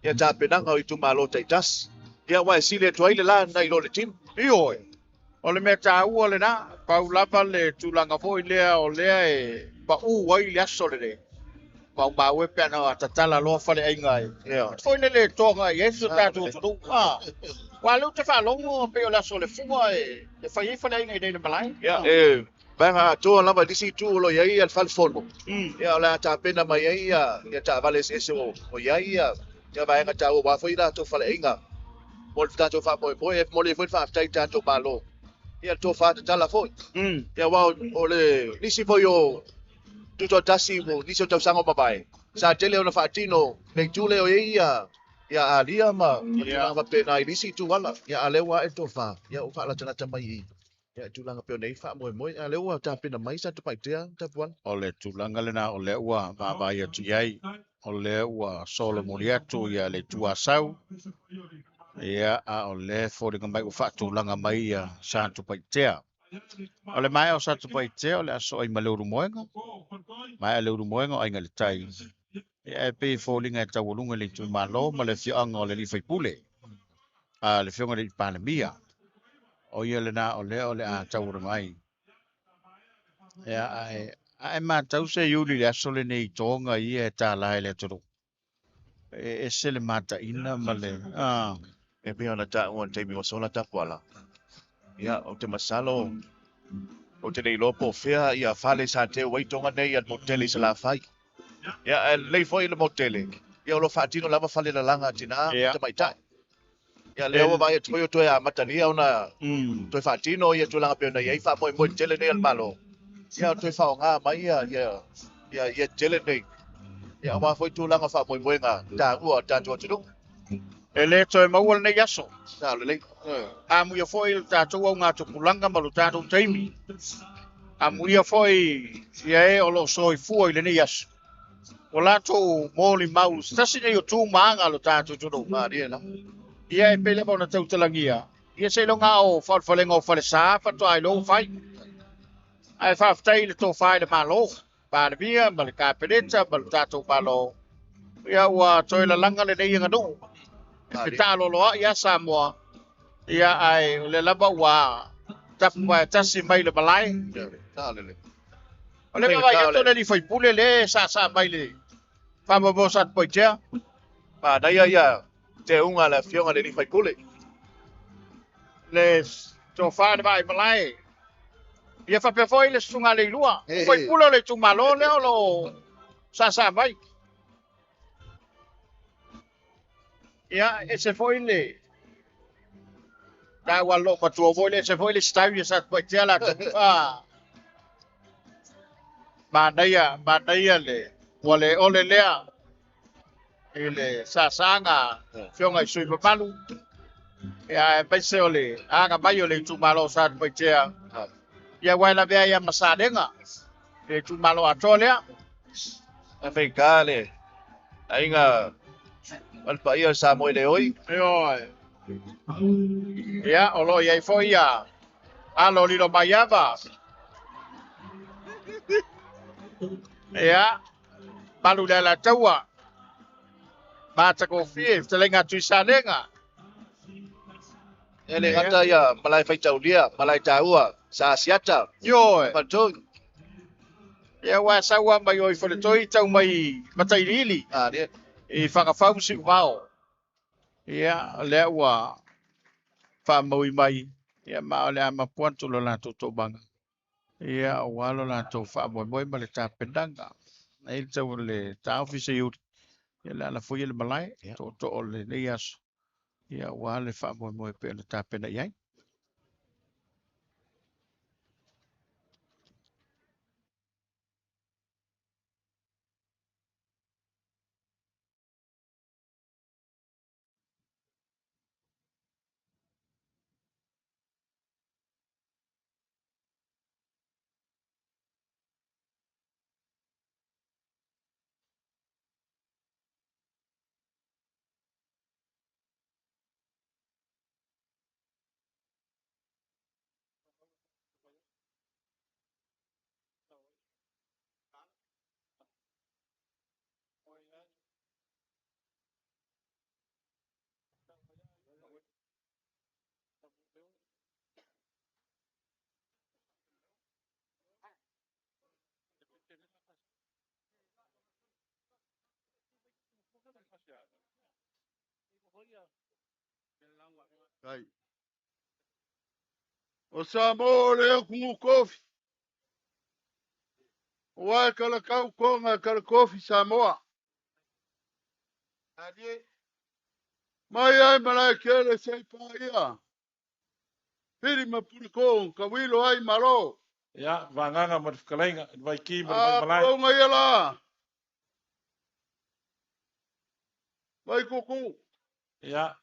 Ya ta penanga i tu malo taitas. Ya wa si le toile la na ilo le tim. Io. O le meta u o le na. Pau lava le tulanga foi le o le e pa u wai le aso le. Pau ba we pe na tatala lo fa le ingai. Ya. Foi le tonga yesu ta tu tu. Wa lu te fa longo pe o la so le fua e fa le ingai de malai. Ya banga to lava disi tu lo yai al falfono. Ya la ta pena mai ya ta vale ese o yai ya banga ta wa foi da to fale inga. Mol ta to fa mo le foi fa tai ta to malo. Ya to fa ta la foi. Ya wa o le disi foi o tu to tasi mo disi to sango babai. Sa tele ona fa tino me tule o ya alia ma ya va pena disi tu wala ya alewa e to fa ya o fa la tana mai. Ya tulanga pe nei fa mo a le wa ta pena mai sa te paitea ta puan. Ole tulanga le na ole wa va ya tu yai. Ole wa solo moriato ya le tua sau. Ya a ole for the mai fa tulanga mai ya sa tu paitea. Ole mai o sa tu paitea ole so ai maluru moenga. Mai le moenga ai ngal tai. Ya pe falling at tawulunga le tu malo ma le fianga ole li fai pule. A le fianga le pandemia. O ia le na ole a tau mai. Ya ai ma tau se yuli le asole nei tonga i e ta lai le toro. E se le mata ina male. E pe ona ta on te mi sola ta kwala. Ya o te masalo o te nei lopo fea ia fale sa te wai tonga nei at moteli sa la fai. Ya le foi le moteli. Ya lo fatino lava fale la langa tina te mai tai. Ya leo vai to to ya matania ona to fatino ya to langa pe na ia fa mo tele nei al malo. Ya to fa nga mai ya tele nei. Ya wa foi to langa fa mo nga ta u ta to tu. Ele to ma wol nei yaso. Sa le. Amu ya foi ta to nga to kulanga malu ta to taimi. Amu ya foi ya e o lo soi fu ile nei yaso. Wala to moli mau stasi nei o tu manga lo ta to tu. Ma dia na. Ia e pele bona tau talangia. ia se longa o falfalenga o falesa fa to ai lo fai ai fa ftai le to fai le malo pa le via ma le kapeleta ma le tato malo ia ua toi la langa le nei ngadu pe talo lo ia Samoa ia ai le lava wa tapa tasi mai le malai o le va ia to le fai pule le sa mai le fa mo bo sat poitea Pa dai ia te unga la fionga le ni fai pule. le to fa le vai malai ia fa pe foi le sunga le lua fai pule le tu malo le lo sa mai ia e se foi le da wa lo pa tu voi se foi le stai ia sat poitea la ba dai le wale ole lea ele sasanga fionga sui papalu ya pese ole anga bayo le tu malo sat poitea ya wala bea ya masadenga le tu malo atolea A fai kale. Ainga al pa ia sa mo le oi. yo ya olo ya foi ya alo lilo mayava ya palu la taua mata ko fie telenga tu salenga Ele ngata ia malai fai tau dia, malai taua, sa siata. yo Patung. ya wa sawa mai oi fo le toi tau mai matai lili dia. I whakawhau si wao. Ia, lea ua whamau mai. Ia, maa lea ma puantu lo la tō banga. Ia, walo la tō whamau moi ma le tā pendanga. Nei tau le tā ofisa iuri. Ia, la fuia le malai. Tō o le nei aso. Ia, wale whamau moi pe le tā penda iai. Kai. O Samoa le kungu kofi. Wa kala kau konga kala kofi Samoa. Adie. Mai ai malai kele sei pa ia. Piri mapuri kong kawilo ai malo. Ya, vanganga ma fkalenga, vai ki mai malai. Konga ia la. Vai kuku. Ya.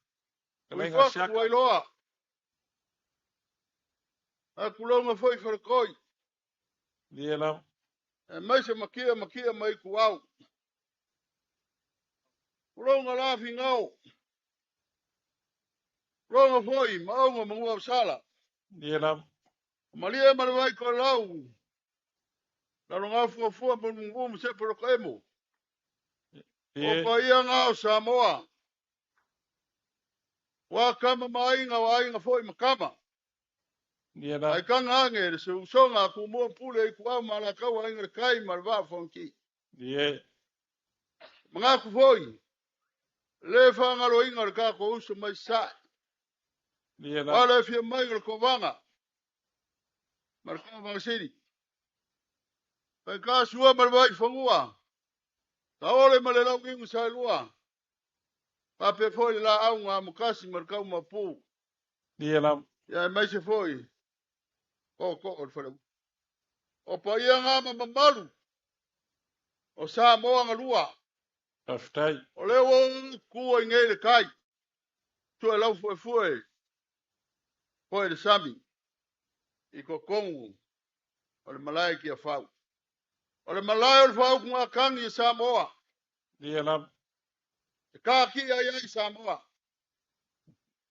Kalenga shaka. Wai loa. A kulonga foi farkoi. Dielam. E mai se makia mai kuau. Kulonga la fingau. Kulonga foi maunga mangua sala. Dielam. Malia malawai ko lau. Lalonga fua mungu se porokemo. O pa ia ngao Samoa. Wa kama mainga wa inga foi makama. Dielam. Ai kanga ange se usonga ku mo pule i kuau malaka wa inga kai malwa fonki. Die. Mga ku foi. Le fanga lo inga ka ko uso mai sa. Dielam. Wala fia mai ko vanga. Marka vanga siri. Pai ka sua malwa i fangua. Taole malela ngi sa lua. Pape foi la au nga mukasi marka mapu. Dielam. Ya mai se foi. Ko o fara. O pa ia nga mamalu. O sa moa nga lua. Aftai. O lewo kua ngele kai. Tu lau foi. Foi de sami. I ko kongu. O le malai ki a fau. O le malai o le fau kunga kangi i Samoa. Dielam. E ka ki ai Samoa.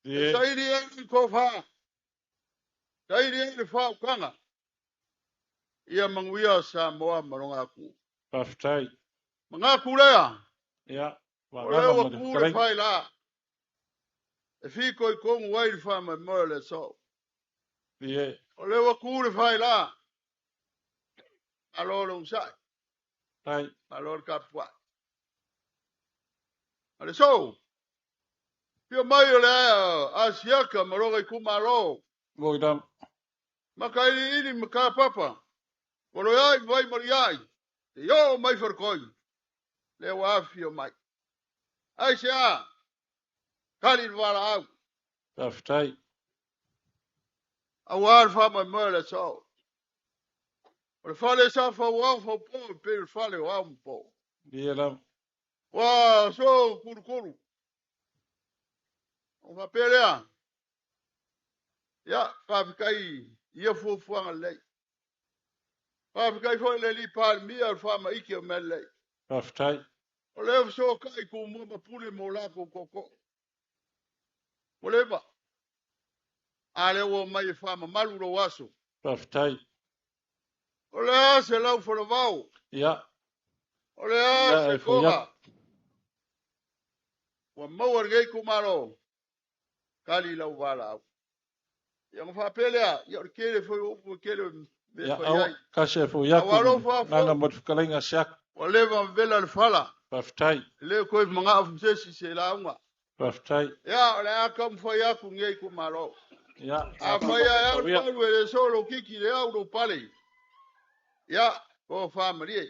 Saidi e ko fa. Saidi e fa kanga. Ia manguia Samoa maronga ku. Paftai. Manga kulea. Ya. Ole wa kule fai la. E fi ko mu wai fa ma mole so. Ye. Ole wa kule fai la. Alolo sai. Tai. Alolo kapwa. Ale so. Pio mai ole asiaka maronga ku malo. Goidam. Makai ini maka papa. Olo yai vai mariai. Yo mai farkoi. Le wa fio mai. Aisha. Kali wala au. Paftai. Awar fa ma mole so. O fale sa fa wa fa po pe fale wa po. Dielam. Wa so kuru. O fa pelea. Ya fa kai ia fu le. Fa kai fo le li par mi al fa ma iki o mele. Paftai. O le so kai ku mo ma pule mo la ko ko. O le ba. Ale wo mai fa ma malu ro waso. Paftai. O le se lau fo vau. Ya. O le se koga. Wa mawar gai kumaro. Kali lau wala. Yang fa pelea, ya kele foi o kele Ya au kashefu yaku. Nanga motfukalenga siak. Wale van vela fala. Paftai. Le ko mga afsesi se la unga. Paftai. Ya ole akam fo yaku ngei kumaro. Ya. Afaya ya palwe solo kiki le au pale. Ya o family.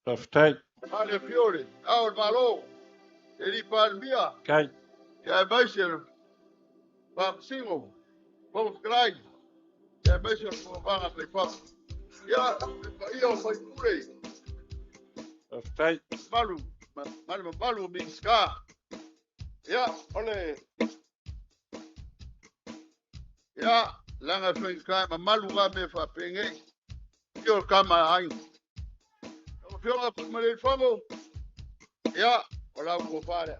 Paftai. Ale fiore, au malo. Eli palmia. Kai. Ya baisel. Pam singo. Pam krai. Ya baisel ko banga le pam. Ya, io fai pure. Paftai. Malu minska. Ya, ole. Ya, langa finska malu ga me fa penge. Io kama ai. O fiona come il famo. Ya, ola ko fare.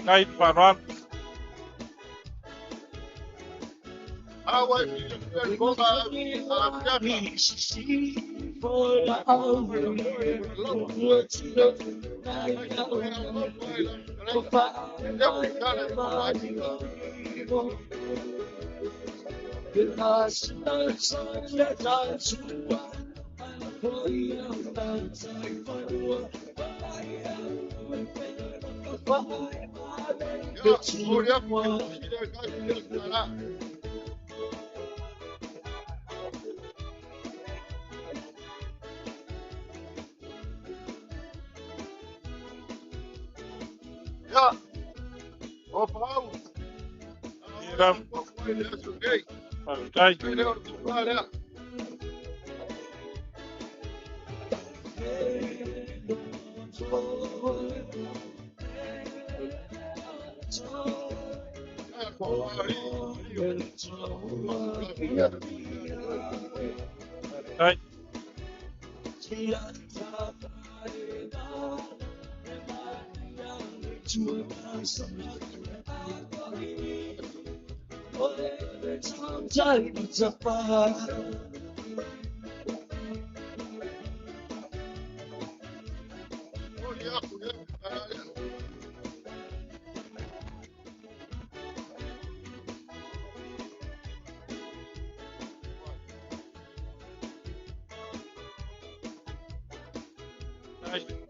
Kai paran. Ya. O pau. Iram. Paftai. Hai.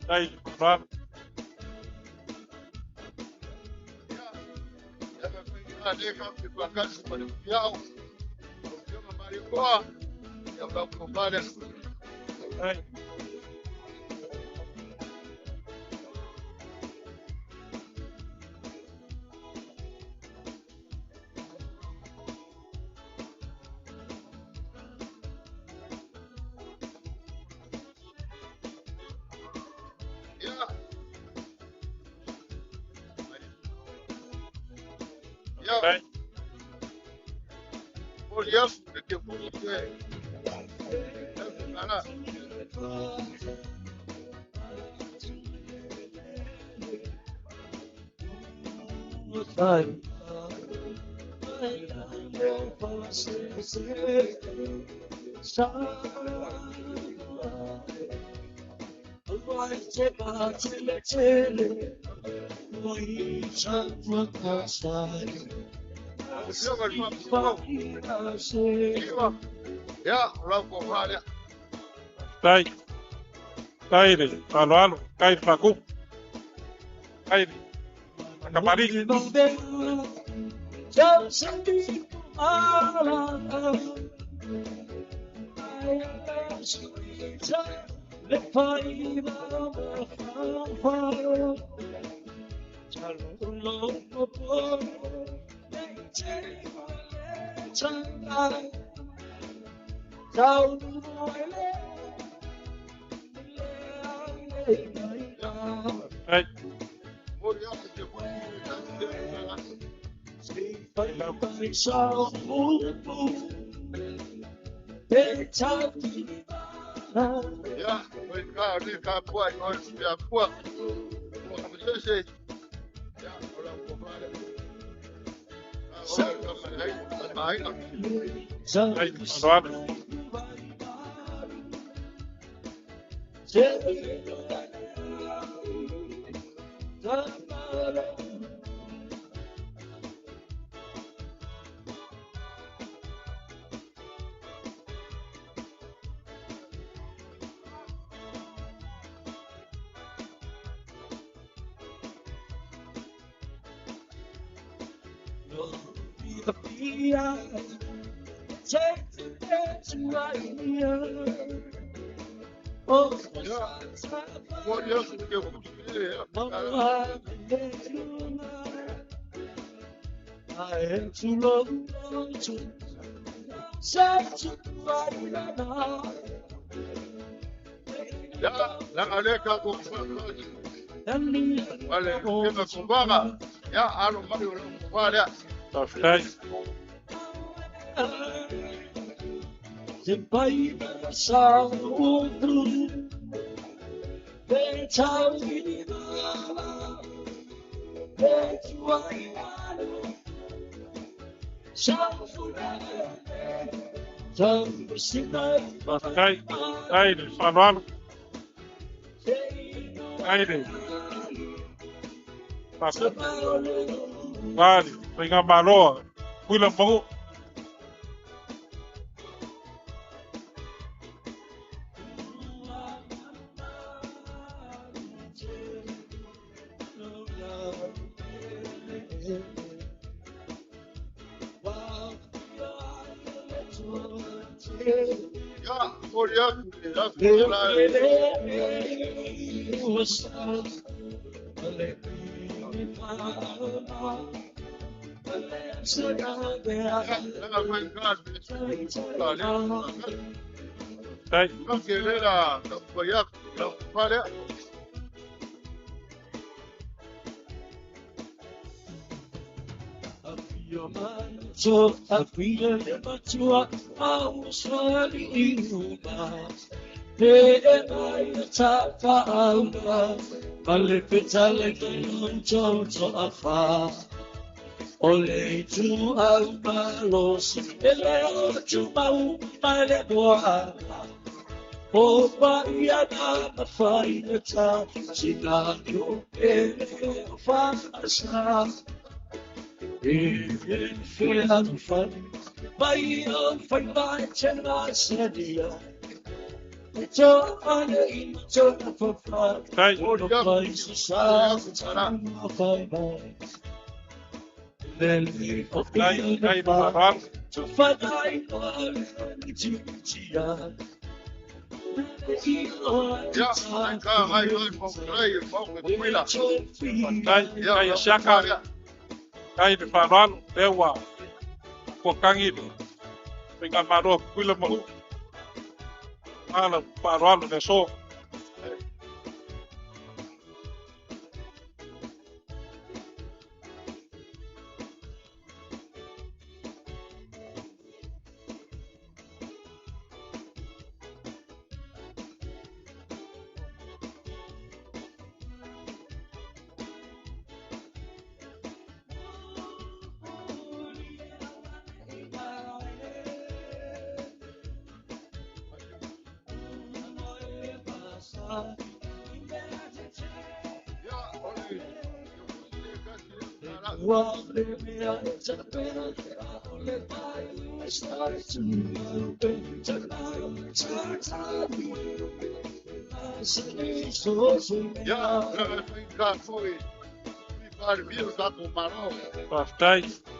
Dai, Ram. Dai. Oh, yes, que Dai. Dai, alo, Dai, Facu. Dai. Kamari. Hey. Ya, mereka ni kapua yang sudah kuat. Macam saya, ya orang kembali. Lang aleka ko wale kema kumbanga ya alo mali wale Dai. Dai, Fanuan. Dai. Facu. Vale, venga Maloa. Cuida um pouco. ya Korea So I feel never to I was ready in Hey, I tap out, but if it's a little to afar. Ole tu albalos, ele tu mau maleboa. O paia na faina sila yo ele fasa. Ele fela fun, vai on fun vai chena sedia. Kai de Farano, Ewa, Kokangi, Pingamaro, Quilamo, Ala, Farano, the so.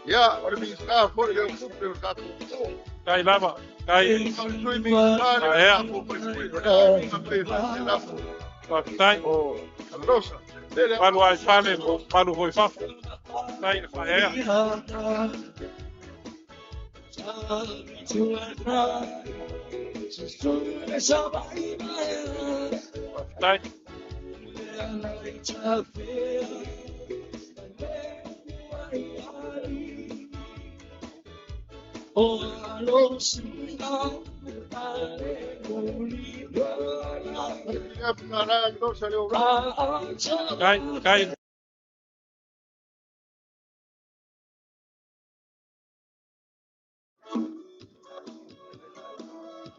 Ja, och det minns jag för jag upplever att Kai lava, Kai. Kai. Palu ai fale, palu hoi fafu. Kai fa ea. Kai. Kai.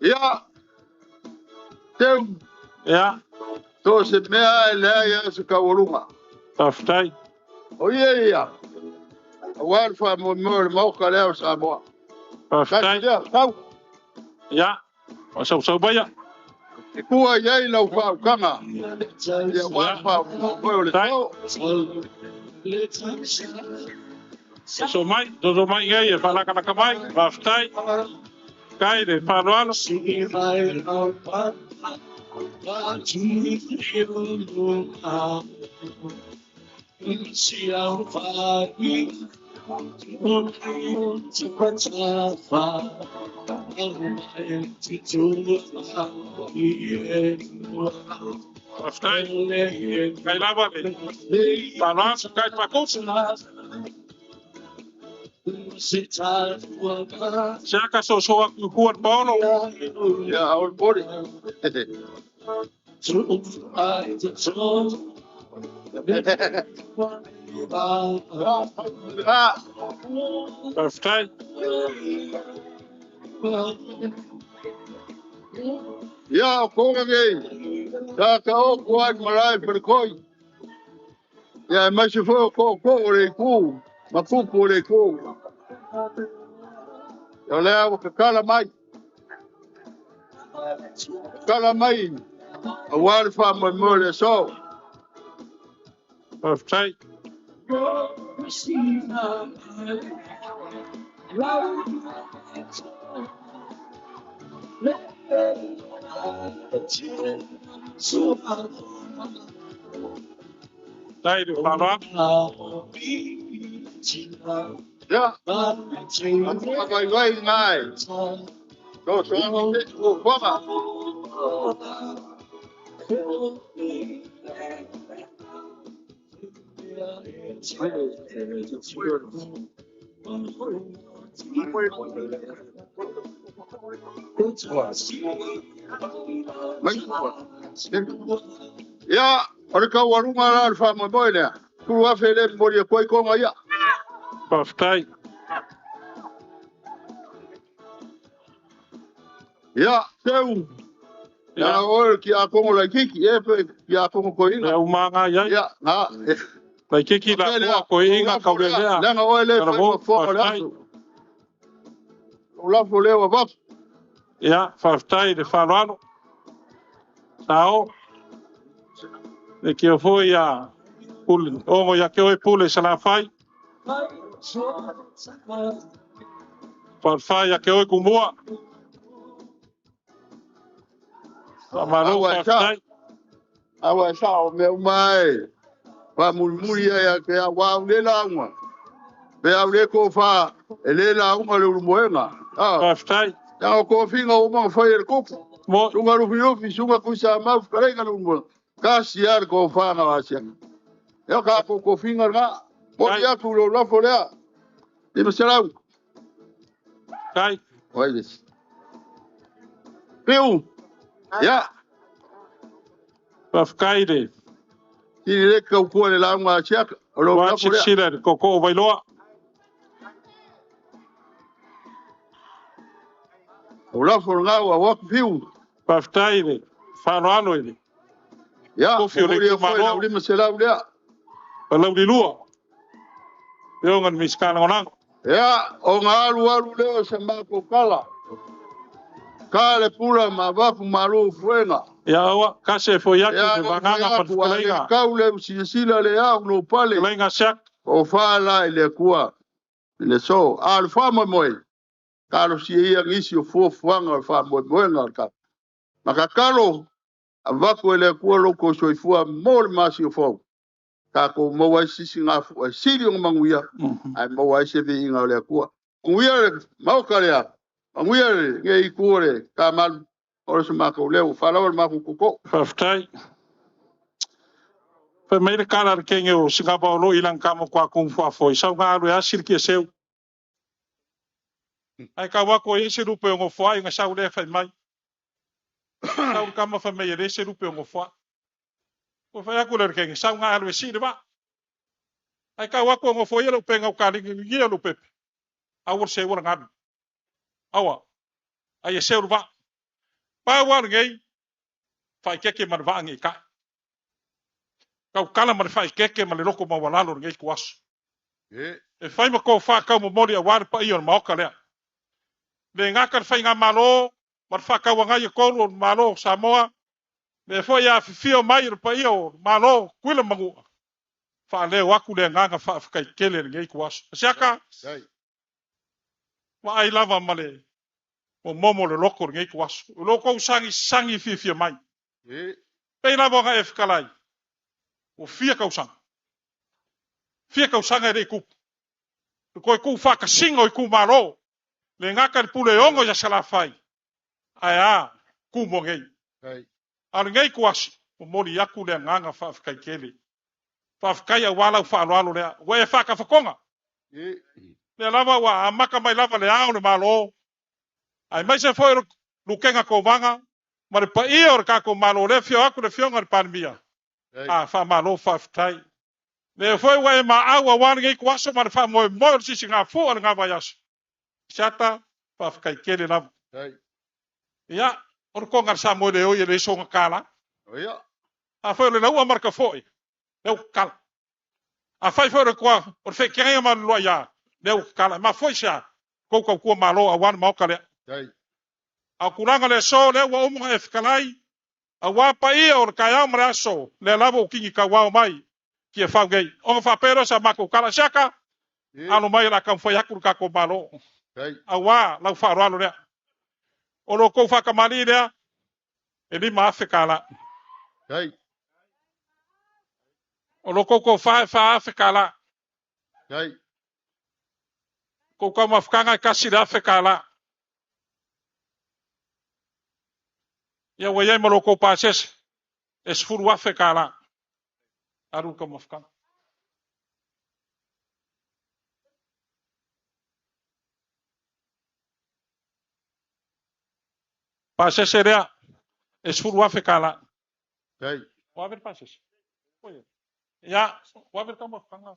Ja. Tem. Ja. To se mea lea se kawarunga. Taftai. Oye ya. Awar fa mo mo ka lea sa mo. Taftai. Ja. Wasau sau baya. Kua yai lau fa kanga. Ya war fa mo le so. So mai, dozo mai gai, fa la kana mai, taftai. Kai de Faruano. Kai lava, Faruano, kai pakus. Siaka sosoa kuat bono. Ya, our body. Perfect. Ya, kongage. Da ka o kuat marai per koi. Ya, mas fo ko re ku. Makuku re ku. Yo leo ka kala mai. Kala mai. A war fa mo mo le so. Perfect. Dai du Faruano. Ya. Apa gai ngai. Go so ko koma. Ya, ora ka warunga la fa mo boile. Ku wa fele mo ye koi ko ya. Perfect. Ya, teu. Ya, ora ki a kongo la kiki e pe ki a kongo ko inga. Ya umanga ya. Ya, na. La kiki la ko inga ka le ya. La nga ole fo la. Ula fo le wa bak. Ja, Faruano de Faruano. Sao e ke foi ya pul o ya ke oi pule sala fai par fai ya ke oi kumua Malu pa awa sa o me mai pa mulmuli ya ke wa le la ngwa pe a le ko fa ele la ngwa le moenga pa ya ko finga o ma fa el ko mo tunga lu fi sunga ku sa ma kare ga lu mo ka siar ko fa na wa sia ya ka ko finga ga mo ya tu lo la fo le di me sera kai oi des piu ya pa kai de ti le ko le la ngwa sia lo la fo le sira ko vai lo o la fo nga wa piu pa de fa no ano ele ya ko fio le ko ma le me sera le Kalau di luar, yo ngan miskan orang. Ya, o alu leo sema ko kala. Kale pula mabafu malu fuenga. Ya wa kase fo yaku Ya de banganga par kulenga. Kaule usisila le ya no pale. Kulenga sak. O fala ile kuwa. Ile so al fama moy. Kalo si ia ngisi o fo fuanga fa moy ngalka. Makakalo avako ile kuwa loko soifua mol masi o fo. Kako mawa sisi ngafu siri manguya. Ai mawa sisi inga le kuwa. Nguya mau kale Anguia nge ikure kamal ora mako leu fala mako kuko. Faftai. Pe mai kala kenge o Singapore lo ilang kamo kwa kung fa foi. Sa nga ro ya sirki seu. Ai ka wa ko ese rupe ngo fa nga sa ule fa mai. Sa kama fa mai ese rupe ngo fa. Ko fa ya kuler kenge sa nga ro si de ba. Ai ka wa ko ngo foi lo pe nga ka li ngi lo pe. Awor se wor ngad. Awa. Ai se ro ba. Pa war ngai. Fa keke man va ngi ka. Kau kala man fai keke man loko ma walalo ngai kuas. E fai ma ko fa ka mo mori a war pa ior ma ka le. Le ngaka fai nga malo, mar fa ka wanga ye ko malo Samoa. Le fo ya fio mai pa io malo kuila mangu. Fa le waku le nganga fa kai kele ngai kuas. Siaka. Wa ai lava male. O momo le loko ngai kuas. Loko sangi fio mai. Pe lava ga efkalai. O fia kausang. Fia kausang e kup. Ko ku fa ka singo ku malo. Le ngaka pule ongo ya sala fai. Aya ku mo ngei. Al ngei kuas o mori yaku le nganga fa kai kele. Fa kai a wala fa lo le. We fa ka fa konga. Le lava wa amaka mai lava le au le malo. Ai mai se foi lukenga ko vanga. Mare pa ior ka ko malo le fio aku le fio ngar pan mia. Ah fa malo fa tai. Le foi wa ma awa wan ngai kuaso mar fa mo si singa fu al nga vayas. Chata pa kai kele la. Ya, or ko ngar sa mo le o ye so ngakala. Ya. A foi le na marka foi. Le kal. A fai foi ko or fe kenge man lo ya. Le kala ma foi sa. Ko malo a wan ma kale. A kuranga le so le wa umu e fkalai. A wa pa i or kaya mraso le lavo kingi ka wa mai. Ki fa gay. On fa pero sa mako kala shaka. Alo mai la kan foi hakul ka ko malo. A wa la fa ro le. O lo ko fa kamali le. Ele ma fekala. O lo ko fa fekala. Ko ka mafkanga kasi da fekala. Ya waya mo lo ko pases. Es furwa fekala. Aru ka mafkanga. Pases seria es furwa fekala. Wa ver pases. Ya, wa ver ka mafkanga.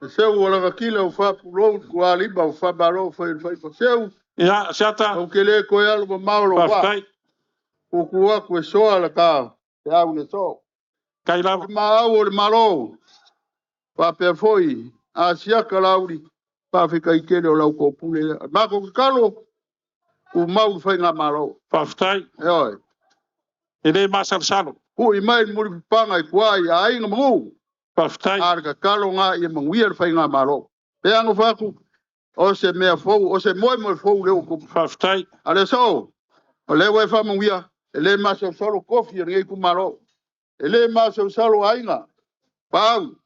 seu wala kila o fa pulo ko ali ba fa baro fa seu ya siata o kele ko ya lo mauro wa o kuwa ko so ala ka ya u so kai la ma o le malo pa pe foi a sia kalauri pa fi kai kele o la ko pule ma ko kalo o mau fa nga malo pa ftai yo ele masal salo o i mai mo panga kwa ya ai nga mo pa ftai ar ka kalo nga i mo wier fa nga malo pe anga fa ku o se mea fou o se mo fou le ko faftai ale so o le we fa mawia ele ma so solo kofi ngai ku malo ele ma so solo ainga pau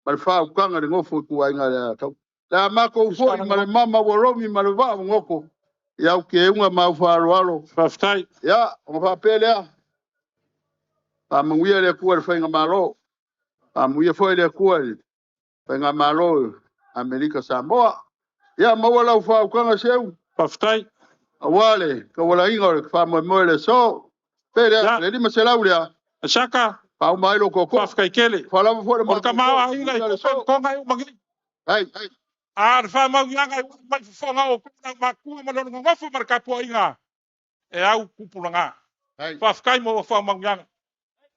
mal fa ku kanga ngo fo ku ainga la tau la ma ko fo i mal mama wo romi mal va ngoko ya ke unga ma fa alo faftai ya o fa pele pa mawia le ku fa nga malo pa mawia fo le ku fa nga malo Amerika Samoa ya ma wala fa ku kanga seu faftai awale ka wala inga fa mo le so pere le di masela ulia saka pa mai lo ko fa kai kele fa la fo o ka ma inga ko ngai magi ai ar fa ma inga mai fo nga o ma ku ma lo ngo fo marka po inga e au ku pulanga fa kai mo fa ma inga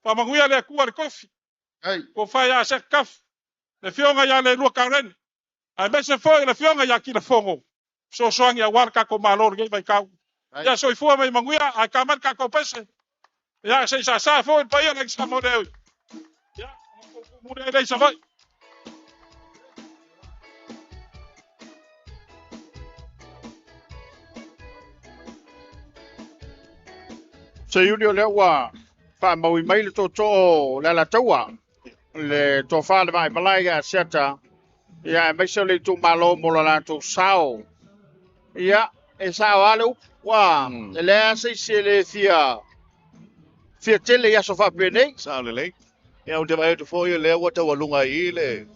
fa ma inga le ku ar kofi ko fa ya se kaf le fionga ya le lu karen ai be se fo le fionga ya ki le fongo so soang ya war ka ko malor ge vai ka ya soy fu mai manguia a kamar ka ko pese ya se sa fo pa ya nek sa model ya mo dei sa vai se yuli le wa fa mo i mai le to la tawa le to fa le mai malai ga seta ya mai se le tu malo mo la to sao ya e sao ale wa le se le fia tele ya sofa pene sa le ya o te vai to foi le wa tawa lunga i le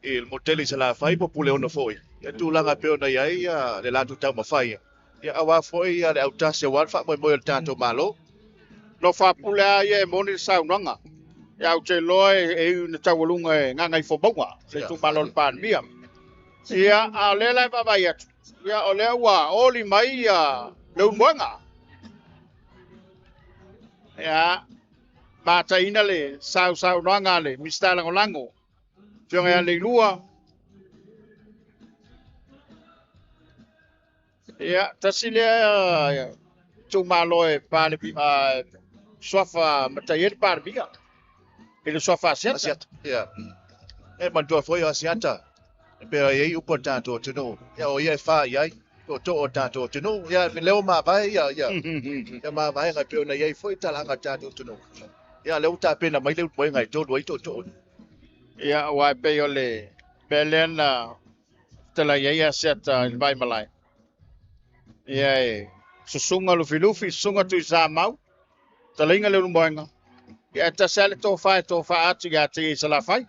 il moteli se la fai po pule ona foi ya tu langa pe ona ia le la tu tau mafai ya awa foi ya le auta se wa fa mo mo tanto malo no fa pula ye mo ni sa nanga ya o te loe e na tawa lunga nga ngai fo bonga le tu malo pan bia ya a le la ba ya ya o le wa oli mai ya le mwanga ya mata ina le sau nanga le mista lango Fiong ya le lua ya tasile tu malo e pa le sofa matayer par bia ele sofa set ya e man to foi asiata pe ye upo tanto tuno ya o ye fa ya to tanto tuno ya leo ma vai ya ya ma vai ga pe ona ye foi talanga tanto tuno ya leo ta pe na mai leo moi ngai to ya wa pe yo le belen na tela ya set vai malai ya susunga lu filufi sunga tu sa mau talinga le lumboanga ya ta sale to fa atu ya ti sala fai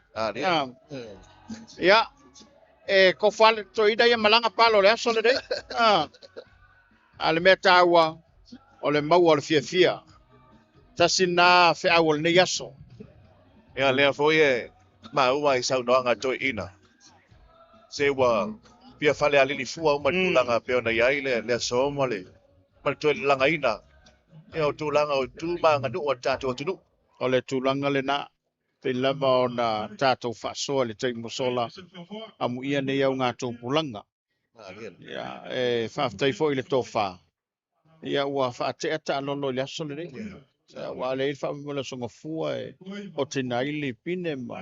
ya ko fal to ida ya malanga palo le so le de al metawa o le mau o le fia tasina fe awol ne yaso ya le foi ma u mai sau no nga to ina se wa pia fale ali li fua uma tulanga pe ona yai le so mo le ma to langa ina ya tulanga o tu ma nga do ta to tu o le tulanga le na pe lava ona tato fa so le te mosola amu ia ne ia nga to pulanga ya fa tai foi le tofa ya wa fa te ata lono le aso le wa le fa mo le songo fua o te naili pine ma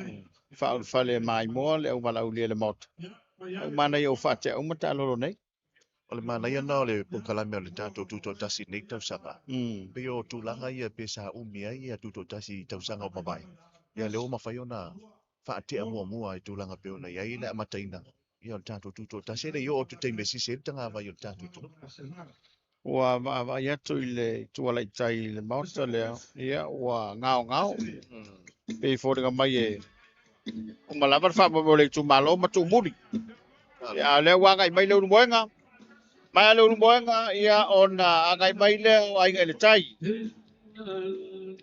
fa le mai mo le o mala uli le mot o mana yo fa te o mata lono nei o le mana ia no le pokala me le tato tu to tasi nei tau sanga pe o tulanga ia pe sa umia ia tu to tasi tau sanga o mabai ia le o mafaiona fa te mo ai tulanga pe ona ia ile mataina ia tato tu to tasi le yo tu te mesi se tanga va yo tato tu wa va ya tu le tu ala tai le mauta le ia wa ngao pe fo de mai e o malava fa mo le tu malo ma tu muri ya le wa ngai mai le moenga mai le moenga ia ona ngai mai le ai le tai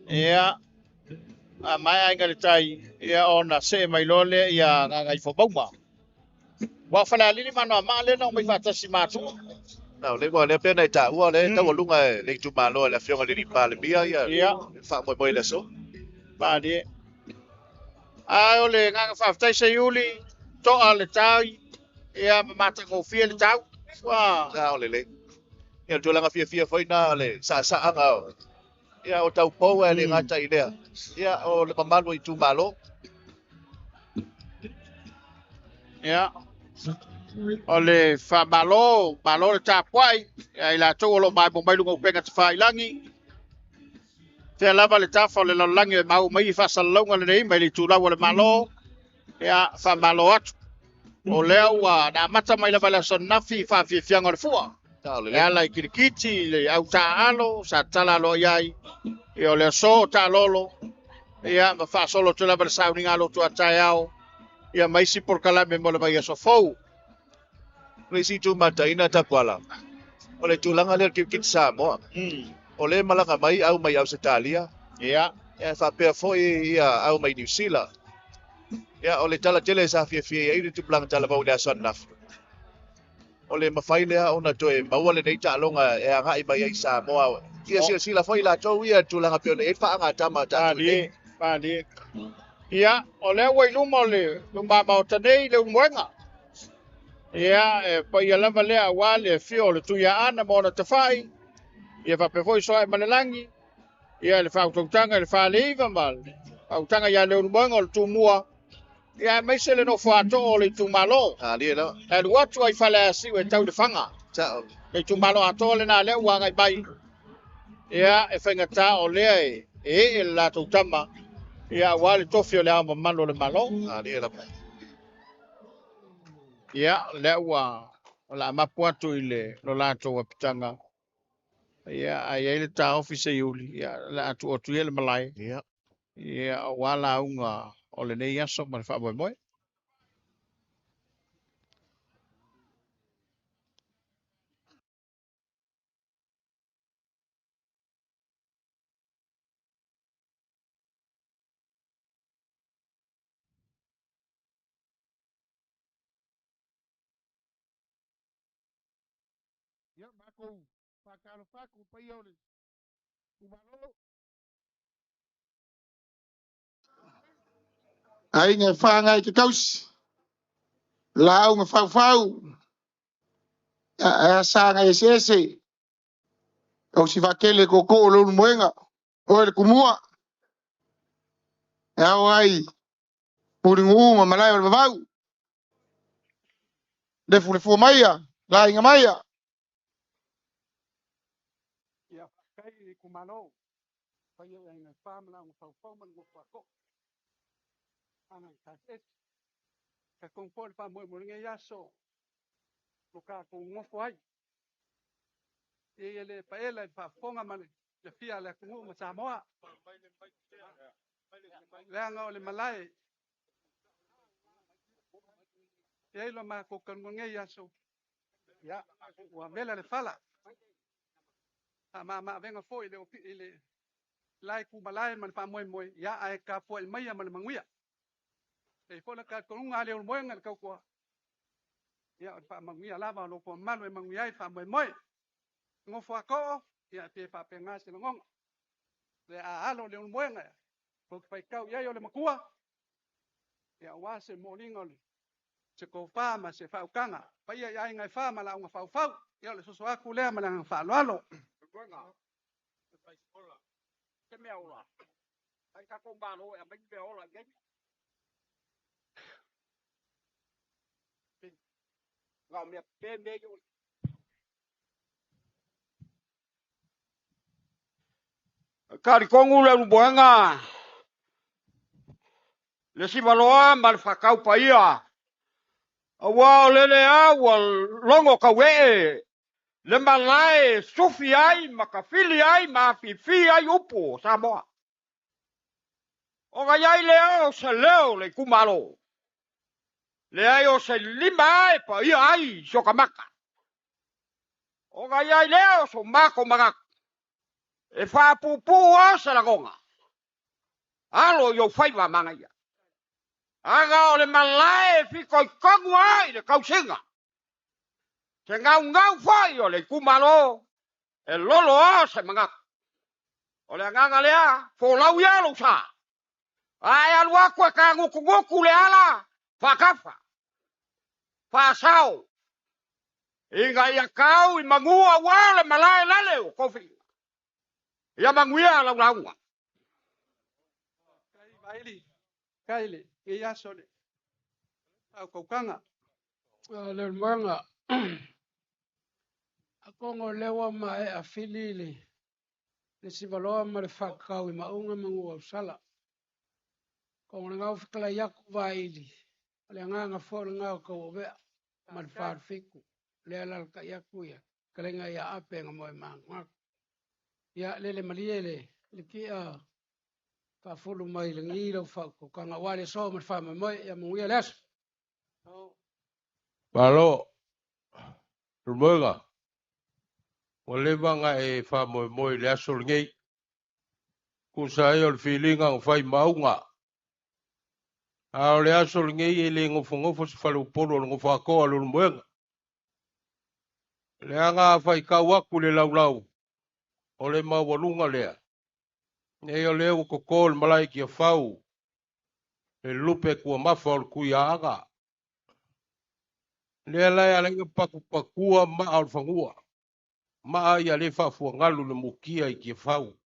ia mai ai ngal tai ia ona se mai lole ia ngai fo bauma wa fala lili mano ma le no mai fata si matu Now le mo le pe na ta wa le ta wa lunga le tu ma lo le fionga le pa le bia ia fa mo mo le so ba di ai ole nga fa tai se yuli to ale tai ia mata ko fie le tau wa na ole le ia tu langa fia foi na le sa anga ia o tau po le ngata i lea ia o le pamalo i tu malo ia ole fa malo le tapuai ai la to lo mai bo mai lungo penga te fai langi te lava le tafa le langi e mau mai fa salonga le nei mai le tu lawa le malo ia fa malo atu o lea ua na mata mai lava le son nafi fa fi fianga le fua ia la kirikiti le au ta alo sa tala lo iai e o le so ta lolo ia ma fa solo tu lava le sauninga lo tu atai au ia mai si por kala me mo le vai so fou le si tu mata ina ta kwala o le tu langa le kit sa mo o le malanga mai au mai Australia ia ia fa pe foi ia au mai New Zealand ia o le tala tele sa fia ai le tu plang tala bau le son naf o le mafai lea ona toe maua le nei ta'aloga e aga'i mai ai sa moa ia silasila foi latou ia tulaga peona e fa'aga tama Padi, padi. Ia, o lea wai luma o le lumama o tanei le umuenga. Ia, e pa ia lava lea wa le fio o le tuia ana mo na tawhai. Ia vape foi soa e manalangi. Ia le whautautanga le whaleiva ma le whautanga ia le umuenga o le tumua. Ia, mai se le no whaato o le tumalo. Lia no. E lu atu ai whale asi e tau le whanga. Tau. Le tumalo ato le na lea uangai bai. Ia, e whaingata o lea e la tautama. Ia wale tofi o le ama malo le malo. Lia la. Ia le ua o la mapu atu i le lo lato wa pitanga. Ia ai ele ta office yuli. Ia la atu o tu ele malai. Ia. Ia wala unga o le nei aso ma le wha moi moi. Ya mako pakalo paku payole. Kumalo. Ai nge fanga i te kausi. Lau nge fau fau. A sanga e sese. O si vakele koko lo mwenga. O le kumua. E au ai. Puri ngu ma malai o vavau. Le fu maia. La inga maia. Ya kai kumalo. Pai e ngai famla ngu fau fau man ngu fako. Ana kaset. Ka kong pol pa mo ngai yaso. Luka ko ngofo ai. Ele pa ela pa fonga man le fia le ku ma Samoa. Le nga le malai. Ye lo ma ko kan ngai yaso. Ya, wa mela le fala. Ma venga foi ile lai ku malai man pa moi moi ya ai ka foi mai man manguia. E fo na ka ko nga le moi ngal ka ko. Ya pa manguia lava lo ko malo e manguia fa moi moi. Ngofo ko ya te fa penga se ngong. Le a alo le moi ngal. Ko fa kau ya yo le makua. Ya wa se molingol. Se ko fa ma se fa ukanga. Pa ya ngai fa ma la nga fa fa. Ya le so aku le ma la fa lo alo. Cái mèo là anh các con bà nó em bánh béo là cái gạo miệt bên bên rồi cari con ule buenga le si baloa mal facau paia awa le awa longo kawe le malai sufi ai makafili ai ma fifi ai upo Samoa o gayai leo se leo le kumalo le ai o se lima e pa ia ai sokamaka o gayai leo so mako magak e fa pupu o se lagonga alo yo fai wa manga ia aga o le malae fi ko kongu ai le kausinga se ngau fai o le kumalo e lolo o se manga o le nganga lea fo lau ia lo sa ai alwa ko ka ngoku le ala fakafa fa sao inga ia kau I mangua wale malae lale o kofi ia manguia lau launga Kaile, ia sole. Au kokanga. Le manga. Akongo lewa mai a filili. Le sivaloa ma le whakau I maunga mangu au sala. Kongo ngau whikala yaku vaili. Le nganga fōle ngau kau vea. Ma le whārwhiku. Le alalka yaku ia. Kalenga ia ape nga moe manga. Ia lele maliele. Le kia whafulu mai le ngiro whauko. Kanga wale so ma le whama moe. Ia munguia leso. Malo, rumoga. O le vanga e wha moe le aso ngei. Kusa e o le whilinga o whai maunga. A o le aso ngei e le ngofo se whalu polo o ngofo akoa lo rumoga. Le anga whai kauaku le laulau. O le mawalunga lea. E o leo koko le malai ki a whau. E lupe kua mafa o le kuia aga. Le lai alenga pakua ma au whangua. Ma ia le whafua ngalu le mukia I ki whau.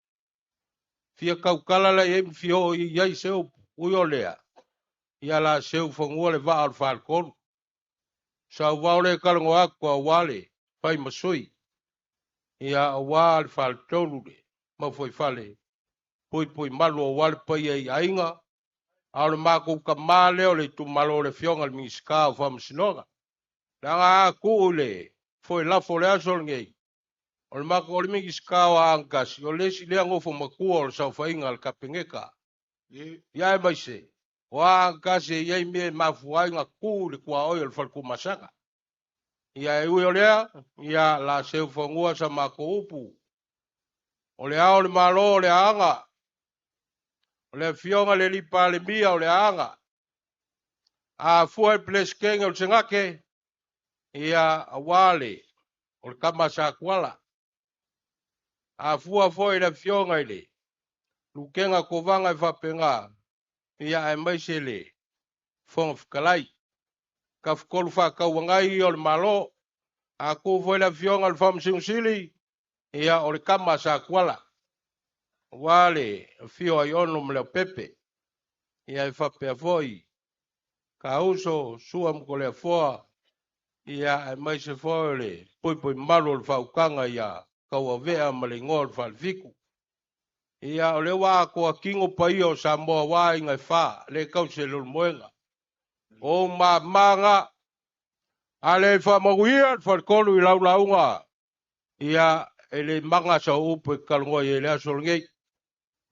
Fia kaukala la e fio I iai seo uyo lea. Ia la seo whangua le waa al whalkoru. Sa wau le karango aku a wale. Whai masoi. Ia a waa al whaltolu le. Mawhoi whale. Pui malu o wale pai ai ainga. Aole mako ka male o le tu malo le fionga le miska o whamasinoga. Nanga a kuule. Foi lafo le asol ngei. O le mako o le miska o angasi. O le si lea ngofo makua o le sauwhainga al kapengeka. Ia e maise. O angasi iei me mafuainga kuule kua oi o le falku masaka. Ia e ui o lea. Ia la seu whangua sa mako upu. O le ao le malo o le anga. O le fionga le lipa le mia o le anga. A fua e pleskenge o le sengake. Ia a wale. O le kamasa kuala. A fua foi le fionga ile. Lukenga kovanga e whapenga. Ia e maise le. Fonga whikalai. Ka whakolu whakauangai o le malo. A ku foi le fionga le whamsingusili. Ia o le kamasa kuala. Wale, fio ai ono mleo pepe. Ia e whapea foi. Ka uso sua mkole foa. Ia e maise foi le. Pui malu le whaukanga ia. Kaua vea ma le ngor whalfiku. Ia o le waa koa kingo pai o Samoa waa ingai wha. Le kause lul moenga. O manga. A le whamaguia whalkolu I laulaunga. Ia e le manga sa upe kalunga I le asol ngei.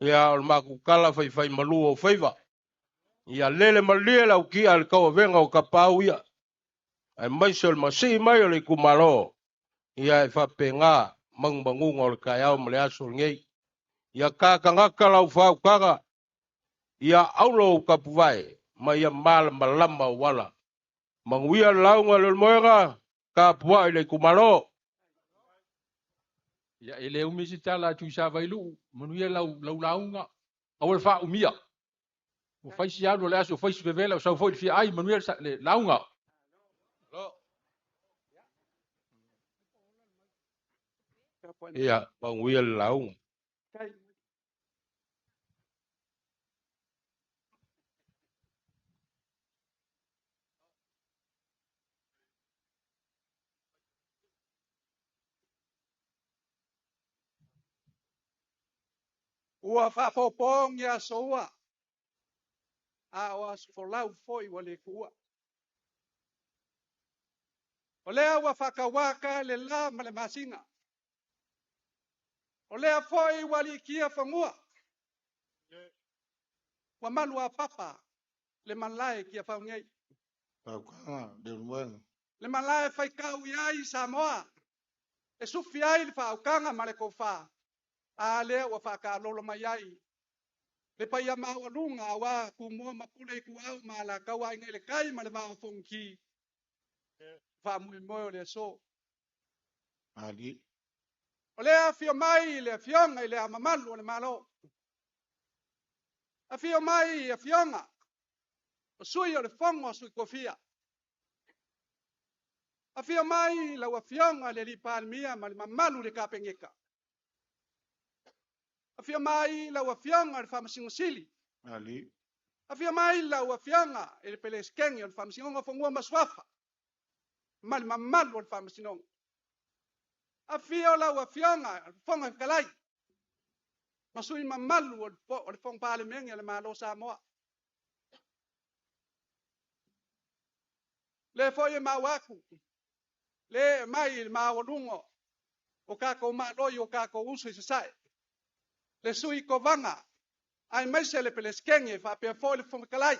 Ia o le makukala whai malu o whaiva. Ia lele malia lau ki al kaua venga o kapau ia. Ai maise o le masi mai o le kumalo. Ia e whapenga mangunga o le kaiao ma le asol ngei. Ia kakangaka lau whaukaga. Ia aulo o kapuwai. Ma ia malama o wala. Manguia launga le moenga. Kapuwai le kumalo. Ia ele umisi tala tu sa vailu. Manuia launga. Awal fa umia. O faisi anu le aso faisi vevela o sa foi fi ai manuia le launga. Ia manguia launga. Ua whapopong ia soa. A o as folau foi wale kua. O lea ua whakawaka le la ma le masinga. O lea foi wali kia whangua. Wa malu a papa le malai kia whaungei. Le malai whaikau iai Samoa. E sufi ai le whaukanga ma le kofa. A lea ua whakalolo mai ai. Le pa ia mawalunga wa ku mo mapule ku au mala kawa ngele kai ma le ma fonki. Fa mu mo le so. Ali. Ole a fio mai le fionga le amamalu le malo. A fio mai a fionga. O sui o le fongo sui kofia. A fio mai la wa fionga le li palmia ma le mamalu le kapengeka. A fio mai la wa fionga le famasingosili. Ali. A fio mai la wa fionga le peleskengi le famasingonga fongo maswafa. Ma le mamalu le famasinonga. A fio la wa fionga fonga kalai. Masui mamalu o le fong pale mengi le malo Samoa. Le foye mawaku. Le mai mawalungo. O kako maloi o kako uso i sasai. Le sui kovanga. Ai mai se le peleskengi fa pe fo le fong kalai.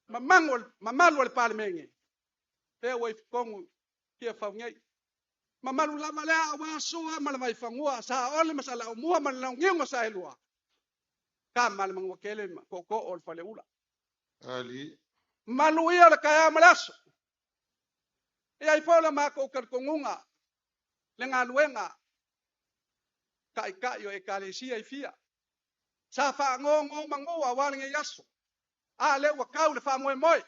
Mamalu le pale mengi. Pe wai kongu kia faungai. Mamalu lama lea awa sua ma le mai fangua sa ole masala o mua ma le ngingo sa elua. Ka ma le mangwakele koko o le fale ula. Ali. Malu ia le kaya malaso. Ia i pola mako kalkongunga. Le ngā luenga. Kai o e kalesia i fia. Sa wha ngongo mangoa walinga yaso. A le wa kau le wha moe moe.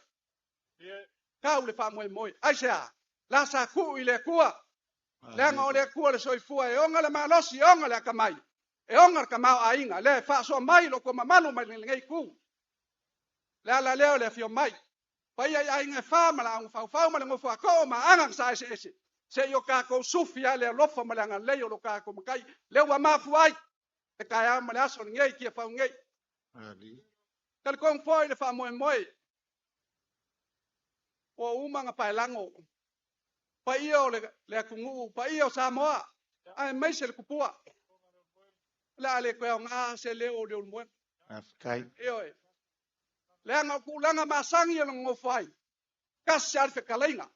Kau le wha moe moe. Aisea. La sa ku i le kua. Le o le kua le soifua e onga le malosi e onga le akamai. E onga le kamau a inga. Le wha soa mai lo ko mamalu mai le ngei ku. Le ala leo le fio mai. Pai ai inga wha ma la ang fau ma le ngofu a ko ma angang sa ese ese. Se yo kako sufi a le lofa ma le angang leo lo kako makai. Leo wa mafu ai. E kaya ma le aso ngei kia fau ngei. Ali. Kalikong foi le wha moe moe. O umanga pai lango. Pai o le akungu. Pai o Samoa. Ai mai se le kupua. La le koe o ngā se leo le ulmoe. Afkai. Eoi. Le anga kulanga masangi o ngofu ai. Kasi alfe kalainga.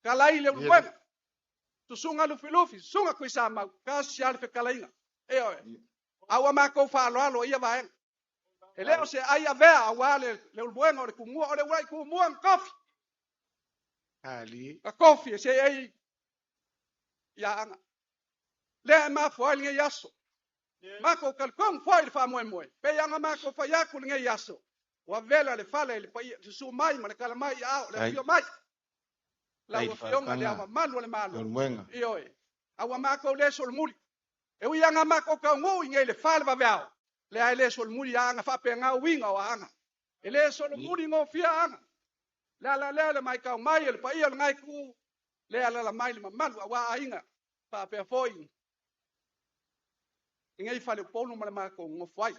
Kalai le ulmoe. Tusunga lufi lufi. Sunga kui sama. Kasi alfe kalainga. Eoi. Awa mako wha alo ia vaenga. E leo se ai a vea a wale le ulmoe o le kumua. O le wai kumua kofi. Ali. A kofi se ai. Ya anga. Le ma foi nge yaso. Mako kalkong foi le fa moe moe. Pe yanga mako fa yaku nge yaso. Wa vela le fale le pai su mai ma le kala mai a le fio mai. La wa fionga le ama malu le malu. Ioi. Awa mako le sol muri. E wi yanga mako ka ngo nge le fale va vao. Le ai le sol muri anga fa pe nga winga wa anga. E le sol muri ngo fia anga. La le mai ka mai le pai le ngai ku. Le ala la mai le malu wa ainga. Pa pe foi. Ngai fale polu ma mako ngo foi.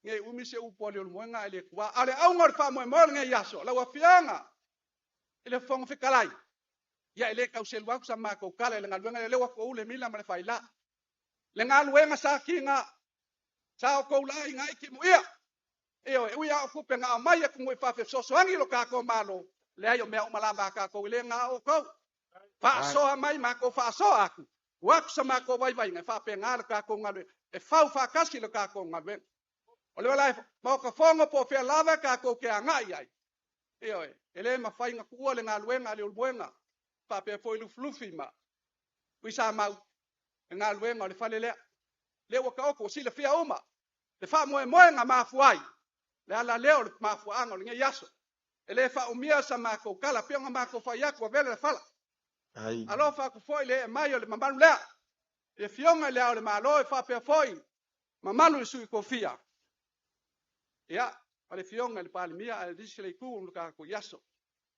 Ngai umi se upo le mo nga le kwa ale au ngor fa mo ngai yaso la wa fianga. Ele fong fikalai. Ya ele ka usel wa sa mako kala le ngalwenga le wa ko ule mila ma le faila. Le ngalwenga sa kinga. Sa ko lai ngai ki mo ia. Eo e uia ku pe nga mai ku ngoi fa fe so so angi lo ka ko malo. Le ayo me o malamba ka ko le nga o ko. Fa so mai mako fa so aku. Wa sa mako vai vai ngai fa pe nga ka ko ngalwe. E fa fa kasi lo ka ko ngalwe. O le wala mo ka fongo po fe lava ka ko ke angai ai. Eo ele ma fai nga ku le nga luenga le ulbuenga. Pa pe foi lu flufi ma. Wi sa mau nga luenga le fale le. Le wa ka ko si le fia uma. Le fa mo nga ma fuai. Le ala leo le ma fuanga le yaso. Ele fa umia sa ma ko kala pe nga ma ko fa ya ko vele le fala. Ai. Alo fa ko foi le mai le mamalu le. E fionga le le malo e fa pe foi. Mamalu su ko fia. Ya, ale fionga le palmia al disle ku un ka ko yaso.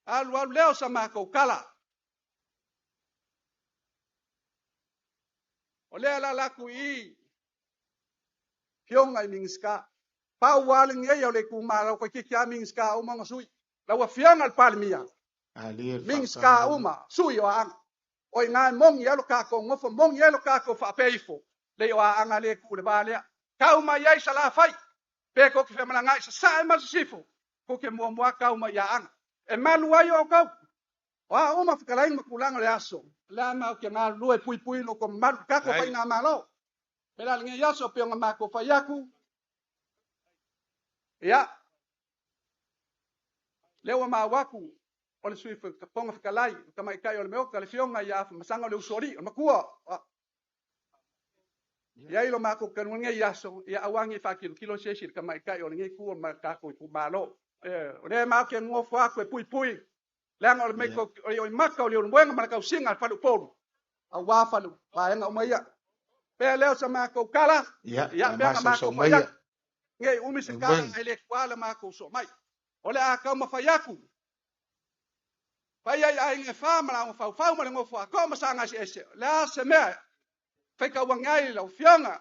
Alu leo sa ma ko kala. Ole ala la ku i. Fionga mingska. Pa waling ye le ku ma ko ki kya mingska o manga sui. La wa fionga le palmia. Ali. Mingska uma sui o ang. Oi ngai mong yelo ka ko ngofo mong yelo ka ko fa peifo. Le yo anga le ku le balia. Ka uma yai sala fai. Pe ko ke famala ngai sa e masifo. Ko ke mo ka uma ya anga. E malu ai o ko. Wa uma fikala ing makulanga le aso. La ma ke nga lu e pui pui lo ko malu ka ko fa nga malo. Pela ngai yaso pe nga ma ko fa yaku. Ia. Leo mawaku o le sui ponga whakalai, ka mai kai o le meoka le fionga ia masanga le usori, o makua. Ia ilo mako kanunga ia so, ia awangi whakilo kilo sesi ka mai kai o le ngai kua ma kako i kumalo. O le mao ke ngofu ako e pui pui. Leanga o le meiko o maka o le mwenga mana kau singa falu polu. A wafalu, vaenga o maia. Pea leo sa mako kala, ia pea mako maia. Ngai umi se kala ai le kuala mako so mai. Ole a kau mawhaiaku. Pai ai ai nge whamara o whau ma le ngofu a kau masanga si ese. Lea se mea. Whaika wangai lau fianga.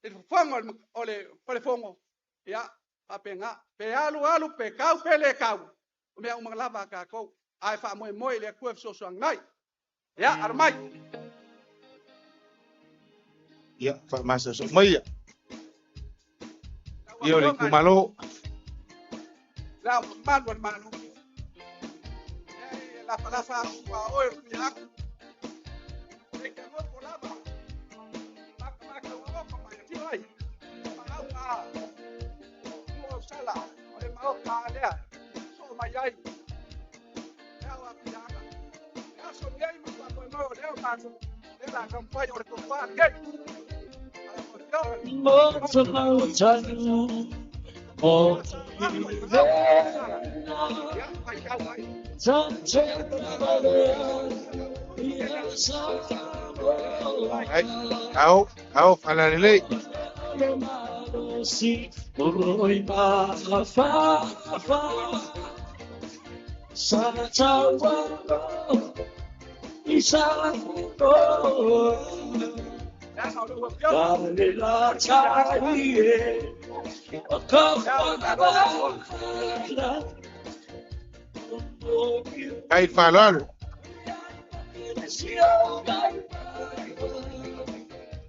E whanga o le palefongo. Ia, apenga. Pe alu pe kau pe le kau. O mea umang lava ka kou. Ai wha moe moe le kuef so so ngai. Ia, armai. Ia, wha masa so mai ia. Ia le kumalo. La malu. La palafa wa oe kuyak. Eka no polaba. Maka wa ko mai ti ai. Mau a. Mo sala. Ole mau ka lea. So mai ai. Ya wa pianga. Ya so ngai mo pa ko mo leo pa so. Le la campai o ko pa ngai. Au, falalele. Ai falando.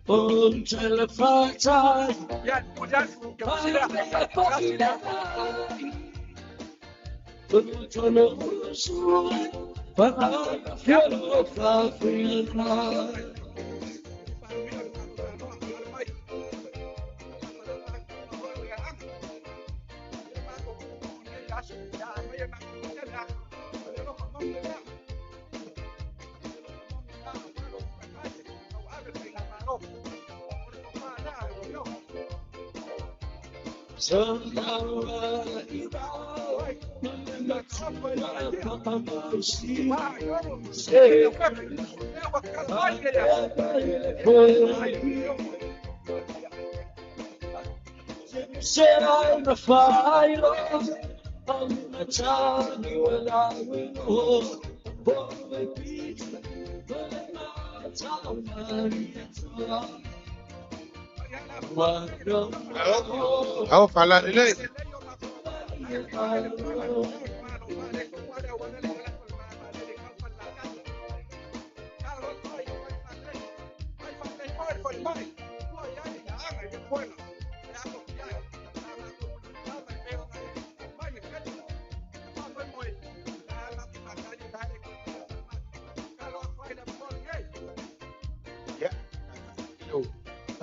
Until the far time. Said I'm the fire, I'm the time you and I will go. Au, falalele.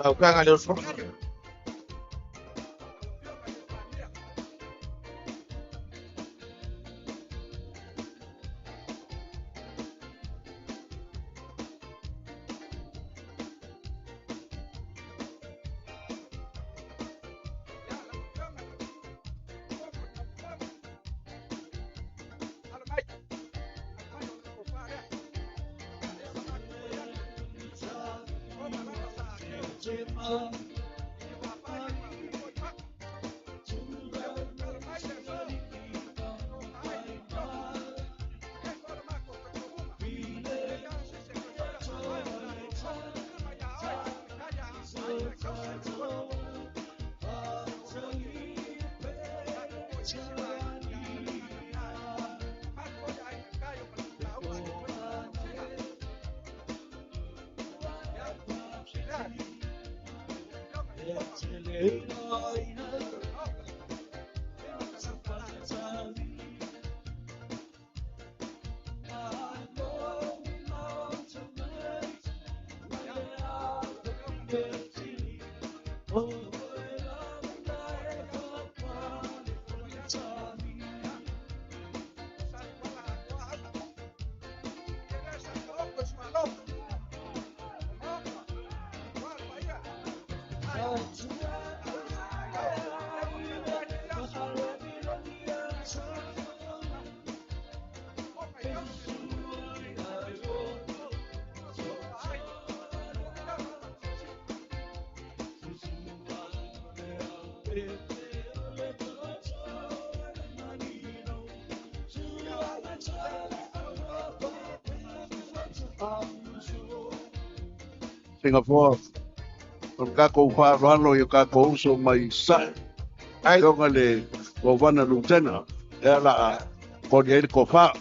Au kanga le so. Singapore on kako whaaralo i kako uso mai sa ai ronga le o wana lutena e ala ko ni ko fa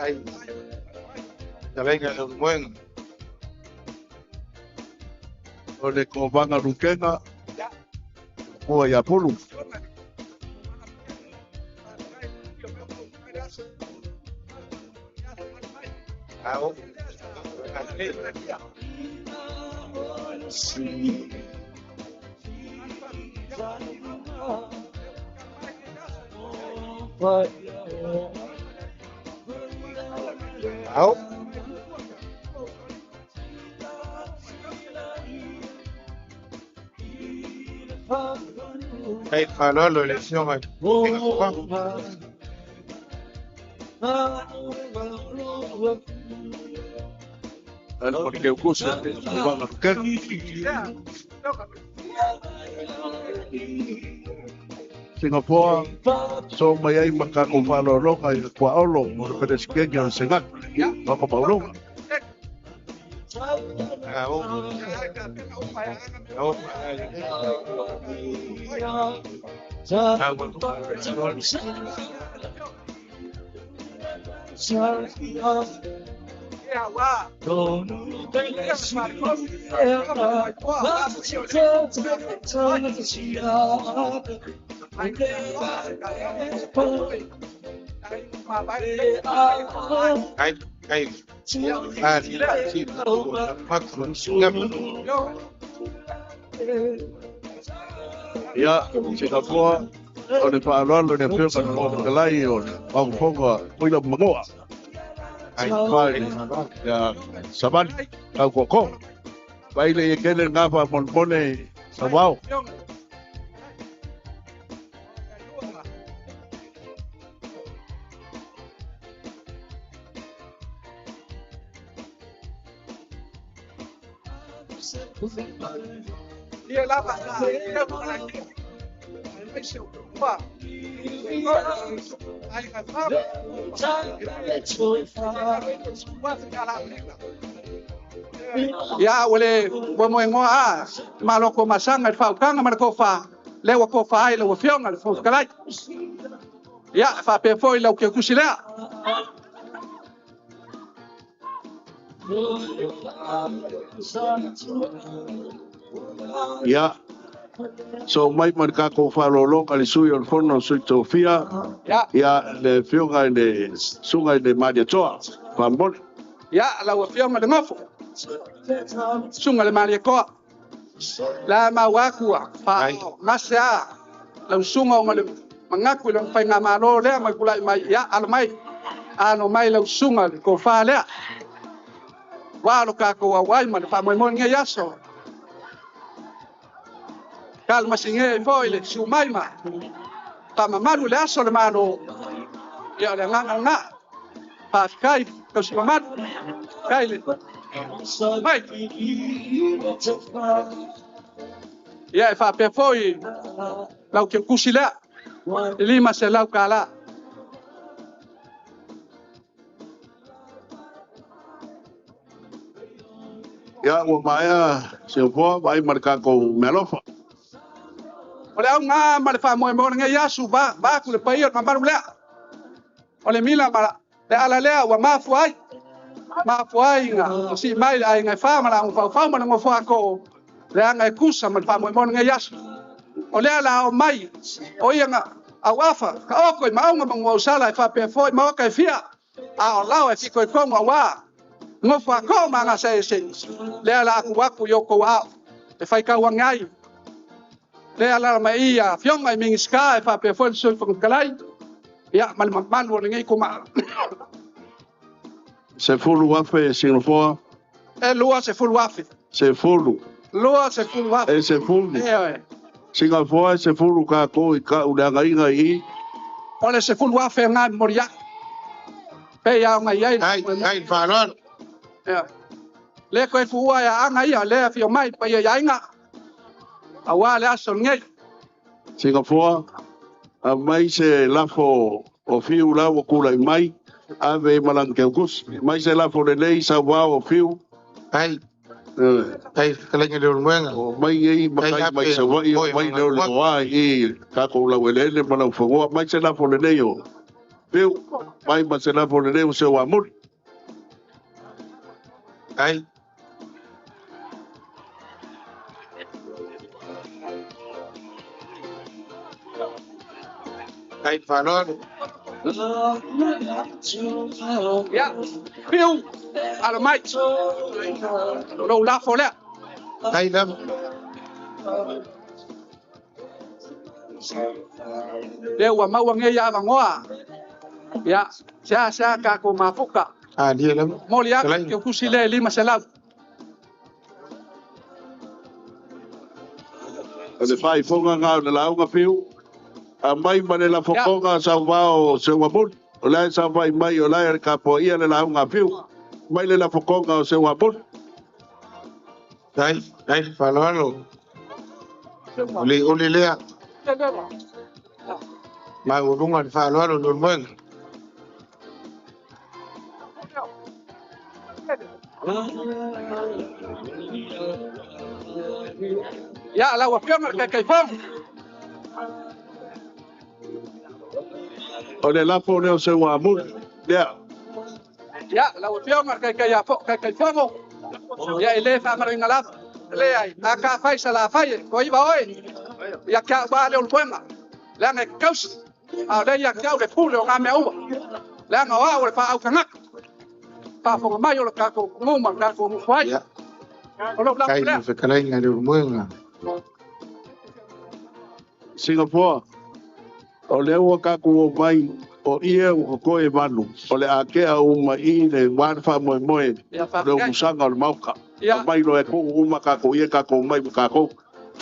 ai ya venga el buen o le ko vanga lukena o ya pulu ao ao Hey, para la elección aquí. al porque o kusa vanga lukena Singapore so mai ai makako whaaralo ai kwa olo mo le peresikenya o sengat mako paulonga Ya, Singapore o le whaaralo le peo kan o kalai o au fonga oila mangoa ai pai ya saban au koko vai le kele ngapa mon pone sabau Dia lava dia para aqui. Vai ser o pá. Ai, vai Ya wale wa mo ngoa maloko masanga fa kanga marko fa lewa ko fa ai lewa fionga fo kalai ya fa pe foi lo que kusila ya so mai makako whaaralo kali sui o fono sui tofia ya le fionga de sunga de madia toa pambol ya la wa fionga de ngofo sunga le malia ko la mawakua fa masya la sunga ngale mangaku le fa nga malo le mai kulai mai ya al mai ano mai la sunga ko fa le wa lo ka ko wa mai fa mai mon nge yaso kalma singe foile sumai ma pa mamalu le aso le mano ya le nga pa kai ko sumat kai le mai ya fa pe foi lau ke kusila lima se lau kala ya o maya se vo vai makako melofa ole au nga ma le fa mo nge yasu ba ku le pai ma baru le ole mila ma le ala le wa ma fuai nga si mai ai nga fa ma la fa ma ngo fa ko le nga kusa ma fa mo nge yasu ole ala o mai o nga awafa ka o ko ma nga mo sala fa pe foi ma ka fia a o la e ko ko wa ngo fa ko ma nga se le ala ku wa ku yo ko wa e fai ka wa ngai le ala mai ia fiong mai ming ska fa pe fon sul fong kalai ya mal mal wo ngai kuma se fulu wafe Singapore e lua se fulu wafe se fulu lua se fulu wafe se fulu Singapore se fulu ka ko ka ula ngai ole se fulu wafe nga moria pe ya ngai ai ai fa no ya le koe fuua ya anga ia le fio mai pa ia inga awa le aso ngai Singapore mai se lafo o fiu la o kula mai ave malang ke kus mai se lafo le nei sa wa o fiu ai kala nge le mwenga o mai ei mai se wa i mai le wa i ka ko la wele le malang fo mai se lafo le nei o fiu mai ma se lafo le nei o se wa mut ai ai falor ya fiu ala mai lo la fo le ai lam le wa mau nge ya ngoa ya sa ka ko mafuka dia lam molia ke kusile lima salam le fai fonga nga le la nga fiu a mai ma le la fokonga sa wa o se wa mut o la sa vai mai o la ka po ia le la nga fiu mai le la fokonga o se wa mut ai falor oli le ma o lunga falor lo mwenga ya la wa fiona kai fong o le la po le se wa mut ya la wa fiona kai ya fo kai fongo ya ile fa maro ngala le ai aka fai sala fai ko i ba oi ya ka ba le ul poema la nge kaus a le ya ka le pulo nga me u la nga wa fa au kanga pa fo mai o ka ko mo ma ka ko fai kai fe kala nge le mwenga Singapore o le o ka ko mai o ia o ko e manu o le ake a uma i le wan fa mo mo le musanga o mauka mai lo e ko uma ka ko ia ka ko mai ka ko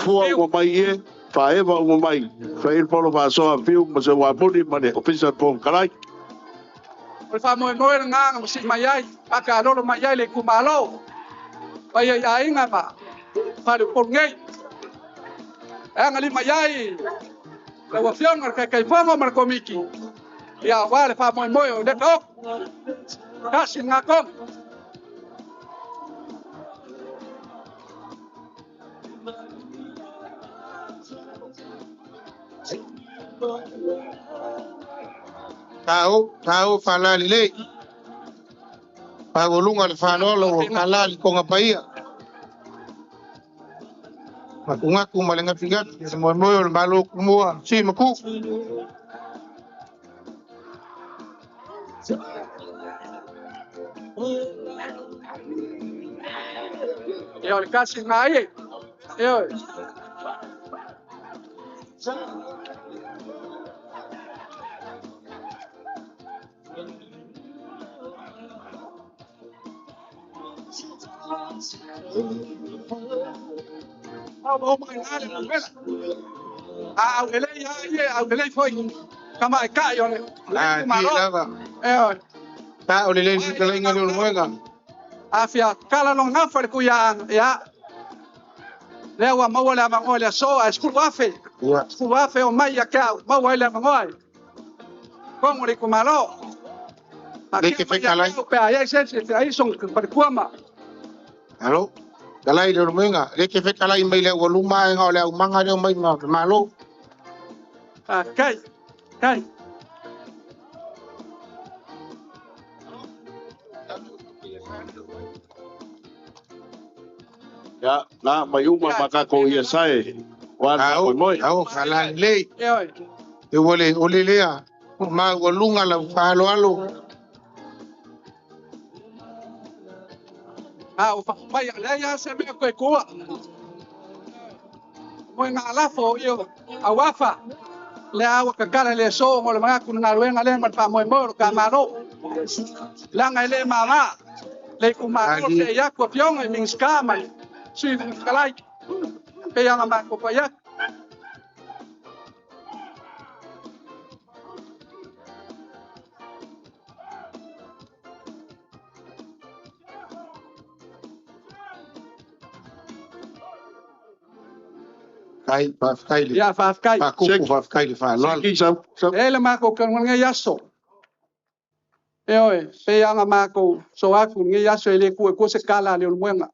fu o mai e fa e o mai fa il polo va so a fiu mo se wa bodi ma le ofisa pon kalai o fa mo nga mo si mai ai aka lo mai ai le kumalo pa ia inga ma fa le por ngai ngali mai ai la wa fiona kai fongo mar komiki ya wale fa mo mo de do kasi ngakon Tau falali le pa golunga le falolo kalali ko ngapaia makungaku malenga figat mo mo le malo kumua si maku yo kasi ngai yo oh my god ele foi kama ka yo ta o le kala nge le mwenga afia kala no nga fa ku ya le wa ma wala ma ngole so a school wafe o mai ya ka ma wala ma ngoi como ri kumalo de que fe kala pe ai se ai son par kuama alo kala le mwenga de que fe kala mai le goluma nga le manga le mai malo kai ya na mai uma maka ko ia sai wa ko moi au kala le e ole le ma golunga la falo alo o fa mai le ya se me ko ko mo nga la fo yo awafa le awa ka kala le so mo le ma ku na luenga le ma pa mo ka ma no la nga le mama le ku ma ko se ya ko pion e min skama si kalai pe ya ma ko pa ya Faafekai. Ia faafekai. Fakuku faafekai le whaaloalo. E le mako ka ngai yaso. E oi, pe anga mako so aku ngai yaso ele ku se kala le mwenga.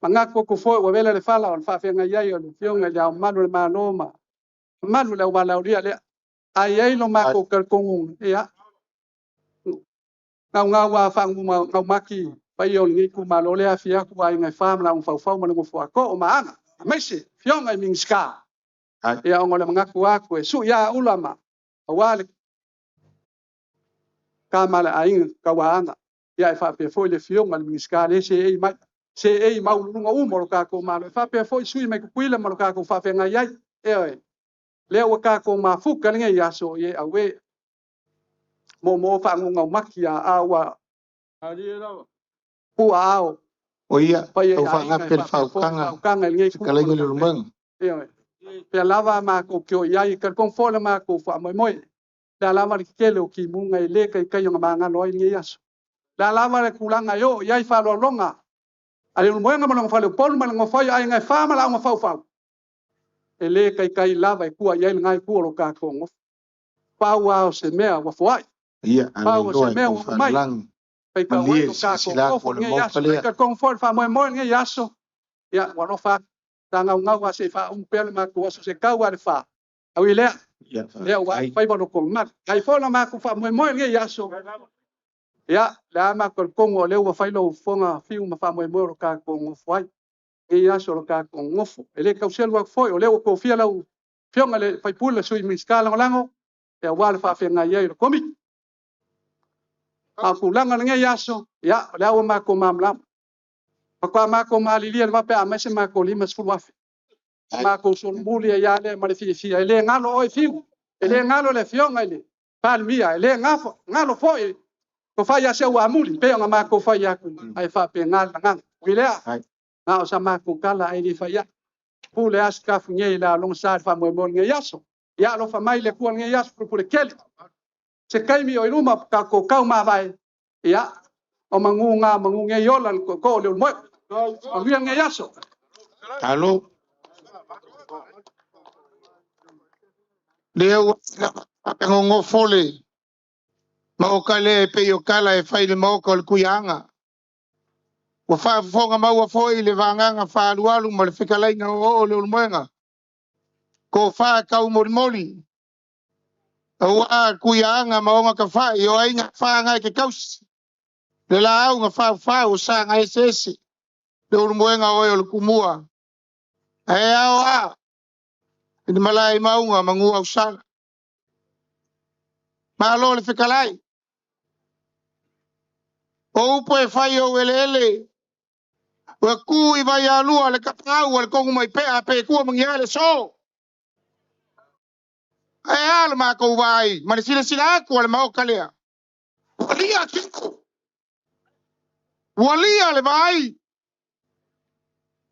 Manga ko foi wa vela le fala on fa fenga ia o fionga ya manu le manoma. Manu le wala uria le ai lo mako ka kongu ia. Ngau wa fangu ngau maki pai o ngi ku malo le afia ku ai ngai fam la un fau ma ngo fo ko ma anga. Mese fionga mingska. Ia ngole manga ku aku e su ya ulama. Awale kamala ainga kawaanga ia fa pe foi le fionga le miska le se ei mau lunga umo ka ko malo fa pe foi sui me kuila malo ka ko fa fe nga ia e le o ka ko ma fu ka nge ya so ye awe mo fa nga makia awa ali no pu ao O ia o fa nga pe fa kanga nge ka le ngulu mang e pe lava ma ko kyo ia i ka kon fo le ma ko fa mo da lava ke le ki munga ile kai nga manga no nge ya so la lava le kulanga yo ia fa lo longa ale mo nga mo fa le pon ma ngo fa ai nga fa ma la ngo fa ele kai lava e ku ia ngai ku lo ka ko ngo pa wa se mea wa fo ai ia pa wa se mea wa mai pai ka wa ka ko fo nge ya so ka kon fo fa mo nge ya so ia wa no fa tanga nga wa se fa un pel ma ko so se ka wa fa au ile ia wa pai mo ko ma kai fo la ma ku fa mo nge ya so ya la ma ko kongo le wa failo fonga fiu ma fa mo ka ko ngo foi e ya so ka ko ngo fo ele ka usel wa foi o le ko fia la fionga le fai pula sui mi skala lango e wa fa fe nga ye ko mi a ku langa nga ya so ya la wa ma ko mamla pa ma ko ma li li va pe a mese ma ko li mas fu wa ma ko so mbuli ya le ma le fi ele nga lo fiu ele nga lo le fionga ele palmia ele nga lo foi ko fa ya se wa muli pe nga ma ko fa ya ku ai fa pe nga nga wile na o sa ma ko kala ai ni fa ya pu le as ka fu nge la long sa fa mo nge yaso ya lo fa mai le ku nge yaso pu le kel se kai mi o iluma ka ko ka ma vai ya o mangu nge yo lan ko le mo o wi nge yaso alo leo ngo fole mau kale pe yo kala e fai le mau ko ku yanga wa fa fonga mau wa foi le vanga nga fa lualu mo le fika lai nga o le ulmenga ko fa ka moli o a ku yanga mau nga ka fa yo ai nga fa nga ke kaus le la au nga fa o sa nga sesi le ulmenga o le kumua ai au a ni malai mau nga mangu au sa ma lo le fika lai o po e fai o ele wa ku I vai a lua le kapau le kongu mai pe a pe ku mangia le so ai al ma ko vai ma le sila ku le mau kalea walia kiko walia le vai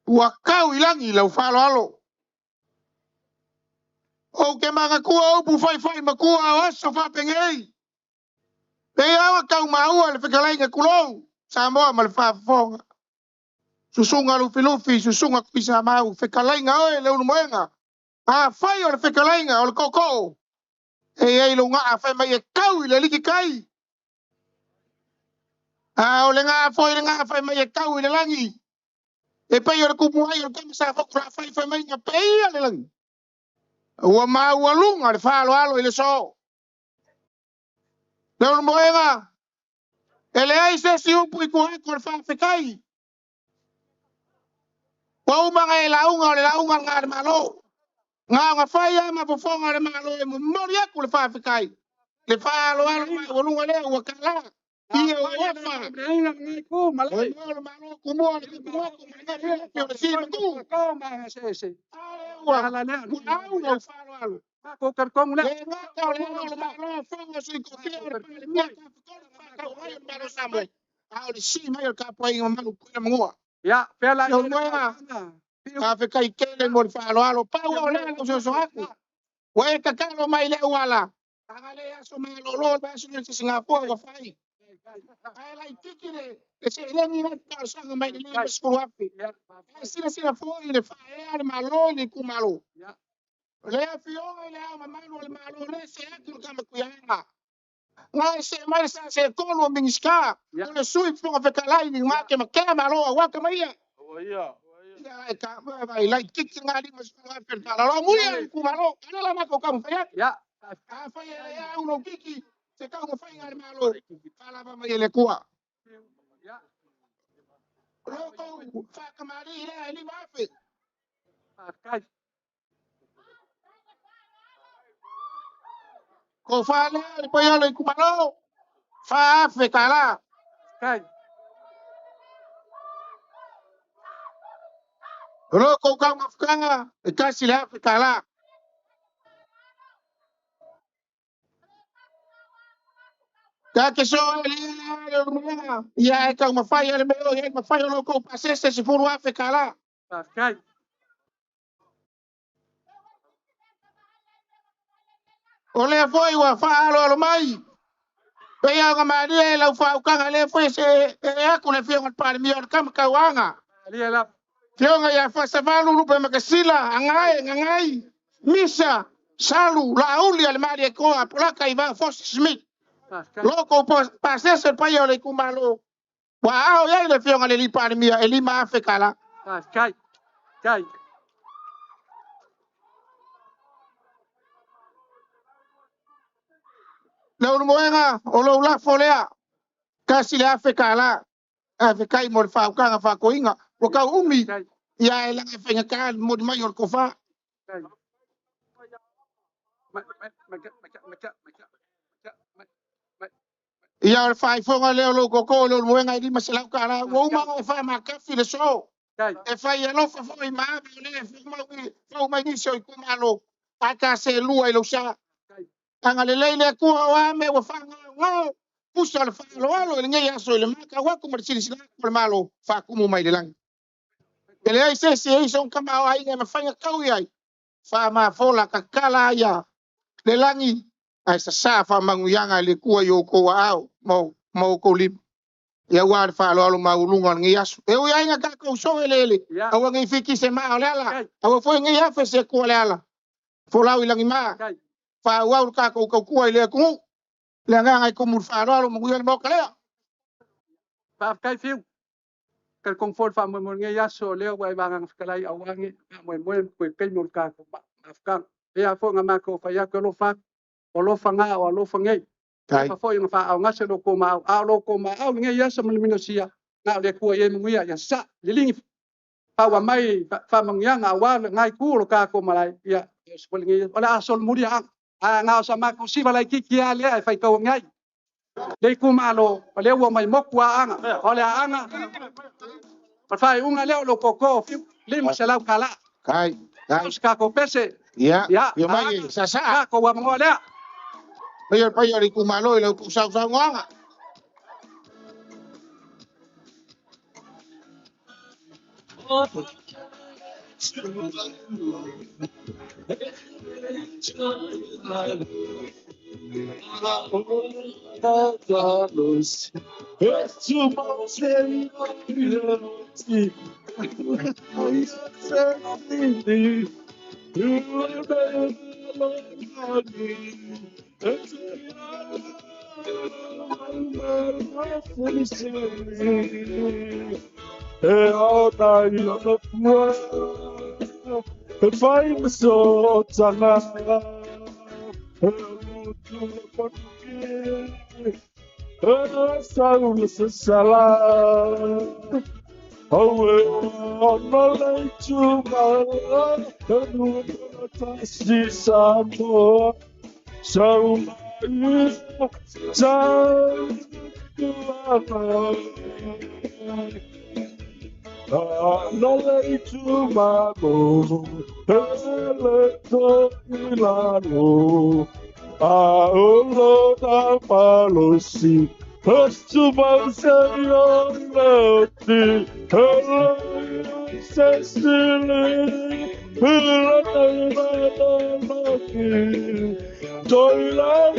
wa kau ilangi le falo alo o ke manga ku o pu fai ma ku a so fa pengei pe a kau ma le fikalai ke kulo sa mo ma le fa fonga susunga lu filufi susunga pisa mau fikalai nga o le ulmoenga a fai o le fikalai nga o le koko e lo nga fa mai e kau le liki kai a o le nga foi le nga fa mai e kau le langi e pe o le kupu ai o le sa fa kura fa mai nga pe le langi o ma o lunga le fa alo le so le ulmoenga ele ai se si upu I ku ko le fa fikai o mga e launga nga malo nga fa ya ma fonga le malo e mo ya ku le fa fikai le fa lo o lunga le o kala ia o fa ainga ngai ku malai o malo ku mo le ku le si ku ko ma se wa la ne au no fa lo ko kar kong le nga ka le malo fonga si ku ke le mi ka ko malo sa mo au le si mai ka pa inga malo ku le mo ya pela yo nga ka fe kai kele mo fa lo pa o le so aku we ka ka lo mai le wala angale ya so malo lo ba so ni Singapore ko fai Ai lai tiki le se le ni na ka sa nga mai le mas ko afi. Ai sila fo le fa e malo le ku malo. Le fio le ama malo le se ku ka ma kuyanga. Ngai se mai sa se ko lo mingiska. Le sui fo ka kalai ni ma ke malo wa ka mai. Ya ka vai lai tiki nga di mas ko afi ka lo mu ya ku malo. Ana la na ko ka fa ya. Fa ya uno kiki. Se ka ko fa nga malo. Fala ba mai le kuwa. Loko fa kamari ile ni mafi. Ko fa le po yo le kumalo. Fa fe kala. Loko ka mafkanga kasi la fe kala. Ka ke so le ya ka mafaya le meo ya mafaya loko pasese si furu fe kala. Ole foi wa fa lo mai. Pe ya ga mari la fa ka le foi se e ku le fi ngot pa mi or kam ka wanga. Fionga ya fa savalu lupa makasila angai misa salu la uli al mari ko apolaka iva fos smith loko pasese pa yo le kumalo wa ya le fionga le lipa mi elima afekala kai lo moenga o lo la folea kasi le afekala afekai mo fa ka fa ko inga o ka umi ya la fenga ka mo mayor ko fa ia fai fonga leo lo ko lo moenga di masala kala wo ma fa ma ka fi le so e fai lo fa foi ma le fa ma ni so ku malo aka se lua lo sa anga le le ku wa me wa fa nga puso al fa lo nge ya so le ma ka wa ku marchili sila ku malo fa ku mo mai le lang ele ai se son kama ai nga mafanya kau ai fa ma fola ka kala ya le langi ai sa fa manguyanga le ku yo ko wa mau ko lim ya war fa lo maulunga ngi yasu e ya nga ka ko so ele awa ngi fiki se ma ala awa fo ngi ya fe se ko ala fo la ilangi ma fa wa ka ko ku ile ku le nga ngai ko mur fa lo mo ngi mo kala pa kai fiu kal kong for fa mo ngi yasu le wa ba ngang kala awangi mo ko kai mur ka ko afkan ya fo nga ma ko fa ya ko lo fa o lo fa nga o lo fa ngai fa fo yung fa au ngase lo ko ma au nge ya sa mino sia na le ku ye mu ya sa liling fa wa mai fa mang yang awa ngai ku lo ka ko malai ya sepol nge ola asol muri a nga sa ma ku si balai ki ya le fa ko ngai le ku ma lo le wo mai mok wa anga ole anga fa unga le lo ko le ma sala kala kai ka ko pese ya yo mai sa ko wa mo le Payo ri kumalo ilo sa nga. Fai so tanga Saul sala Oh no lay to my tasi samo so no lay to my Electo Milano Aolo da Palosi Costumo Señorati Sestili Toilan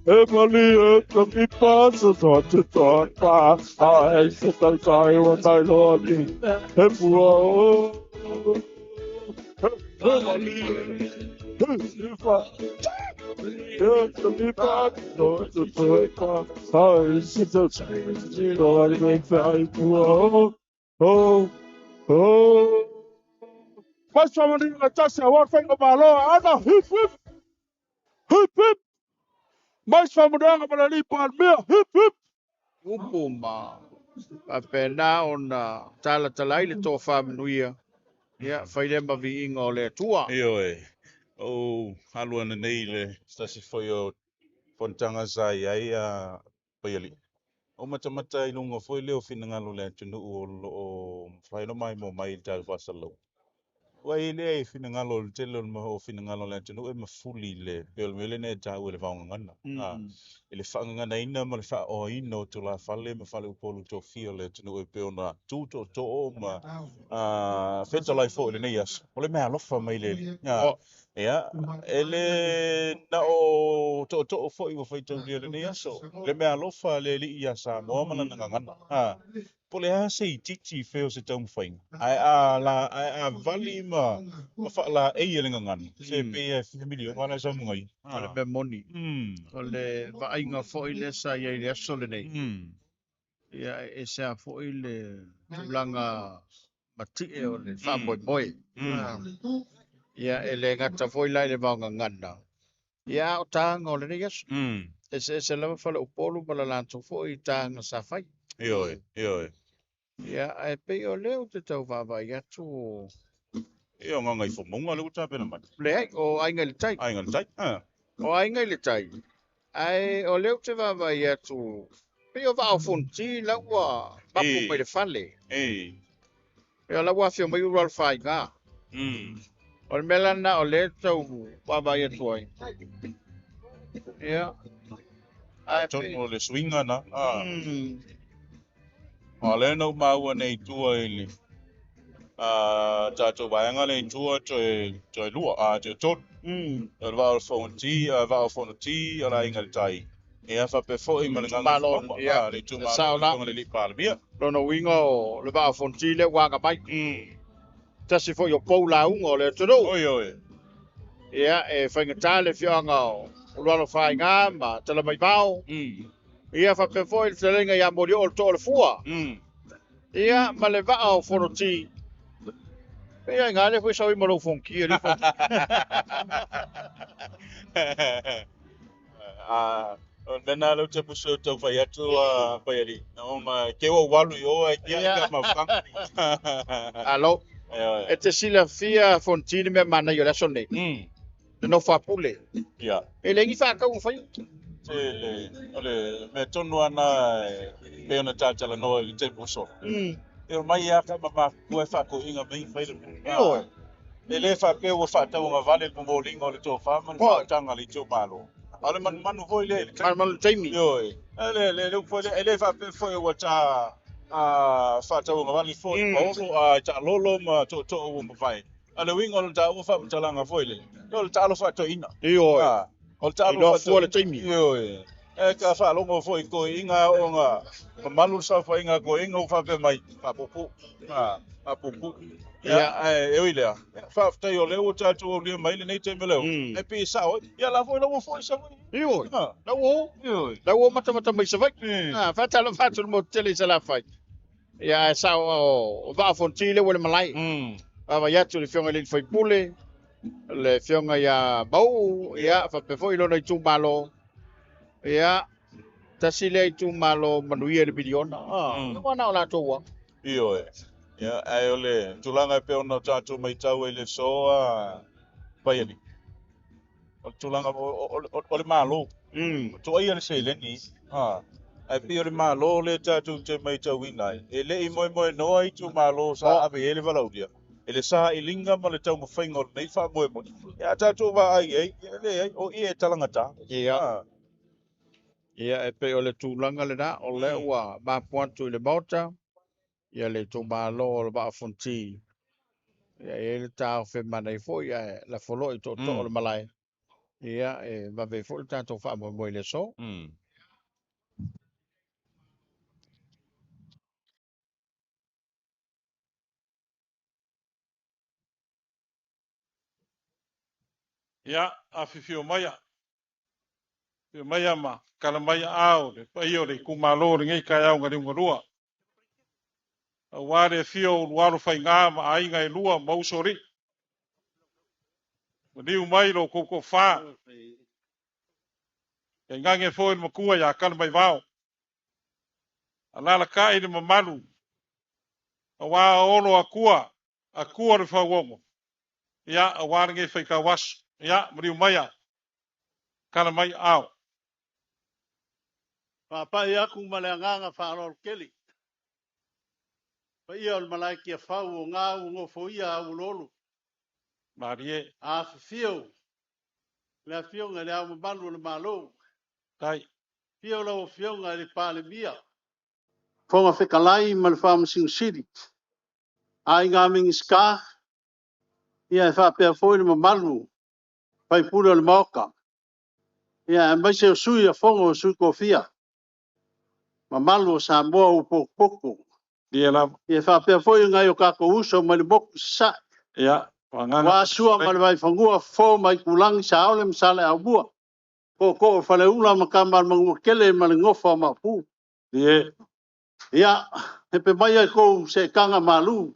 Emily, come pass us on to talk past. I sit and sorry what I Lord me. First time in the church, I want to thank my Lord. Anna, hip, hip, hip, hip. Mais famudanga malali palmea, hip, hip. Upuma. Apena ona tala tala ile to familia. Ya faile mavi ingo le tua. Ioe. O haluana nei le stasi foi o pontanga sai ai a paiali. O mata i lunga foi leo finangalo le tunu o whaino mai mo mai tau wasalo. Wai le ai finangalo le telo ma o finangalo le tunu e mafuli le peol mele ne tau le vaunga ngana. Ele whanga ngana ina ma le wha o ino tu la whale ma whale upolu to fio le tunu e peona tūto to o ma wheta lai fo le nei as. O le mea lofa mai le. Ia, ele na o to fo i fo to le nei aso. Le mea lofa le li ia sa mo mana nga ngana. Po le a se titi feo se tau mwhainga. Ai a vali ma wha la e ele ngana. Se pe e familio ngana sa mungai. Ale me moni. O le vainga fo i le sa ia i le aso le nei. Ia e sa fo i le langa mati e o le wha boi. Ia e le ngata fo i lai le vaunga ngana. Ia o tanga o le nei aso. E se lama whala upolu ma la lanto fo i tanga sa fai. Ioe. Ia e pe o leo te tau vavai atu o... Ia o ngangai fo monga le uta pena mai. Le ai, o ainga le tai. Ainga le tai, O ainga le tai. Ai, o leo te vavai atu... Pe o vao fonti la ua papu mai le fale. Pe o la ua fio mai ura al fai ngā. O le melana o le tau vavai atu ai. Ia. Tono le swinga na. O le no maua nei tua ili. Tato vaianga le tua toi lua, toi tot. O le vao fonti, o la inga le tai. E a whape fo i malanganga whama. Le tu malo, le li palmia. Lono winga o le vao fonti le wanga mai. Tasi fo i o pou la unga o le tunu. Oi. Ia, e whaingatā le whianga o lualo whai ngā, ma tala mai vao. Ia whape fo i le talenga ia mori o le tō le fua. Ia, ma le vaa o fonoti. Ia, ngā le fui sau i maro fonki. Nena lo te puso tau whai atu a paiari. O ma kewa walu i oa i kia mawhanga. Alo. E te sila fia fontini me mana i o leso nei. No whapule. Ia. E lengi whakau whai. Ole, me tonu ana peona tātala noa i te puso. E o mai aka ma kue whako inga mai whaile. E le whakeo o whātau ngā vale kumo linga o le tō whaman whātanga li tō malo. Ale manu voi le. Manu taimi. Ioi. Ele whape foi o tā whātau ngā vale foi. Maoro a tā lolo ma tō o mawhai. Ale winga o le tā o whapatalanga foi le. O le tā alo whātau ina. Ioi. O le tā alo whātau le taimi. Ioi. E ka whaalongo foi ko inga o ngā malu sa fa inga ko inga o whape mai. Papopu. Papopu. Ia, e oilea. Whaaftei o leo tātou o leo mai le nei te me leo. E pi sao, ia la foi lau foi sa foi. Ioi. Lau o mata mai sa vai. Whatala whāturu mo tele sa la whai. Ia, e sao o vaa fonti le wale malai. Awa iatu le whionga le whai pule. Le whionga ia bau. Ia, whape foi lona i tū malo. Ia, tasi le i tū malo manuia le biliona. Wana o la tōua. Ioi. Ia, ai ole, tulanga pe ona tātou mai tau e le soa paiani. O tulanga o le malo. To ai ale se leni. Ai pi o le malo le tātou te mai tau inai. E le i moe noa i tu malo sa ave ele valaudia. E le sa i linga ma le tau mawhainga o nei wha moe. Ia tātou wa ai o i e talanga tā. Ia. Ia, e pe o le tūlanga le na, o le ua mapuantu i le mauta. Ia le tō malo o le waa fonti. Ia e le tau fe mana i fo ia la folo i to le malai. Ia e va ve fo le tato fa mo le so. Ia, a fifio maia. Fifio maia ma, kala maia au, le paio le kumalo le ngai kai au ngari ungarua. A ware fio luaro fai ngā ma ainga e lua mausori. Liu mai lo koko wha. Kei ngange fo ma kua ya kala mai vao. A lala kai le mamalu. A wā olo a kua le whauongo. Ia, a wāre ngai whai ka wasu. Ia, mariu maia. Kala mai au. Papai aku maleanganga whaarol keli. Pa ia o malai kia whau o ngā ungo foia au lolu. Marie. A fio. Le fio nga le au mabalu le malo. Tai. Fio lau fio nga le pale mia. Fonga whikalai ma le whamasing city. Ai ngā mingi ska. Ia e whapea foi le mamalu. Pai pura le maoka. Ia e maise o sui a fonga o sui kofia. Mamalu o Samoa o poko. Ia la. Ia whapea foi ngai o kako uso ma le moku sa. Ia. Wa sua ma le vai fangua fo mai kulangi sa ole msale au bua. Ko fale ula ma kamar mangu kele ma le ngofa ma pu. Ie. Ia. Hepe mai ai kou se kanga malu.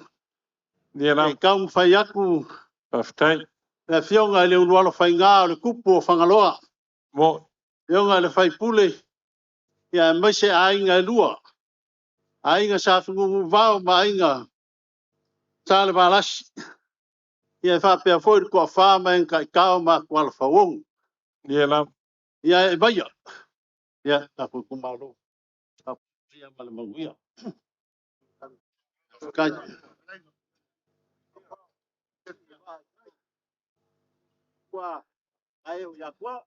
Ia la. E kang fai aku. Paftai. Le fionga le unualo fai ngā o le kupu o whangaloa. Mo. Fionga le fai pule. Ia mai se ainga e lua. Ainga sa fungu vau ma ainga. Sale balasi. Ia whapea foi kua whama en kai kao ma kua la whawong. Ia la. Ia e baia. Ia tapu kumaro. Tapu ia ma le manguia. Kai. Kua. Ai o ia kua.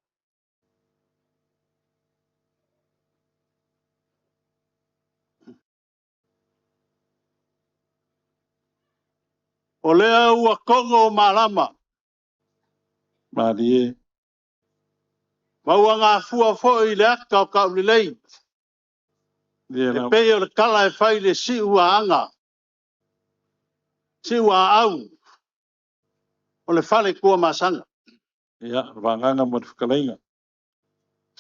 O lea ua kongo o malama. Marie. Maua ngā fua fo i le aka o kau li lei. E pei o le kala e whai le si ua anga. Si ua au. O le whale kua masanga. Ia, wanganga mo te whakalainga.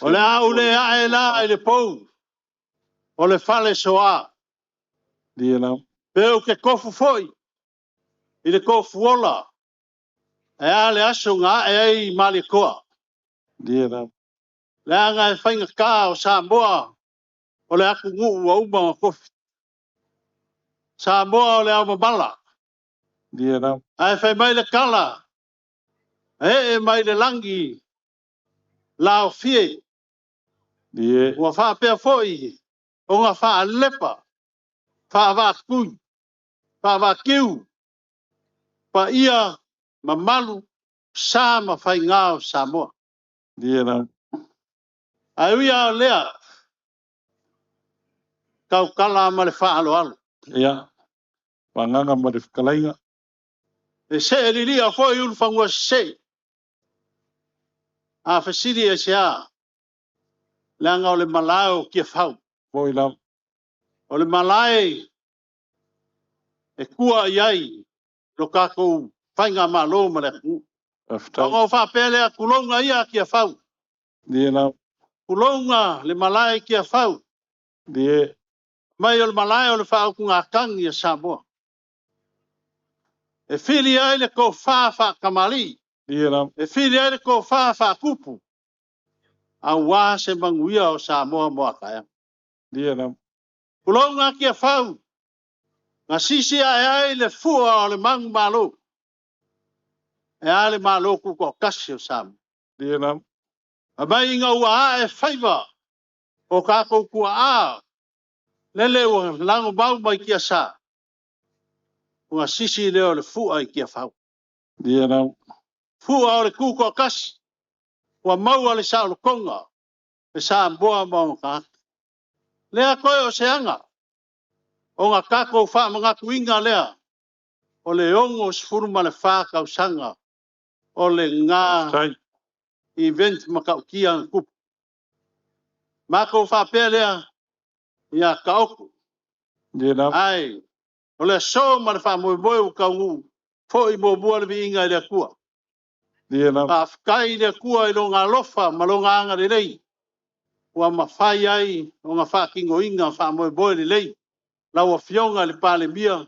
O le au le ae la e le pou. O le whale soa. Ia la. Peo ke kofu foi. I le kofu ola. E a le aso ngā e ai mali koa. Ia la. Le anga e whainga kā o Samoa. O le aku ngu ua uma o kofi. Samoa o le au mabala. Ia la. Ai whai mai le kala. E mai le langi. Lao fie. Ia. Ua wha pea foi. O ngā wha lepa. Wha wha kui. Wha wha kiu. Pa ia mamalu. Sa ma whai ngā o Samoa. Ia la. Ai wia o lea. Kau kala ma le wha alo alo. Ia. Wanganga mo te whakalainga. E se e lili a foi ulu whangua se. A whasiri e se a. Langa o le malai o kia whau. Moi lam. O le malai. E kua iai. Lo kako whainga malo ma le ku. Pango wha pele a kulonga ia kia whau. Ia lam. Kulonga le malai kia whau. Ia. Mai o le malai o le whau ku ngā kangi a Samoa. E whili ai le ko wha kamali. Ia lam. E whili ai le ko wha kupu. A wā se manguia o Samoa moa kaya. Ia lam. Kulonga kia whau. Ngā sisi ai le fua o le mangu malo. E ale malo ku ko kasi o Samoa. Ia lam. A mai inga ua e whaiva. O kako kua a. Lele o lango bau mai kia sa. Ngā sisi leo le fua i kia whau. Ia lam. Fua o le kuko kasi. Ua maua le sa o le konga. E sa mboa mau ka. Lea koe o se anga. O ngā kako wha mga kuinga lea. o le ongo sfuru ma le whākausanga o le ngā event makaukia ang kupu. Mako whapea lea ia kaoku. Ai, o le so ma le whamoeboe u kaungu fo i mo bua le vi inga i le kua. Whafkai le kua i lo ngā lofa ma lo ngā anga le lei. Ua mawhai ai o ngā whakingo inga whamoeboe le lei. Lau a fionga le pale mia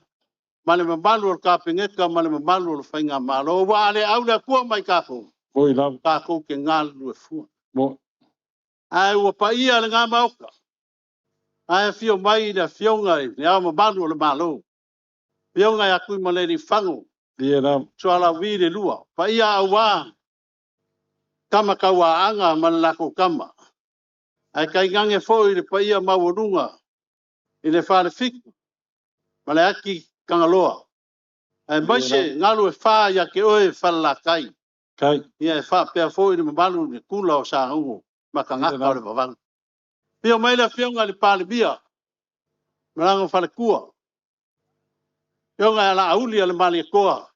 ma le mamalu o kapingeka ma le mamalu o whainga malo. Wa le au le kua mai kako. Kako ke ngā lue fua. Ai ua pa ia le ngā mauka. Ai fio mai le fionga i le au mamalu o le malo. Fionga i akui ma le ni whango. So ala vi le lua. Pa ia au wā. Kama kaua anga ma le lako kama. Ai kai gange foi le pa ia maurunga. I le whare fiku. Ma le aki kangaloa. Ai maise ngalu e wha ia ke oe whala kai. Ia e wha pia foi le mamalu ni kula o sa ungu. Ma ka ngaka o le wawang. Pio mai le fionga le pale bia. Malango whale kua. Fionga ala auli ale mali e koa.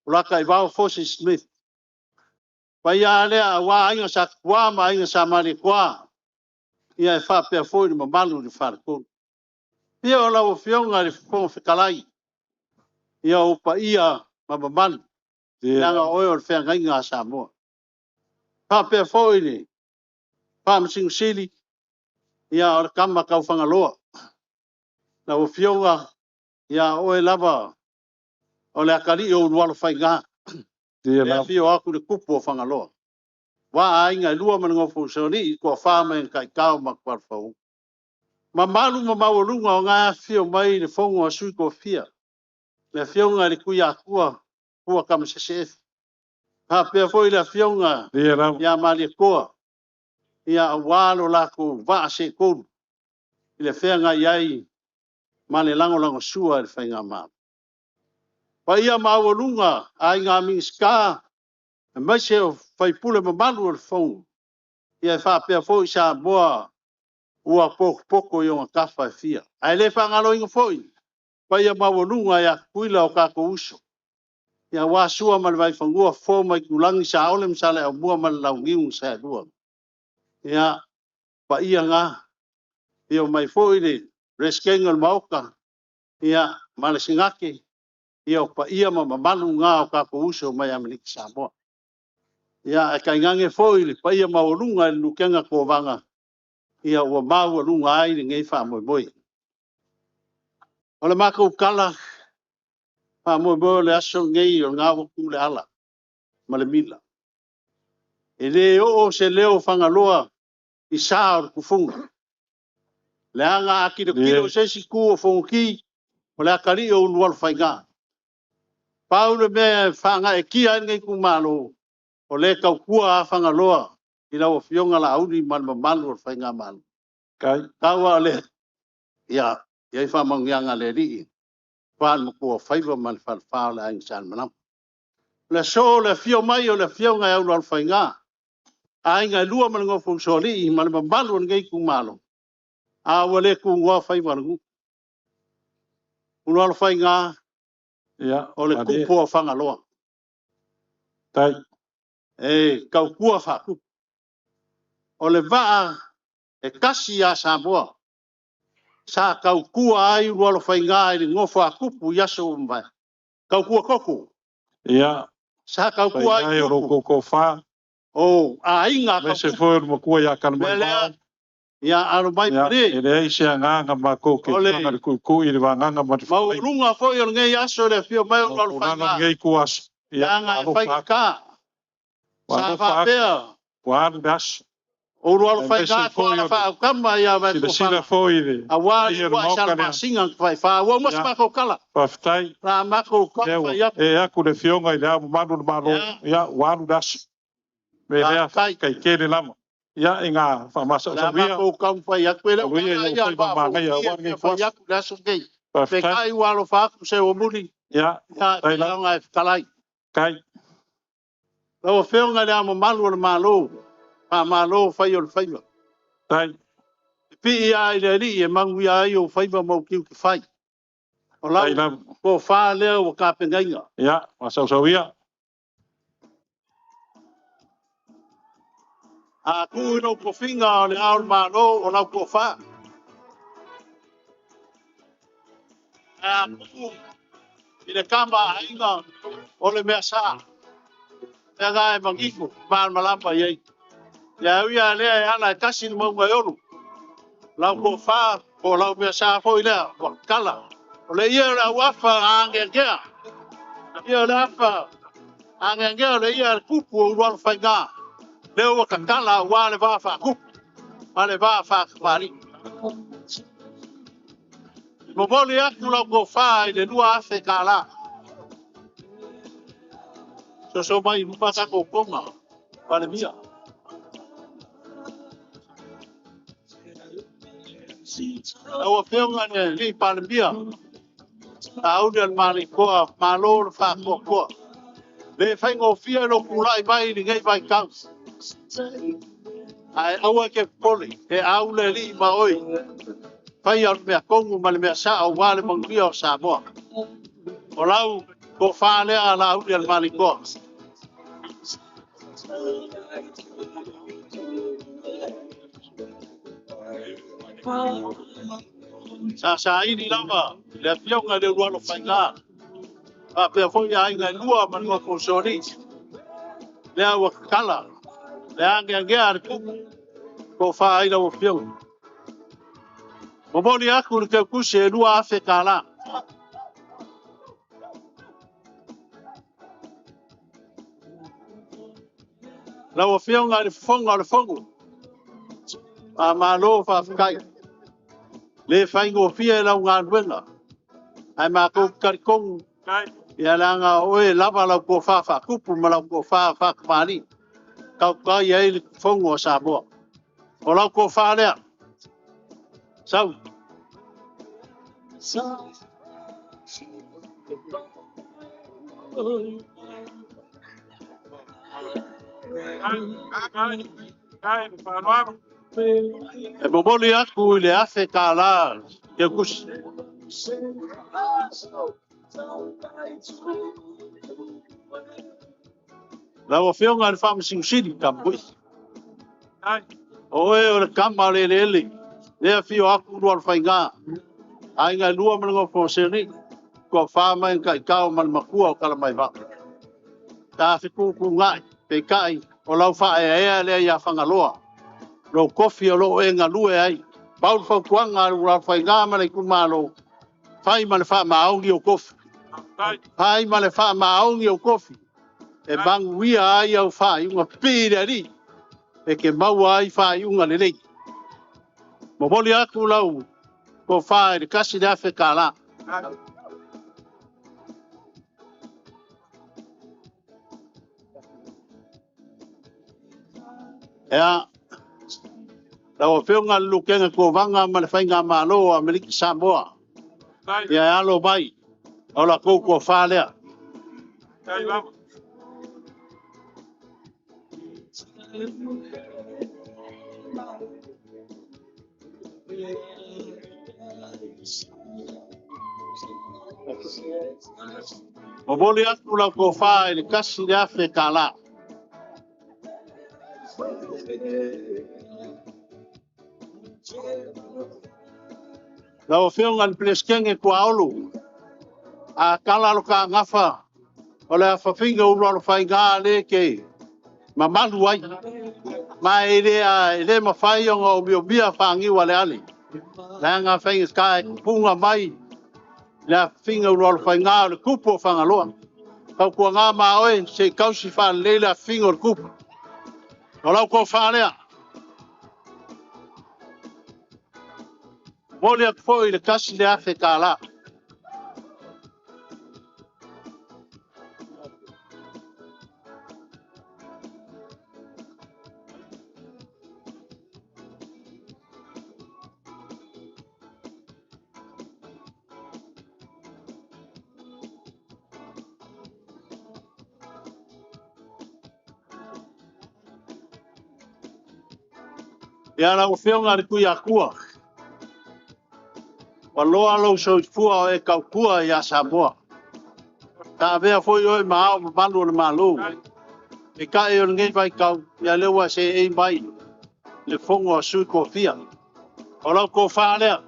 Ulaka i wao Fosi Smith. Pai a lea wā inga sa kua ma inga sa mali e koa. Ia e wha pia foi le mamalu ni whale kua. Pia o lau fionga le fonga whikalai. Ia upa ia ma mamalu. Nanga oe o le whenga inga sa moa. Wha pia foi ni. Wha msingu sili. Ia o le kama kau whangaloa. Na o fionga. Ia oe lava. O le akari o unualo whainga. Ia fio aku le kupu o whangaloa. Wa ainga i lua mana ngofu soni. I kua whama en kai kao ma kwa whau. Ma malu ma maurunga o ngā fio mai le fongo a sui ko fia. Le fionga le kuia akua. Kua kama sesef. Ha pia foi le fionga. Ia mali koa. Ia awalo lako vaa se kodu. I le whenga iai. Ma le lango lango sua le whainga maa. Pa ia maurunga. Ai ngā mingiska. E mai se o whaipule ma malu o le fongo. Ia wha pia foi sa moa. Ua poko i o ngā kawha e fia. Ai le whangalo inga foi. Pa ia maurunga ia kuila o kako uso. Ia wāsua ma le vai whangua fō mai kulangi sa ole msale au mua ma le laungiung sa e lua. Ia pa ia ngā. Ia mai foi le reskenga le mauka. Ia ma le singake. Ia o pa ia ma mamalu ngā o kako uso mai Ameriki Samoa. Ia e kai ngange foi le pa ia maurunga le nukenga ko vanga. Ia ua maua lunga ai le ngei wha moi moi. O le mako kala. Wha moi moi le aso ngei o ngā waku le ala. Ma le mila. E le o se leo whangaloa i saa o le kufunga. Le anga aki de kilo se si ku o fongi. O le akari o unualu whainga. Pau le mea whanga e kia ngei kumalo. O le kau kua a whangaloa. I lau o fionga la auni malma malu o whainga malu. Kaua le. Ia. Ia wha mangianga le rii. Whaan mokua whaiva man wha le aing san manam. Le so le fio mai o le fionga e au lau whainga. Ainga e lua man ngofu soli i malma malu o ngei kumalo. A wale ku ngua whaiva ngu. Unualu whainga. O le kupo o whangaloa. E kau kua whaku. O le vaa e kasi a Samoa. Sa kau kua ai unualu whainga i le ngofu a kupu yaso mbai. Kau kua koko. Sa kau kua ai kupu. O a inga kau Mese foi mo kua ya kan mai. Ya aro mai pare. E le isi nganga ma ko ke nganga ku i le nganga ma. Mau runga foi o ngei aso le fio mai unualu whainga. Ngei kuas. Ya nga e whaika. Sa whapea. Wan das. O rualu whainga kua na whaukama ia vai ko Sila foi de. A wali wa sa masinga vai fa wa mas mako kala. Paftai. Ra mako kala ia. E aku le fionga i le manu malo. Ya wan das. Me rea kai kele lama. Ya inga fa masa sa via. Mako kam fa ia kwela. Ya ba ma ya wa ngi fa ya ku daso ngai. Pe kai wa lo fa ku se o muli. Ya. Tai la nga kalai. Kai. Lo fionga le amo malu le malo. Pa malo fa yo le fa. Tai. Pi ia i le ri e mangu ia i o whaiva mau kiu ki whai. O lau ko fa lea o ka pengainga. Ya, masau ia. A ku no ko finga o le aul malo o lau ko fa. A ku i le kama ainga o le mea sa. Ea ga e mangifu, maan malapa iei. Ia uia lea e ana e kasi ni maunga eolu. Lau ko fa, o lau mea sa fo i lea, o kala. O le ia le wafa angengea. Ia le afa angengea le ia le kupu o urualu whainga. Leo o kakala wa le va fa kupu. Ma le va fa kawari. Momoli aku lau ko fa i le lua afe kala. So mai mpasa ko konga. Pale mia. Awa whiunga ne li pale mia. Au le mali koa malo le fa koa. Le whaingo fia no kulai mai ni ngai vai kau. Ai aua ke poli. He au le li ma oi. Pai au mea kongu ma le mea sa au wale mangia o sa moa. O lau ko fa lea la au le mali koa. Sa ini lava. Le whiunga le rualo whainga. A pe foi ai ngai lua ma lua ko sori. Le aua kala. Le ange ar ko fa ai lo fiu. Mo boni aku le ku se lua afe kala. La o fiu ngai le fongo. A malo fa kai. Le faingo fia la nga wenga. Ai ma ko karikong. Ia langa oe lava la ko fa kupu ma la ko fa kmani. Ka ia le fongo sa bo. O la ko fa le. Sau. E boboli aku le afe kala. Ke kus. La o fiu ngai fa msing sidi kampui. Oe o le kama le le. Le fiu aku rual fainga. Ai ngai lua mga po seri. Ko fa mai kai kau man makua o kala mai va. Ta fi ku ngai pe kai o lau fa e le ia fangaloa. Lo kofi o lo e ngalue ai. Paul fa kuanga rual fainga ma le kumalo. Fai ma le fa maongi o kofi. Fai ma le fa maongi o kofi. E bang wia ai au fa i unga pire ri. E ke mau ai fa i unga le lei. Mo boli aku lau ko fa i kasi de afe kala. Ea, lau whiunga lukenga ko vanga ma le whainga malo a Meliki Samoa. Ia alo mai, o la kou ko whalea. O boli aku lau ko wha i le kasi de afe kala. Lau whiunga ni pleskenge kua olu. A kala lo ka ngafa. O le afa finga ulu alo whainga le ke. Ma malu ai. Ma ele ma whai o ngā ubio bia whangi wa le ali. Le ngā whainga skai punga mai. Le finga ulu alo whainga le kupo whangaloa. Kau kua ngā mā oe se kausi wha leila finga o le kupo. O lau ko whanea. Mole ak foi le kasi le afe kala. Ia la o whiunga ni kui a kua. Waloa lo so fua o e kaukua ia Samoa. Ta vea foi oi maa o malu na malu. E ka e o ngei vai kau ia lewa se e mai le fongo a sui kofia. O lau ko wha lea.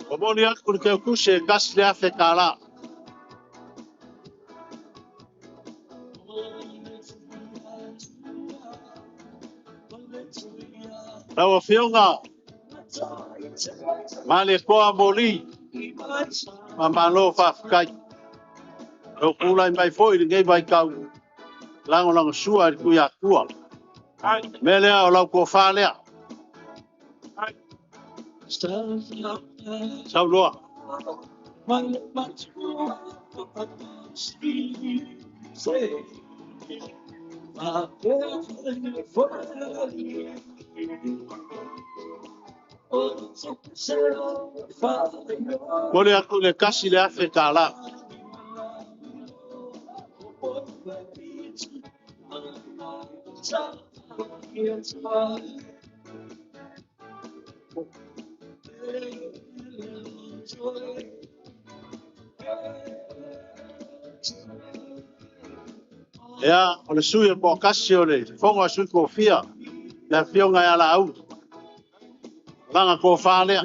O moni aku ni keu kuse kasi le afe kala. Lau a whionga. Male koa moli. Ma malo whawhikai. O kulai mai foi ni ngei vai kau. Lango lango sua i kuia kua. Melea o lau ko wha lea. Sau loa. Mole aku le kasi le afe kala. Ya, o le sui po kasi o le fongo a sui kofia. Le whionga ia la au. Langa ko wha lea.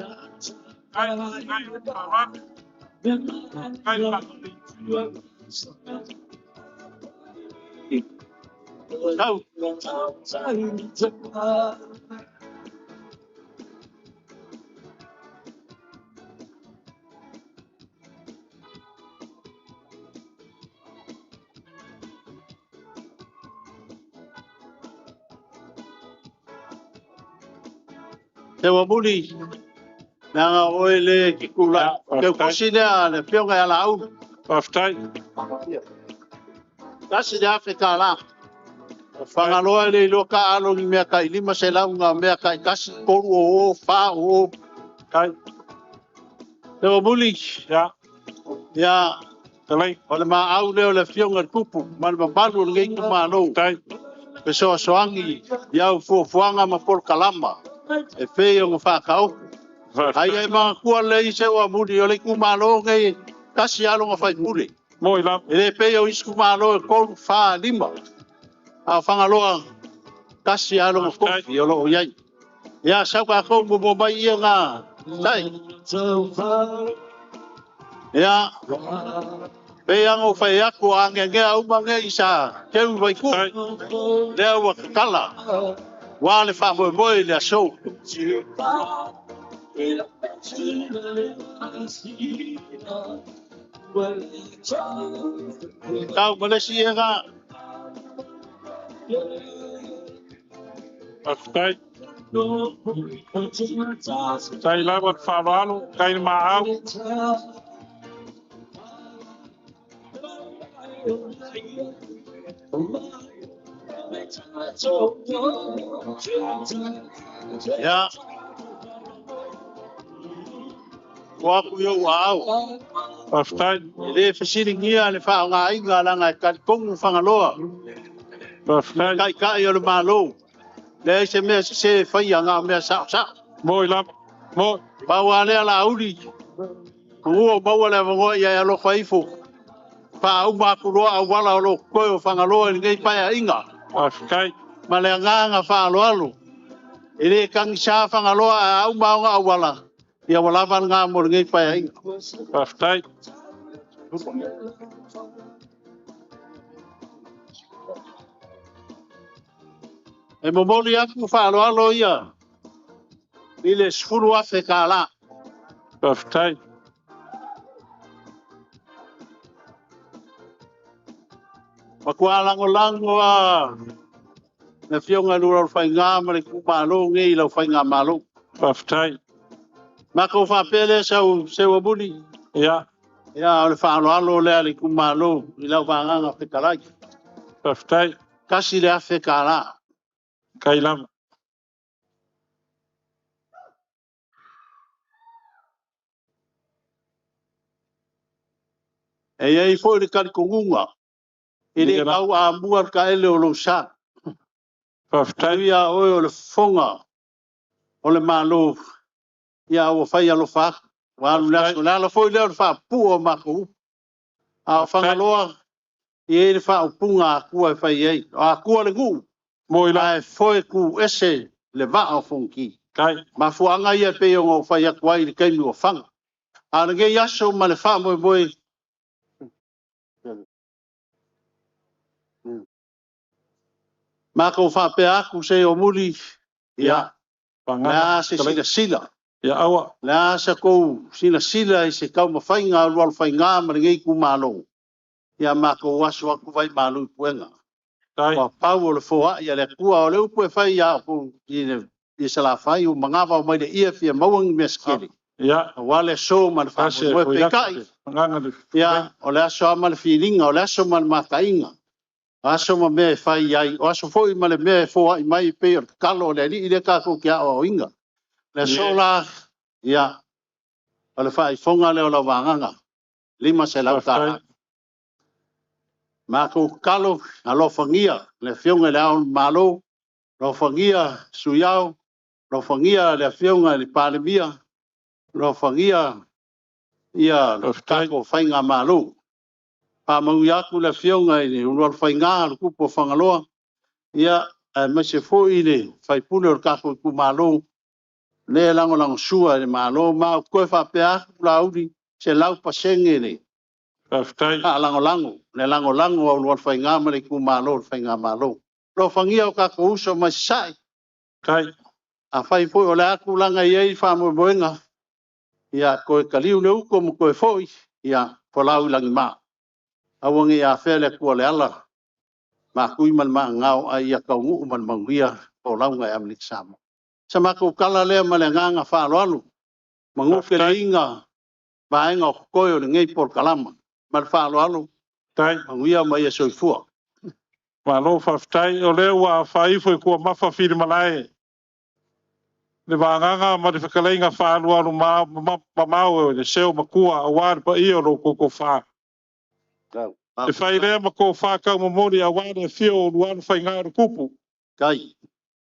Kau. Te wa muli. Nanga oe le ki kula. Keu kusi lea le whionga ia la au. Paftai. Kasi le afe kala. Whangaloa le loka alo ni mea kai lima se launga mea kai kasi koru o wha o kai. Te wa muli. Ya. Ya. Talai. O le maa au leo le whionga kupu. Man mabalu ngei kuma no. Tai. Pe soa soangi. Iau fuafuanga ma por kalama. E wheo ngā whakau. Hai ai mga kua le i se wa muli o le kuma no ngei kasi alo ngā whai muli. Moi lam. E le peo isku ma no e koru wha lima. A whangaloa kasi alo ngā kofi o lo iai. Ia sau ka kou mo mai ia ngā. Tai. Ia. Pe ango whai ako ange ngea umange isa. Keu vai ku. Lea ua kakala. Wā le whamoe moe le aso. Tau malesi e ngā. Paftai. Tai lawat whawalo. Kai maau. Ya. Wa ku yo wow. Paftai. Le fasiri ngia le fa nga inga la nga ka kongu fangaloa. Paftai. Kai kai o le malo. Le se me se fa ya nga me sa sa. Moi lam. Moi. Pa wa le la uli. Ku ba wa le ngo ya lo faifu. Pa u ma ku lo a wala lo ko fangaloa ngai pa ya inga. Paftai. Ma le nga fa lo alu. Ele kang sa fangaloa au ma nga wala. Ya wala van nga mo ngai pa ya inga. Paftai. E momoli aku whaalo alo ia. I le sfuru afe ka la. Paftai. Makua lango lango a. Na fionga lura whai ngā mare ku malo ngi lau whai ngā malo. Paftai. Mako whapele sau sewa buni. Ya. Ya ole whaalo alo lea le ku malo. I lau whanganga whikalai. Paftai. Kasi le afe ka la. Kai lam. E ai fo le kali kongunga. E le kau a mua ka ele o lo sa. Ia oi o le fonga. O le malo. Ia o fai alo fa. Wa lu la so la fo le fa pu o ma ko. A fanga loa. I le fa o punga ku e fai ai. A ku le ngu. Mo ila. Ai foi ku ese le va o fonki. Kai. Ma fuanga ia pe o fai a kwai le kai o fanga. A le ge yaso ma le fa mo boy. Ma ko fa pe aku se o muli. Ia. La se sila. Ya awa. La sa ko sila i se kau mafainga rual fainga ma ngai ku malo. Ya ma ko waso aku vai malo puenga. Wa pau le foa ya le kua o le upu e fai ya ko i se la fai o mangava o mai de ia fia mawang meskeli. Ya. Wale so man fa mo pe kai. Ya o le aso ma le feelinga o le aso ma matainga. Aso ma me fai ai o aso foi ma le me foa i mai pe kalo le ni le ka ko kia o inga. Le sola ya ole fai fonga le ola wanganga lima se lau ta ma ko kalo alo fangia le fionga le au malo lo fangia suyao lo fangia le fionga le palemia lo fangia ia ta ko fainga malo pa mau ya ku le fionga ni lo fainga ku po fangaloa ia me se fo ile fai pule o ka ku malo le lango lango sua le malo ma ko fa pe a laudi se lau pasenge le a lango lango le lango lango o lo fa nga le ku malo fa nga malo lo fangia o ka ko uso ma sai kai a fai foi o la ku langa ye fa mo boenga ia ko kaliu le ko mo ko foi ia po lau langi ma a wongi a fele ku le ala ma ku man ma ngau a ia ka ngu man mangia po lau nga am liksamo sama ko kala le ma le nga fa lo mangu ke linga ba nga ko yo ngai por kalama mal fa lo alu tai manguia mai so fu ma lo fa tai o le wa fa i foi ko ma fa fir malai le vanga ma de fakalenga fa lo alu ma ma o de seu ma kua wa pa i o ko fa e fai le ma ko fa ka mo mori a wa de fio lo fa nga ro kupu kai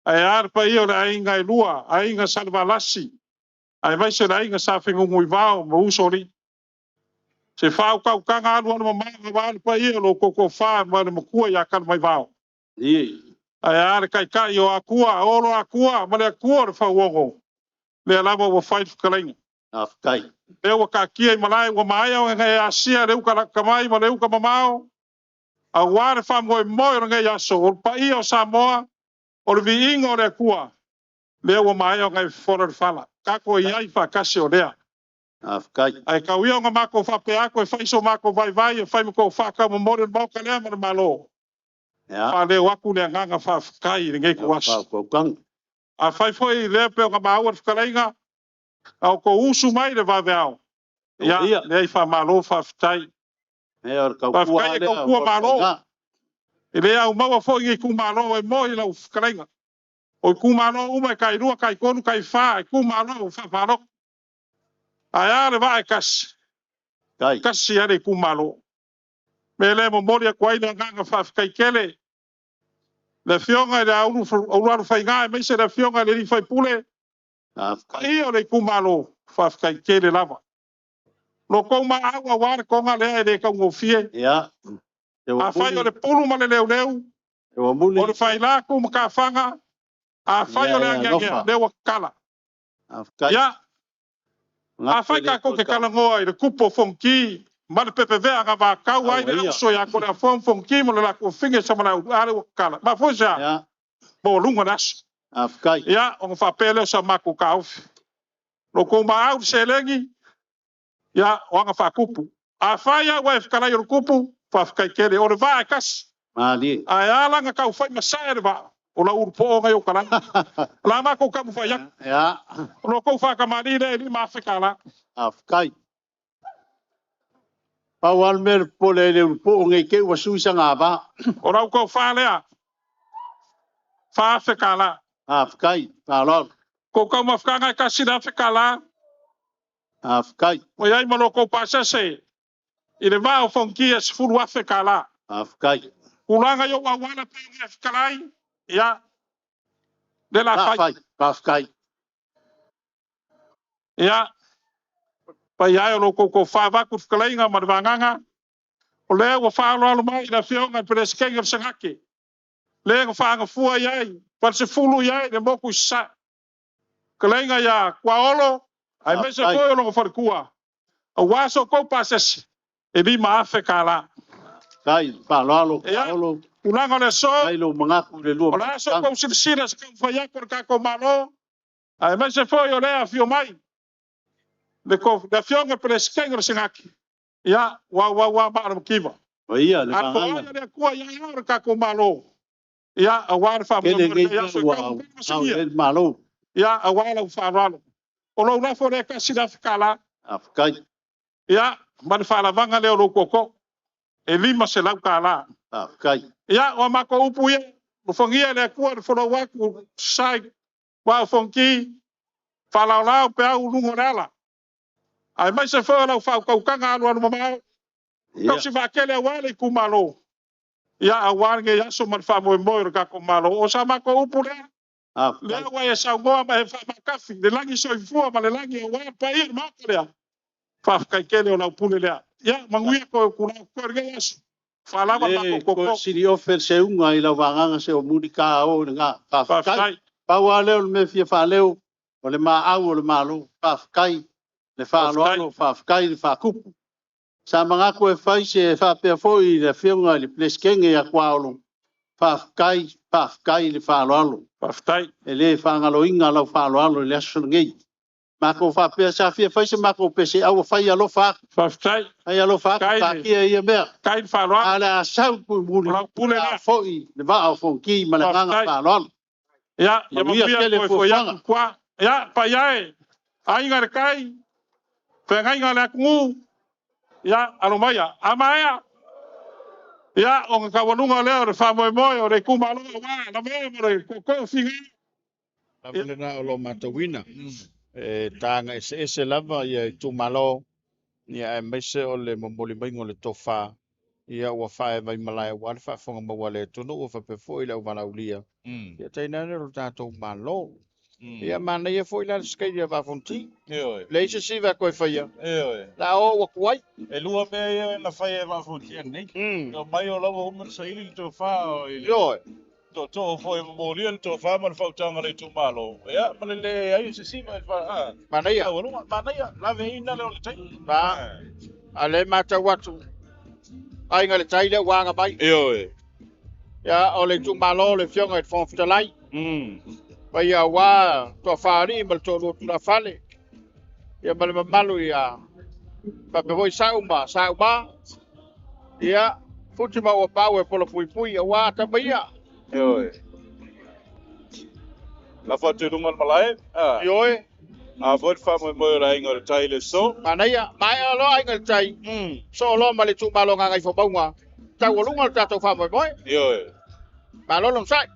ai ar pa i o le ainga i lua ainga salvalasi ai vai se ainga sa fingu ngui vao mo usori se fa ka ka nga anu ma ma va pa i lo ko fa ma mo kua ya kan mai vao i ai ar kai kai o akua oro akua ma le akua fa wogo le lava wo fight kalenga af kai e wa ka kia malai wa mai o nga asia le ka ka mai ma le ka mamao a war fa mo mo nga ya so pa i o samoa o le vingo le akua le wa mai o nga fora fala ka ko ia fa kasi o lea afkai ai ka wi nga mako fa pe ako e fai so mako vai vai e fai mo fa ka mo mo ka le ma malo ya fa le wa ku le nga fa kai nge ku was ko kang a fai foi le pe ka ba wa ka lenga au ko usu mai le va vao ya le fa malo fa tai e or ka ku fa ka ku malo e le au ma fo nge ku malo e mo i la ka lenga o ku malo u mai kai ru kai ko kai fa ku malo fa fa lo ai le va kas kai kasi ale ku malo me le mo moria kwai na nga fa kai kele le fionga le au fai nga me se le fionga le fai pule ai o le ku malo fa kai kele lava lo ko ma agua war ko nga le ka ngofie ya a fai o le pulu ma le leu o le fai la ku ka fanga a fai o le nga le wakala ya a fai ka ko ke kala ngoi le kupo fonki ma le pepe vea nga va ka wai le so ya ko le fonki mo la ko finge sa ma ale wakala ma fo ja bo lunga das afkai ya on fa pele sa ma ko ka lo ko ma au selengi ya o nga fa kupu a fai ya wa kala yo kupu fa kai kele o le va kas mali a ya la nga ka fai ma sa va o la urpo nga yo kala la ma ko ka fa ya lo ko fa ka ma ni le ma fa kala afkai pawal mer pole le po nge ke wa su sa nga ba o la ko fa le fa fa kala afkai alor ko ka ma fa nga ka si da fa kala afkai o ya mo lo ko pa sa se I le vao fonkia se fulu afe kala. Afkai. Kulanga yo wa wana pe nge kalai. Ya. De la fai. Afkai. Ya. Pa ya lo ko fa va ku kalai nga marvanganga. O le wa fa lo mai na fionga preskenga sangaki. Le nga fa nga fua yai. Pa se fulu yai de moku sa. Kalai nga ya kwa olo. Ai me se foi lo fa kua. A waso ko pases. E bi ma afe kala. Kai pa lo. Ulanga le so. Kai lo mangaku le lua. Ola so ko sila se kan fa ya por ka ko malo. Ai me se foi o le a fio mai. Le ko da fionga preskenga sangaki. Ya wa ba kiva. Ia le a ko ya le ko ya ya ka ko malo ya a wa fa mo ya so ka malo ya a wa la fa ralo o lo na fo le ka sida kala afkai ya man fa la vanga le o koko e lima se la kala afkai ya o ma ko upu ye o fongia le ko fo lo wa ku sai wa fonki fa la pe au lungo nala ai mai se fo la fa ko kanga anu mama ko si va kele wa le ku malo ya awar nge ya so man fa mo ka ko malo o sa ma ko upure le wa ya sa go ma fa ma kafi le langi so fu ma le langi wa pa ir ma ko ya fa ka kele o na upule le ya mangui ko ku na ko nge ya fa la ma ko si di offer se unga i la vanga se o mudika o nga fa kai pa wa le me fi fa le o le ma au o le malo fa kai le fa lo fa kai le fa kupu sa manga ko e fai se fa pe foi le fionga le pleskenge ya kwalo fa kai le fa lo fa ele fa ngalo inga lo fa lo le sungi ma ko fa pe sa fai se ma ko pe se au fai alo fa ai alo fa ka ki e be kai fa lo ala sa ku mu pule na foi le va au fonki ma la nganga fa lo ya mo ya ko ya kwa ya pa ya ai ngar kai pe ngai ngar ku ya alomaya amaya ya o ka walunga le o fa mo o re ku malo wa na me mo re ko finga la plena o lo matawina tanga ese lava ia tu malo ia mese o le momoli mai ngole tofa ia wa fa vai malai wa fa fonga ma wale tunu o fa pe foi la wana ulia ia taina no tato malo ia mana ia foi la skai ia va fonti leise si va ko fa ia la o wa kwai e lua me na fai va fonti nei no mai o lo mo sai to fa yo to foi mo lien to fa man fa tanga le tu malo ya man le ai se si fa mana ia mana ia la veina le tai ba ale mata watu ai ngale tai le wanga bai ya o le tu malo le fionga e fon ftalai vai ya wa to fari mal to lo tu fale ya mal malu ya pa pe voi sa uma ya futi ma o pawe polo pui ya wa ta bai ya la fa tu ngal malai yo a vot fa mo la ngor tai le so mana ya mai lo ai ngal tai so lo ma le tu malo nga ngai fo baunga ta wo lunga ta to fa mo ma lo long sai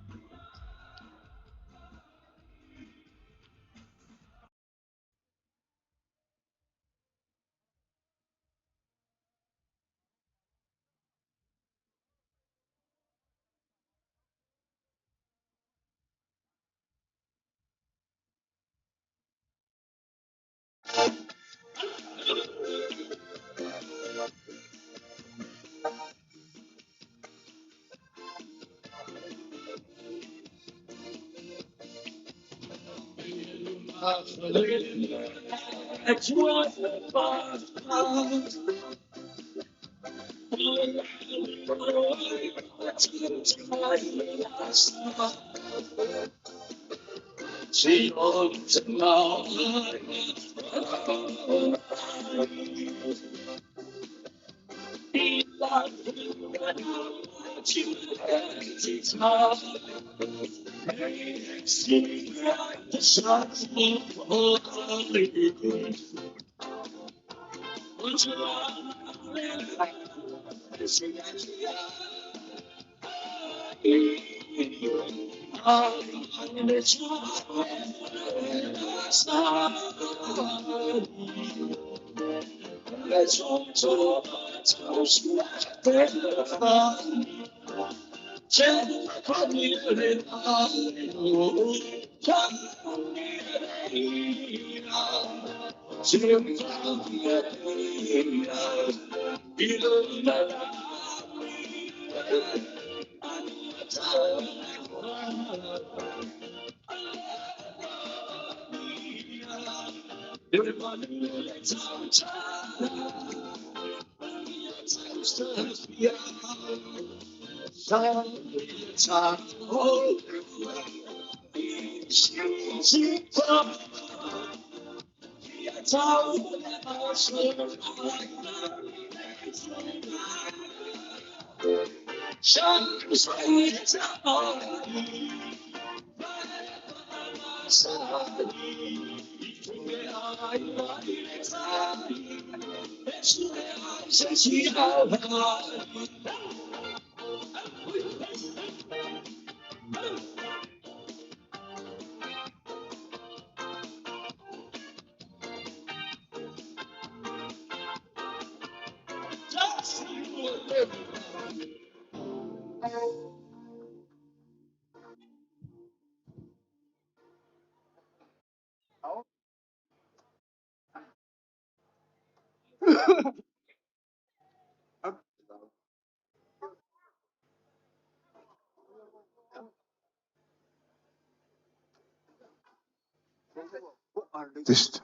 Test.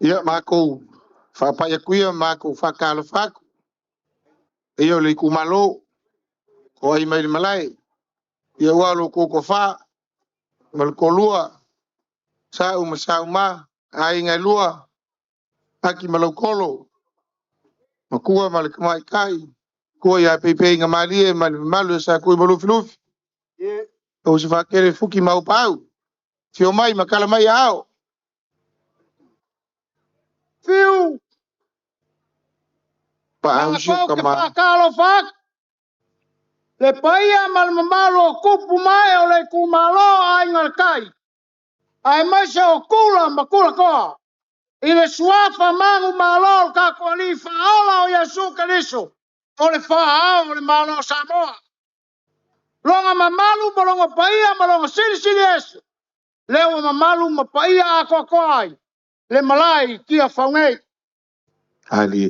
Ia mako fa pa ya kuia mako fa kala fa. Ia le ku malo ko ai mai malai. Ia walo ko fa mal ko lua sa uma ai ngai lua aki malo kolo. Makua mal mai kai. Ko ya pepe nga mali mal malu sa ku malu fluf. O se fa kere fuki mau pau. Fio mai makala mai ao. Fiu. Pa au sio kama. Kalo fak. Le paia mal mamalo kupu mai o le kumalo ai ngal kai. Ai mai se o kula makula ko. Ile suafa mangu malo ka ko li fa ala o Yesu Kristo. O le fa o le malo Samoa. Longa mamalu bolonga paia malonga sili sili es. Leo mamalu mapaia ako ko ai. Le malai kia faungai. Ali.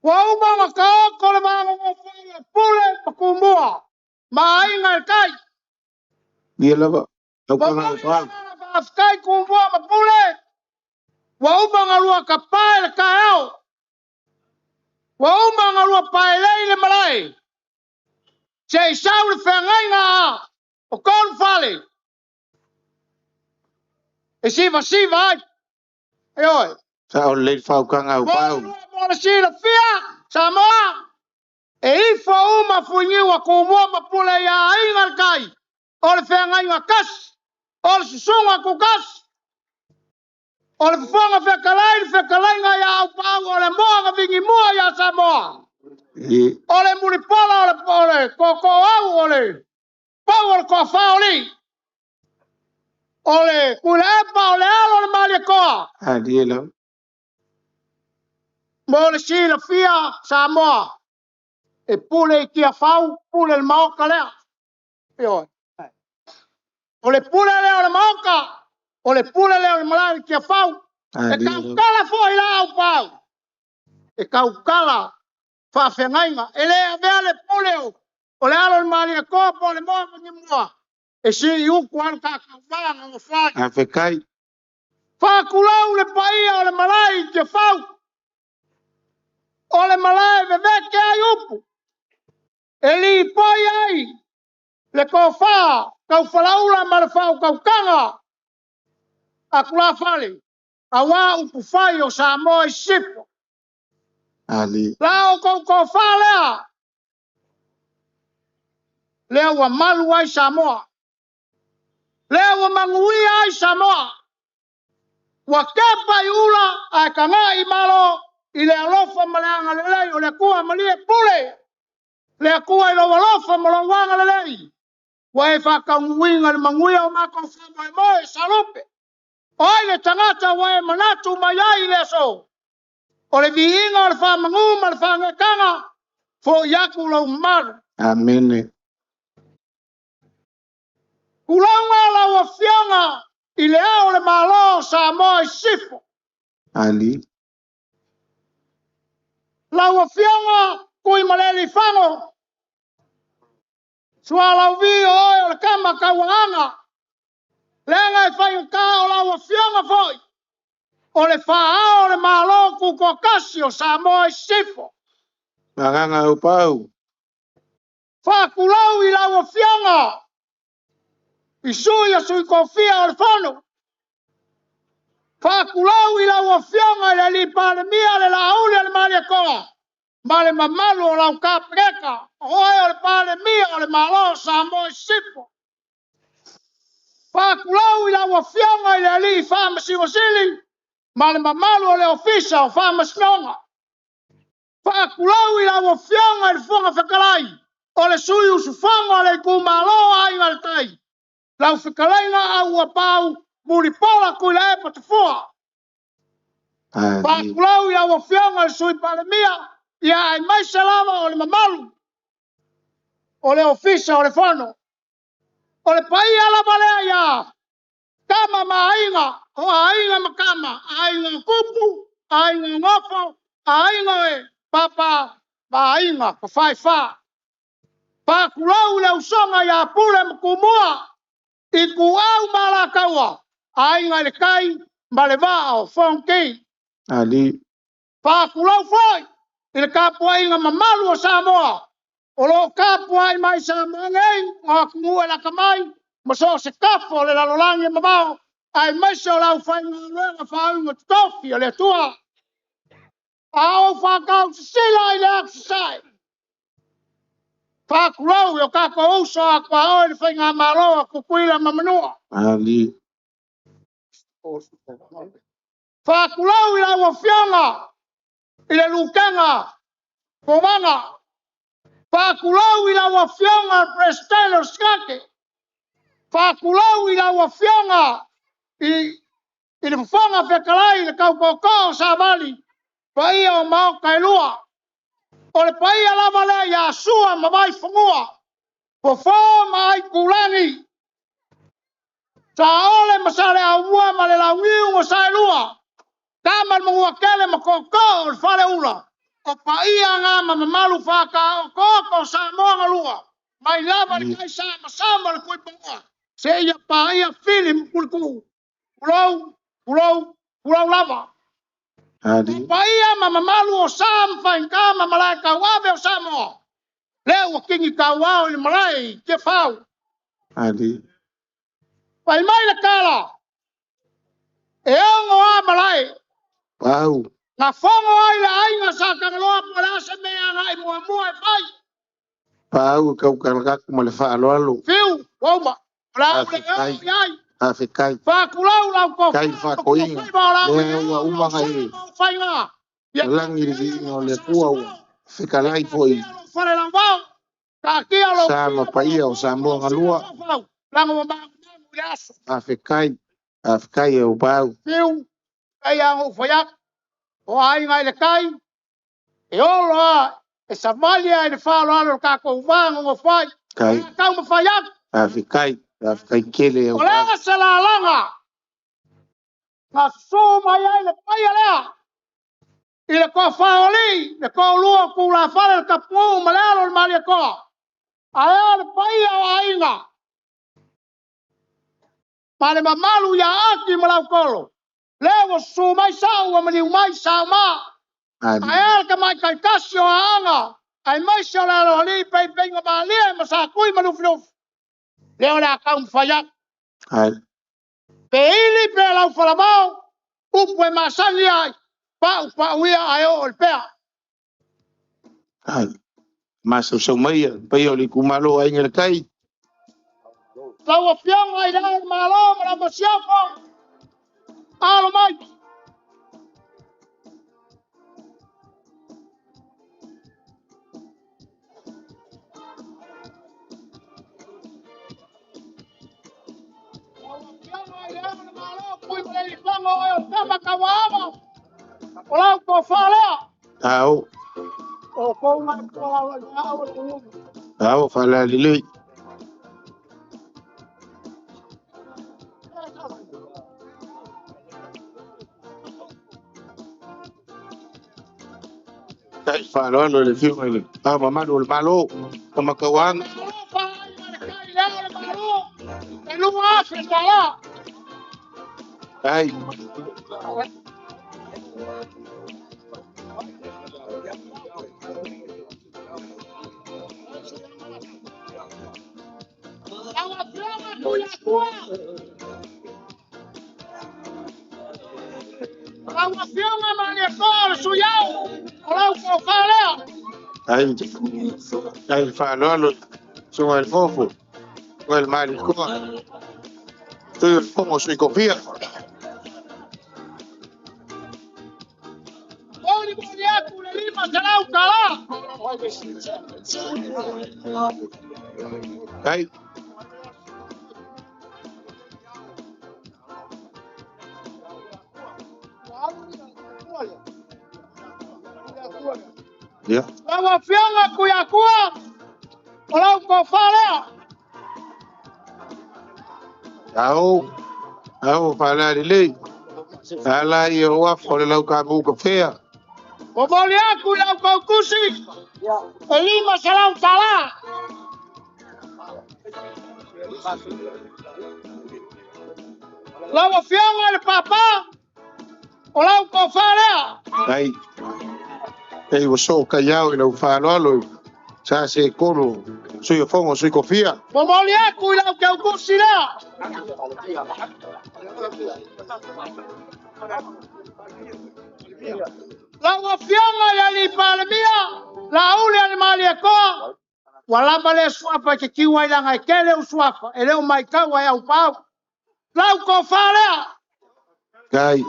Wa uma ka ko le mangu mo pule pakumbua. Mai ngal kai. Dia lava. Tau kanga fa. Afkai kumbua mapule. Wa uma ngalua kapai le kaeo. Wa uma ngalua paelei le malai. Sei sau le whengai ngā. O kon fale. E siva ai. E oi. Sa o le fa kanga pau. Mora sila fia. Samoa. E ifo uma funyi wa kumua mapule ya ingal kai. O le whengai ngā kas. O le susunga kukas. O le fonga whekalai ngā ya au pau. O le moa ka vingi mua ya Samoa. O le muripola o le koko au o le. Pau o le koa whaoli. O le kulepa o le alo le mali koa. Ali la. Mo le sila fia Samoa. E pule i kia whau, pule le maoka lea. Ioi. O le pule leo le maoka. O le pule leo le malai kia whau. E kaukala fo i la au pau. E kaukala whawhengainga. E lea vea le pule o. O le alo le mali koa po le moa mangi mua. E si i uku anu kakawanga o whai. A fekai. Whakulau le paia o le malai kia whau. O le malai veveke ai upu. E li poi ai. Le kau wha. Kau whalaula ma le whau kau kanga. A kula whale. A wā upu whai o Samoa i sipo. Ali. La o kau whalea. Lea wa malu ai Samoa. Lea wa mangui ai Samoa. Wa kepa i ula ai ka ngā i malo i le alofa maleanga lelei o le kua malie pule. Le kua i lo alofa malongwanga lelei. Wa e whakaunguinga le manguia o mako whama e moe salupe. O ai le tangata wa e manatu mai ai le so. O le viinga o le whamangu ma le whangakanga. Fo iaku lau maru. Amen. Kulanga lau a whianga. I le au le malo sa moa i sifo. Ali. Lau a whianga kui maleli whango. Sua lau vi o le kama kauanga. Lenga e whai ka o lau a whianga foi. O le wha o le malo ku kokasi o sa moa i sifo. Maganga upau. Whakulau I lau a whianga. I sui a sui kofia o le whano. Whakulau I lau a whianga I le li pale mia le la uli le maria koa. Ma le mamalu o lau ka preka. Oe o le pale mia o le malo sa moa I sifo. Whakulau I lau a whianga I le li whama siwasili. Ma le mamalu o le ofisa o whama snonga. Whakulau I lau a whianga I le whanga whakalai. O le sui usu whanga o le kumalo ai ngal tai. Lau whikalainga au a pau muri pola kui le epa te fua. Whakulau I lau a whianga le sui pale mia. Ia ai mai salama o le mamalu. O le ofisa o le whano. O le pai ala balea ia. Kama mainga. O ainga makama. Ainga kupu. Ainga ngofo. Ainga e. Papa. Mainga. Pa whai wha. Whakulau le usonga ia pule mkumua. I ku au mala kaua. Ainga le kai. Male vao. Fonki. Ali. Whakulau foi. I le kapua inga mamalu o Samoa. O lo kapua I mai Samoa ngei. O kumua la kamai. Maso se kafo le lalolangi mamao. Ai maise o lau whainga luenga whaunga tofi o le tua. Ao whakau se sila I le aksasai. Whakulau I o kako uso a kwa oi le whainga maroa kukuila mamanua. Ali. Whakulau I lau a whianga. I le lukanga. Komanga. Whakulau I lau a whianga prestelo skake. Whakulau I lau a whianga. I le whanga whekalai le kaukoko sa vali. Paia o mao kailua. O le paia lava lea ia sua mawai whangua. Po whā mai kulangi. Sa ole masare a ua ma le laungiu o sailua. Kaman mangua kele makoko o le whare ula. O paia ngā mamamalu whaka o koko sa moanga lua. Mai lava le kai sa masama le kuipunga. Se ia paia filim kuliku. Pulau lava. Ali. Paia mamamalu o sam whainka mamalai kawabe o Samoa. Leo o kingi kawao I malai ke whau. Ali. Pai mai le kala. E ongo a malai. Pau. Nga whongo ai le ainga sa kangaloa pala se mea ngai mua mua e pai. Pau kau kalakaku ma le whaaloalo. Fiu, wauma. Lau le eo iai. Awhikai. Whakulau lau ko. Kai whakoinga. Le ua umanga I. Whainga. Langi ri o le kua ua. Whikalai foi. Whare lang wau. Ka kia lo. Sama paia o Samoa ngalua. Lango wa mangu yaso. Awhikai. Awhikai e o pau. Fiu. Kai ango whayak. O ai ngai le kai. E olo a. E Somalia I le whaalo alo ka ko wango ngo whai. Kai. Kau ma whayak. Awhikai. Awhikai kele e o O lenga se la langa. Nga so mai ai le paia lea. I le ko whaoli. Le ko lua ku la whare le kapu ma lea lo malia koa. Aia le paia o ainga. Ma le mamalu ia aki ma lau kolo. Lewa su mai sau wa mani umai sau ma. Aia ka mai kai kasi o anga. Ai mai sa la lo li pei pei nga ma lia ma sa kui ma lufi lufi. Lewa le akau mwhayak. Ai. Pe ili pe lau whalamau. Upu e masani ai. Pa uia ai o le pea. Ai. Masa so mai pai o le kumalo ai ngel kai. Lau a fiang ai dai malo ma la masiafo. Alo mai. Kui mele i whango e o tama kawama. Olau ko fala. Au, O ko ma ko au. au fala lili. Kai fala lo le fiu mai. Ah, mama do malo. Kama kawan. Elu afe tala. Ai, Awa fianga kuya kuya. Awa fianga mane kor suyau. Olau ko fala. ai. Ai fala lo. Son el fofo. O el marico. Estoy como soy confía. Boni boni aku le lima salau kala. Ai, ya. Awa fianga kuya kuya. Olau ko fala. Au fala lili. Ala yo wa fole lau ka bu ka fea. O boni aku lau ko kusi. Lima salau kala. Lawa fianga le papa. Olau ko fala. Ai. Ei wo so ka yao ina fala lo. Sa se kono. Soy fongo soy confía. O boni aku lau ko kusi la. Lawa fianga ya li palmia. La ule al maliako. Wala bale swapa ke kiwa ila ngai kele uswapa. Ele o mai kawa ya upau. Lau ko fala. Ai.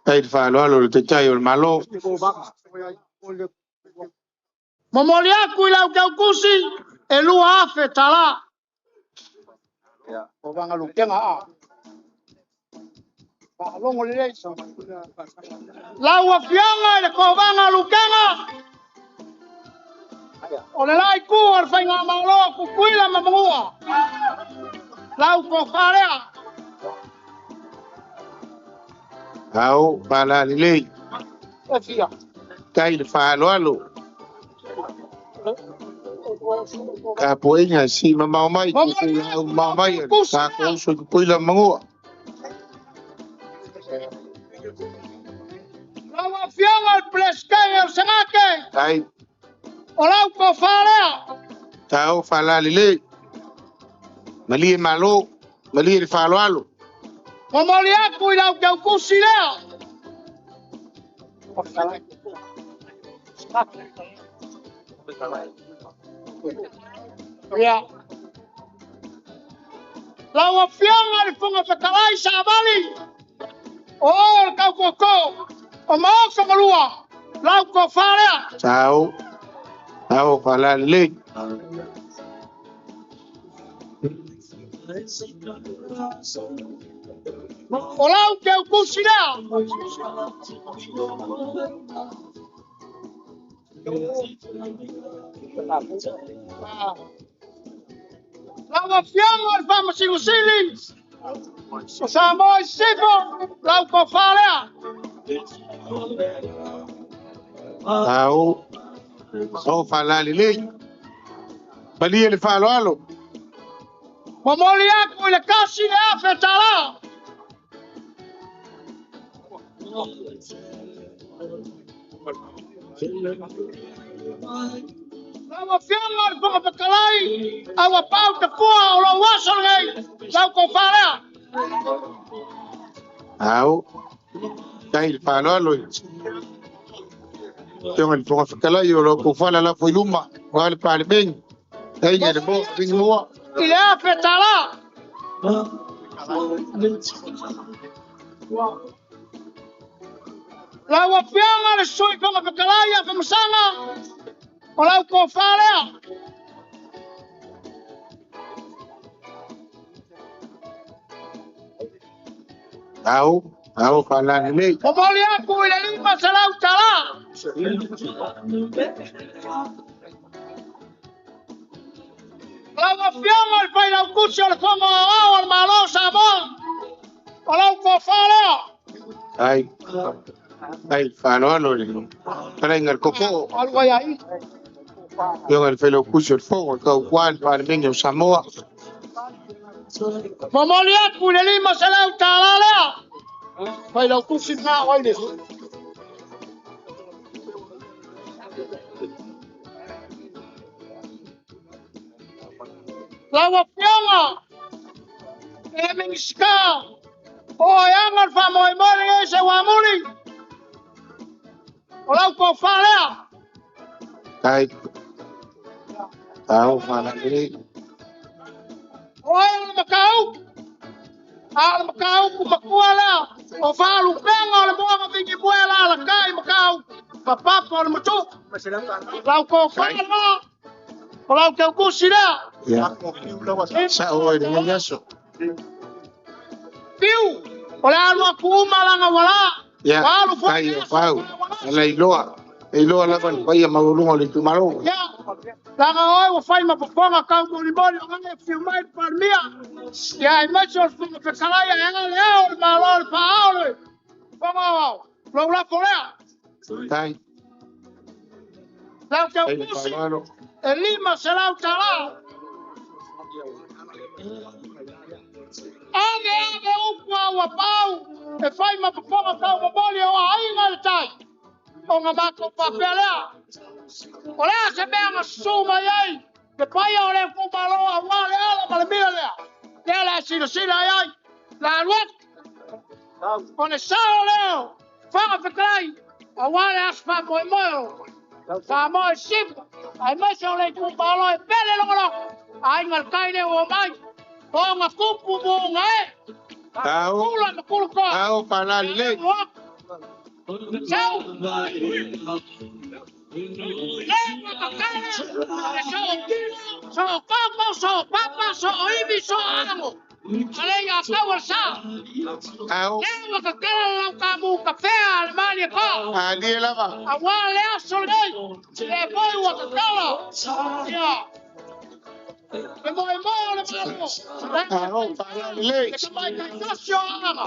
Ai fala lo te chai el malo. Momoli aku ila ko kusi. Elu afe tala. O banga lukenga a. Longo le so. Lawa fianga le ko banga lukenga. Ole lai ku ar fainga malo ku kuila mamua. Lau ko fala. Au fala lili. Efia. Kai fala lo. Ka poenya si mama mai. Mama mai. Ka ko so kuila mangua. Lawa fianga el pleskay el sangake. Ai. Olau ko fala. Tao fala lili. Mali malo. Mali fala lo. Momoli aku ila ko kusi la. Ya. Lawa fianga le funga fatalai sa bali. O kau koko. O mau famalua. Lau ko fala. Tao. Tao fala lili. Olau ke kusi la. Lawa fianga le fama singusili. O sa moi sifo. Lau ko fala. Tao. Tao fala lili. Mali el fala lo. Momoli aku ila kasi le afe tala. Lawa fianga le fama fatalai. Awa pau te fua o lo waso ngai. Lau ko fala. Au. Kai fala lo. Tengo el pongo kala yo lo ko fala la foi luma. Wal pal ben. Kai ni de bo bin mo. Il a afe tala. Lawa fianga le soi fama fatalai afe masanga. Olau ko fala. Au. Au pala ni. Momoli aku ile 5 salau tala. Lawa fianga al fai la cuccia al fondo al malo sabon. Olau ko fala. Ai fanolo ni. Para en el coco. Algo ahí. Yo el felo cucho el fuego, el cual para mí Samoa. Momoli aku ile 5 salau tala la. Fai la cuccia na oile. Lawa fianga. Eming ska. Oh, yang al famoy mori ese wamuri. Olau ko fala. Ai. Au pala ni. Oi, al macau ku makuala. O falu penga le boa vingi buela la kai macau. Papa por mutu. Lau ko fala. Olau ke ku sira. Ya. Sa oi de ngaso. Piu. Ola lu ku malanga wala. Ya. Falu fo. Ai fau. La iloa. Iloa la ban pai magulungo le tu malo. Ya. Laga oi wa fai ma poponga ka mori mori ngane filmai par mia. Ya imacho fu ke kala ya nga leo malo paolo. Vamos. Lo la polea. Ai. Lau ke kusi. Elima será o talá. Age upwa wa pau. E fai ma poponga ka mo boli o ainga le tai. O nga mako papelea. Olha se bem suma aí. Depois eu levo com o balão a mala ela para mim olha. Ela é sino aí. La luat. On est ça Leo. Fanga fikai. A wale asfa moi moi. Sa moi ship. Ai mais eu levo com o balão e pele logo. Ai ngal kaine o mai. O nga kupu mo ngai. Au pala ni. Ciao. So papa, so ibi, so amo. Kaya kawal sa. Lewa ka kala lang kamu kafe almani ko. Ali lava. Awale asolay. Le boy wa ka kala. Ya. Le boy le malo. Le. Kamay ka sosyo ama.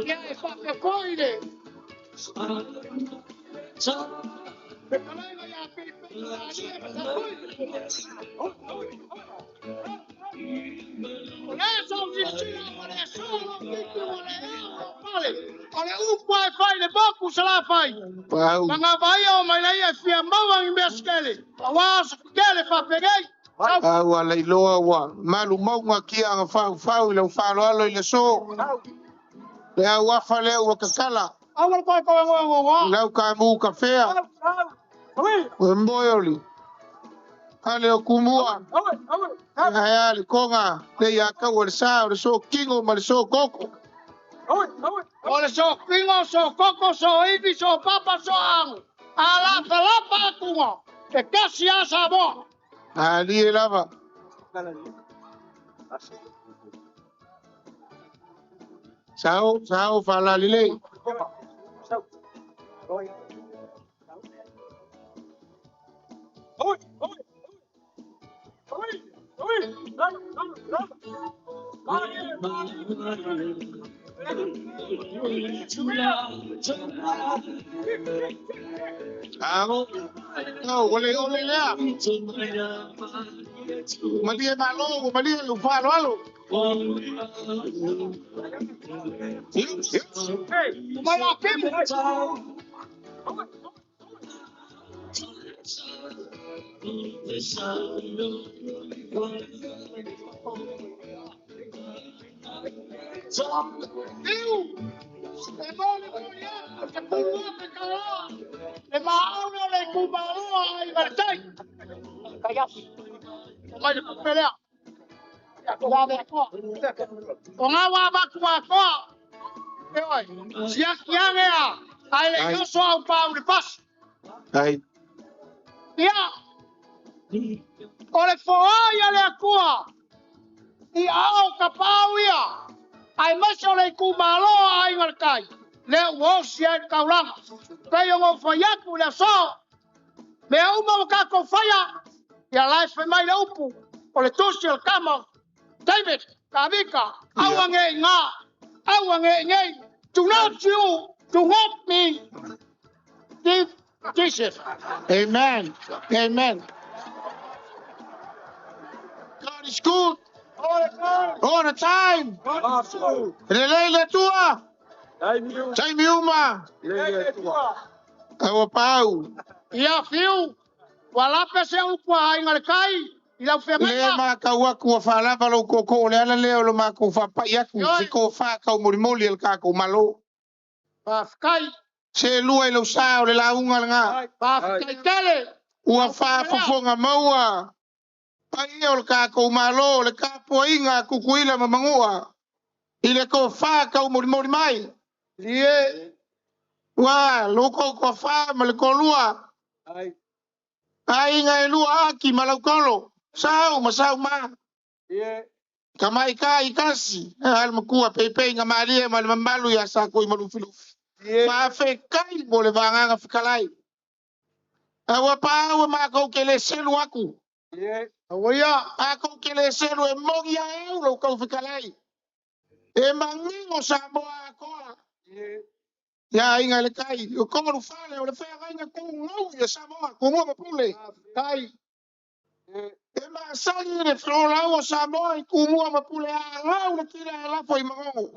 Ya pa ka koide. Olha o pai faz de banco se lá faz. Manga vai ao mas aí é fia mão em mesquele. Awas kele fa peguei. Wala iloa wa. Malu mau ngaki ang fau le falo alo le so. Le wa fale wa kakala. Awal ko wa. Lau ka mu kafe. Mboyoli. Ale kumua. Haya likonga. Le ya ka wal sa so kingo mal so koko. Olha so kingo so koko so ibi so papa so ang. Ala pelapa kungo. Que casi asa bo. Ali lava. Sao fala lile. Ole ya. Malia malo, malia lu falo alo. Hey, mala pim. Ole foia le akua. I au kapau ia. Ai masole ku malo ai ngarkai. le wo sia kaulang pe yo ngo fa ya ku le so me au mo ka ko fa ya life mai le upu o le tusi el kamo David kabika awange nge do not you do not me give Jesus. Amen. Amen. God is good all the time. Relele tua. Time yuma. Awa pau. Ia fiu wala pe se upu ai ngal kai ila fe mai Le ma ka wa ku fa la ba lo ko ko le ala le lo ma ku fa pa ya ku si ko fa ka mo mo le ka ko malo. pa kai Se lu ai lo sa o le la unga nga. pa kai tele Ua fa fa fonga maua. Pa ia o ka ko malo le ka po inga ku kuila ma mangua. Ile ko fa ka mo mai. lie Wa lo ko fa ma le ko lua. Ai nga lua ki ma lo kolo. Sao ma. lie Kamai ka ikasi. Al makua pepe nga malia ma malu ya sa ko malu filu. Fa fe kai mo le vanga nga fikalai. Awa pa wa ma ko kele selu aku. lie awaya Ako kele selu e mogi ya eu lo ko fikalai. E mangingo sa mo ako. Ya inga le kai. O ko lu fale o le fe nga ko ngau ya sa mo ko mo pule. kai E ma sali le flora o sa mo ku mo pule a ngau le tira la foi mango.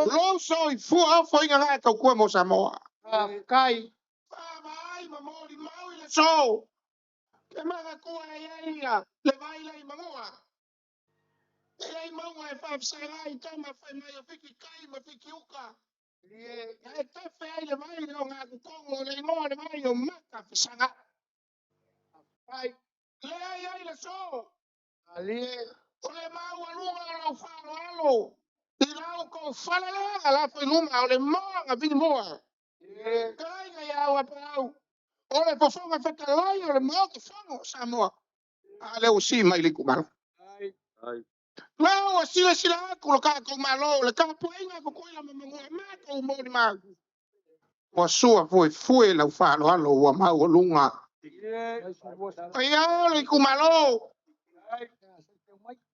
Lo so i fu a foi nga ka ku mo sa mo. kai Ai ma mo di mau le so. Ke ma ka ku ai ia le vai le mango. Ei mau e fa sa ai ka ma fa mai o fiki kai ma fiki uka. E te fe ai le vai le nga ku kongo le ngo le vai o maka fa sa. kai Le ai le so. ali Ole mau alunga lo fa lo alo. I lau ko fala la la foi luma ole mo nga vini mo. Kai nga ya wa pau. Ole po fonga fa kalai ole mo ko fongo sa mo. Ale o si mai le kumalo. Lao o sila sila ko ka ko malo le ka po inga ko ko la mo ma ko mo ni ma. O sua foi la fa lo alo wa ma o lunga. Ai ole kumalo.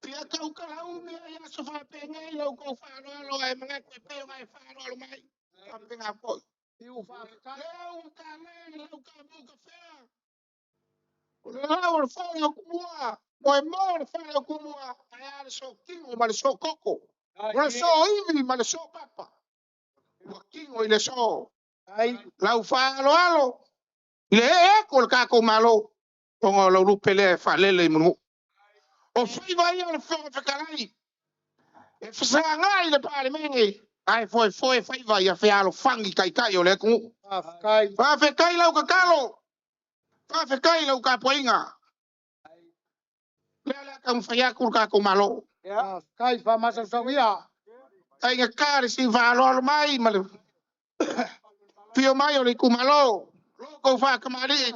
Pia kau kalau ni ya sofa pengai lo ko fa lo ai mga ko pe mai fa lo mai. Kampe ngapo. fiu fa kai Leo ka le lo ka mo ka fe. Leo o fa lo kumua. Mo mo fa lo kumua. Ai so kingo ma so koko. Mo so ivi ma so papa. Mo kingo ile so. ai La fa lo alo. Le ko ka ko malo. Pongo lo rupele fa lele mo. O fai vai o fa kalai. E fisanga ile pale mengi. Ai foi fai vai a fe alo fangi kai o le ku. kai Fa fe kai lau ka kalo. Fa fe kai lau ka poinga. Le la ka mfaya ku ka ko malo. kai fa masa sawia Ai nga kare si va lo mai mal. Pio mai o le ku malo. Lo ko fa ka mari.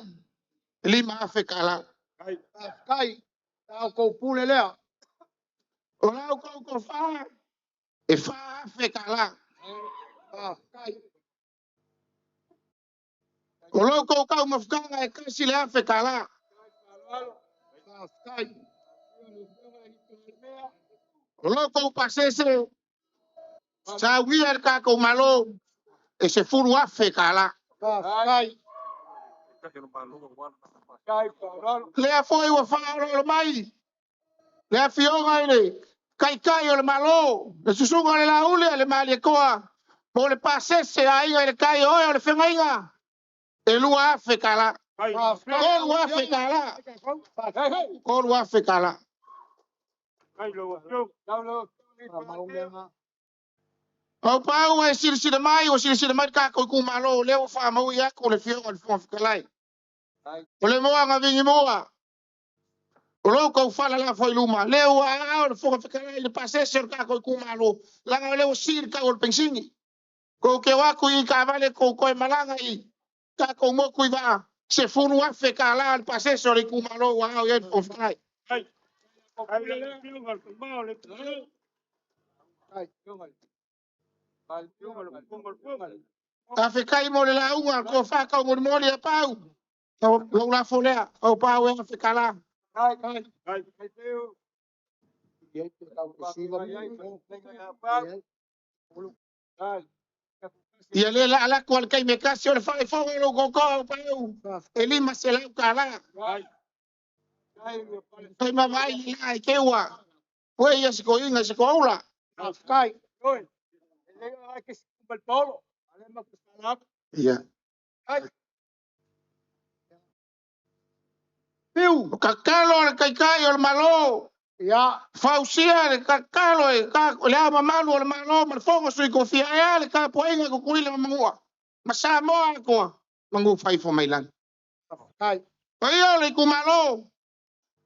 Lima fe kala. kai tao ko pule le O la ko fa. E fa fe kala. kai O lo ko ka mafkanga e kasi le fe kala. kai O lo ko pasese. Sa wier ka ko malo. E se furu afe kala. kai kai Le foi o fa lo mai. Le fionga ile. Kai o le malo. Le susunga le la ule le mali koa. Po le pasese ai le kai o le fenga. E lua afe kala. Ko lua afe kala. Ko lua afe kala. kai lo O pau e siri mai o siri mai ka ko ku malo le o fa mau ya ko le fionga le fionga kalai. O le moa nga vingi moa. O lo ko fala la foi luma. Le o a o fionga kalai le pasese ka ko ku malo. La nga le o siri ka o pensingi. Ko ke wa ku i ka vale ko e malanga i. Ka ko mo ku va. Se furu afe kala le pasese le ku malo wa o ye o fai. kai fiu ngal ma le kai fiu ngal Afrikai mo le la unga ko fa ka mo mo le pau. Lo la folea o pau e Afrikala. Ai teu. Ia le la ala ko kai me kasi o le fa fo lo ko ko pau. Elima se la kala. Kai ma vai ni ai ke wa. Pue ia se ko inga se ko ola. Kai. Oi. Le ai ke bal polo. Ale ma ku salap. Ia. Ai. Piu, kakalo le kai o le malo. Ia. Fausia le kakalo e ka le ama malu o le malo ma le fongo sui ko fia e le ka poinga ko kuile mangua. Ma sa mo ko mangu fai fo mai lang. Ai. Pai o le ku malo.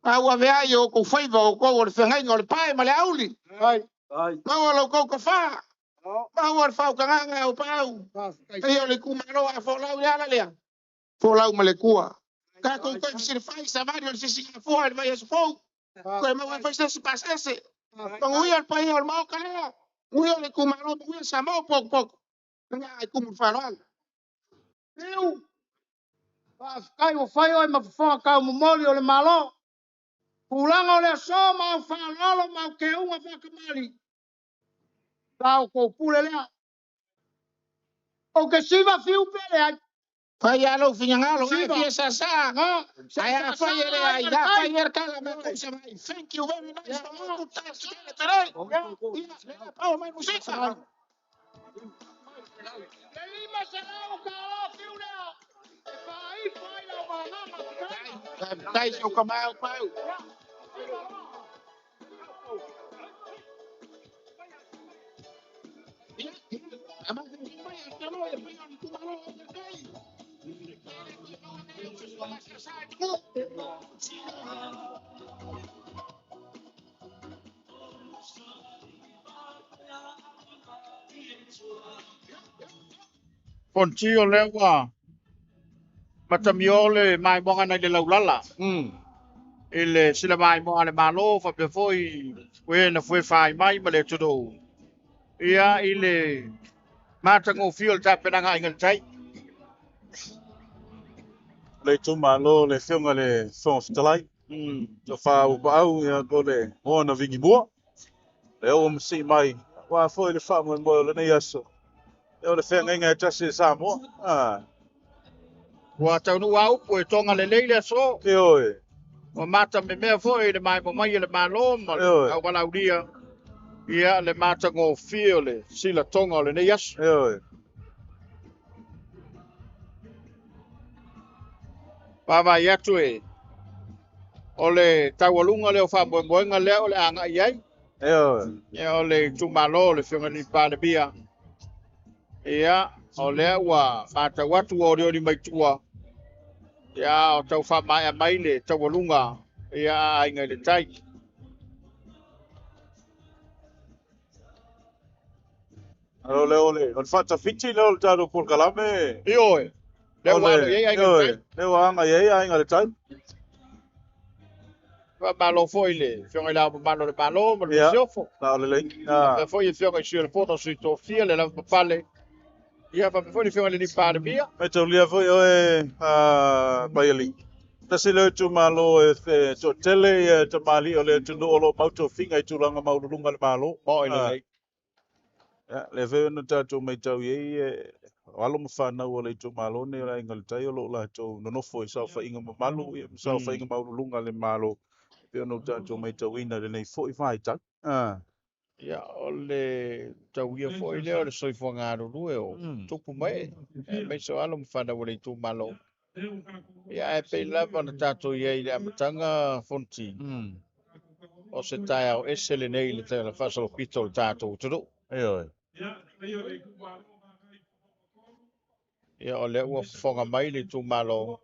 Aua vea yo ko fai va ko o le fengai ngol pai ma le auli. Ai. Ai. Ma o lo ko fa. Ma o le fa ka nga o pau. Pai o le ku malo a fo lau ya la le. Fo lau ma le kua. Ka ko ko fisi fai sa vario le sisi fo le vai so fo. Ko ma va fai se pasese. Pangui al pai o mau kala. Ngui o le ku malo ngui sa mo pok pok. Nga ai ku mu fa ral. Piu. Kai o fai o ma fo ka mo moli o le malo. Pulanga o le so ma fa lolo ma ke unha fa kamali. Tau ko pule lea. O ke siva fiu pele ai. Fai alo finyangalo ai fiesa sa. Ai a fai ele ai da fai er kala me ko sa mai. Thank you very much for all the time today. Yeah, pau mai musika. Lima se la ka o fiu lea. Fai fai la ba na. Kai so ka mai pau. Poncio le wa. Matamio le mai mo ana le laulala. Ele sila mai mo ale malo fa pe foi. We na foi fai mai ma le tudo. Ia ile matango fiol ta penanga ingal tai. Le tu malo le fiunga le fons talai. To fa u au ya go le ona vingi bua. Le o msi mai. Wa foi le fa mo le nei aso. Le fenga nga tasi sa mo. Ah. Wa tau nu au po tonga le leile so. Ke oi. O mata me mea foi le mai mo mai le malo ma au wala udia. Ia le matango fiol sila tonga le nei aso. Oi. Pava yatu e. Ole tawalunga le o fa boenga le ole anga iai. Ia ole tumalo le fiunga ni pa le bia. Ia ole wa mata watu o rio ni mai tua. Ia o tau fa mai a mai le tawalunga. Ia ainga le tai. Alo le ole. On fata fiti le ole taro por kalame. Ioe. Le wa no ye ainga le tai. Le wa anga ye ainga le tai. Fa malo foi le. Fiunga la malo le malo ma le siofo. Ta le le. Fa foi fiunga sui le foto sui to fia le la pale. Ia fa foi fiunga le ni pa le bia. Me tau lia foi oe baiali. Tasi leo tu malo e to tele e te mali o le tunu o lo mauto finga i tulanga maulunga le malo. O ina lei. Le veo na tatu mai tau iei e walo mawhanau o le tu malo ne la inga le tai o lo la tau nonofo i saufa inga mamalu i saufa inga maulunga le malo. Veo na tatu mai tau ina le nei fo i whai tau. Ia o le tau ia foi leo le soifo ngaro lue o tupu mai. Mai so alo mawhanau o le tu malo. Ia e pe lava na tato ia i le amatanga fonti. O se tai au esele nei le tai la fasalo pito le tato uturu. Ia o le ua fonga mai le tu malo.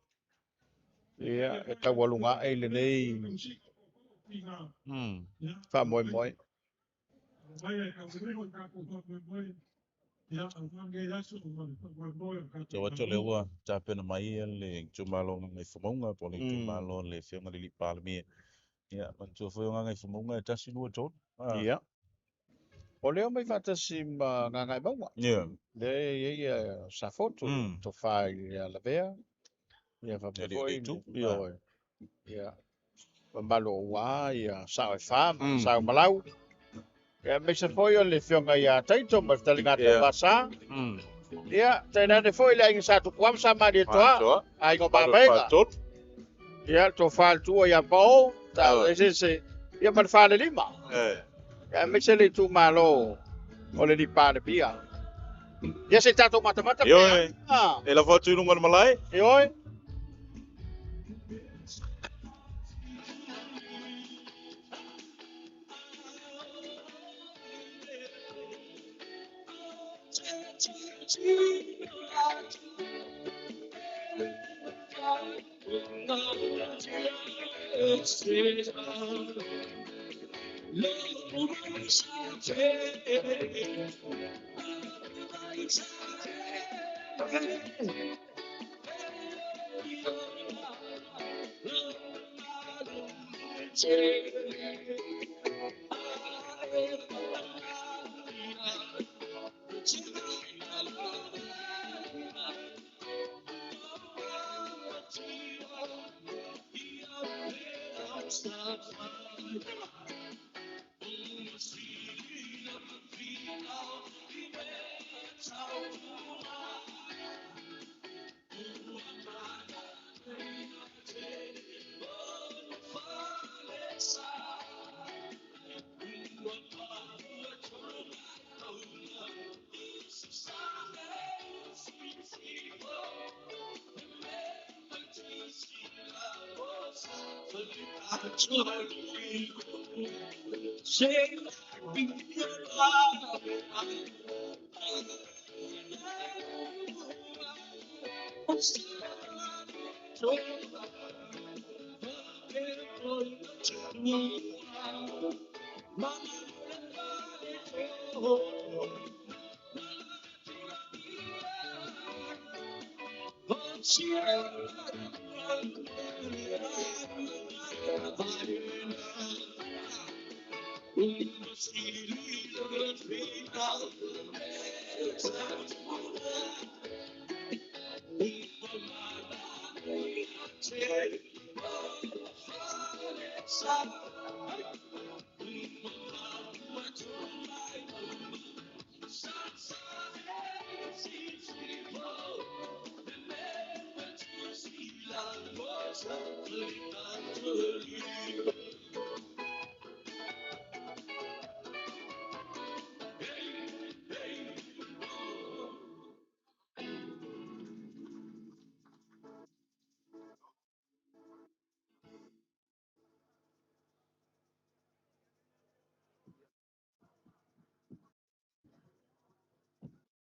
Ia e tawalunga e le nei. Fa moi moi. Te wacho le ua tapena mai le tumalo ngai fumonga po le tumalo le fianga le lipa le mia. Ia, man tu foi ngai fumonga e tasi lua ton. Ia. O leo mai fatasi ngā ngai maua. Yeah. Le ia sa foto to fai la vea. Ia fa Ia foi tu. io. Ia. Malo wa ia sa fa sa malau. Ia me se foi o le fionga ia taito ma talinga te pasa. Ia, tena de foi le inga sa tu kwam sa ma de toa. Ai go ba vega. Ia to fal tu ia pau. Ta ese ia pa fa le lima. Ia me se le tu malo. O le lipa de pia. Ia se tato mata-mata. Yo, e la foto nunga malai? Yo.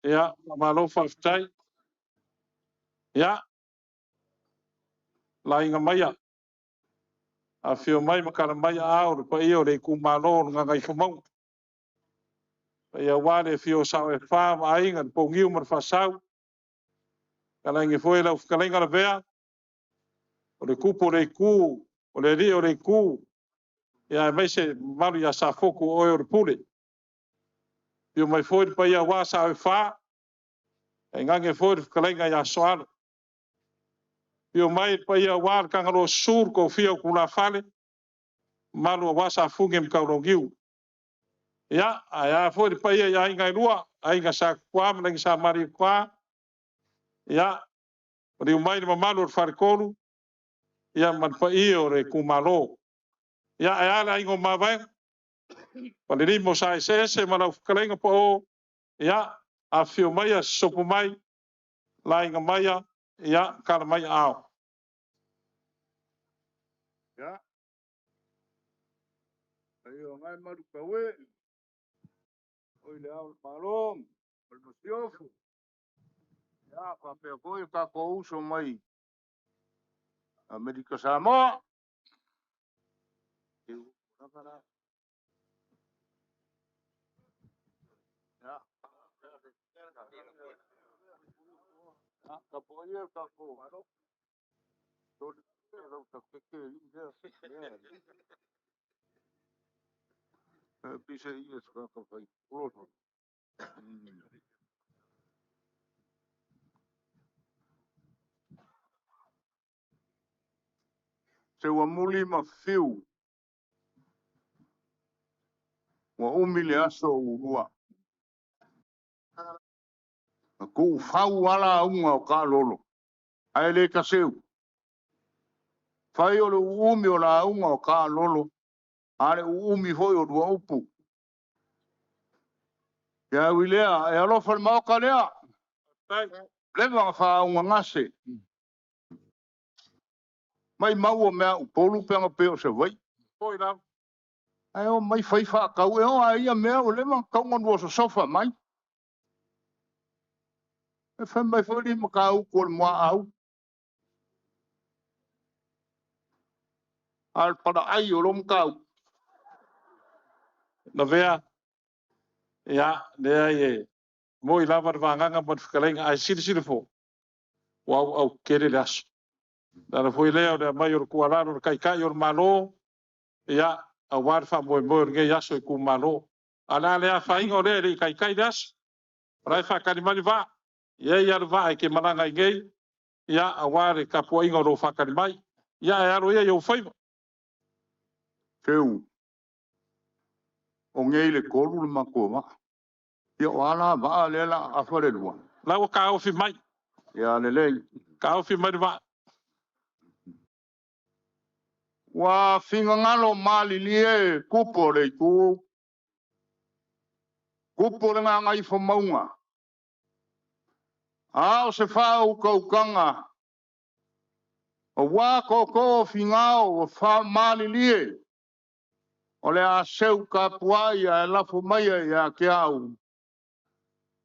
Ia, malo whaftai. Ia, la inga maia. A whio mai makara mai a aore pa ia o le ku malo nga ngai whamau. Pa ia wale whio sao e wha ma inga po ngiu mar whasau. Kala inge fwoi lau whakalenga la vea. O le kupo le ku, o le ri o le ku. Ia mai se maru ia sa foku o e o le pule. Whio mai fwoi pa ia wā sao e wha. E ngange fwoi whakalenga ia soalo. Whio mai pa ia wā kangaro sur ko whio kula whale. Malu a wasa funge mkaurongiu. Ya, ya foi pa ia ya inga rua, ainga sa kwa mna sa mari kwa. Ya, ri mai ma malu farkolu. Ya man pa io re kumalo. Ya ya la ingo ma vai. Pa le mo sa se ma la kalenga po. Ya, a fio mai a sopu mai. La inga mai ya kala mai ao. Ya. Ayo ngai maru pawe. Oi le au malom. Al mustiofu. Ya, pa pe ko ka ko uso mai. Amerika Samoa. Ya. Kapoye kako. Pisa ia ka fai. Roto. Se wa muli ma fiu. Wa umile aso urua. Ko fau ala unga o ka lolo. Ai le ka seu. Fai o le umi o la unga o ka lolo. Ale umi foi o dua upu. Ya wilea, e alofa le mauka lea. Lewa fa unga ngase. Mai mau o mea upolu penga peo se vai. Poi la. Ai o mai fai fa kau e o ai a mea o lewa kau ngon so sofa mai. E fai mai fai li makau kol mua au. Al pada ai o lom kau. Na vea. Ya, lea ye. Moi lava vanganga pat fkalenga ai sili fo. Wow au kere las. Dara foi leo de maior kualaro kai or malo. Ya, a war fa moi nge yaso ku malo. Ala lea fa ingo le kai das. Rai fa kalimani va. Ye ya va ke malanga ngai. Ya a war ka po ingo ro fa kalimai. Ya ya ro ye yo fai. Feu. O ngei le kolu le makoma. Ia o ala va le la afare lua. La o ka o fi mai. Ia le lei. Ka o fi mai va. Wa finga ngalo mali lie kupo le ku. Kupo le ngai fo maunga. A o se fa u kaukanga. O wa ko finga o fa mali lie. O le a seu ka puai a la fo mai ya ke au.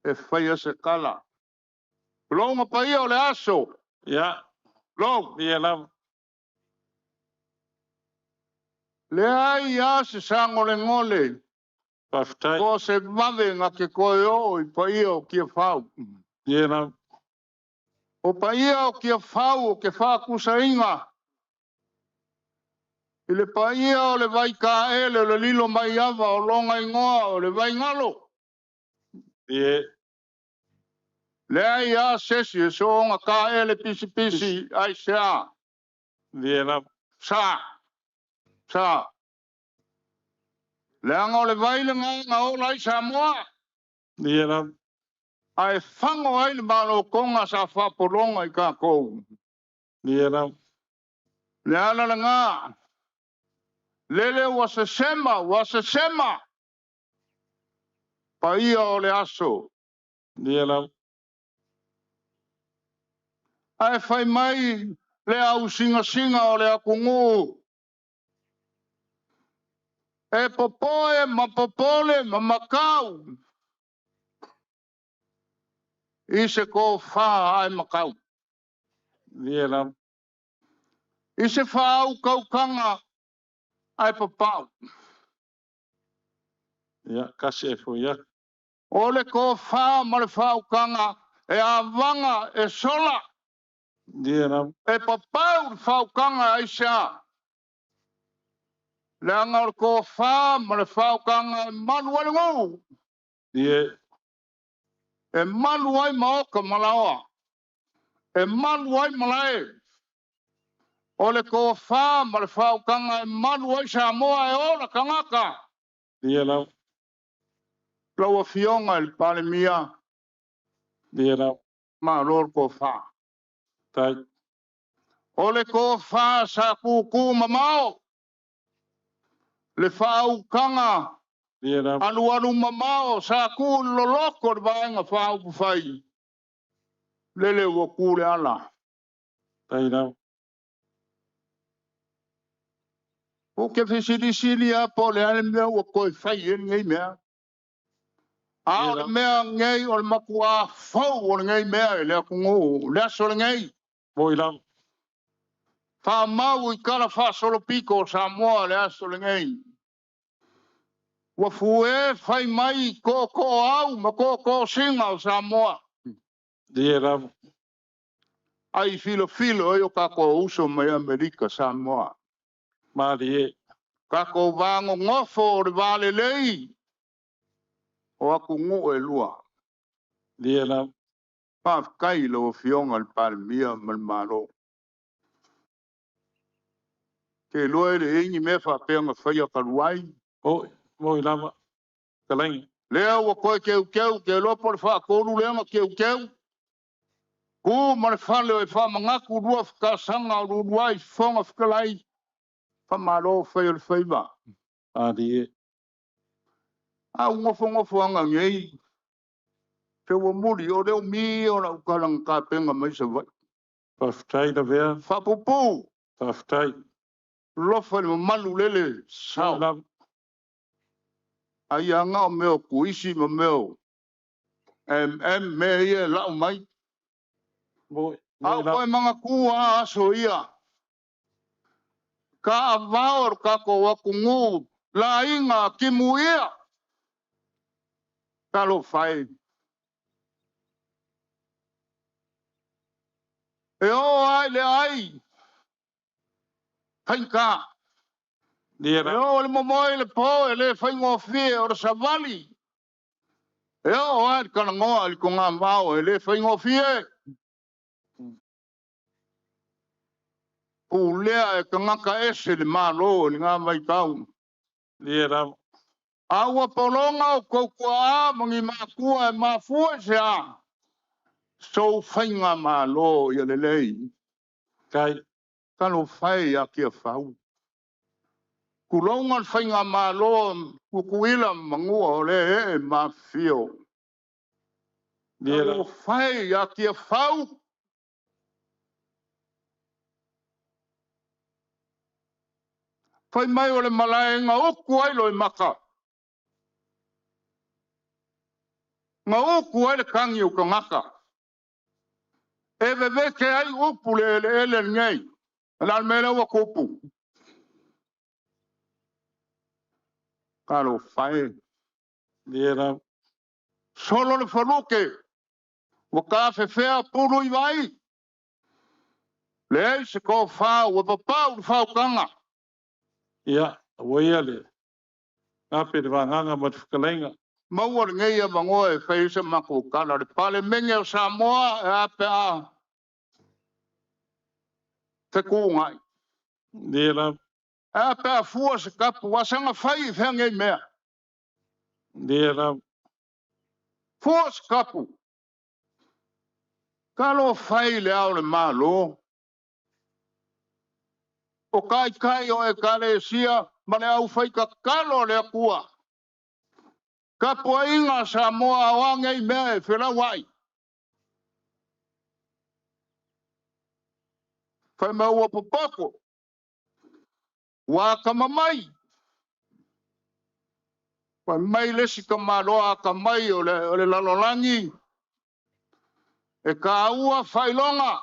E fai se kala. Longa pa ia o le aso. Ya. Long. Ia la. Le ai a se sango le ngole. Paftai. Ko se mave nga ke koe o i pa ia o kia fau. Ia la. O pa ia o kia fau o ke fa kusa inga. I le pa ia o le vai ka ele o le lilo mai ava o longa ingoa o le vai ngalo. Ie. Le ai a sesi e so nga ka ele pisi ai sea. Ie la. Sa. Sa. Le anga o le vai le nga o lai sa moa. Ie la. Ai fango ai le malo konga sa fa polonga i ka kou. Ie la. Le ala le nga. Lele wasa sema. Pa ia o le aso. Ie la. Ai fai mai le au singa o le akungu. E popoe ma popole ma makau. I se ko fa ai makau. Ie la. I se fa au kaukanga ai papau. Ya, kasi e fo ya. O le ko fa ma le fa kanga e avanga e sola. Ie la. E papau fa kanga ai sa. Le anga ko fa ma le fa kanga manu ale ngou. Ie. E manu ai maoka malawa. E manu ai malae. O le ko fa ma le fa kanga e manu ai sa moa e ora kangaka. Ie la. Lau a fionga il pale mia. Ie la. Ma lor ko fa. Tai. O le ko fa sa kuku mamao. Le fa u kanga. Ie la. Alu mamao sa ku loloko le vaenga fa u fai. Lele wo kule ala. Tai la. O ke fisili a po le ale mea wo koi fai en ngai mea. A o le mea ngai o le makua fau o le ngai mea le akungu. Le aso le ngai. Voi la. Fa mau I kala fa solo piko sa moa le aso le ngai. Wa fue fai mai ko au ma ko singa o sa moa. Ie la. Ai filo e o ka ko uso mai Amerika sa moa. Mali e. Kako vango ngofo le vale lei. O aku ngu e lua. Dia la. Pa kai lo fionga al palmia mal malo. Ke loe le ingi me fa penga faya kaluai. Oi lava. Kalangi. Lea wa koe ke lo por fa kolu lea ma keu. Ku man fa le fa mangaku rua ka sanga ruai fonga fkalai. Fa malo faya faiba. Adi. A ngofo anga ngei. Te wa muri o leo mi o na ukalang ka penga mai sa vai. Paftai da vea. Fa pupu. Paftai. Lofa le malu lele sao. Ai anga o meo kuisi ma meo. Me ia lau mai. Au koe mga kua aso ia. Ka avaor ka ko wakungu. La inga kimu ia. Kalo fai. E o ai le ai. Kainka. E o le momoe le po e le fai ngofie o savali. E o ai kana ngoa li konga mbao e le fai ngofie. Pulea e kangaka ese le malo ni ngā mai tau. Dia Aua polonga o koukua mangi makua e mafua se a. So whainga malo i lelei. Kai. Kalo whai a kia whau. Kulonga whainga malo kukuila mangua o le e mafio. Kalo whai a kia whau. Whai mai o le malaenga oku ai lo i maka. Nga oku ai le kangi o ka ngaka. E veke ai upu le ele ngei. Ala mele wa kupu. Kalo whae. Dia Solo le whaluke. Waka whewhea puru i vai. Le ei se ko whau wa papau le whau kanga. Ia, waia le. Ape le wanganga mat whakalenga. Maua le ngeia mangoa e whaisa mako kala. Le pale menge o Samoa e ape a. Te kuungai. Dia la. E ape a fua se kapu. Wasanga whai i whengei mea. Dia la. Fua se kapu. Kalo whai le au le malo. O kai o e kare sia. Ma le au whai ka kalo le akua. Ka po inga Samoa wangei mea e whira wai. Whai maua popoko. Wā ka mamai. Wai mai lesi ka maroa ka mai o le lalolangi. E ka ua whailonga.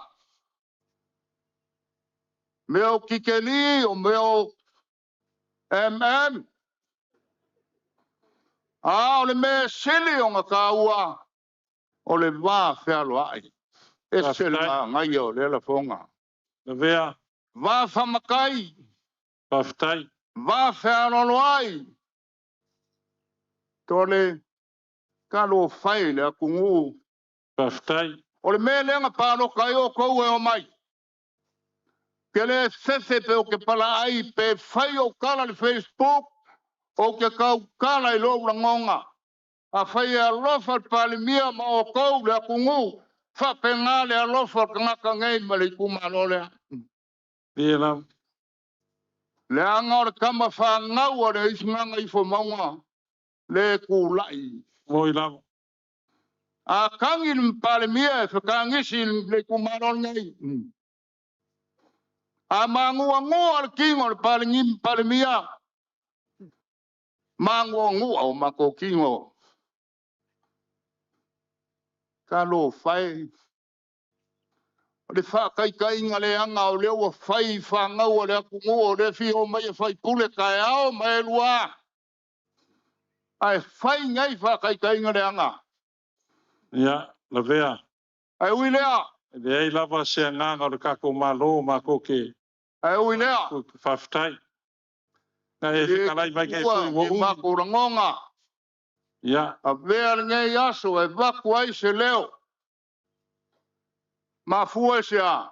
Meo kikeli o meo o le me sili o nga ka ua. O le wā whialo ai. E sili ngā ngai o le la fonga. Na vea. Wā whamakai. Paftai. Wā whialo ai. Tole. Kalo whai le akungu. Paftai. O le me lenga pālo kai o kou e o mai. Ke le fefe pe o ke pala ai pe whai o kala le Facebook. O ke kau kala i lo ngonga. A whai a lofa pali mia ma o kou le akungu. Wha pe ngā le a lofa ngaka ngei ma le kumano lea. Dia la. Le anga o le kama wha ngau o le isnganga i fo maunga. Le kulai. Moi la. A kangi pale mia e whakangisi le kumano ngei. A mangua ngua le kingo le pale mia. Mangua ngua o mako kingo. Kalo whai. Le whakaika inga le anga o leo whai whangau o le akungu o le whio mai whai pule kai ao mai lua. Ai whai ngai whakaika inga le anga. Ia, la vea. Ai ui lea. Le ei lava se nganga o le kako malo mako ke. Ai ui lea. Paftai. e fikalai mai ke sui wo ui. Ma kurangonga. Ya. A vea ngai aso e vaku ai se leo. Ma fua se a.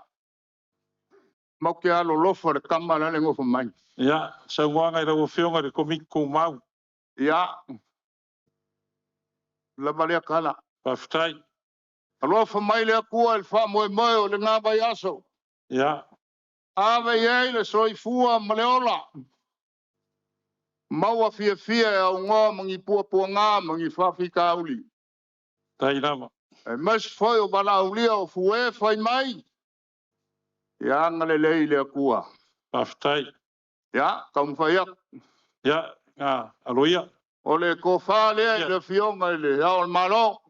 Mau ke alo lofa re kamala le ngofa mai. Ya, sa wanga i rau fionga re komiko mau. Ya. La balea kala. Paftai. Alofa mai le akua il fa moe moe o le ngā bai aso. Ya. Ave iei le soifua ma le ola. Maua fia fia e au ngā mangi pua pua ngā mangi whawhi kauli. Tai rama. E mas foi o bala ulia o fue fai mai. Ya ngale lei le akua. Paftai. Ya, kam fai ak. Ya, aloia. O le ko wha lea le fionga le au malo.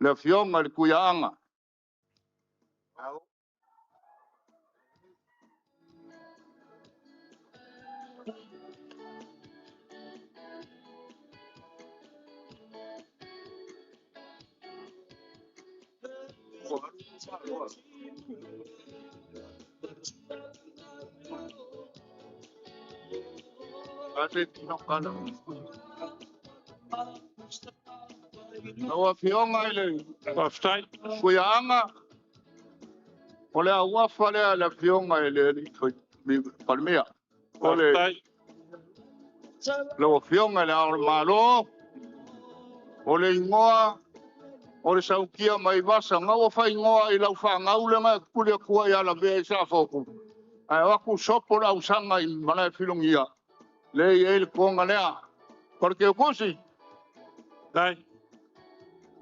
Le fionga le kuianga. Ate tino kala. Nawa fionga ile. Paftai. Kuianga. Ole a wafa lea le fionga ile ni palmea. Ole. Lo fionga le au malo. Ole ingoa. Ole saukia mai vasa ngau fai ingoa i lau wha ngau le ngai kulia kua i ala vea i sa foku. Ai waku sopo la usanga i mana filongia. Le i ele konga lea. Porque o kusi. Dai.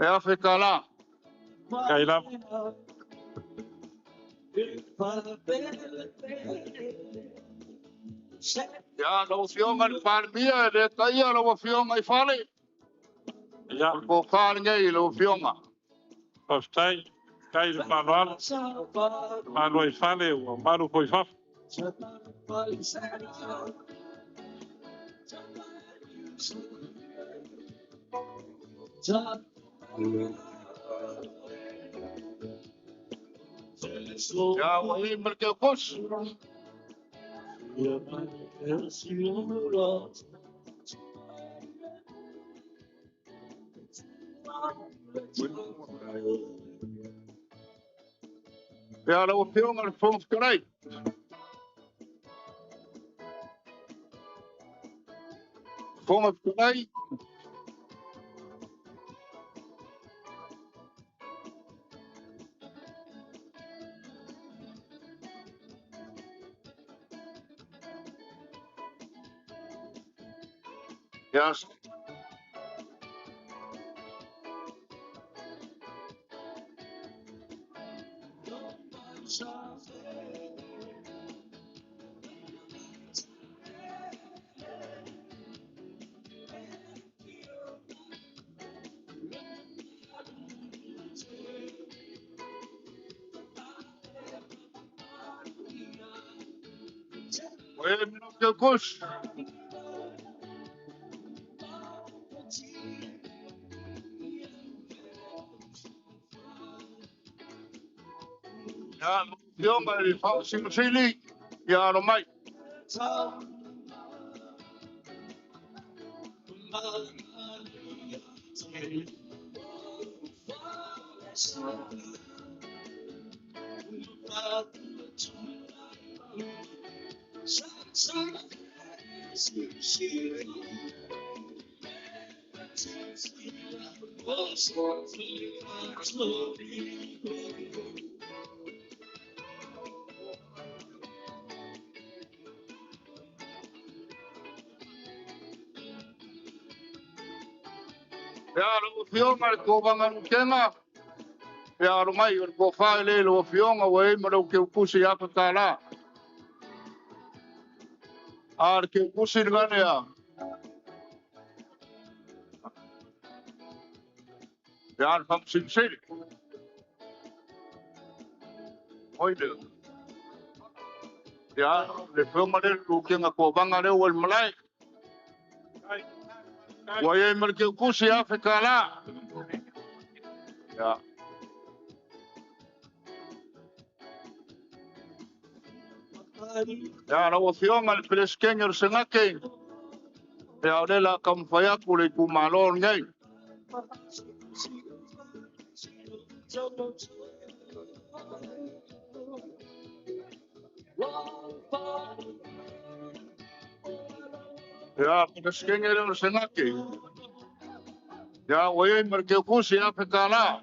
E afe kala. Kai lam. Ya, lo fionga ni palmea le taia lo fionga i fale. Ya. Ko fale ngai lo fionga. Paftai. Kai le manual. Manual fale o maru foi faf. Ya, wai merke kos. Ya, lo fionga le fons karai. Fons karai. Yes. Wai merke kos. Ya, fionga le fau sili. Ya, lo mai. Ya, lo fionga le ko banga kenga. Ya, lo mai ko fa le lo fionga wai mo lo ke kusi ya ka kala. Ar ke kusi ngane ya. Ya, fam sili. Oide. Ya, le fionga le lu kenga ko banga le wal malai. Wai merke kusi ya ka kala. Ya. Ya na wafionga le peleskenyo sengake. Ya odela kamfaya kule kumalon ngai. Ya peleskenyo sengake. Ya weye merke kusi ya pekala.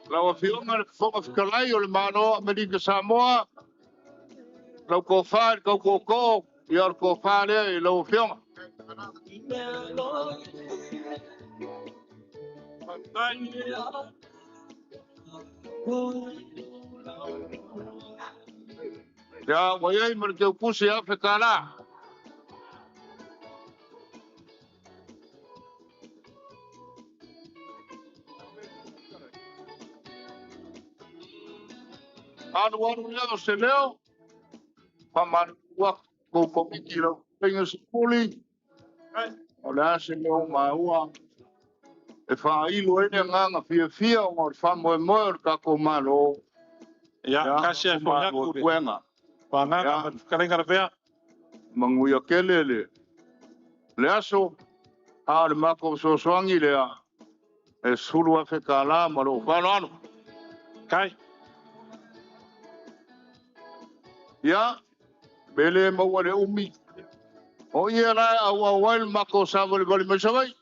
Lau fionga fonga fikalai o le mano Amerika Samoa. Lau ko whare kau ko iar ko whare i lau fionga. Ya wayai merke kusi ya pekala. Anu leo se leo. Paman wak ko komiti lau. Pengen sepuli. Ola se leo maua. E whailo ene nganga fia o ngor whamoe ka ko malo. Ya, kasi ai fo ya ku. Kuenga. Panga karenga vea. Manguia kelele. Le aso. Ale mako so soangi lea. E suru a whekala malo whanano. Kai. Ya. Bele maua le umi. O ia rai awa wail mako savole bali masawai.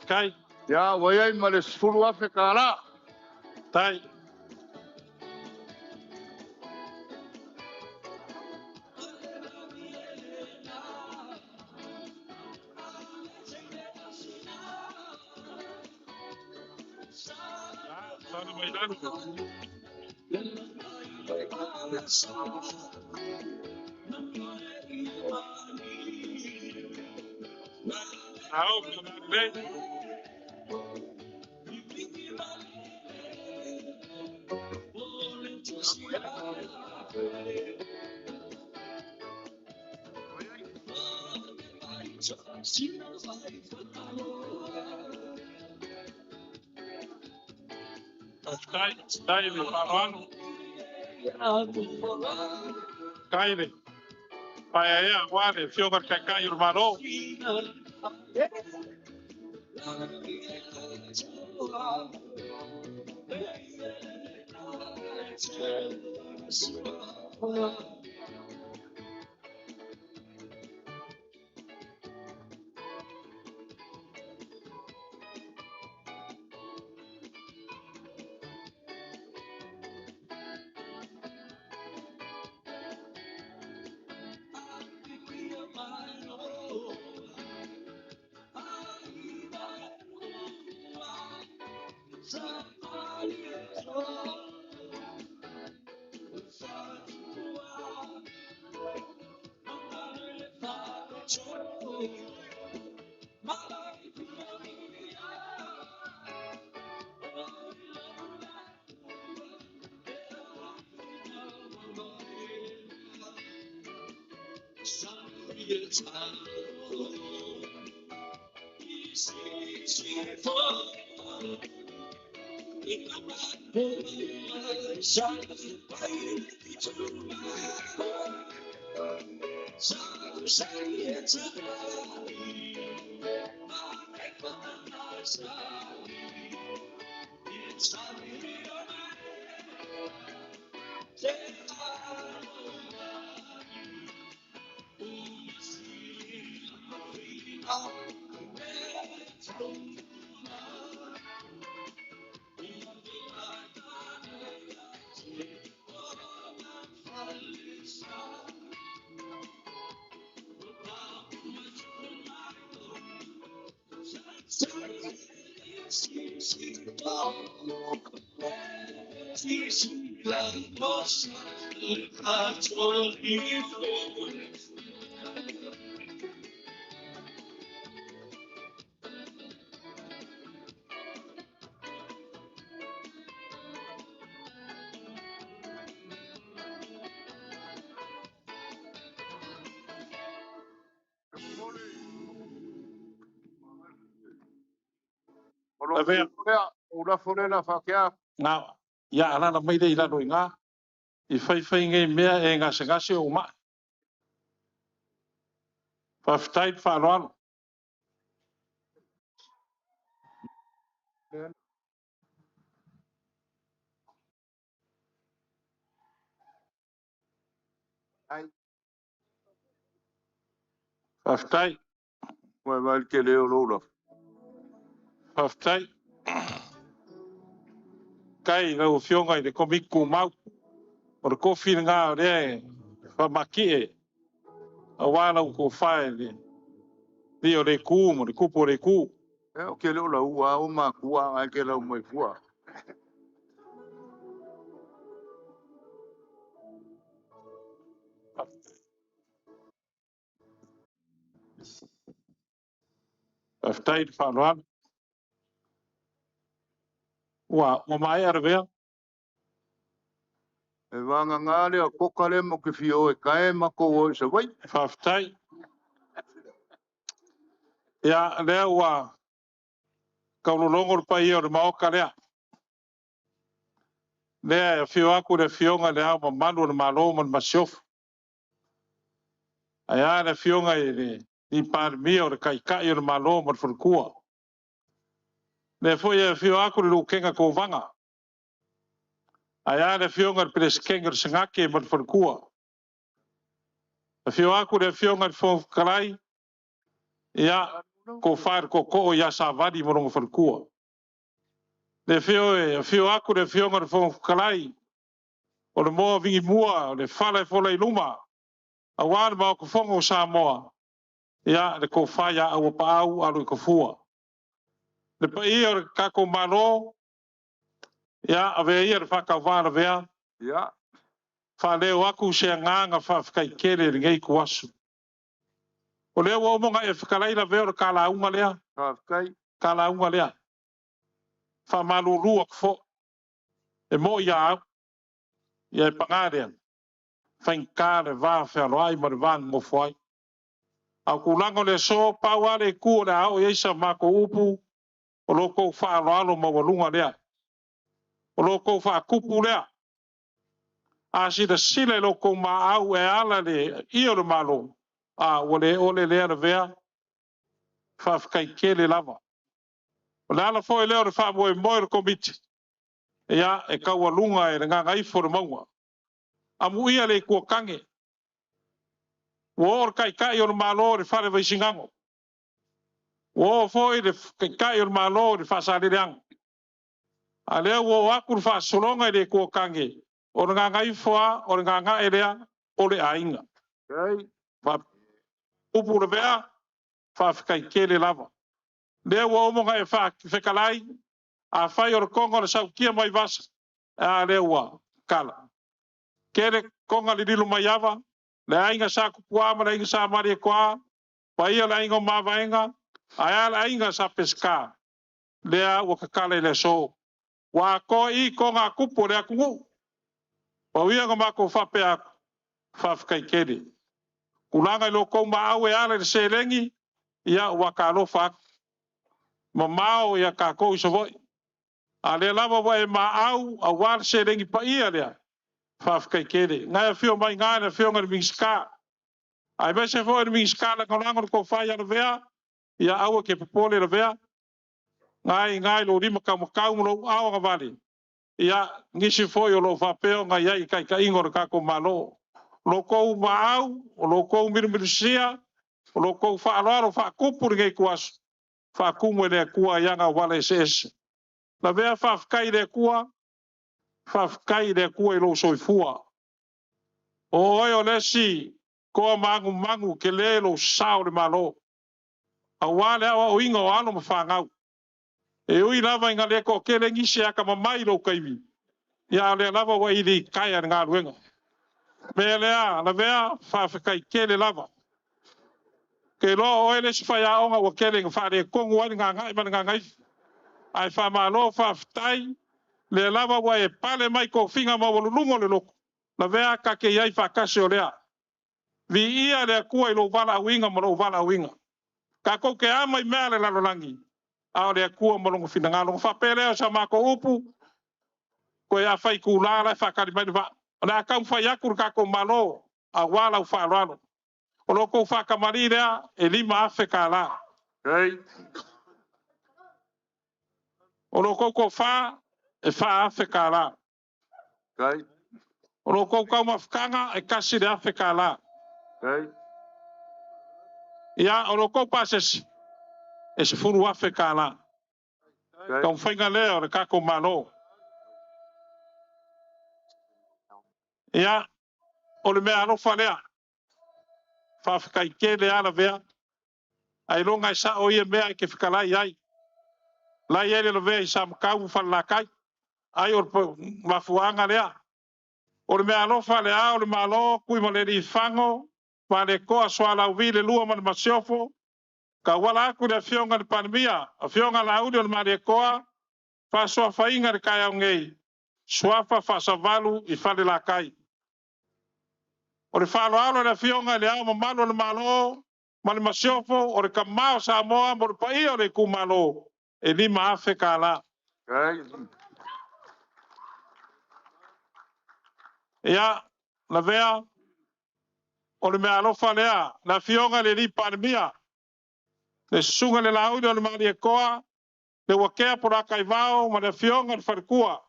Kai. Ya wayai male suru a whekala. Tai. Sana bailando. Ao, bem. Stai me falando. Caire. Pai aí agora, fio vai cair o marô. La vea. Ora fore la fakia. Nga ya ala na mai dei la do nga. I fai ngai mea e nga se ngase o ma. Fa fitai fa loalo. Fa fitai. Vai ke le o lola. Fa fitai. Kai nga o fionga i de komiku mau. O de kofi nga re fa makie. A wana ko fai ni. Dio de ku mo de kupo de ku. O ke le o la ua o ma kua ai ke la mai fua. Fa fitai fa loalo. Wa o mai ar vea. E wanga ngale o kokale mo ke fio e kae ma ko o se vai. Fa fitai. Ya lea wa kaulolongo le pai o le maoka lea. Lea e fio aku le fionga le hao ma manu le malo ma le masiofu. Aia le fionga i le parmi o le kaikai o le malo ma le fulkua. Le foi e fio aku le lukenga ko vanga. Aia le fionga le preskenga le singake ma le fulkua. Le fio aku le fionga le fonkalai. Ia ko far ko ko ia savadi mo le fulkua. Le fio aku le fionga le fonkalai. O le moa vingi mua, o le fala e fola i luma. A wāna ma o ka whonga o Samoa. Ia, le ko whaia au pa au alu i ka fua. Le pa ia o le kako malo. Ia, a vea ia le whaka wāna vea. Ia. Wha leo aku se nganga whawhikai kere le ngei kuasu. O leo o monga e whakalaila vea o le kala unga lea. Whawhikai. Kala unga lea. Wha malu rua kfo. E mo ia au. Ia e pangarea. Whainkare vā whanoai ma le vāng mo fwai. Au kulango le so paua le ku le au yeisa mako upu. O loko whaaloalo ma walunga lea. O loko whaakupu lea. A si da sile loko ma au e ala le iyo le malo. A wale ole lea le vea. Whawhikai kele lava. O le ala fo e leo le whaamoe moe le komiti. Ia e kaua lunga e le nganga ifo le maunga. Amu ia le kua kange. Wo kai kai o le malo le fale vai singango. Wo foi le kai kai o le malo le fasale leang. A lea wo aku le fasolonga le kua kange. O le nganga ifoa, o le nganga e lea, o le ainga. Kai. Fa upu le vea, fa kai kele lava. Lea wo omonga e fa fekalai, a fai o le konga le saukia mai vasa. A lea wa kala. Kele konga le dilu mai ava, le ainga sa kupua ma le ainga sa mari e kwa, pa ia le ainga o mavaenga, a le ainga sa peska. Lea wa kakale le so. Wa ko I konga kupu lea kungu. Pa wia nga mako whape aku, whawhikai kere. Kulanga I loko ma au e ala le selengi, ia waka alofa aku. Ma mao ia kako I savoi. A le lava wa e ma au, a wale selengi pa ia lea. Whawhikai kere. Ngai fio mai ngai na fio ngai mingska. Ai mai se fo e mingska na kaulanga ko whai ala vea, ia au ke popole la vea. Ngai lo rima kamu lo au nga vale. Ia ngisi foi o lo whapeo ngai ai kai ka ingor kako malo. Lo kou maau, o lo kou mirumirusia, o lo kou whaaloaro whakupuri ngai kuasu. Whakumu e kua ianga wale ses. Na vea whawhikai le kua, whawhikai le kua I lo soifua. O oi o lesi, koa mangu ke le lo sao le malo. A wale awa o inga o alo ma whangau. E ui lava inga le ko kele ngisi aka mamai lo kaimi. Ia le lava wa ili kaya ngā ruenga. Me lea, la vea, whawhikai kele lava. Ke lo o ele si whai aonga wa kele ngā whare kongu wani ngā ngai mani ngā ngai. Ai whamalo whawhitai, le lava wa e pale mai ko whinga ma walulungo le loko. La vea ka ke iai whakase o lea. Vi ia lea kua I lo wala winga ma lo wala winga. Ka ko ke amai mea le lalolangi. A le kua malongo finangalo fa pele sa mako upu. Ko ya fai kula la fa kali mai va. Na ka fa ya kur ka ko malo a wala u fa rano. O lo ko fa kamarina e lima Afrika la. Okay. O lo ko fa e fa Afrika la. Okay. O lo ko ka mafkanga e kasi de Afrika la. Okay. Ya o lo ko pases e se furu Afrika la. Okay. Ka fa ngale o ka ko malo. Ya o le mea no fa lea. Fa Afrika ke le ala vea. Ai longa sa o ye mea ke fikala yai. La ye le ve sa mkau fa la kai. Ai o mafuanga lea. O le mea no fa lea o le malo kui mo le di fango. Ma le koa swala uvi le lua man masiofo. Ka wala aku le fionga le pandemia. A fionga la udi o le ma le koa. Fa soa fa inga le kai au ngei. Swafa fa savalu i fa le la kai. O le fa alo le fionga le au mamalo le malo. Ma le masiofo o le kamao sa moa mo le pai o le kumalo. E lima Afrika la. Okay. Ia, la vea, o le mea alofa lea, la fionga le li pandemia. Le sunga le laudi o le mali e koa, le wakea pora kai vao, ma le fionga le farkua.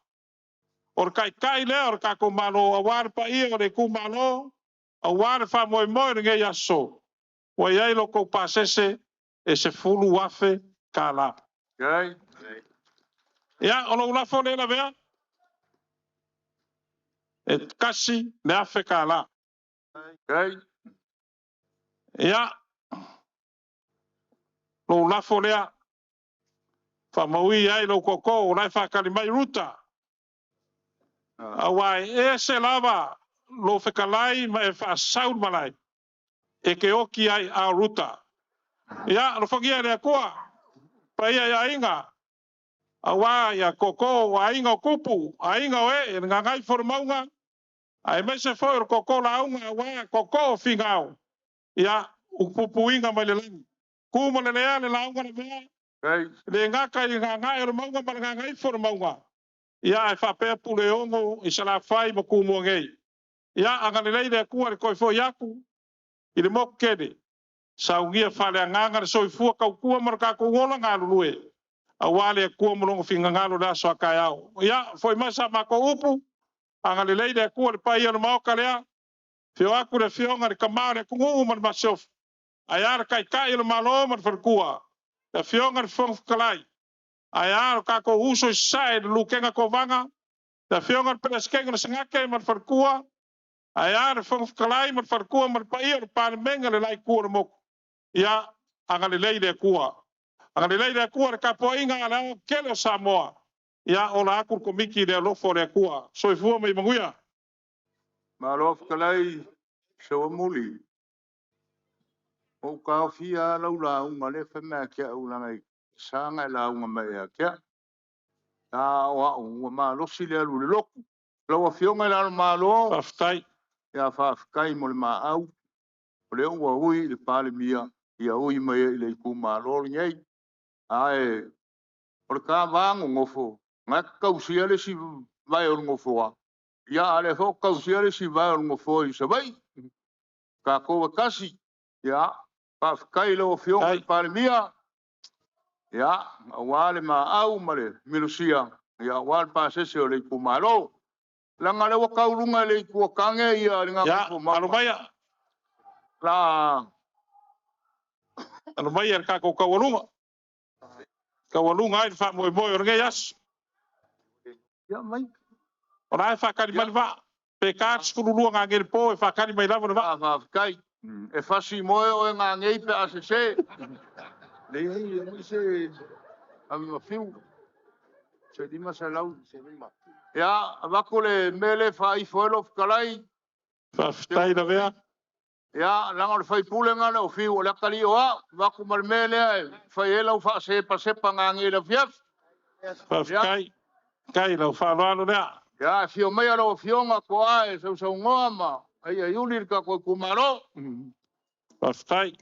O le kai lea, o le kako malo, a ware pa ia o le kumalo, a ware fa moe moe nge yaso. Wa iai lo kou pasese, e se fulu wafe ka la. Okay. Ia, o lo ulafo le la vea, e kasi le afe ka la. Okay. Ia, lo ulafo lea, fa maui ai lo koko o lai fa kali mai ruta awai e se lava lo fekalai ma e fa saud malai e ke oki ai a ruta ya lo fagia le koa pa ia ya inga awa ya koko wa inga kupu a inga e nga ngai formaunga ai me se for koko la unga wa koko fingao ya upupu inga mai le langi ku mo le le la unga le le nga kai nga ngai le maunga ma nga ngai formaunga ia e whapea pule ongo i sala whai mo kumo ngei. Ia anga le leire kua le koi fo yaku i le mok kede. Sa ungia whale a nganga le soi fua kau kua maraka ko ngola ngā lulue. A wale a kua molongo finga ngalo da so a kai au. Ia foi masa mako upu anga le leire kua le pai anu maoka lea. Fio aku le fionga le kamau le kungu man masof. Ai le kai le malo man farkua. Le fionga le fong kalai. Ai le kako uso i sae le lukenga kovanga. Da fionga pe skeng na sangake man farkua ai ar fong kalai man farkua man pa ir pan menga le lai ku mo ya anga le leide kua anga le leide kua ka po inga ala kelo samoa ya ola akur komiki le lo fo le kua so i fu me manguia Malof kalai so muli. O ka fia laula unga le fema kia una mai sanga la unga mai kia. Ta wa unga ma lo si le alu le loku. Lo fionga la ma lo. Faftai. Ya fafkai mo le ma au. O le unga ui le pale mia. Ia ui mai le ku ma lo ngei. Ai. O le ka vango ngofo. Nga kausia le si vai o ngofo wa. Ia ale fo kausia le si vai o ngofo i sa vai. Ka ko kasi. Ia. Fafkai lo fionga le pale mia. Ya, wale ma au male milusia. Ya, wale pa sese o le ku malo. Langa le waka urunga le ku kange ia nga ku ma. Ya, alumaya. La. Alumaya ka ko kawalunga. Kawalunga ai fa mo mo nge yas. Ya mai. Ora fa ka di malva. Pe ka skulu nga ngel po fa ka di mai lava va. Fa kai. E fasi mo o nga ngei pe asese. Le mo se am fiu. Se di masalau se ma. Ya, vakule mele fa I fuelo kalai. Fa stai da vea. Ya, langa le fai pule ngana o fiu o la kali o a, vaku mal mele fai ela o fa se pa nga ngi le fiaf. Fa kai lo fa lo lea. Ya, fio mai alo fionga ko ai so so ngoma. Ai ai uli ka ko kumaro. Fa stai.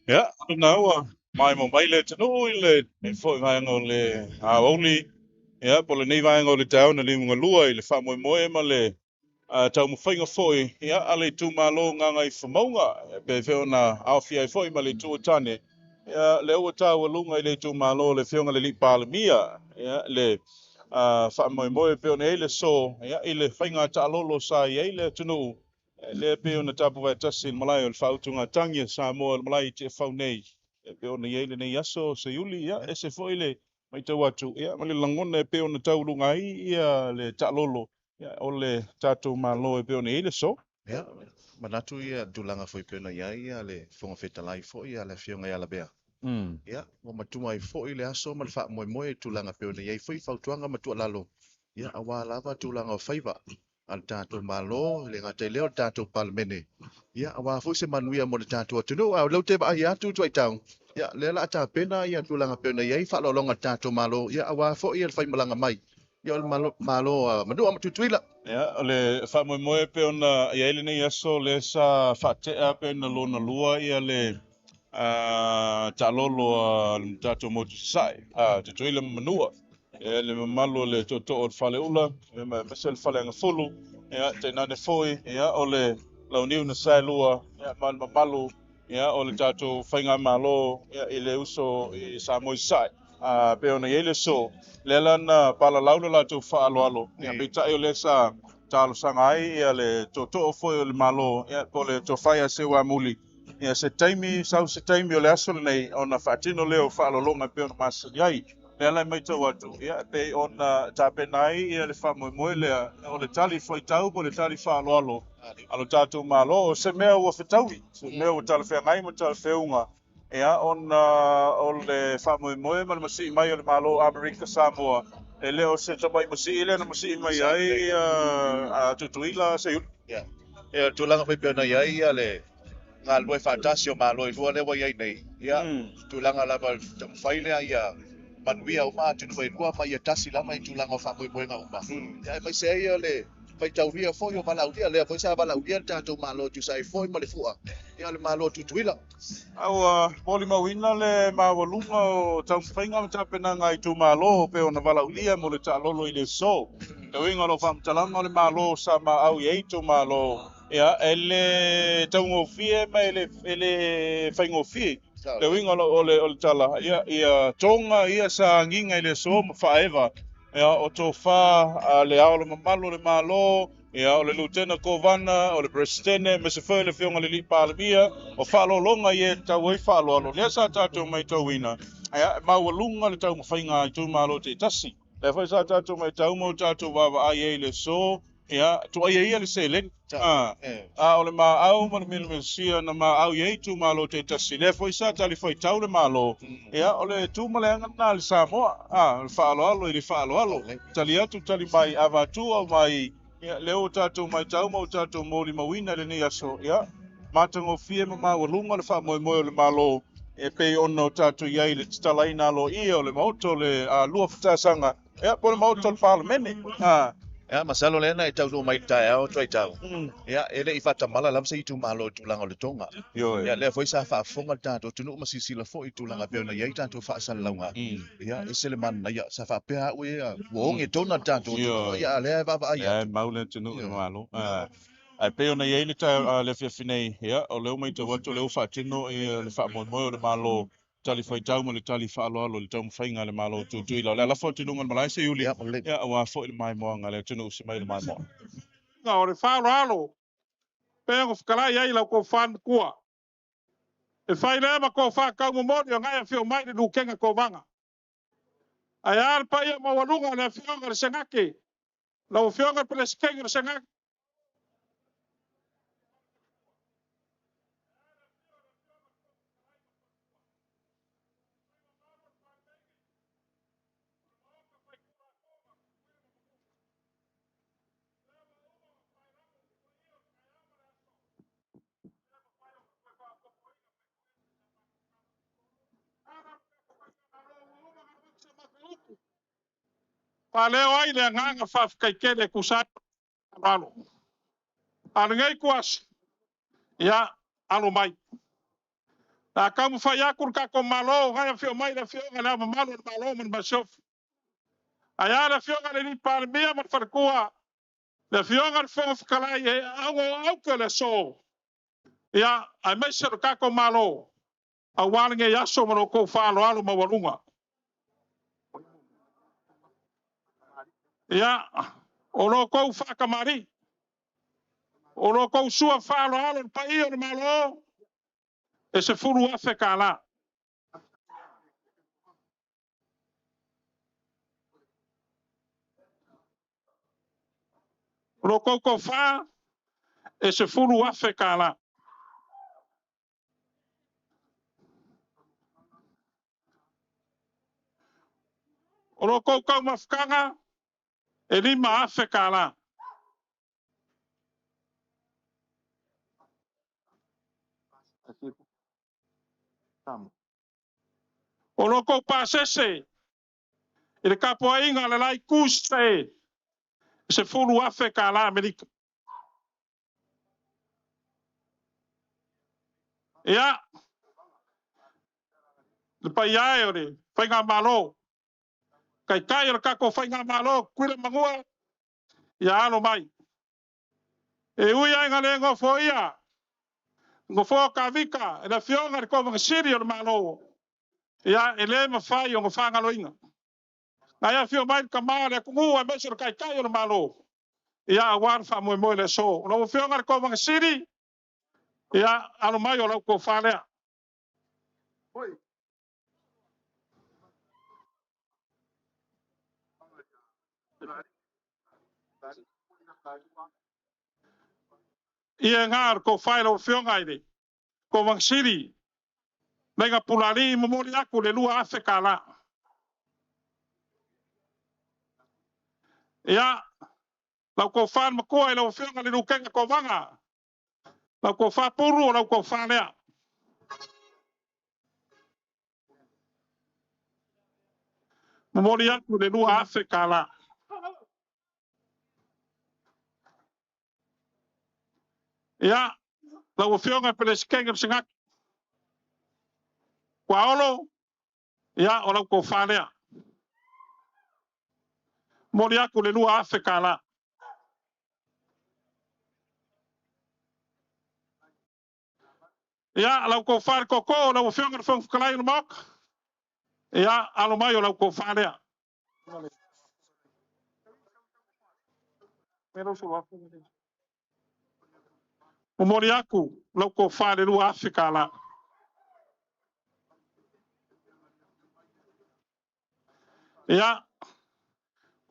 Ya, now mai mo mai le tino ile e fo ngai ngole a only ya pole nei vai ngole tau na limu ngalua ile fa mo mo e male tau mo fainga foi ya ale tu malo nga ngai famonga pe fe na afia foi male tu tane ya le o tau lunga ile tu malo le fionga le li palmia ya le fa mo mo pe ona ile so ya ile fainga ta lolo sa ya ile tino le pe ona tapu vai tasin malai o fautunga tangia sa mo malai te faunei pe ona ile nei aso se yuli ya ese foi le mai tau atu ya male langona pe ona tau lunga ia le ta lolo ya ole tatu malo e pe ona ile so Ya, manatu ia tulanga foi pena ia le fonga fetalai foi ia le fionga ia la bea. Ya, o matuma i foi le aso mal fa moi tulanga pena ia foi fautuanga matua lalo. Ya, awa lava tulanga faiva. Al tatu malo le ngate leo tatu palmene. Ya, awa foi se manuia mo le tatu atu au lo te ba ia tu tu tau. Ya, le la ta pena ia tulanga pena ia fa lo longa tatu malo. Ya, awa foi ia fai malanga mai. Ya, malo manu am tutuila. ya ole fa mo mo pe ona ia ile nei aso le sa fa te a pe na lona lua ia le ta lolo tatu mo sai te tuile manua le malo le toto o fale ula le mesel fale nga fulu ya te nane foi ya ole la uniu na sai lua ya mal malo ya ole tatu fainga malo ya ile uso i sa mo sai pe ona ile so le lana pala laula la tu fa alo ya bita ile sa talo sangai ia le toto foi o le malo ya po le tofaya se wa muli ya se taimi sau se taimi o le aso nei ona fatino leo fa longa pe ona mas yai le ala mai to watu ya pe ona tape nai ia le fa mo le o le tali foi tau po le tali fa alo alo tatu malo se mea o fetawi se mea o tala fe ngai mo tala fe unga ya o le fa mo ma le masi mai o le malo America Samoa ele o se tabai masi ele na masi mai ai a tutuila se ya e tulanga foi pena ia le ngal boy fantasio malo i lua le wa ia nei ya tulanga la ba faile ia manuia o ma tu foi lua mai tasi la mai tulanga fa moi nga uma ya mai se ia le fai tauria foi o malauria le foi sa malauria tato malo tu sai foi ma le fua ia le malo tutuila. Au moli mawina le mawalunga o tau whainga mta pena ngai tu malo pe ona wala ulia mo le ta lolo i le so. Te winga lo wham talanga o le malo sa ma au i tu malo. Ia ele tau ngofie ma ele whaingofie. Le winga lo o le tala. Ia tonga ia sa nginga i le so ma whaewa. Ia o tō wha le ao le mamalo le malo. Ia o le Lieutenant Kovana, o le Presidente, me se foi le fionga le li palamia, o whaalolonga i e tau ei whaaloalo. Lea sa tātou mai tau ina. Ia, maualunga le tau mawhainga i tū malo te tasi. Lea whai sa tātou mai tau mau tātou wawa ai ei le so. Ia, tu ai ia le se len. O le maau ma le milmesia na maau i ei tū malo te tasi. Lea whai sa tali whai tau le malo. Ia, o le tū maleanga na le Samoa. Le whaaloalo i le whaaloalo. Tali atu tali mai avatu au mai ia leo tātou mai tau mau tātou mōri mawina le nei aso, ia. Mātango fie ma mawalunga le wha moe moe o le malo e pei ono tātou iai le titalaina alo ia o le mauto le lua whatasanga. Ia, po le mauto le whaalamene. Ia, masalo lena e tau do mai tae au tuai tau. Ia, ele i whatamala lam se i tu malo tūlanga o le tonga. Ia, lea foi sa whaafonga tātou tunu masisila fo i tūlanga peo na iai tātou whaasalaunga. Ia, e sele mana ia, sa whaapea ue ia, wonge tona tātou. Ia, lea e wawa aia. Ia, maule tunu e malo. Ai peo na iai le tā le whiawhinei, ia, o leo mai te watu leo whaatino i le whaamoemoe o le malo tali whai tau mo le tali whaaloalo le tau mwhainga le malo tūtui lau. Lea la whao tinunga le malaise iuli. Ia, awa whao i le mai moanga le tunu usi mai le mai moanga. Nga o le whaaloalo, pēng o whakalai ai lau ko whan kua. E whai lea ma ko whakau mo mori o ngai a whio mai le nukenga ko vanga. Ai ar pa ia mawalunga le whionga le sengake. Lau whionga pele skenga le sengake. Pa leo ai le nganga whafkaikele kusat ralo. Ana ngai kuas. Ia, alo mai. Na kamu whai akur ka ko malo, ngai a whio mai le whionga le ama malo le malo man masof. Ai le whionga le ni paramia man wharkua. Le whionga le whionga whakalai e au ke le so. Ia, ai mai sero ka ko malo. A walinge yaso mano ko whaalo alo mawalunga. Ia, o lo kou whakamari. O lo kou sua whaalo alo pa i o le malo. E se furu afe ka la. O lo kou kou wha. E se furu afe ka la. O lo kou kou mafkanga. E lima afe ka la. O lo kou pasese. E le kapo inga le lai kuste. E se furu afe ka la Amerika. Ia. Le pa iai o le. Whainga malo. Kai o le kako whainga malo. Kuile mangua. Ia alo mai. E ui ai ngale ngofo ia. Ngofo ka vika. E la fionga le kovanga siri o le malo. Ia e le mawhai o ngofanga loinga. Na ia fio mai ka maa le kungu a mese o kai o le malo. Ia a wan wha moe moe le so. Lo fionga le kovanga siri. Ia alo mai o lau ko whanea. Ia ngar ko whai lo fionga ide. Kovanga siri. Menga pulari momori aku le lua afe ka la. Ia, lau ko whan makua e lau whionga le nukenga ko vanga. Lau ko wha puru o lau ko whanea. Momori aku le lua afe ka la. Ia, lau fionga pele skenga singak kwa olo ia o lau ko falea mori aku le lua Afrika la ia lau ko far koko lau fionga fong kalai mok ia alo mai o lau ko falea o mori aku lau ko fale lua Afrika la ia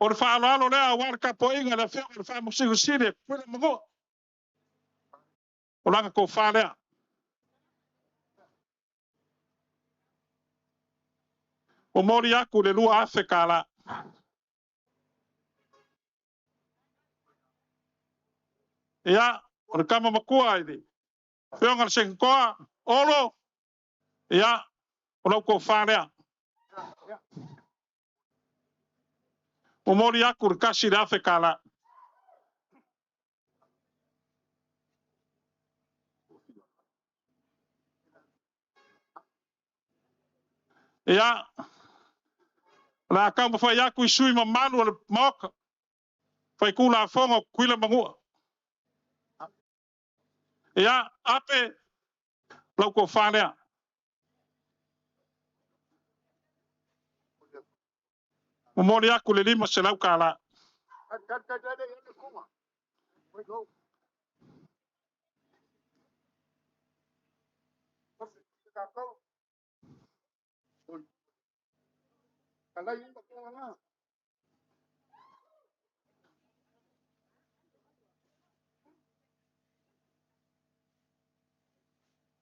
o le whaaloalo lea war ka po inga le whio le wha musiku sire pula mango o langa ko whalea o mori aku le lua Afrika la ia o le kama makua i di whionga le sengkoa olo ia o lau ko whalea o mori aku le kasi le Afrika la ia la kama whai aku i sui ma manu o le moka whai kula fonga kuila mangua ia ape lau ko whalea o mori aku le lima se lau ka la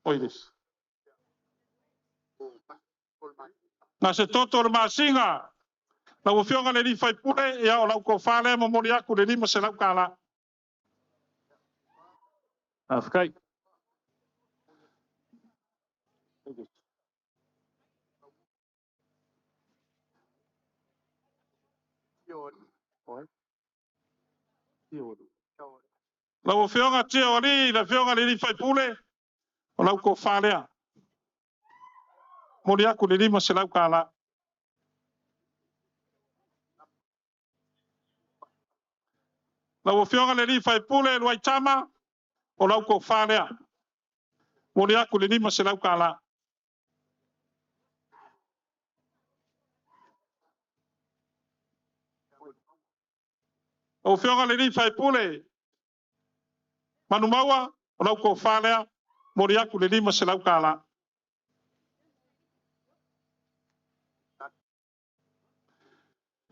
oides na se toto le masinga na o whionga le li whai pule ia o lau ko whalea mo mori aku le lima se lau ka la Afkai. Lau whionga tia o li la whionga le li whai pule o lau ko whalea mori aku le lima se lau ka la lau whionga le li whai pule luai tama o lau ko whalea mori aku le lima se lau ka la o whionga le li whai pule manu maua o lau ko whalea mori aku le lima se lau ka la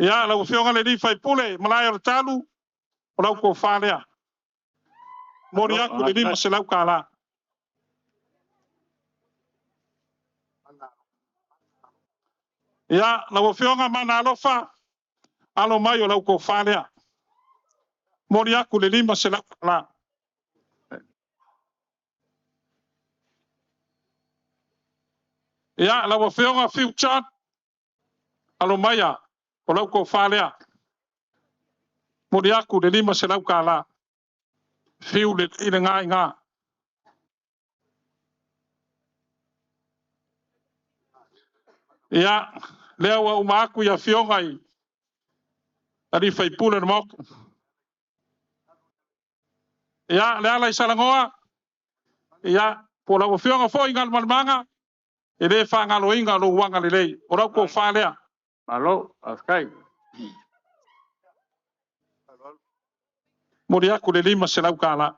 ia lau whionga le li whai pule malai o talu o lau ko whalea mori aku le lima se lau ka la ia lau whionga mana alofa alo mai o lau ko whalea mori aku le lima se lau ka la ia lau whionga future alo mai a o lau ko whalea mori aku le lima se lau ka la fiu le ina ngā ngā ia lea wa uma aku ia whionga i ari whai pule na mok ia lea lai salangoa ia po lau whionga fo inga malmanga e le whangalo inga lo wanga le lei o lau ko whalea alo askai mori aku le lima se lau ka la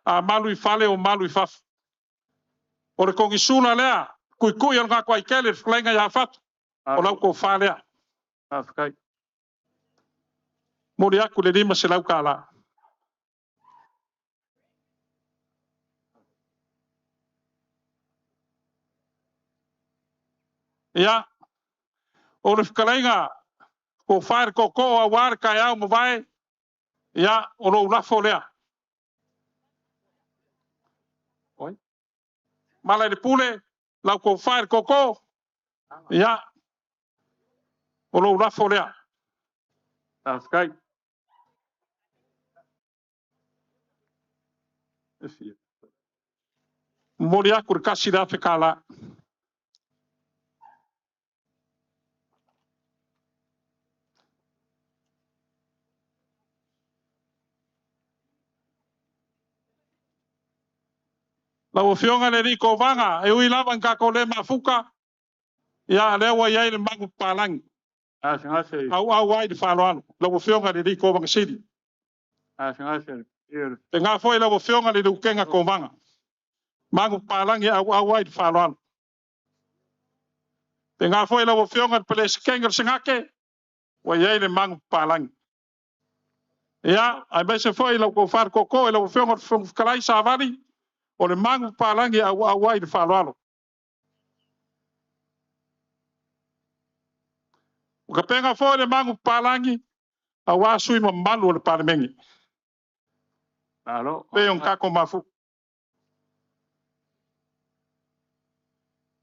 a malu i fale o malu i faf o le kongi sula lea kui kui al ngā kwai kele flenga ia fat o lau ko whalea askai mori aku le lima se lau ka la ia o le whakalenga ko whaere ko a wāre kai au mawai ia o lo lafo lea oi malai le pule lau ko whaere ko ia o lo lafo lea Afkai. Mori aku kasi da fekala. Lau fionga le riko vanga, e ui lawan ka ko le mafuka. Ya le wa yai le mangu palangi. Asingase. Au wai de faloano. Lau fionga le riko vanga sidi. Asingase. Te ngā foi lau fionga le rukenga ko vanga. Mangu palangi au wai de faloano. Te ngā foi lau fionga le pele skenga singake. Wa yai le mangu palangi. Ya, ai mai se foi lau ko far koko lau fionga kalai savani. O le mangu palangi au wai de faloano. O ka penga foi le mangu palangi au asui ma malu o le parmengi. Alo. Pe on kako mafu.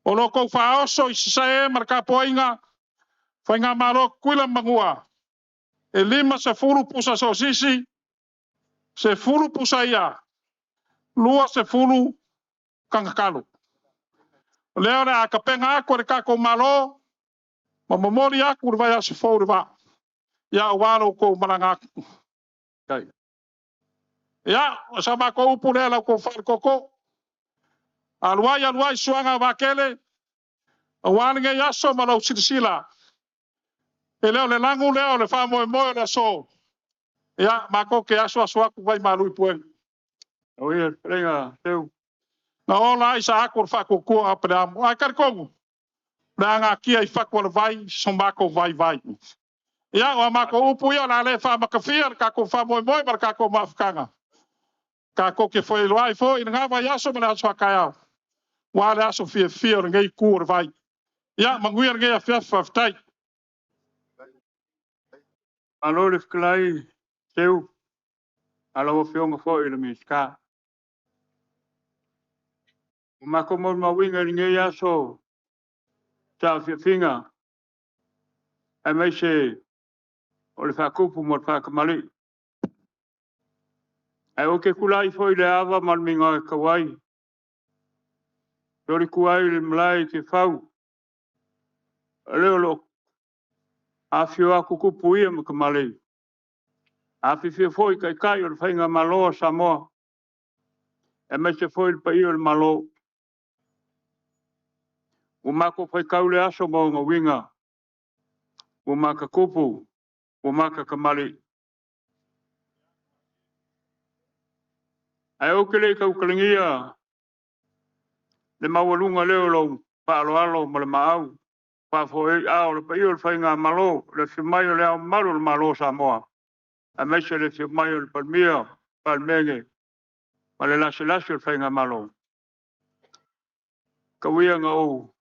O lo ko fa oso i se marka poinga. Foi ngā maro kuila mangua. E lima se furu pusa so sisi. Se furu pusa ia. Lua se furu kangakalu. Leo le a ka penga ako re kako malo. Ma mamori aku vai a se fōru va. Ia waro ko maranga aku. Kai. Ia, sa ma ko upu le la ko far koko. Aluai suanga wakele. Awalinga yaso malau sirisila. E leo le langu leo le wha moe moe le so. Ia, mako ke aso aku vai malui puen. Oia, renga, teu. Na ola isa ako le whako kua apere amu. Ai karikongu. Le anga kia i whako le vai, so mako vai. Ia, wa mako upu ia la le wha makawhia, kako wha moe moe, mar kako mafukanga. Kako ke foi loai fo, ina ngā vai aso ma le aso hakai au. Wa le aso fia o ngei kua le vai. Ia, manguia ngei a fia whaftai. Alo le whikalai, teu. Alo o fionga fo i le miska. Mako mo mawinga ni ngei aso. Tau fia finga. Ai mai se o le whakupu mo le whakamali. Ai o ke kulai fo i le awa malminga e kawai. Tori kuai le mlai ke whau. Leo lo. A fio aku kupu ia ma kamali. A fia fo i kai o le whainga maloa Samoa. E mai se fo i le pai o le malo. O mako fai kaule aso mo ngā winga. O maka kupu. O maka kamali. Ai o kele kau kalingia. Le mawalunga leo lo. Paalo ma le maau. Pa fo e ao le pai o le whainga malo. Le whimai o le ao maru le malo Samoa. A mai se le whimai o le palmia. Palmenge. Ma le lase o le whainga malo. Kawia ngā o.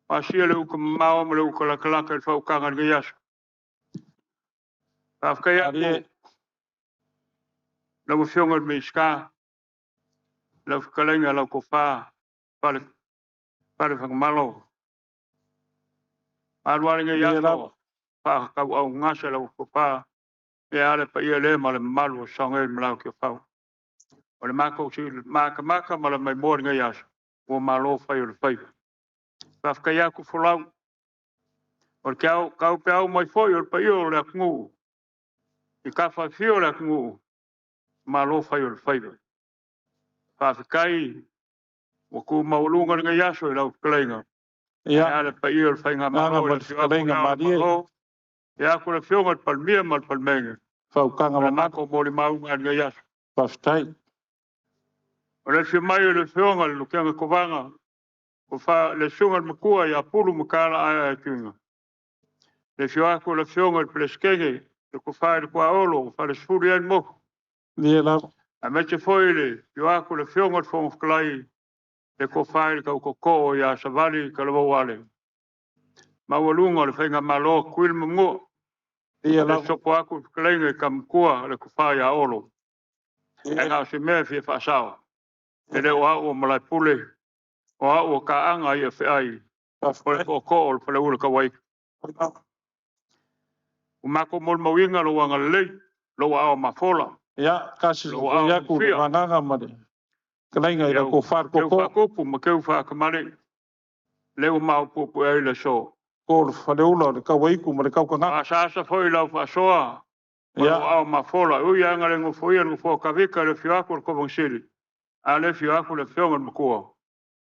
Pasia le uka mao ma le uka lakalaka le whaukanga ni yasu. Pafkai ako. Lau whionga me ska. Lau whakalenga lau ko wha. Pare whakamalo. Arwaringa yasu. Pā kau au ngasa lau ko wha. E ale pa ia le ma le malu o songa e malau ki whau. O le mako si maka ma le mai mōringa yasu. O malo whai o le whai. Pafkai ako whulau. O le kau pe au mai foi o le pa ia o le akungu. I ka whawhio le akungu. Malo whai o le whai. Whawhikai. O ku maulunga ringa yaso i lau whakalenga. Ia. Ale pa ia o le whainga malo. Ia whakalenga maria. Ia ko le whionga le palmia ma le palmenga. Whaukanga ma mako mōri maunga ringa yaso. Whawhitai. O le whimai o le whionga le lukianga kovanga. O wha le sunga le makua i apuru makala ai tuinga. Le whioako le whionga le peleskenge. Le ko whae le kua olo. Wha le sfuri an moku. Lia lau. A me te foi le whioako le whionga le whonga whakalai. Le ko whae le kau koko i a savali ka le wawale. Mawalunga le whainga malo kuil mungo. Lia lau. Le sopo aku whakalenga ka mkua le ko whae a olo. E ngā se mea fia whaasawa. E le o au o malai pule. O au o ka anga i a whiai. O le koko o le whale ura ka wai. Mako mol mawinga lo wanga lei lo wa mafola. Ya kasi Lo ko wa ya ku fia. wanganga mare. Kalai ngai la ko far ko ko. Ko pu ma keu fa kamale. Leo mau pu pu ai le so. Ko fa le ulo ka wai ku mare ka ka nga. Sa foi la fa soa. Ya au mafola u ya ngale ngo foi ngo fo ka vika le fia ko ko bonsili. A le fia ko le fionga mo ko.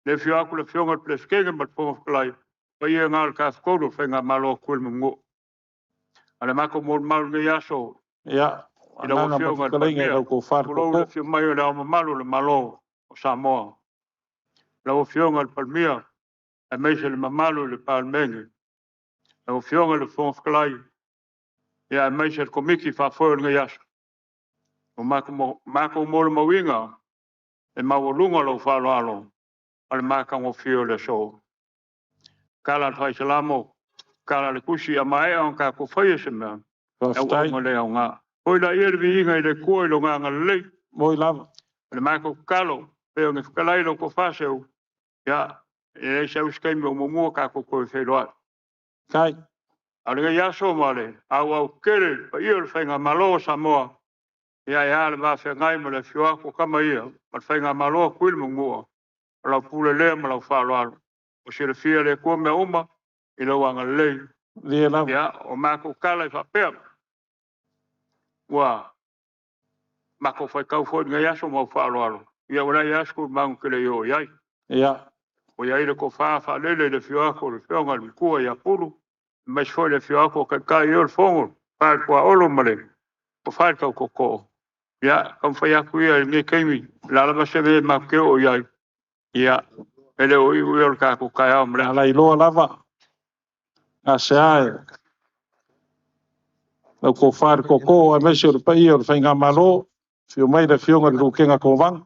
Le fia ko le fionga pleskegen mat po klai. Pa ye ngal ka ko do fenga malo kul mo. Ale mako mol mal nge yaso. Ya. Ina wo fionga kalai ngai la ko far ko ko. Le fio mai le malo le malo o Samoa. La wo fionga le palmia. E meise le mamalo le palmenge. La wo fionga le fon klai. Ya e meise le komiki fa fo nge yaso. O mako mol mawinga. E mawolunga lo fa lo alo. Ale maka ngo fio le so. Kala trai salamo. Kala le kusi a mai on ka ko foi se me. E wo le nga. Oi la yer vi nga le ko lo nga le. Moi lava. Le mako kalo. Pe nge kalai lo ko fa se. Ya. E se uskai mo mo ka ko fe lo. Kai. Ale ya so male. Au kere. Pa yer fenga malo Samoa. Ya le va fe ngai mo le fio ko kama ia. Ma fenga malo kuil mo. La pule le ma la fa lo. O se le fia le ko me uma. Ilo wanga le. Ya, o mako kala fa pe. Wa. Mako fa kau fo nga yaso mo fa lo. Ya wala yasko mang kele yo yai. Ya. O yai le ko fa le fio ko le fio ngal ko ya pulu. Mas foi le fio ko ka yo le fongo. Fa ko olo male. O fa ka ko. Ya, kom fa ya ku ya nge kemi. La ba se me ma ke o yai. Ya. Ele o yo ka ko ka ya mle. Ala ilo lava. Asai. La ko far ko ko a meise o pai o fainga malo. Fio mai le fio ngal lu kenga ko wang.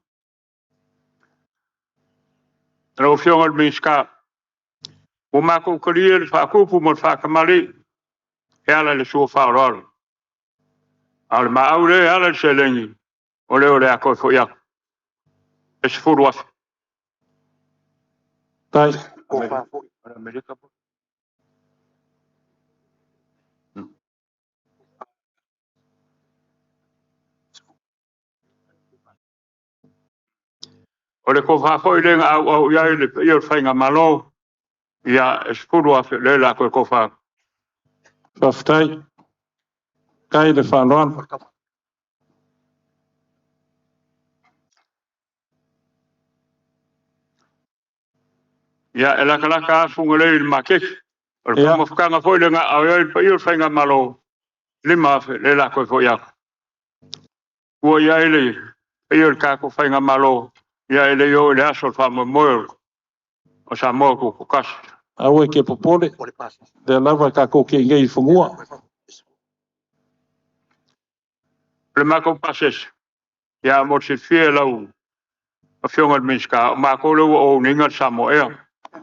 Ro fio ngal miska. O mako kolir fa ko pu mo fa kamali. Ela le so fa ro. Al ma aure ala selengi. Ole a ko fo ya. Es fu ro. Tai. Amerika. Ole ko fa foi le au ya le yo fainga malo. Ya es fu ro le la ko fa. Faftai. Kai le fa loan. Ya ela kala ka fungole il makek. Ole mo fkanga foi le au yo fainga malo. Lima fe le la ko fo ya. Wo ya ele yo ka ko fainga malo. Ya ele yo le aso fa mo mo. O sa mo ko kas. Awe ke popole. De lava ka ko ke ngai fungua. Le mako passes. Ja, moet je veel lo. Of jongen mensen, maar lo o ninga Samoa.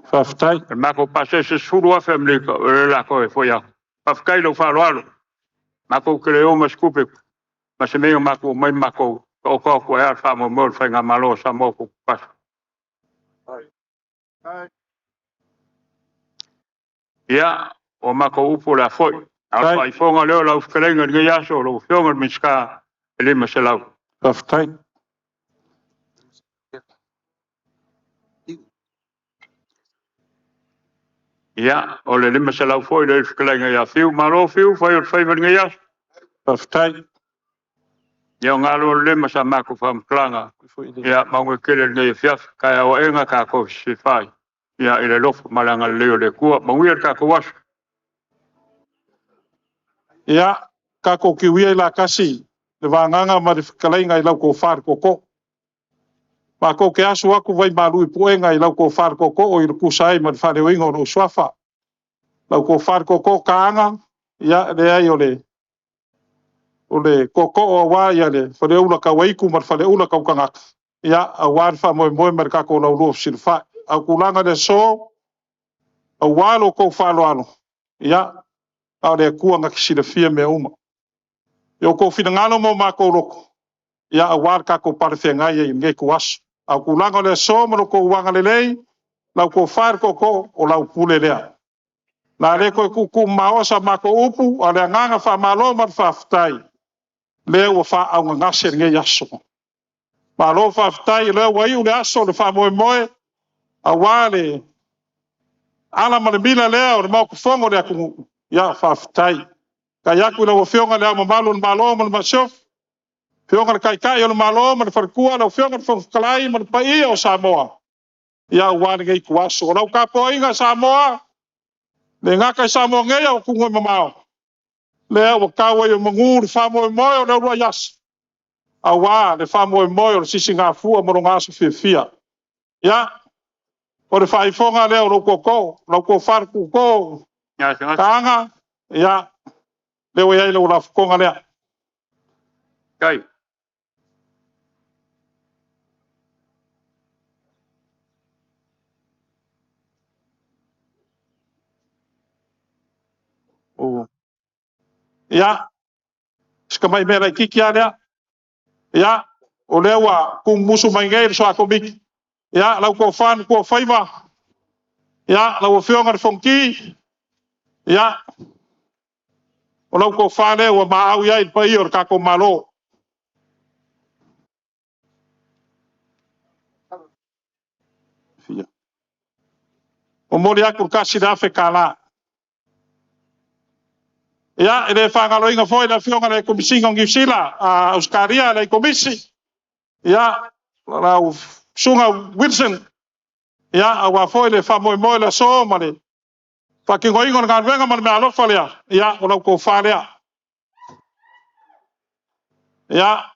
Faftai. Le mako passes is goed af hem la ko voor jou. Of kailo falo. Mako creo mas coupe. Mas me mako mai mako. O ko ya famo mo fenga malo Samoa ko pas. Ja, o mako upo la foi. Als wij vongen leo lo verlengen ge ja zo lo jongen mensen. Ele meselau. Faftai. Ja, ole lima se lau foi de verklenga ja fiu, maar o fiu foi o feiver ngas. Faftai. Ja ngalo lima sa mako fam klanga. Ja, maar we kele ne fiaf ka o enga ka ko se fai. Ja, ile lof malanga leo le ku, maar weer ka ko was. Ya, ka ko ki wi la kasi. Le wanganga ma de kalai ngai lau ko far ko ko. Ma ko ke asu aku vai malu i ngai lau ko far ko ko o i ku sai ma fa de wingo no swafa. Lau ko far ko ko kaanga ya le ai ole. Ole ko ko o wa ya le fa de ula ka wai ku ma fa de ula ka kanga. Ya a wan fa mo mer ka ko lau lo silfa. A kulanga de so a walo ko fa lo ano. Ya a de kuanga ki sila fia me uma. Yo ko fina ngalo mo ma ko loko. Ya a war ka ko par fe ngai e ngai ko was. A kulanga le so mo ko wanga le lei. Lau ko far ko ko o lau pule lea. La le ko ku maosa ma ko upu o le nganga fa malo ma fa ftai. Le o fa au ngase nge yaso. Malo fa ftai le wa yu le aso le fa moe a wale ala ma le bila le o le ma ku fongo le ku ya fa ftai. Ka ya ku le o fionga le ma malo ma shof. Fionga le kai o le malo ma le farkua le fionga le fonkalai ma le pai o Samoa. Ya wale nge ku aso. La ka po inga Samoa. Le ngaka Samoa nge ya ku ngoi mamao. Le o kawa yo mangu le fa moe o le rua yas. Awa le fa moe o le sisi ngā fua mo ngā su fia. Ya, o le fa ifonga le o lo koko, lo ko far ko. Kanga, ya, le o yai le o la fukonga le. Kai. O. Ya, ska mai mera kiki ale. Ya, o le wa kung musu mai ngai so akomik. Ya, la ko fan ko faiva. Ya, la o fionga le fonki. Ya, o la ko fane o ma au yai pa ior ka ko malo. Fia. O mori aku kasi da fe kala. Ya, ele fanga lo inga foi la fionga le komisi ngong gisila a Australia le komisi. Ya, la sunga Wilson. Ya, awa foi le fa moi la so male. Fa ki ngoi ngon kan venga man me alo fa ya. Ya, o ko fa ya. Ya.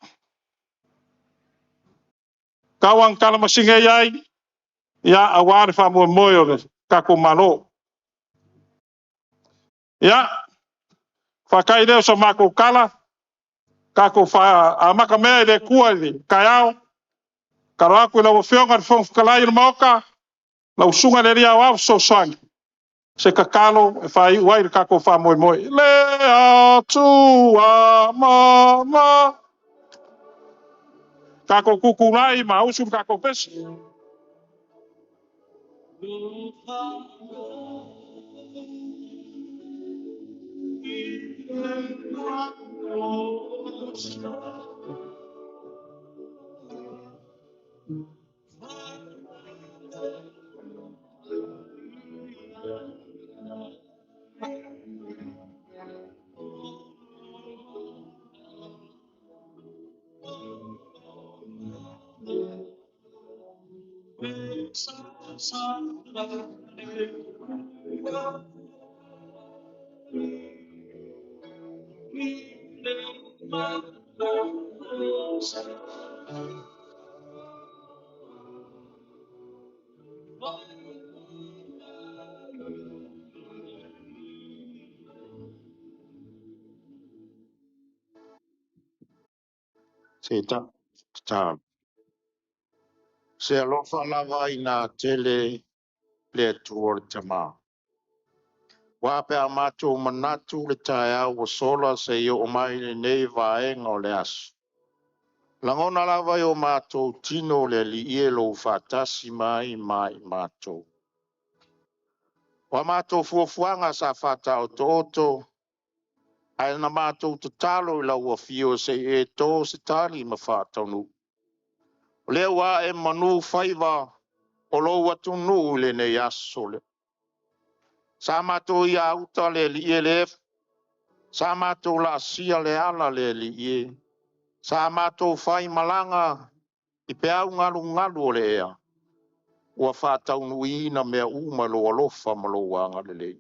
Kawang kala masinga yai. Ya, awa fa moi le ka ko malo. Ya. Fa kai le so mako kala. Ka ko fa a maka me le kua ni. Kayao. Karaku la fionga fon kalai moka. La usunga le ria wa so sang. Se kakalo e fai wai ka ko fa moi. Le a tu a mama. Ka ko kukulai ma usun ka ko pes. Seta, ta. Se alofa lava ina tele le tuor tama. Wape a mato manatu le taia wa sola se yo o mai le nei vaenga o le asu. Langona lava yo mato tino le li ie lo fatasi mai mato. Wa mato fuafuanga sa fata o toto. Ai na mato tatalo la ua fio se e to se tali ma fata nu. Le wa e manu faiva o lo watu nu le ne yaso le. Sa mato ia uta le li ie le. Sa mato la sia le ala le li ie. Sa mato fai malanga i pe au ngalu o le ea. Ua fata unu ina mea uma lo alofa ma lo wanga le le.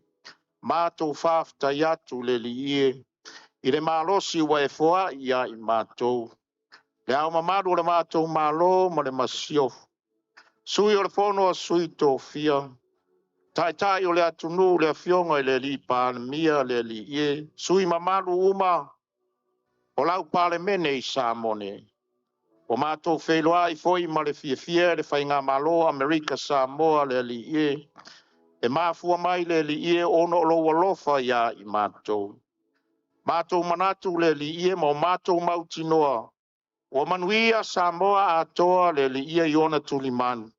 Mato fafta yatu le li ie. I le malosi wa e foa ia i mato. Le au mamadu le mato malo ma le masio. Sui o le fono a sui to fia. Tai o le atunu le fionga i le li mia le li ie. Sui mamadu uma. O lau pale mene i Samone. O mato wheloa i foi ma le fie le whainga malo Amerika Samoa le li ie. E mafua mai le li ie ono lo walofa ia i mato. Mato manatu le li ie mo mato mautinoa. O manuia Samoa atoa le li ia iona tuliman.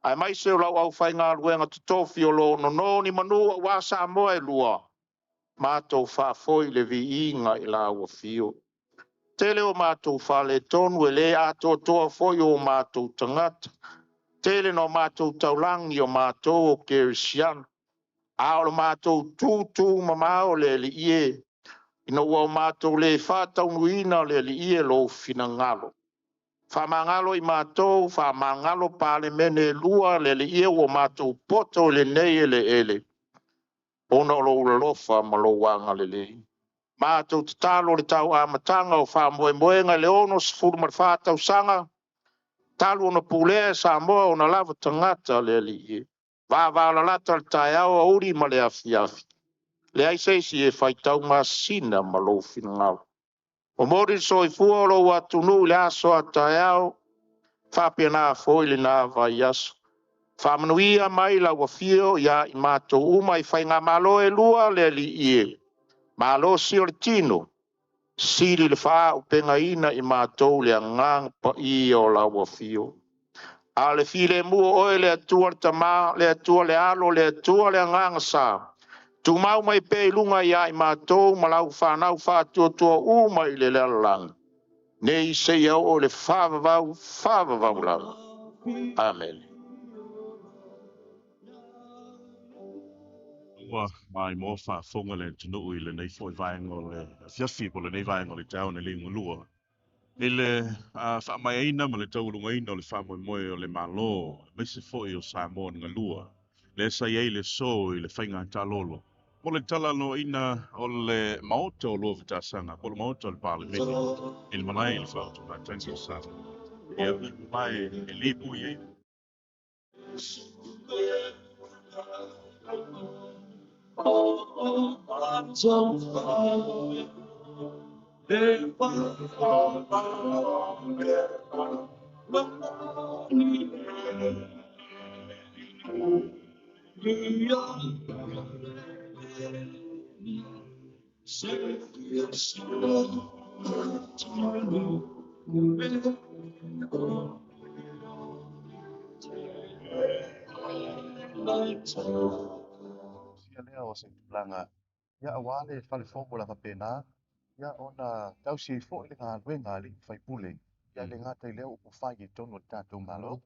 Ai mai se lau au whai ngā ruenga tutofi o lo no ni manua wa Samoa e lua. Mātou whafoi le vi inga i la ua fio. Tele o mātou whale tonu e le ato toa foi o mātou tangata. Tele no mātou taulangi o mātou o Kerisiana. Aolo mātou tūtū mamao le li ie. Ina ua o mātou le whātau nuina le li ie lo fina ngalo. Whamangalo i mātou, whamangalo pāle mene lua le li ie o mātou poto le nei ele ele. Ona o lo lofa ma lo wanga le le. Mātou te talo le tau amatanga o whamoe moenga le ono sifuru mar whātau sanga. Talu ona pulea Samoa ona lava tangata le li ie. Vāwala lata le tai au a uri ma le afi afi. Le aiseisi e whaitau masina ma lo fina ngalo. O mori soi fua lo watunu le aso a tai au. Whapia nā foile nā vai aso. Whamanuia mai la wafio ia i mātou uma i whainga malo e lua le li ie. Malo si o le tino. Siri le wha o penga ina i mātou le ngang pa i o la wafio. A le file mua oe le atua le tama, le atua le alo, le atua le ngang sa. Tu mau mai pe lunga ia i mātou malau whanau whātua tua uma i le lalang. Nei se iau o le whāvavau lau. Amen. Ua mai mo whaafonga le tunu i le nei foi vaenga le fiafi po le nei vaenga le tau ne lingu lua. I le whaamai aina ma le taurunga ina o le whaamoe o le malo, me se foi o Samoa nga lua. Le sa iei le so i le whainga talolo. Mo le tala no ina o le maota o lua vitasanga, po le maota o le pāle mene. I le manai i le whautu, na tangi o Samoa. Ia mai e lipu i e. Sia lea o se tuplanga. Ia awale fale foko la kapena. Ia ona tausi i fo i le ngā luenga li fai pule. Ia le ngā tai leo upu whai i tono tātou malo.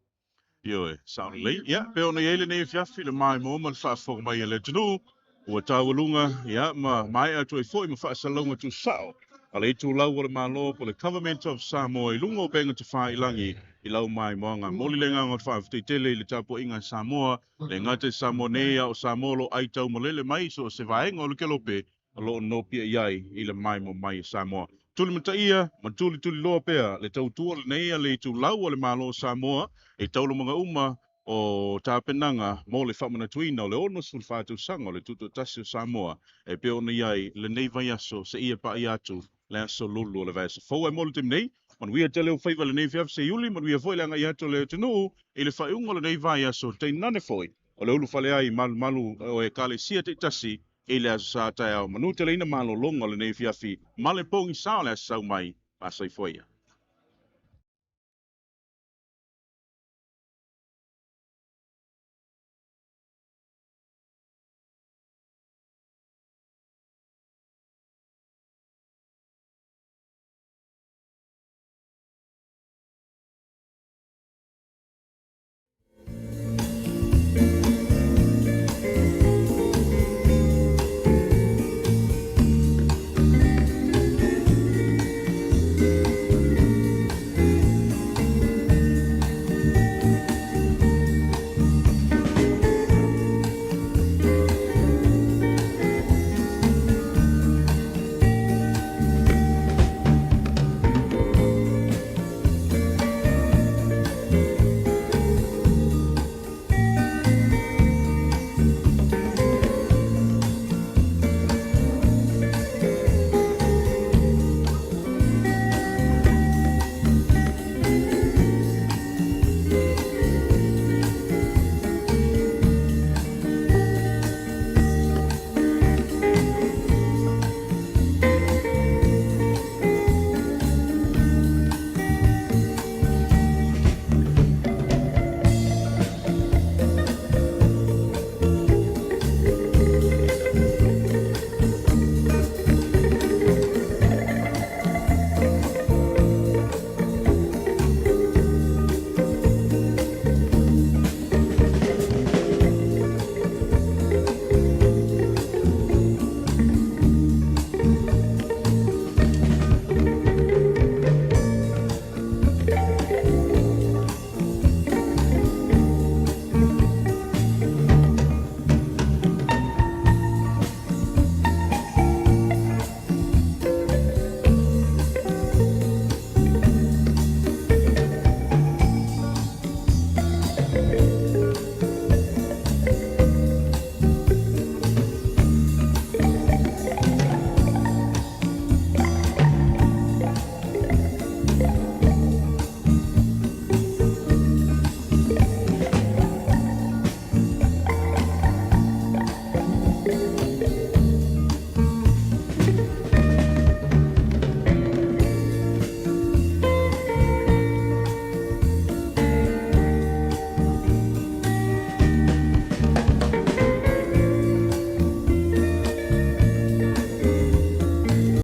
Io e, sauni lei. Ia, pe ona iele nei fiafi le mai mo ma le whaafoko mai e le tunu. Ua tāwalunga, ia, ma mai atu e foi ma whaasalonga tu sao. Ale i tū lau o le malo po le Government of Samoa i lunga o benga te wha ilangi i lau mai moanga. Moli le ngā ngot whaafute tele i le tapo inga Samoa, le ngate Samonea o Samolo ai tau malele mai so se vaenga o le kelope a lo nopia iai i le mai mo mai Samoa. Tuli mata ia, ma tuli loa pea, le tau tua le neia le i tū lau o le malo Samoa, e taulo mga uma o tāpenanga mo le whamana tuina o le ono sul whātou sanga o le tuto tasi o Samoa, e pe ona iai le nei vai aso se ia pa i atu le aso lulu o le vaisa. Fau e molu tim nei, man wia te leo whaiva le nei fiaf se iuli, man wia foi langa i atu le tunu, i le whaiunga le nei vai aso te nane foi, o le ulu whale ai malu o e kale sia te tasi, e le aso sa tai au. Manu te leina malo longa le nei fiafi, male pongi sao le aso sau mai, pasai foi ia.